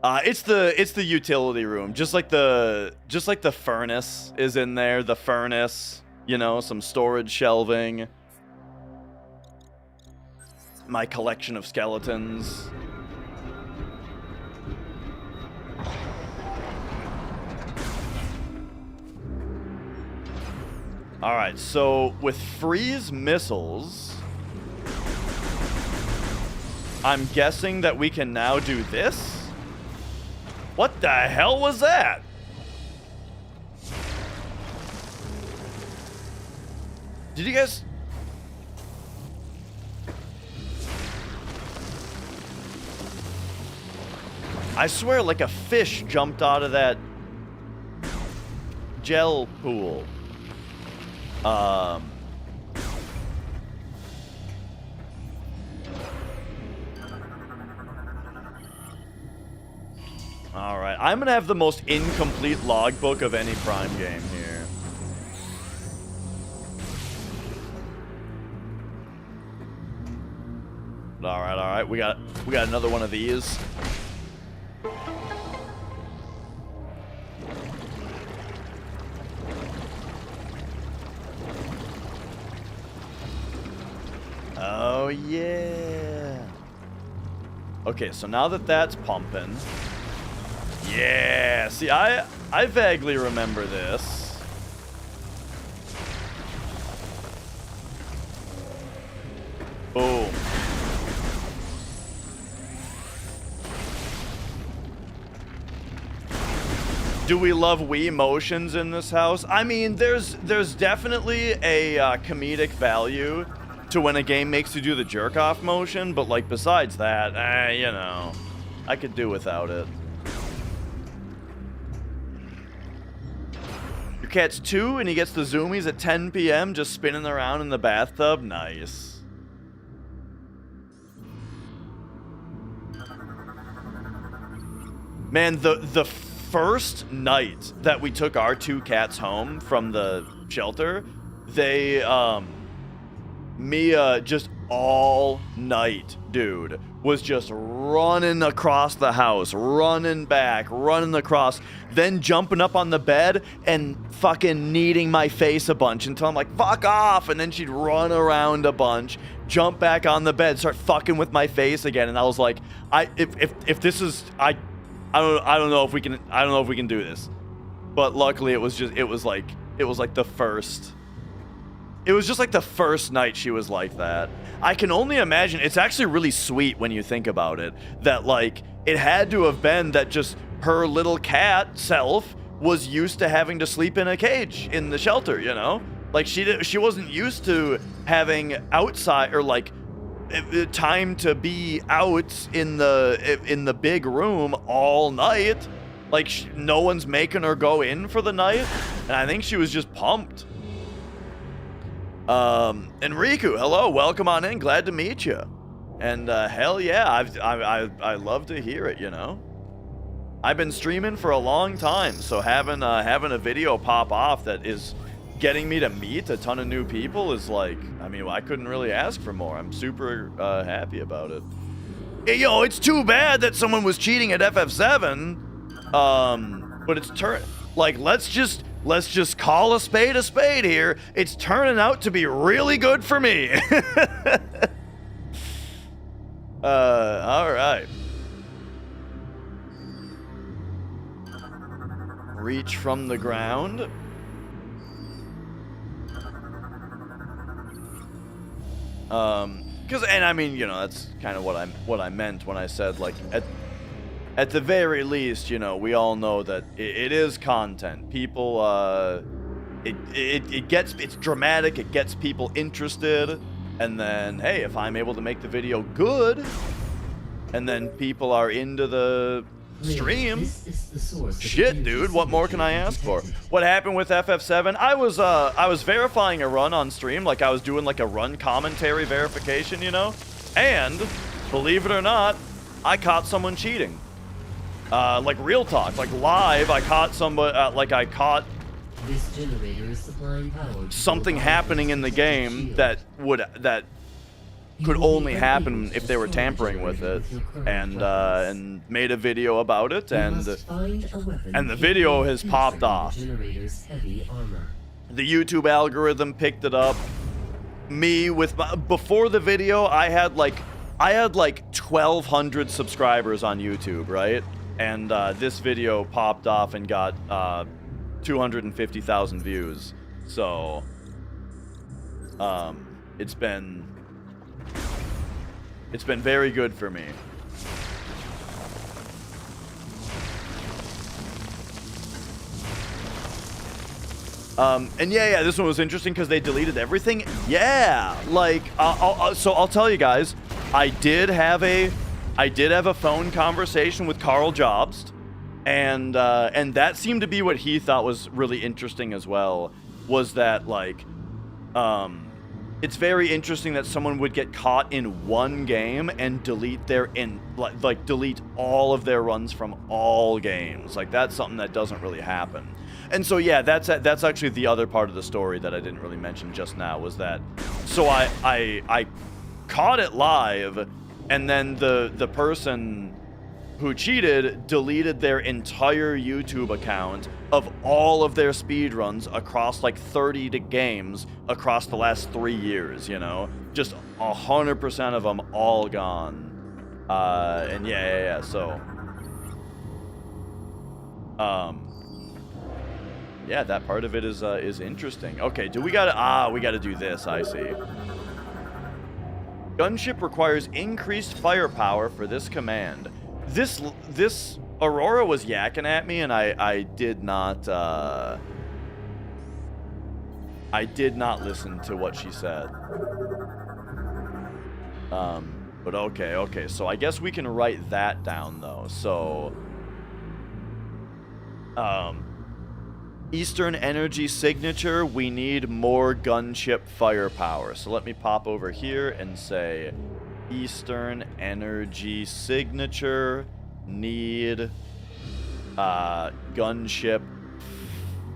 It's the utility room, just like the furnace is in there. The furnace. You know, some storage shelving. My collection of skeletons. All right, so with freeze missiles, I'm guessing that we can now do this? What the hell was that? Did you guys... I swear like a fish jumped out of that gel pool. All right, I'm gonna have the most incomplete logbook of any Prime game here. All right, we got another one of these. Oh yeah. Okay, so now that that's pumping. Yeah, see, I vaguely remember this. Boom. Do we love Wii motions in this house? I mean, there's definitely a comedic value to when a game makes you do the jerk-off motion, but like besides that, you know, I could do without it. Your cat's 2 and he gets the zoomies at 10 p.m. just spinning around in the bathtub. Nice. Man, the first night that we took our 2 cats home from the shelter, they, Mia just all night, dude, was just running across the house, running back, running across, then jumping up on the bed and fucking kneading my face a bunch until I'm like, fuck off, and then she'd run around a bunch, jump back on the bed, start fucking with my face again, and I was like, if this is, I don't know if we can do this, but luckily it was like the first. It was just like the first night she was like that. I can only imagine, it's actually really sweet when you think about it, that like, it had to have been that just her little cat self was used to having to sleep in a cage in the shelter, you know? Like she wasn't used to having outside, or like, time to be out in the big room all night. Like, no one's making her go in for the night, and I think she was just pumped. Enrico, hello, welcome on in, glad to meet you. And hell yeah, I love to hear it, you know. I've been streaming for a long time, so having a video pop off that is getting me to meet a ton of new people is like, I mean, I couldn't really ask for more. I'm super happy about it. Hey, yo, it's too bad that someone was cheating at FF7. But it's like, let's just call a spade here. It's turning out to be really good for me. All right. Reach from the ground. And I mean, you know, that's kind of what I meant when I said, like, at the very least, you know, we all know that it is content. People, it's dramatic, it gets people interested, and then, hey, if I'm able to make the video good, and then people are into the stream, shit, dude, what more can I ask for? What happened with FF7? I was verifying a run on stream, like I was doing like a run commentary verification, you know, and believe it or not, I caught someone cheating. Like real talk, like live, I caught somebody, I caught this generator is supplying power to something happening in the game that could only happen if they were tampering with it, and made a video about it, and the video has popped off. The YouTube algorithm picked it up. Me with before the video, I had like 1,200 subscribers on YouTube, right? And this video popped off and got 250,000 views. So It's been very good for me. And yeah, this one was interesting because they deleted everything. Yeah, like, so I'll tell you guys, I did have a phone conversation with Carl Jobst, and that seemed to be what he thought was really interesting as well, was that, like, it's very interesting that someone would get caught in one game and delete delete all of their runs from all games. Like, that's something that doesn't really happen. And so yeah, that's actually the other part of the story that I didn't really mention just now, was that, so I caught it live, and then the person who cheated deleted their entire YouTube account of all of their speedruns across like 30 games across the last 3 years, you know? Just 100% of them all gone. And yeah, so... yeah, that part of it is interesting. Okay, we gotta do this, I see. Gunship requires increased firepower for this command. This Aurora was yakking at me, and I did not listen to what she said. But okay, so I guess we can write that down though. So Eastern Energy Signature, we need more gunship firepower. So let me pop over here and say Eastern Energy Signature, need gunship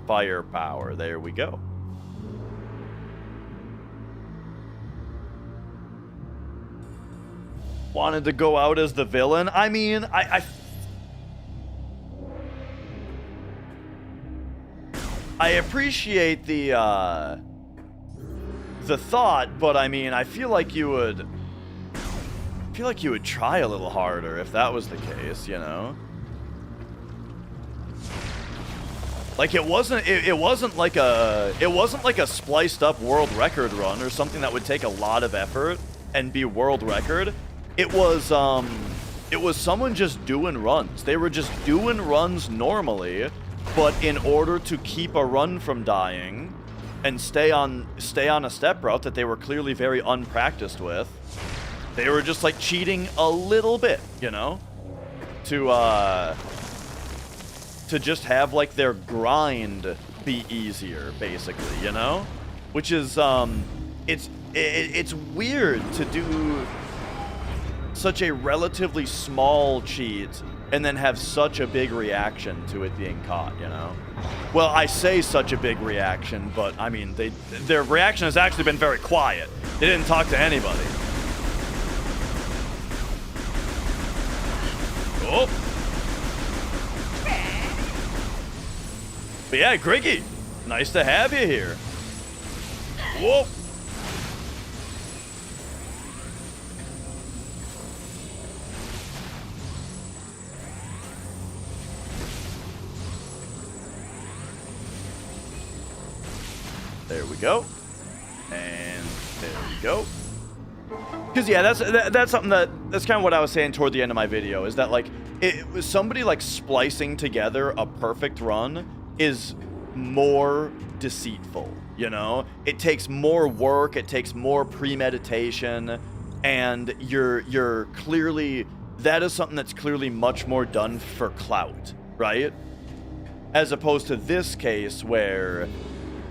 firepower. There we go. Wanted to go out as the villain. I mean, I appreciate the thought, but I mean, I feel like you would try a little harder if that was the case, you know? Like, it wasn't like a spliced up world record run or something that would take a lot of effort and be world record. It was someone just doing runs. They were just doing runs normally, but in order to keep a run from dying and stay on a step route that they were clearly very unpracticed with, they were just like cheating a little bit, you know, to just have like their grind be easier, basically, you know, which is it's weird to do such a relatively small cheat and then have such a big reaction to it being caught, you know? Well, I say such a big reaction, but I mean, their reaction has actually been very quiet. They didn't talk to anybody. Oh. But yeah, Griggy, nice to have you here. Whoa. There we go. And there we go. Because yeah, that's something that's kind of what I was saying toward the end of my video, is that like it was somebody like splicing together a perfect run is more deceitful, you know? It takes more work, it takes more premeditation, and you're clearly, that is something that's clearly much more done for clout, right? As opposed to this case where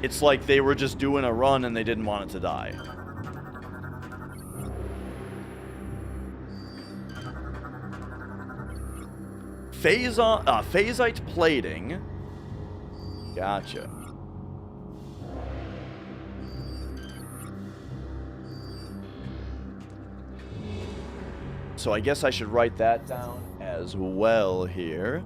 it's like they were just doing a run and they didn't want it to die. Phasite plating. Gotcha. So I guess I should write that down as well here.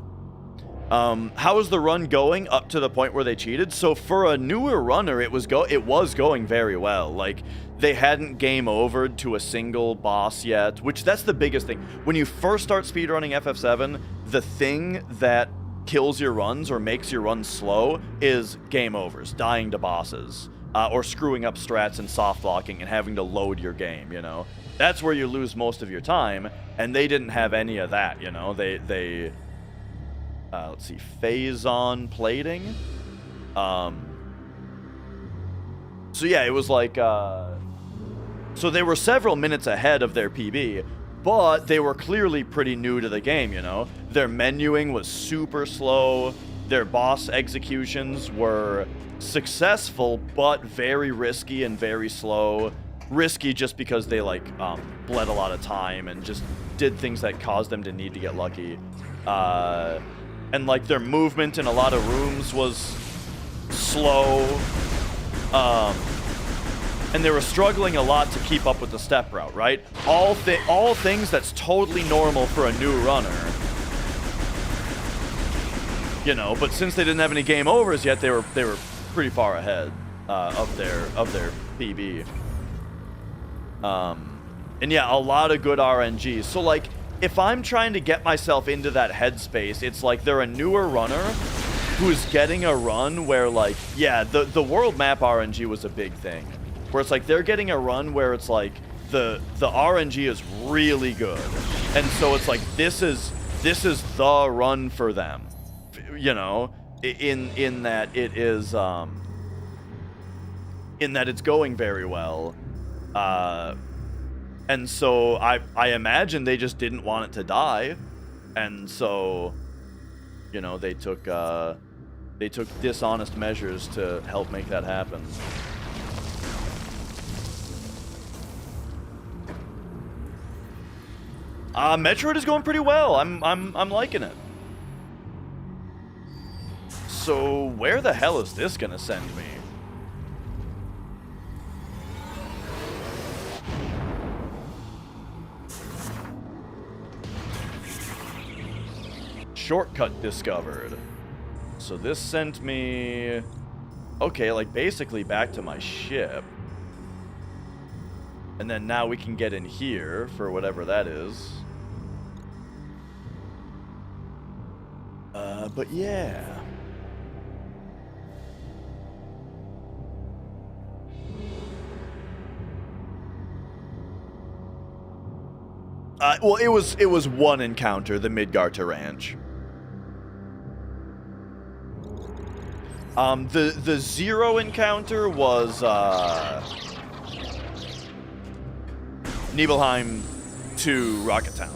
How is the run going up to the point where they cheated? So for a newer runner, it was going very well. Like, they hadn't game overed to a single boss yet, which that's the biggest thing. When you first start speedrunning FF7, the thing that kills your runs or makes your runs slow is game overs, dying to bosses. or screwing up strats and soft blocking and having to load your game, you know. That's where you lose most of your time, and they didn't have any of that, you know. They let's see, phase-on plating. So yeah, it was like, so they were several minutes ahead of their PB, but they were clearly pretty new to the game, you know. Their menuing was super slow. Their boss executions were successful, but very risky and very slow. Risky just because they, like, bled a lot of time and just did things that caused them to need to get lucky. And, like, their movement in a lot of rooms was slow. And they were struggling a lot to keep up with the step route, right? All things that's totally normal for a new runner. You know, but since they didn't have any game overs yet, they were pretty far ahead of their PB. And yeah, a lot of good RNGs. So like, if I'm trying to get myself into that headspace, it's like they're a newer runner who's getting a run where, like, yeah, the world map RNG was a big thing. Where it's like they're getting a run where it's like the RNG is really good. And so it's like this is the run for them. You know, in that it is in that it's going very well. And so I imagine they just didn't want it to die. And so, you know, they took dishonest measures to help make that happen. Metroid is going pretty well. I'm liking it. So where the hell is this gonna send me? Shortcut discovered. So this sent me, okay, like basically back to my ship. And then now we can get in here for whatever that is. But yeah. Well, it was one encounter, the Midgarter Ranch. The zero encounter was Nibelheim to Rocket Town.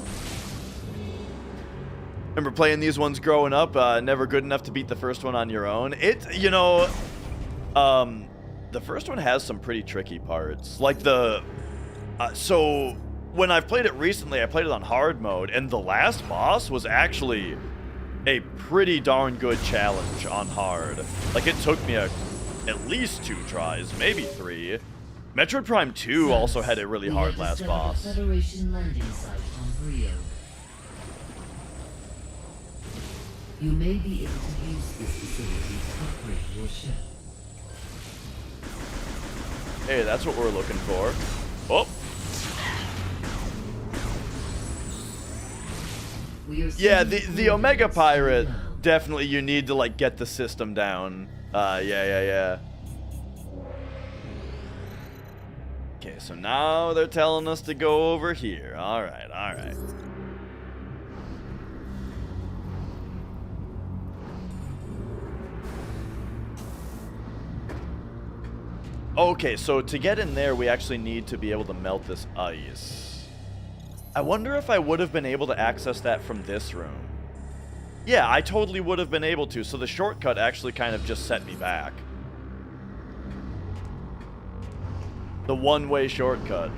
Remember playing these ones growing up? Never good enough to beat the first one on your own. You know, the first one has some pretty tricky parts. Like so when I've played it recently, I played it on hard mode, and the last boss was actually a pretty darn good challenge on hard. Like, it took me at least 2 tries, maybe 3. Metroid Prime 2 also had a really hard last boss. Federation landing site on Brio. You may be able to use this facility to upgrade your ship. Hey, that's what we're looking for. Oh. Yeah, the Omega Pirate, definitely you need to, like, get the system down. Yeah. Okay, so now they're telling us to go over here. Alright. Okay, so to get in there, we actually need to be able to melt this ice. I wonder if I would have been able to access that from this room. Yeah, I totally would have been able to, so the shortcut actually kind of just set me back. The one-way shortcut.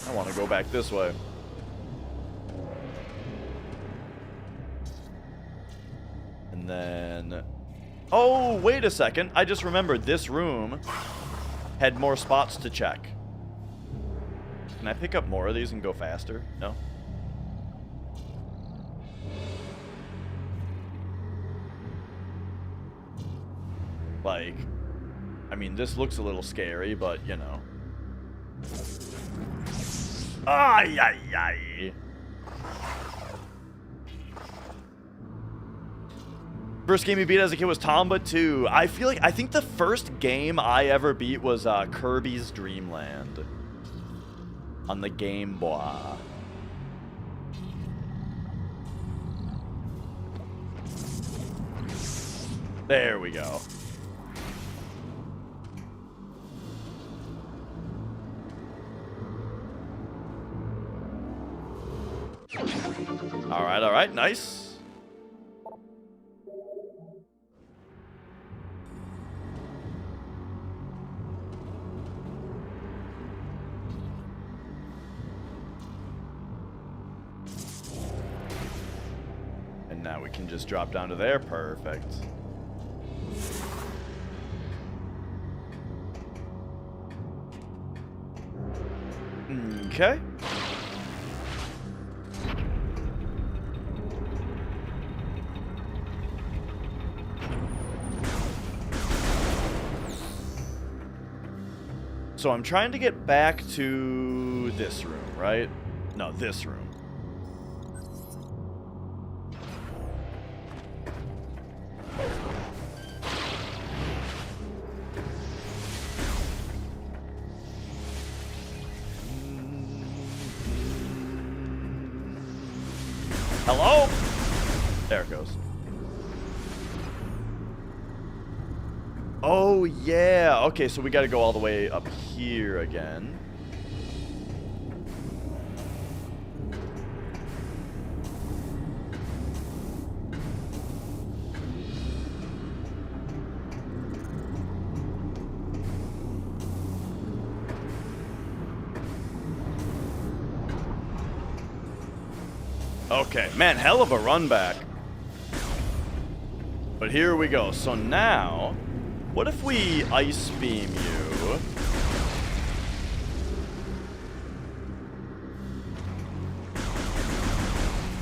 I want to go back this way. And then... Oh, wait a second. I just remembered this room had more spots to check. Can I pick up more of these and go faster? No? Like, I mean, this looks a little scary, but, you know. Ay. First game you beat as a kid was Tomba 2. I think the first game I ever beat was Kirby's Dream Land on the Game Boy. There we go. All right, nice. And now we can just drop down to there. Perfect. Okay. So I'm trying to get back to this room, right? No, this room. Hello? There it goes. Oh, yeah. Okay, so we got to go all the way up here again. Okay, man, hell of a run back. But here we go. So now, what if we ice beam you?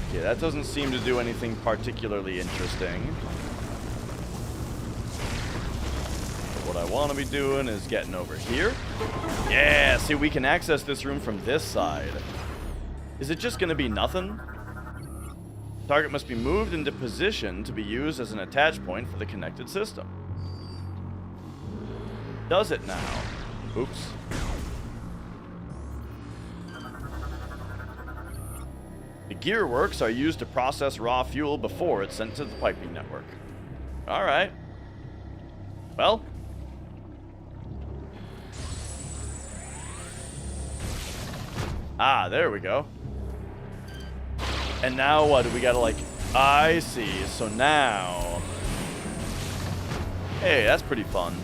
Okay, that doesn't seem to do anything particularly interesting. But what I want to be doing is getting over here. Yeah, see, we can access this room from this side. Is it just going to be nothing? Target must be moved into position to be used as an attach point for the connected system. Does it now? Oops. The gearworks are used to process raw fuel before it's sent to the piping network. Alright. Well. Ah, there we go. And now what? Do we gotta like... I see. So now... Hey, that's pretty fun.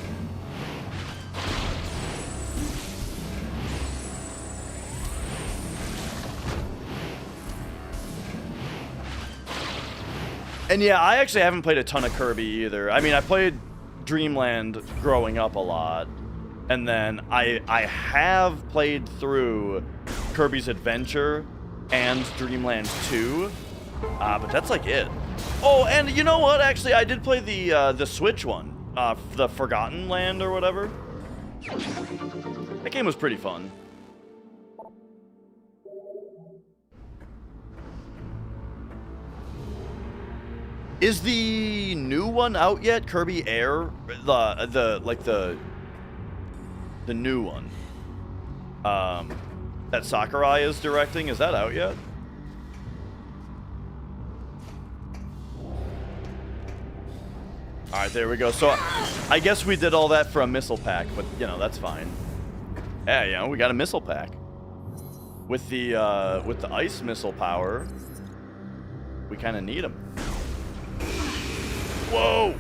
And yeah, I actually haven't played a ton of Kirby either. I mean, I played Dreamland growing up a lot. And then I have played through Kirby's Adventure and Dreamland 2, but that's like it. Oh, and you know what? Actually, I did play the Switch one, the Forgotten Land or whatever. That game was pretty fun. Is the new one out yet? Kirby Air, the new one. That Sakurai is directing, is that out yet? Alright, there we go. So, I guess we did all that for a missile pack, but, you know, that's fine. Yeah, you know, we got a missile pack. With the ice missile power, we kind of need them. Whoa!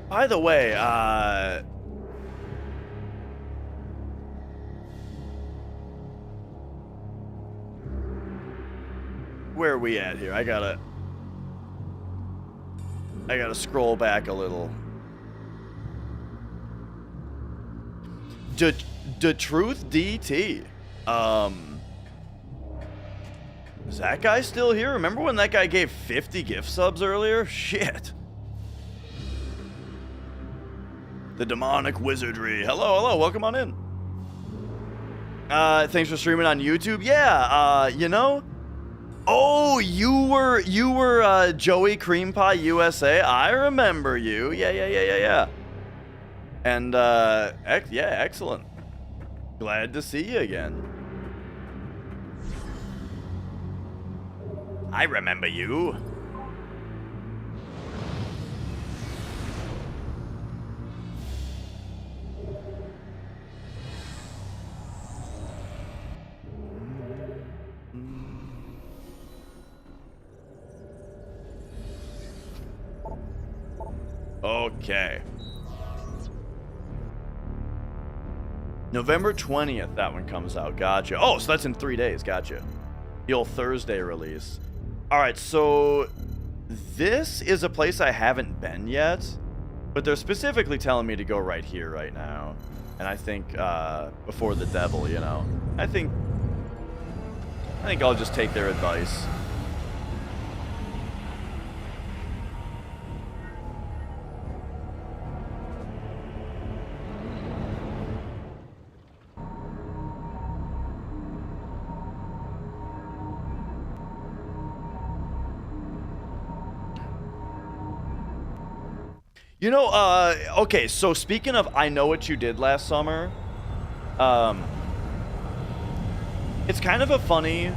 By the way, where are we at here? I gotta scroll back a little. The Truth DT. Is that guy still here? Remember when that guy gave 50 gift subs earlier? Shit. The demonic wizardry. Hello, welcome on in. Thanks for streaming on YouTube. Yeah, you know. Oh, you were Joey Cream Pie USA. I remember you. Yeah. And yeah, excellent. Glad to see you again. I remember you. Okay. November 20th, that one comes out. Gotcha. Oh, so that's in 3 days. Gotcha. The old Thursday release. Alright, so this is a place I haven't been yet, but they're specifically telling me to go right here right now. And I think, before the devil, you know. I think I'll just take their advice. You know, okay, so speaking of I Know What You Did Last Summer, it's kind of a funny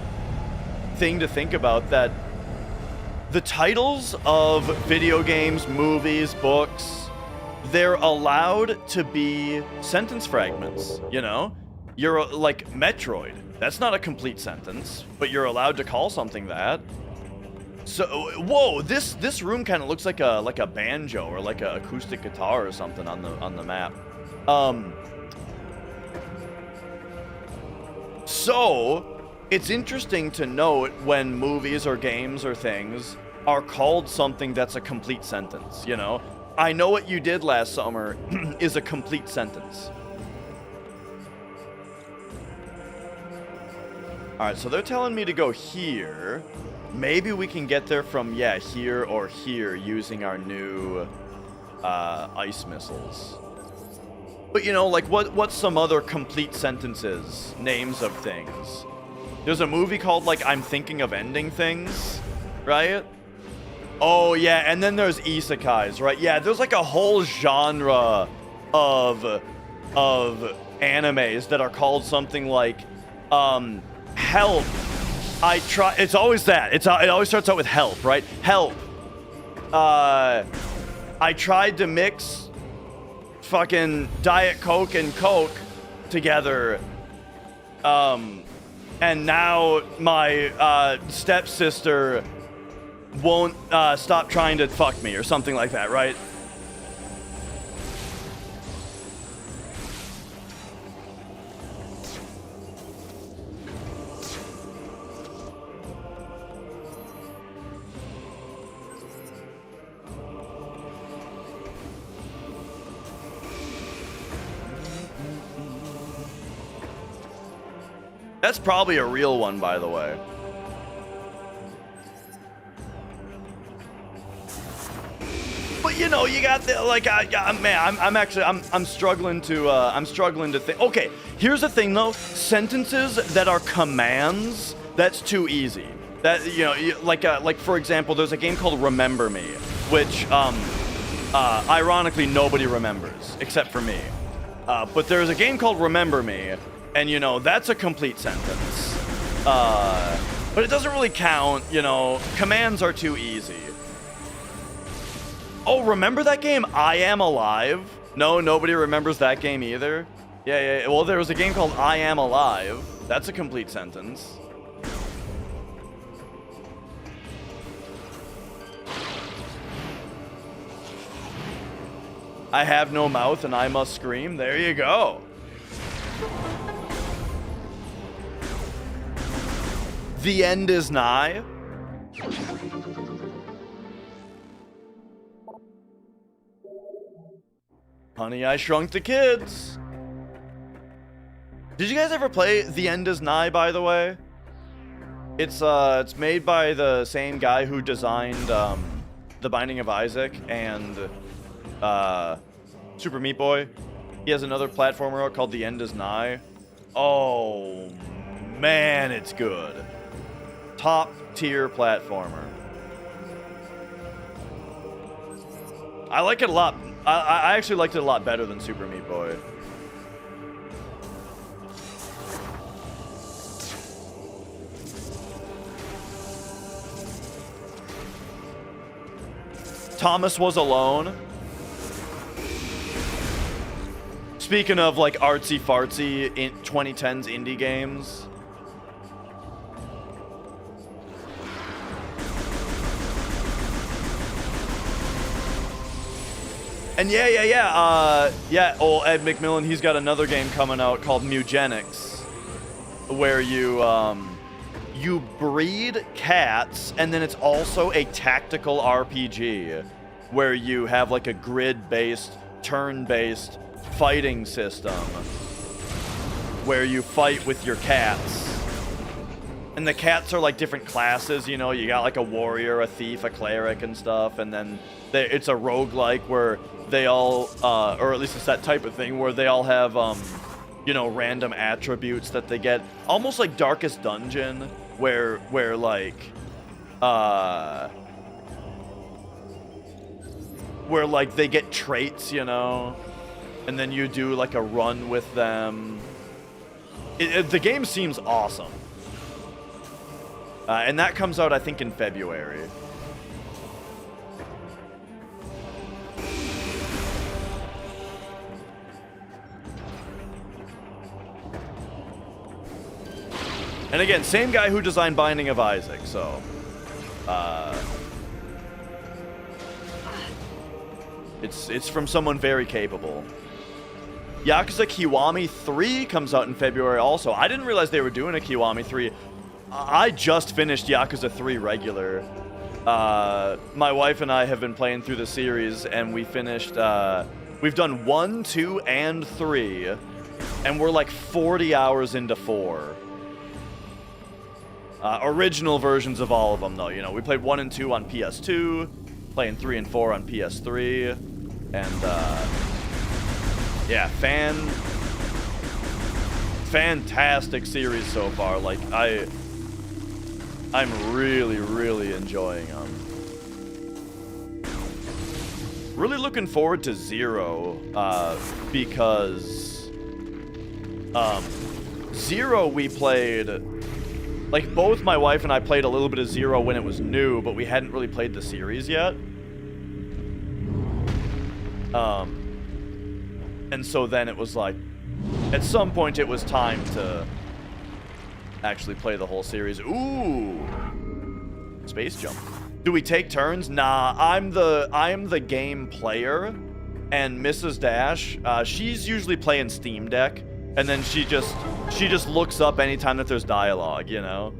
thing to think about that the titles of video games, movies, books, they're allowed to be sentence fragments, you know? You're like Metroid. That's not a complete sentence, but you're allowed to call something that. So, whoa, this room kind of looks like a banjo or like an acoustic guitar or something on the map. So, it's interesting to note when movies or games or things are called something that's a complete sentence, you know? I Know What You Did Last Summer is a complete sentence. Alright, so they're telling me to go here. Maybe we can get there from, yeah, here or here using our new ice missiles. But, you know, like, what's some other complete sentences? Names of things. There's a movie called, like, I'm Thinking of Ending Things, right? Oh, yeah, and then there's isekais, right? Yeah, there's, like, a whole genre of animes that are called something like, Help. It's always that. It always starts out with help, right? Help. I tried to mix fucking Diet Coke and Coke together. And now my stepsister won't stop trying to fuck me or something like that, right? That's probably a real one, by the way. But you know, you got the like, man, I'm struggling to think. Okay, here's the thing though: sentences that are commands, that's too easy. That, you know, like for example, there's a game called Remember Me, which ironically nobody remembers except for me. But there's a game called Remember Me. And, you know, that's a complete sentence. But it doesn't really count, you know. Commands are too easy. Oh, remember that game, I Am Alive? No, nobody remembers that game either? Yeah. Well, there was a game called I Am Alive. That's a complete sentence. I have no mouth and I must scream. There you go. The end is nigh. Honey, I Shrunk the Kids. Did you guys ever play The End is Nigh, by the way? It's made by the same guy who designed The Binding of Isaac and Super Meat Boy. He has another platformer out called The End Is Nigh. Oh man, it's good. Top tier platformer. I like it a lot. I actually liked it a lot better than Super Meat Boy. Thomas Was Alone. Speaking of like artsy fartsy in 2010s indie games. And yeah, old Ed McMillan, he's got another game coming out called Mugenics, where you breed cats, and then it's also a tactical RPG, where you have like a grid-based, turn-based fighting system, where you fight with your cats. And the cats are like different classes, you know, you got like a warrior, a thief, a cleric and stuff, and then it's a roguelike where they all, or at least it's that type of thing, where they all have, you know, random attributes that they get. Almost like Darkest Dungeon, where like they get traits, you know, and then you do like a run with them. The game seems awesome. And that comes out, I think, in February. And again, same guy who designed Binding of Isaac, so... It's from someone very capable. Yakuza Kiwami 3 comes out in February also. I didn't realize they were doing a Kiwami 3. I just finished Yakuza 3 regular. My wife and I have been playing through the series, and we finished, we've done 1, 2, and 3, and we're like 40 hours into 4. Original versions of all of them, though. You know, we played 1 and 2 on PS2, playing 3 and 4 on PS3, and, yeah, fantastic series so far. Like, I'm really, really enjoying them. Really looking forward to Zero, because Zero we played, like both my wife and I played a little bit of Zero when it was new, but we hadn't really played the series yet. And so then it was like, at some point it was time to actually play the whole series. Ooh, space jump. Do we take turns? Nah, I'm the game player, and Mrs. Dash, she's usually playing Steam Deck, and then she just looks up anytime that there's dialogue, you know.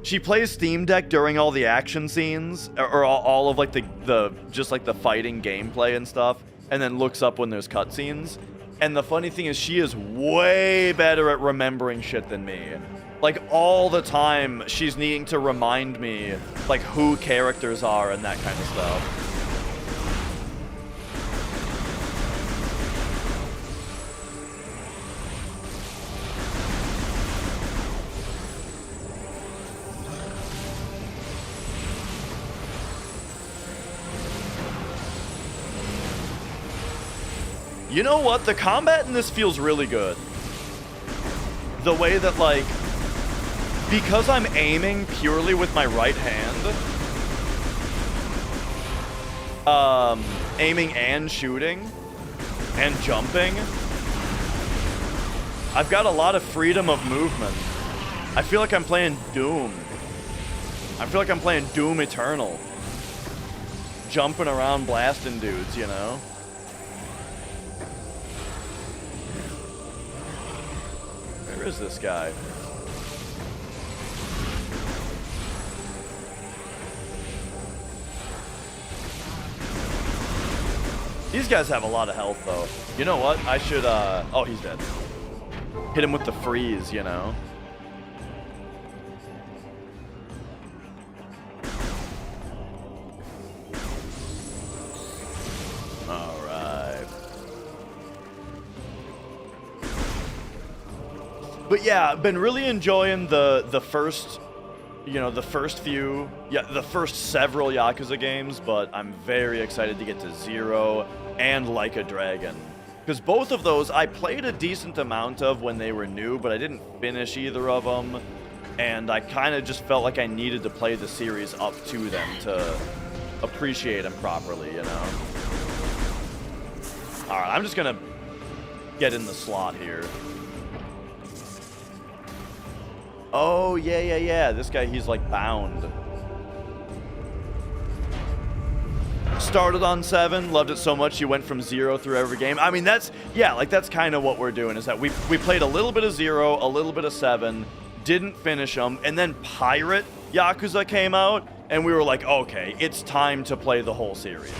She plays Steam Deck during all the action scenes, or all of like the just like the fighting gameplay and stuff, and then looks up when there's cutscenes. And the funny thing is, she is way better at remembering shit than me. Like, all the time, she's needing to remind me, like, who characters are and that kind of stuff. You know what? The combat in this feels really good. The way that, like, because I'm aiming purely with my right hand, aiming and shooting and jumping, I've got a lot of freedom of movement. I feel like I'm playing Doom. I feel like I'm playing Doom Eternal. Jumping around blasting dudes, you know? Where is this guy? These guys have a lot of health, though. You know what? I should, oh, he's dead. Hit him with the freeze, you know? But yeah, I've been really enjoying the first, the first several Yakuza games, but I'm very excited to get to 0 and Like a Dragon. Because both of those I played a decent amount of when they were new, but I didn't finish either of them. And I kind of just felt like I needed to play the series up to them to appreciate them properly, Alright, I'm just gonna get in the slot here. Oh, yeah. This guy, he's like bound. Started on 7, loved it so much you went from 0 through every game. I mean, that's kind of what we're doing, is that we played a little bit of 0, a little bit of 7, didn't finish them, and then Pirate Yakuza came out, and we were like, okay, it's time to play the whole series.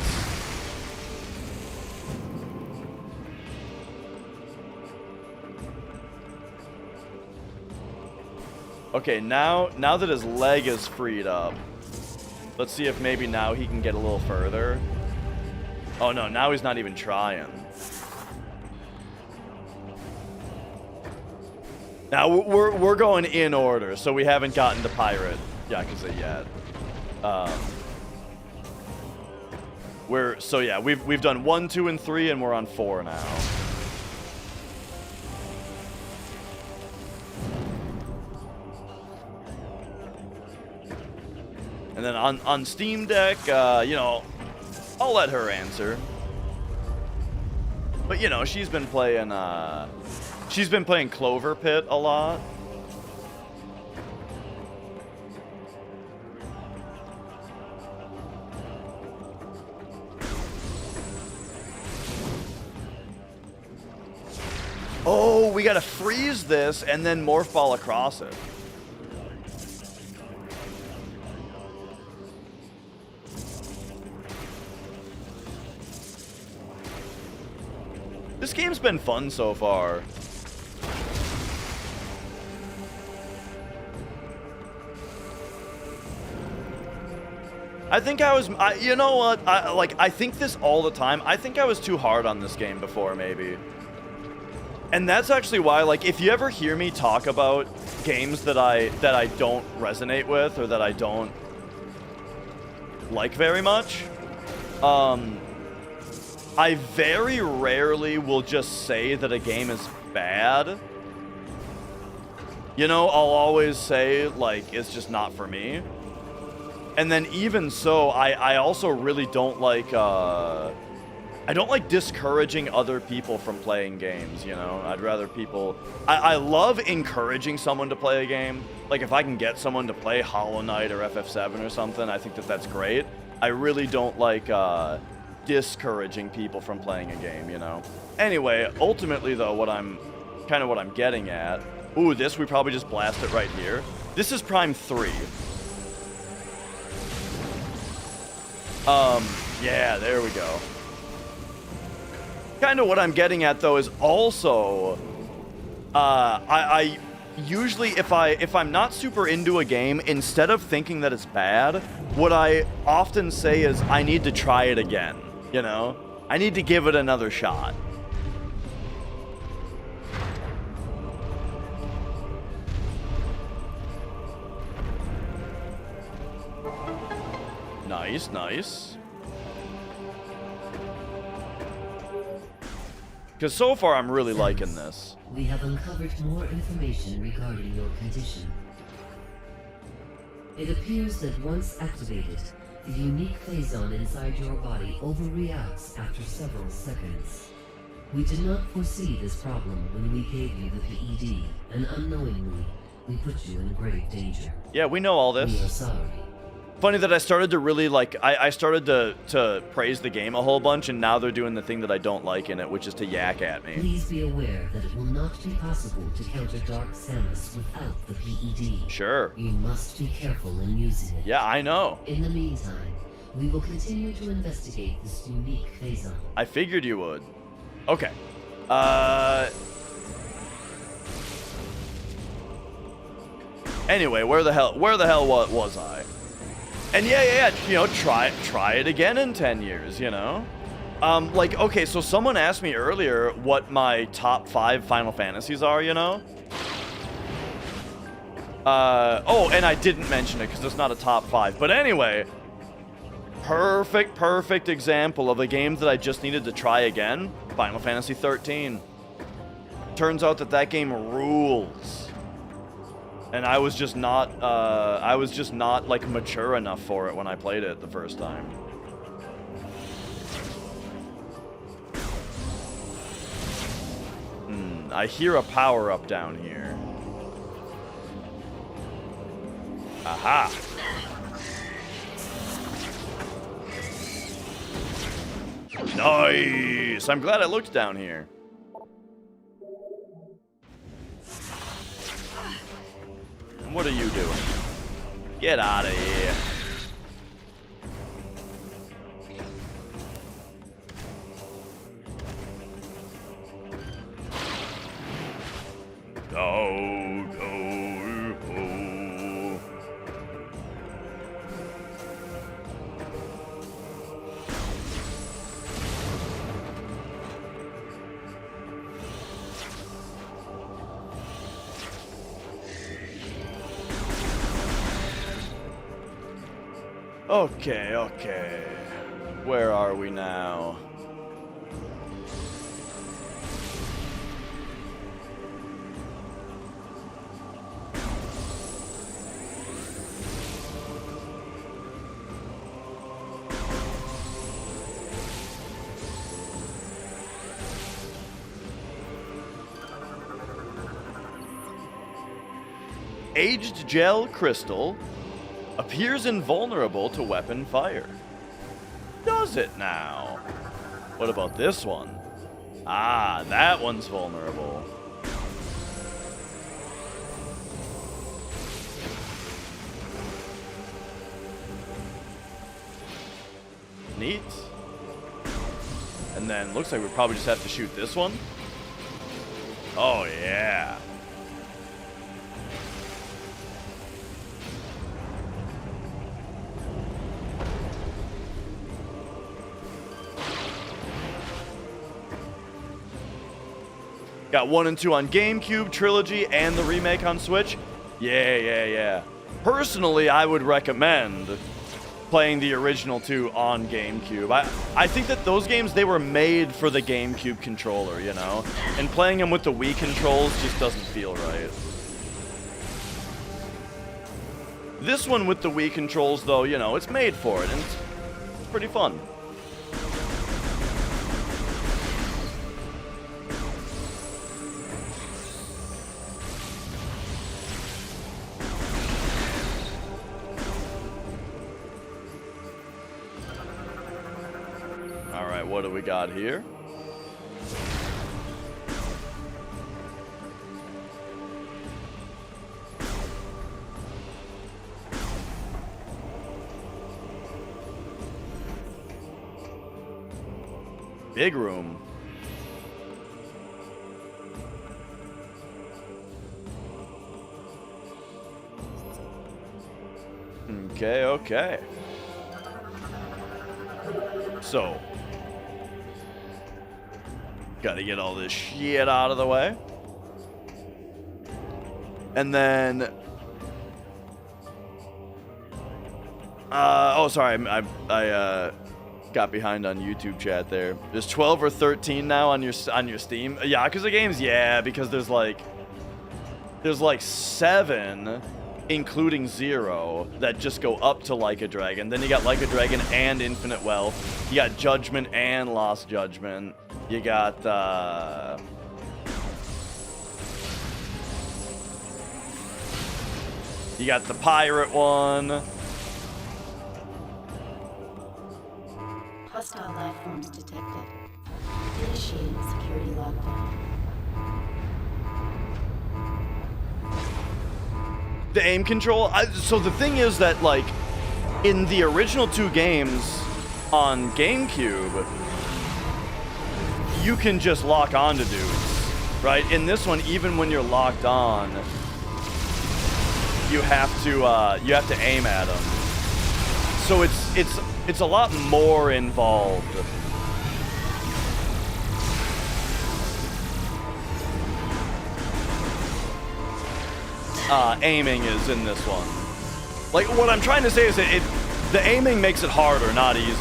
Okay, now that his leg is freed up, let's see if maybe now he can get a little further. Oh no, now he's not even trying. Now we're going in order, so we haven't gotten to Pirate Yakuza yet. We've done 1, 2, and 3, and we're on 4 now. And then on Steam Deck, I'll let her answer. But she's been playing Clover Pit a lot. Oh, we gotta freeze this and then morph ball across it. This game's been fun so far. I think you know what? I think this all the time. I think I was too hard on this game before, maybe. And that's actually why, if you ever hear me talk about games that I don't resonate with or that I don't like very much, I very rarely will just say that a game is bad. I'll always say, it's just not for me. And then even so, I also really don't like, I don't like discouraging other people from playing games, I'd rather people... I love encouraging someone to play a game. If I can get someone to play Hollow Knight or FF7 or something, I think that's great. I really don't like, discouraging people from playing a game, Anyway, ultimately, though, what I'm getting at... Ooh, we probably just blast it right here. This is Prime 3. Yeah, there we go. Kind of what I'm getting at, though, is also... I usually, if I'm not super into a game, instead of thinking that it's bad, what I often say is, I need to try it again. I need to give it another shot. Nice. Because so far I'm really liking this. We have uncovered more information regarding your condition. It appears that once activated, the unique phazon inside your body overreacts after several seconds. We did not foresee this problem when we gave you the PED, and unknowingly, we put you in grave danger. Yeah, we know all this. We are sorry. Funny that I started to really I started to praise the game a whole bunch, and now they're doing the thing that I don't like in it, which is to yak at me. Please be aware that it will not be possible to counter Dark Samus without the PED. Sure. You must be careful in using it. Yeah, I know. In the meantime, we will continue to investigate this unique phazon. I figured you would. Okay. Anyway, where the hell was I? And yeah, try it again in 10 years, okay, so someone asked me earlier what my top 5 Final Fantasies are, Oh, and I didn't mention it because it's not a top 5. But anyway, perfect example of a game that I just needed to try again. Final Fantasy 13. Turns out that game rules. And I was just not like mature enough for it when I played it the first time. I hear a power-up down here. Aha! Nice! I'm glad I looked down here. What are you doing? Get out of here. Go, go, go. Okay. Where are we now? Aged gel crystal appears invulnerable to weapon fire. Does it now? What about this one? Ah, that one's vulnerable. Neat. And then looks like we probably just have to shoot this one. Oh yeah. Got 1 and 2 on GameCube, Trilogy, and the remake on Switch. Yeah. Personally, I would recommend playing the original 2 on GameCube. I think that those games, they were made for the GameCube controller, you know? And playing them with the Wii controls just doesn't feel right. This one with the Wii controls, though, you know, it's made for it, and it's pretty fun. What do we got here? Big room. Okay. So, gotta get all this shit out of the way. And then... oh, sorry. I got behind on YouTube chat there. There's 12 or 13 now on your Steam. Yakuza games? Yeah, because there's like 7, including 0, that just go up to Like a Dragon. Then you got Like a Dragon and Infinite Wealth. You got Judgment and Lost Judgment. You got, you got the pirate one. Hostile life forms detected. Initiating security lockdown. The aim control. So the thing is that, like, in the original 2 games on GameCube, you can just lock on to dudes, right? In this one, even when you're locked on, you have to aim at them. So it's a lot more involved. aiming is in this one. Like, what I'm trying to say is that the aiming makes it harder, not easier.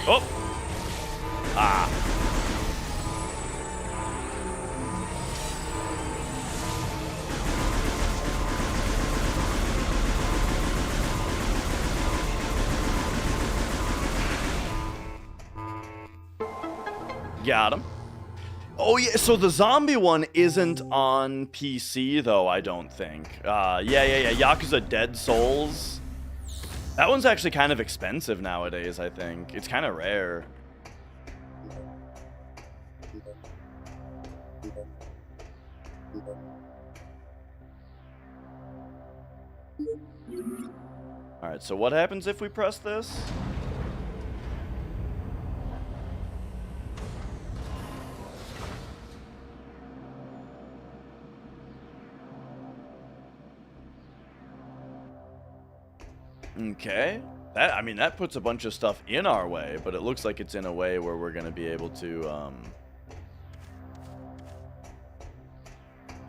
Oh! Ah. Got him. Oh yeah, so the zombie one isn't on PC though, I don't think. Yeah, Yakuza Dead Souls. That one's actually kind of expensive nowadays, I think. It's kind of rare. Alright, so what happens if we press this? Okay. That puts a bunch of stuff in our way, but it looks like it's in a way where we're going to be able to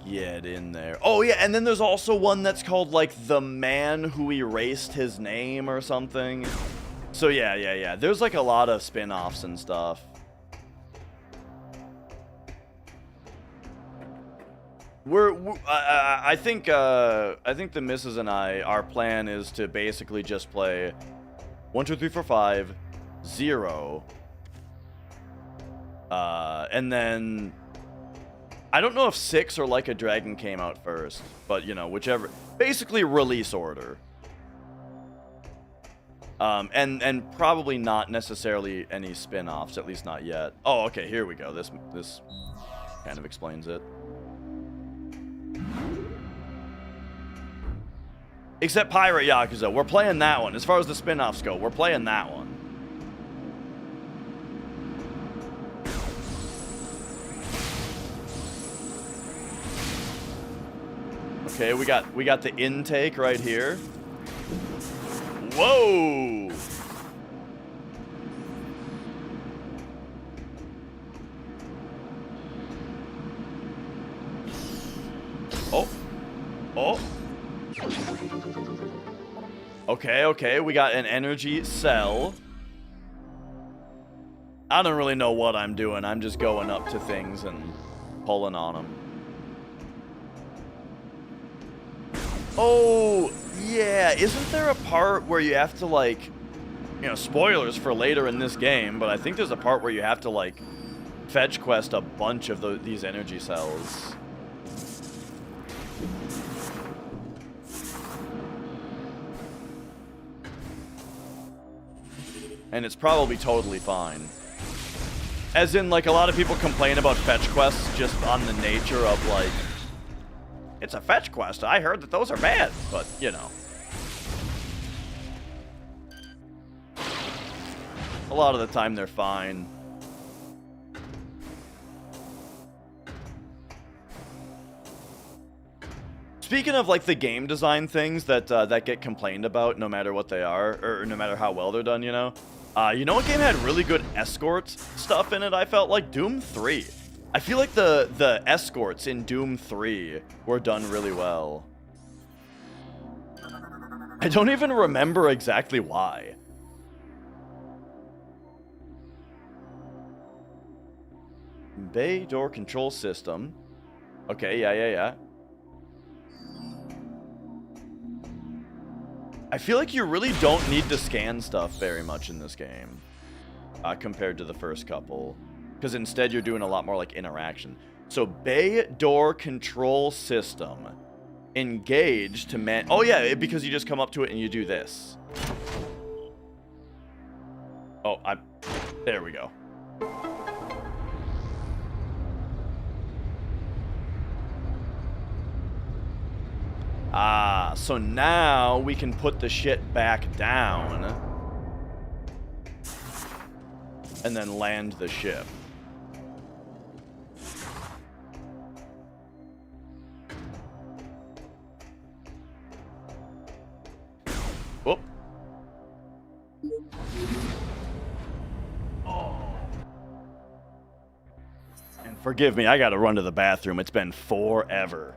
get in there. Oh yeah, and then there's also one that's called like The Man Who Erased His Name or something. So yeah. There's like a lot of spin-offs and stuff. I think the missus and I, our plan is to basically just play 1, 2, 3, 4, 5, 0, and then I don't know if 6 or Like a Dragon came out first, but you know, whichever, basically release order, and probably not necessarily any spin-offs, at least not yet. Oh, okay, here we go. This kind of explains it. Except Pirate Yakuza. We're playing that one. As far as the spin-offs go, we're playing that one. Okay, we got the intake right here. Whoa! Oh. Okay, we got an energy cell. I don't really know what I'm doing. I'm just going up to things and pulling on them. Oh, yeah. Isn't there a part where you have to, like, you know, spoilers for later in this game, but I think there's a part where you have to, like, fetch quest a bunch of these energy cells. And it's probably totally fine. As in, like, a lot of people complain about fetch quests just on the nature of, like, it's a fetch quest. I heard that those are bad, but, you know. A lot of the time, they're fine. Speaking of, like, the game design things that that get complained about no matter what they are, or no matter how well they're done, you know? You know what game had really good escort stuff in it, I felt like? Doom 3. I feel like the escorts in Doom 3 were done really well. I don't even remember exactly why. Bay door control system. Okay, yeah. I feel like you really don't need to scan stuff very much in this game, compared to the first couple, because instead you're doing a lot more like interaction. So bay door control system, engage to man. Oh yeah, because you just come up to it and you do this. Oh, there we go. Ah, so now we can put the shit back down and then land the ship. Forgive me, I gotta run to the bathroom. It's been forever.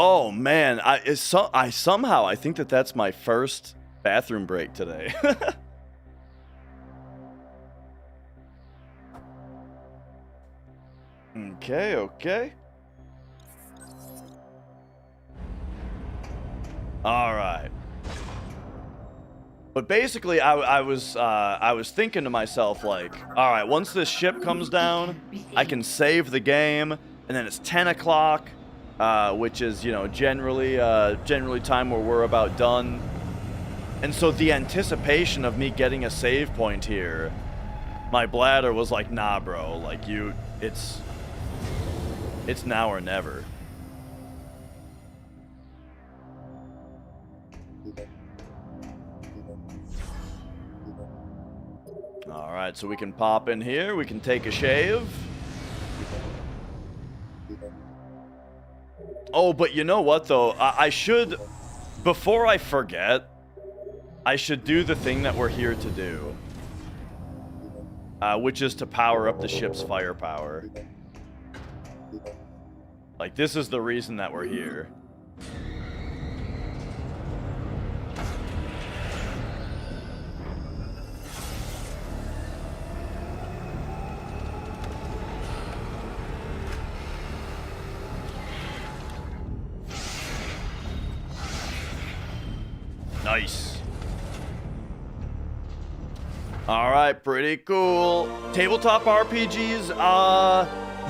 Oh man, I somehow think that's my first bathroom break today. Okay. All right. But basically, I was thinking to myself, like, all right, once this ship comes down, I can save the game, and then it's 10 o'clock, which is, you know, generally time where we're about done. And so the anticipation of me getting a save point here, my bladder was like, nah, bro, like, it's now or never. All right, so we can pop in here. We can take a shave. Oh, but you know what, though? I should, before I forget, I should do the thing that we're here to do, which is to power up the ship's firepower. Like, this is the reason that we're here. Nice. All right, pretty cool. Tabletop RPGs,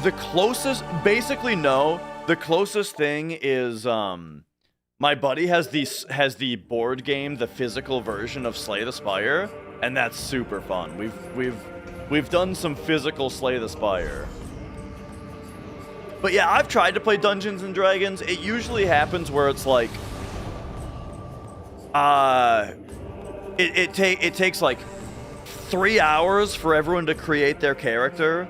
the closest, basically no. The closest thing is, my buddy has the board game, the physical version of Slay the Spire, and that's super fun. We've done some physical Slay the Spire. But yeah, I've tried to play Dungeons and Dragons. It usually happens where it's like, it takes like 3 hours for everyone to create their character,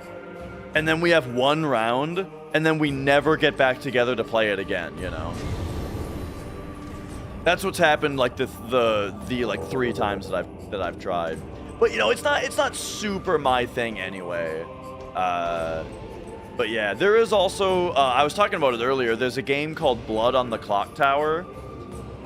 and then we have one round, and then we never get back together to play it again, you know? That's what's happened like the like 3 times that I've tried. But you know, it's not super my thing anyway. But yeah, there is also I was talking about it earlier. There's a game called Blood on the Clock Tower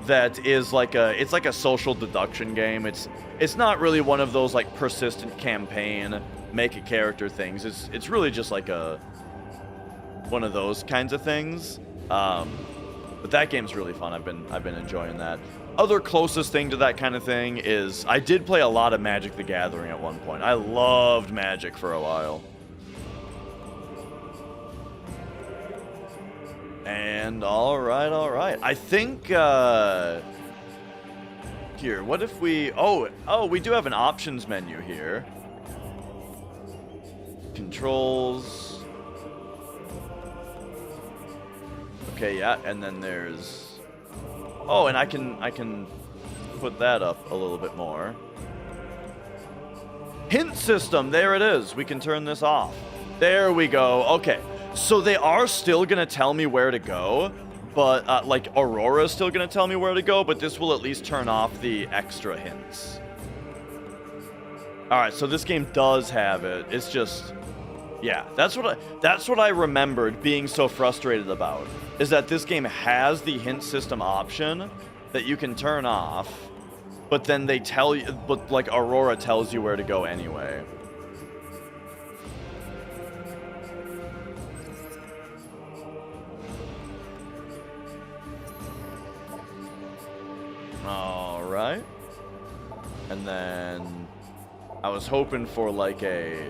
that is like it's like a social deduction game. It's not really one of those like persistent campaign make a character things. It's really just like one of those kinds of things. But that game's really fun. I've been enjoying that. Other closest thing to that kind of thing is I did play a lot of Magic the Gathering at one point. I loved Magic for a while. And all right. I think here, what if we we do have an options menu here. Controls. Okay, yeah, and then there's and I can put that up a little bit more. Hint system, there it is. We can turn this off. There we go. Okay, so they are still gonna tell me where to go, but like Aurora's still gonna tell me where to go, but this will at least turn off the extra hints. All right, so this game does have it. It's just, yeah, that's what I remembered being so frustrated about, is that this game has the hint system option that you can turn off, but then they tell you, but like Aurora tells you where to go anyway. All right. And then I was hoping for like a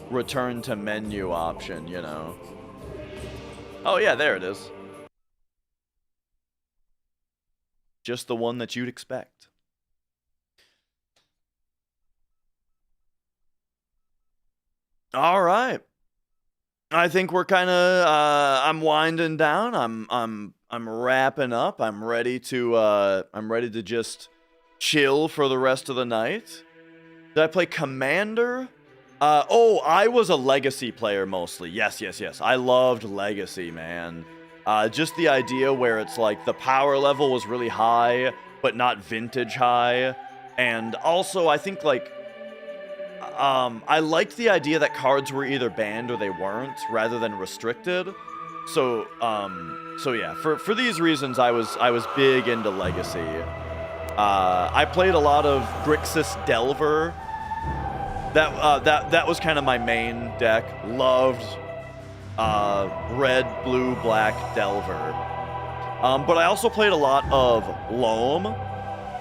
return to menu option, you know. Oh yeah, there it is. Just the one that you'd expect. All right. I think we're kind of I'm winding down. I'm wrapping up. I'm ready to just chill for the rest of the night. Did I play Commander? Oh, I was a Legacy player mostly. Yes. I loved Legacy, man. Just the idea where it's like the power level was really high, but not vintage high. And also, I think like, I liked the idea that cards were either banned or they weren't, rather than restricted. So yeah, for these reasons, I was big into Legacy. I played a lot of Grixis Delver. That was kind of my main deck. Loved red, blue, black Delver. But I also played a lot of Loam.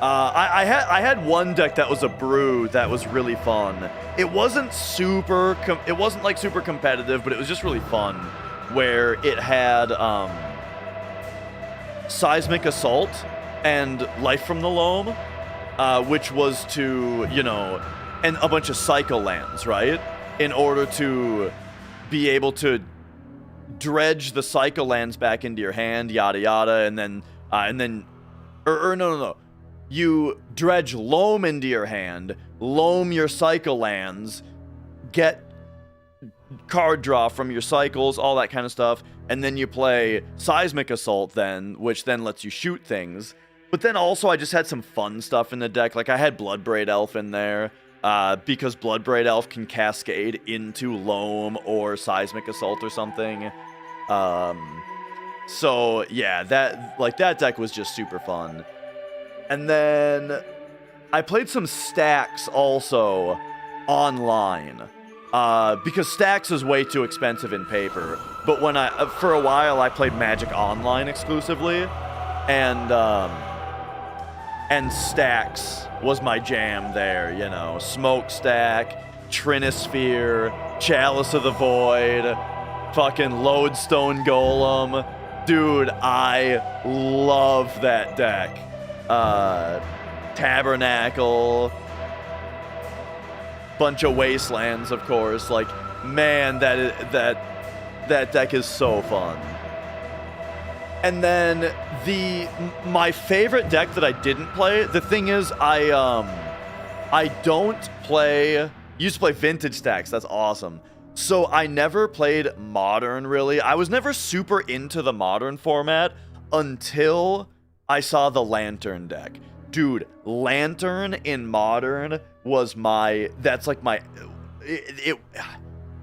I had one deck that was a brew that was really fun. It wasn't like super competitive, but it was just really fun. Where it had Seismic Assault and Life from the Loam, which was to, you know, and a bunch of cycle lands, right? In order to be able to dredge the cycle lands back into your hand, yada yada, and then no. You dredge Loam into your hand, Loam your cycle lands, get card draw from your cycles, all that kind of stuff, and then you play Seismic Assault then, which then lets you shoot things. But then also I just had some fun stuff in the deck, like I had Bloodbraid Elf in there, because Bloodbraid Elf can cascade into Loam or Seismic Assault or something. So yeah, that deck was just super fun. And then I played some Stacks also online. Because Stacks is way too expensive in paper. But when for a while I played Magic Online exclusively, and Stacks was my jam there, you know. Smokestack, Trinisphere, Chalice of the Void, fucking Lodestone Golem. Dude, I love that deck. Tabernacle, bunch of Wastelands, of course. Like, man, that deck is so fun. And then my favorite deck that I didn't play, the thing is, I don't play. Used to play Vintage Stacks. That's awesome. So I never played Modern, really. I was never super into the Modern format until I saw the Lantern deck. Dude, Lantern in Modern was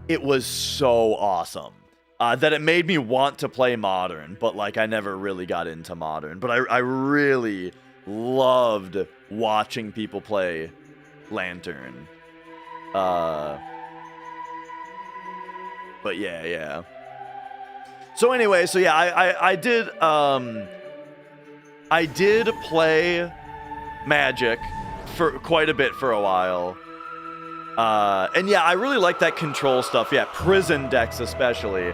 it was so awesome. That it made me want to play Modern, but like I never really got into Modern. But I really loved watching people play Lantern. But yeah. So anyway, so yeah, I did play Magic for quite a bit for a while. And yeah, I really like that control stuff. Yeah, prison decks especially.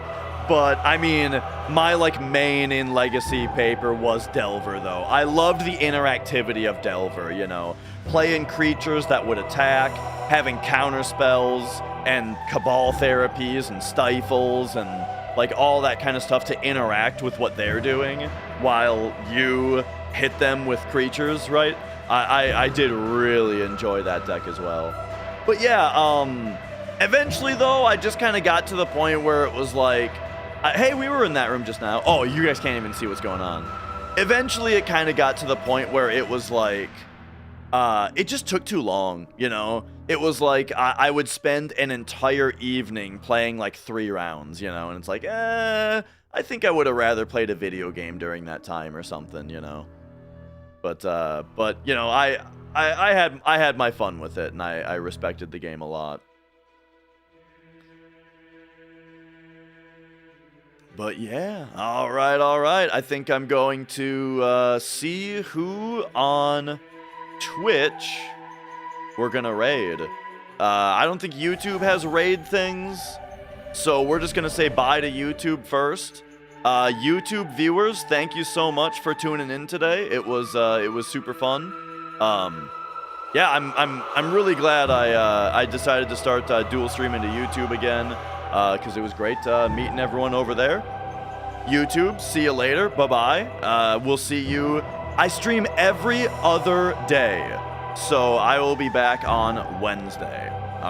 But I mean, my like main in Legacy paper was Delver though. I loved the interactivity of Delver, you know. Playing creatures that would attack, having counter spells and cabal therapies and stifles and like all that kind of stuff to interact with what they're doing while you hit them with creatures, right? I did really enjoy that deck as well. But yeah, eventually though, I just kind of got to the point where it was like, hey, we were in that room just now. Oh, you guys can't even see what's going on. Eventually, it kind of got to the point where it was like, it just took too long, you know? It was like, I would spend an entire evening playing like 3 rounds, you know? And it's like, I think I would have rather played a video game during that time or something, you know? But you know, I had my fun with it, and I respected the game a lot. But yeah, all right. I think I'm going to see who on Twitch we're gonna raid. I don't think YouTube has raid things, so we're just gonna say bye to YouTube first. YouTube viewers, thank you so much for tuning in today. It was super fun. Yeah, I'm really glad I decided to start dual streaming to YouTube again, because it was great meeting everyone over there. YouTube, see you later. Bye-bye. We'll see you. I stream every other day, so I will be back on Wednesday.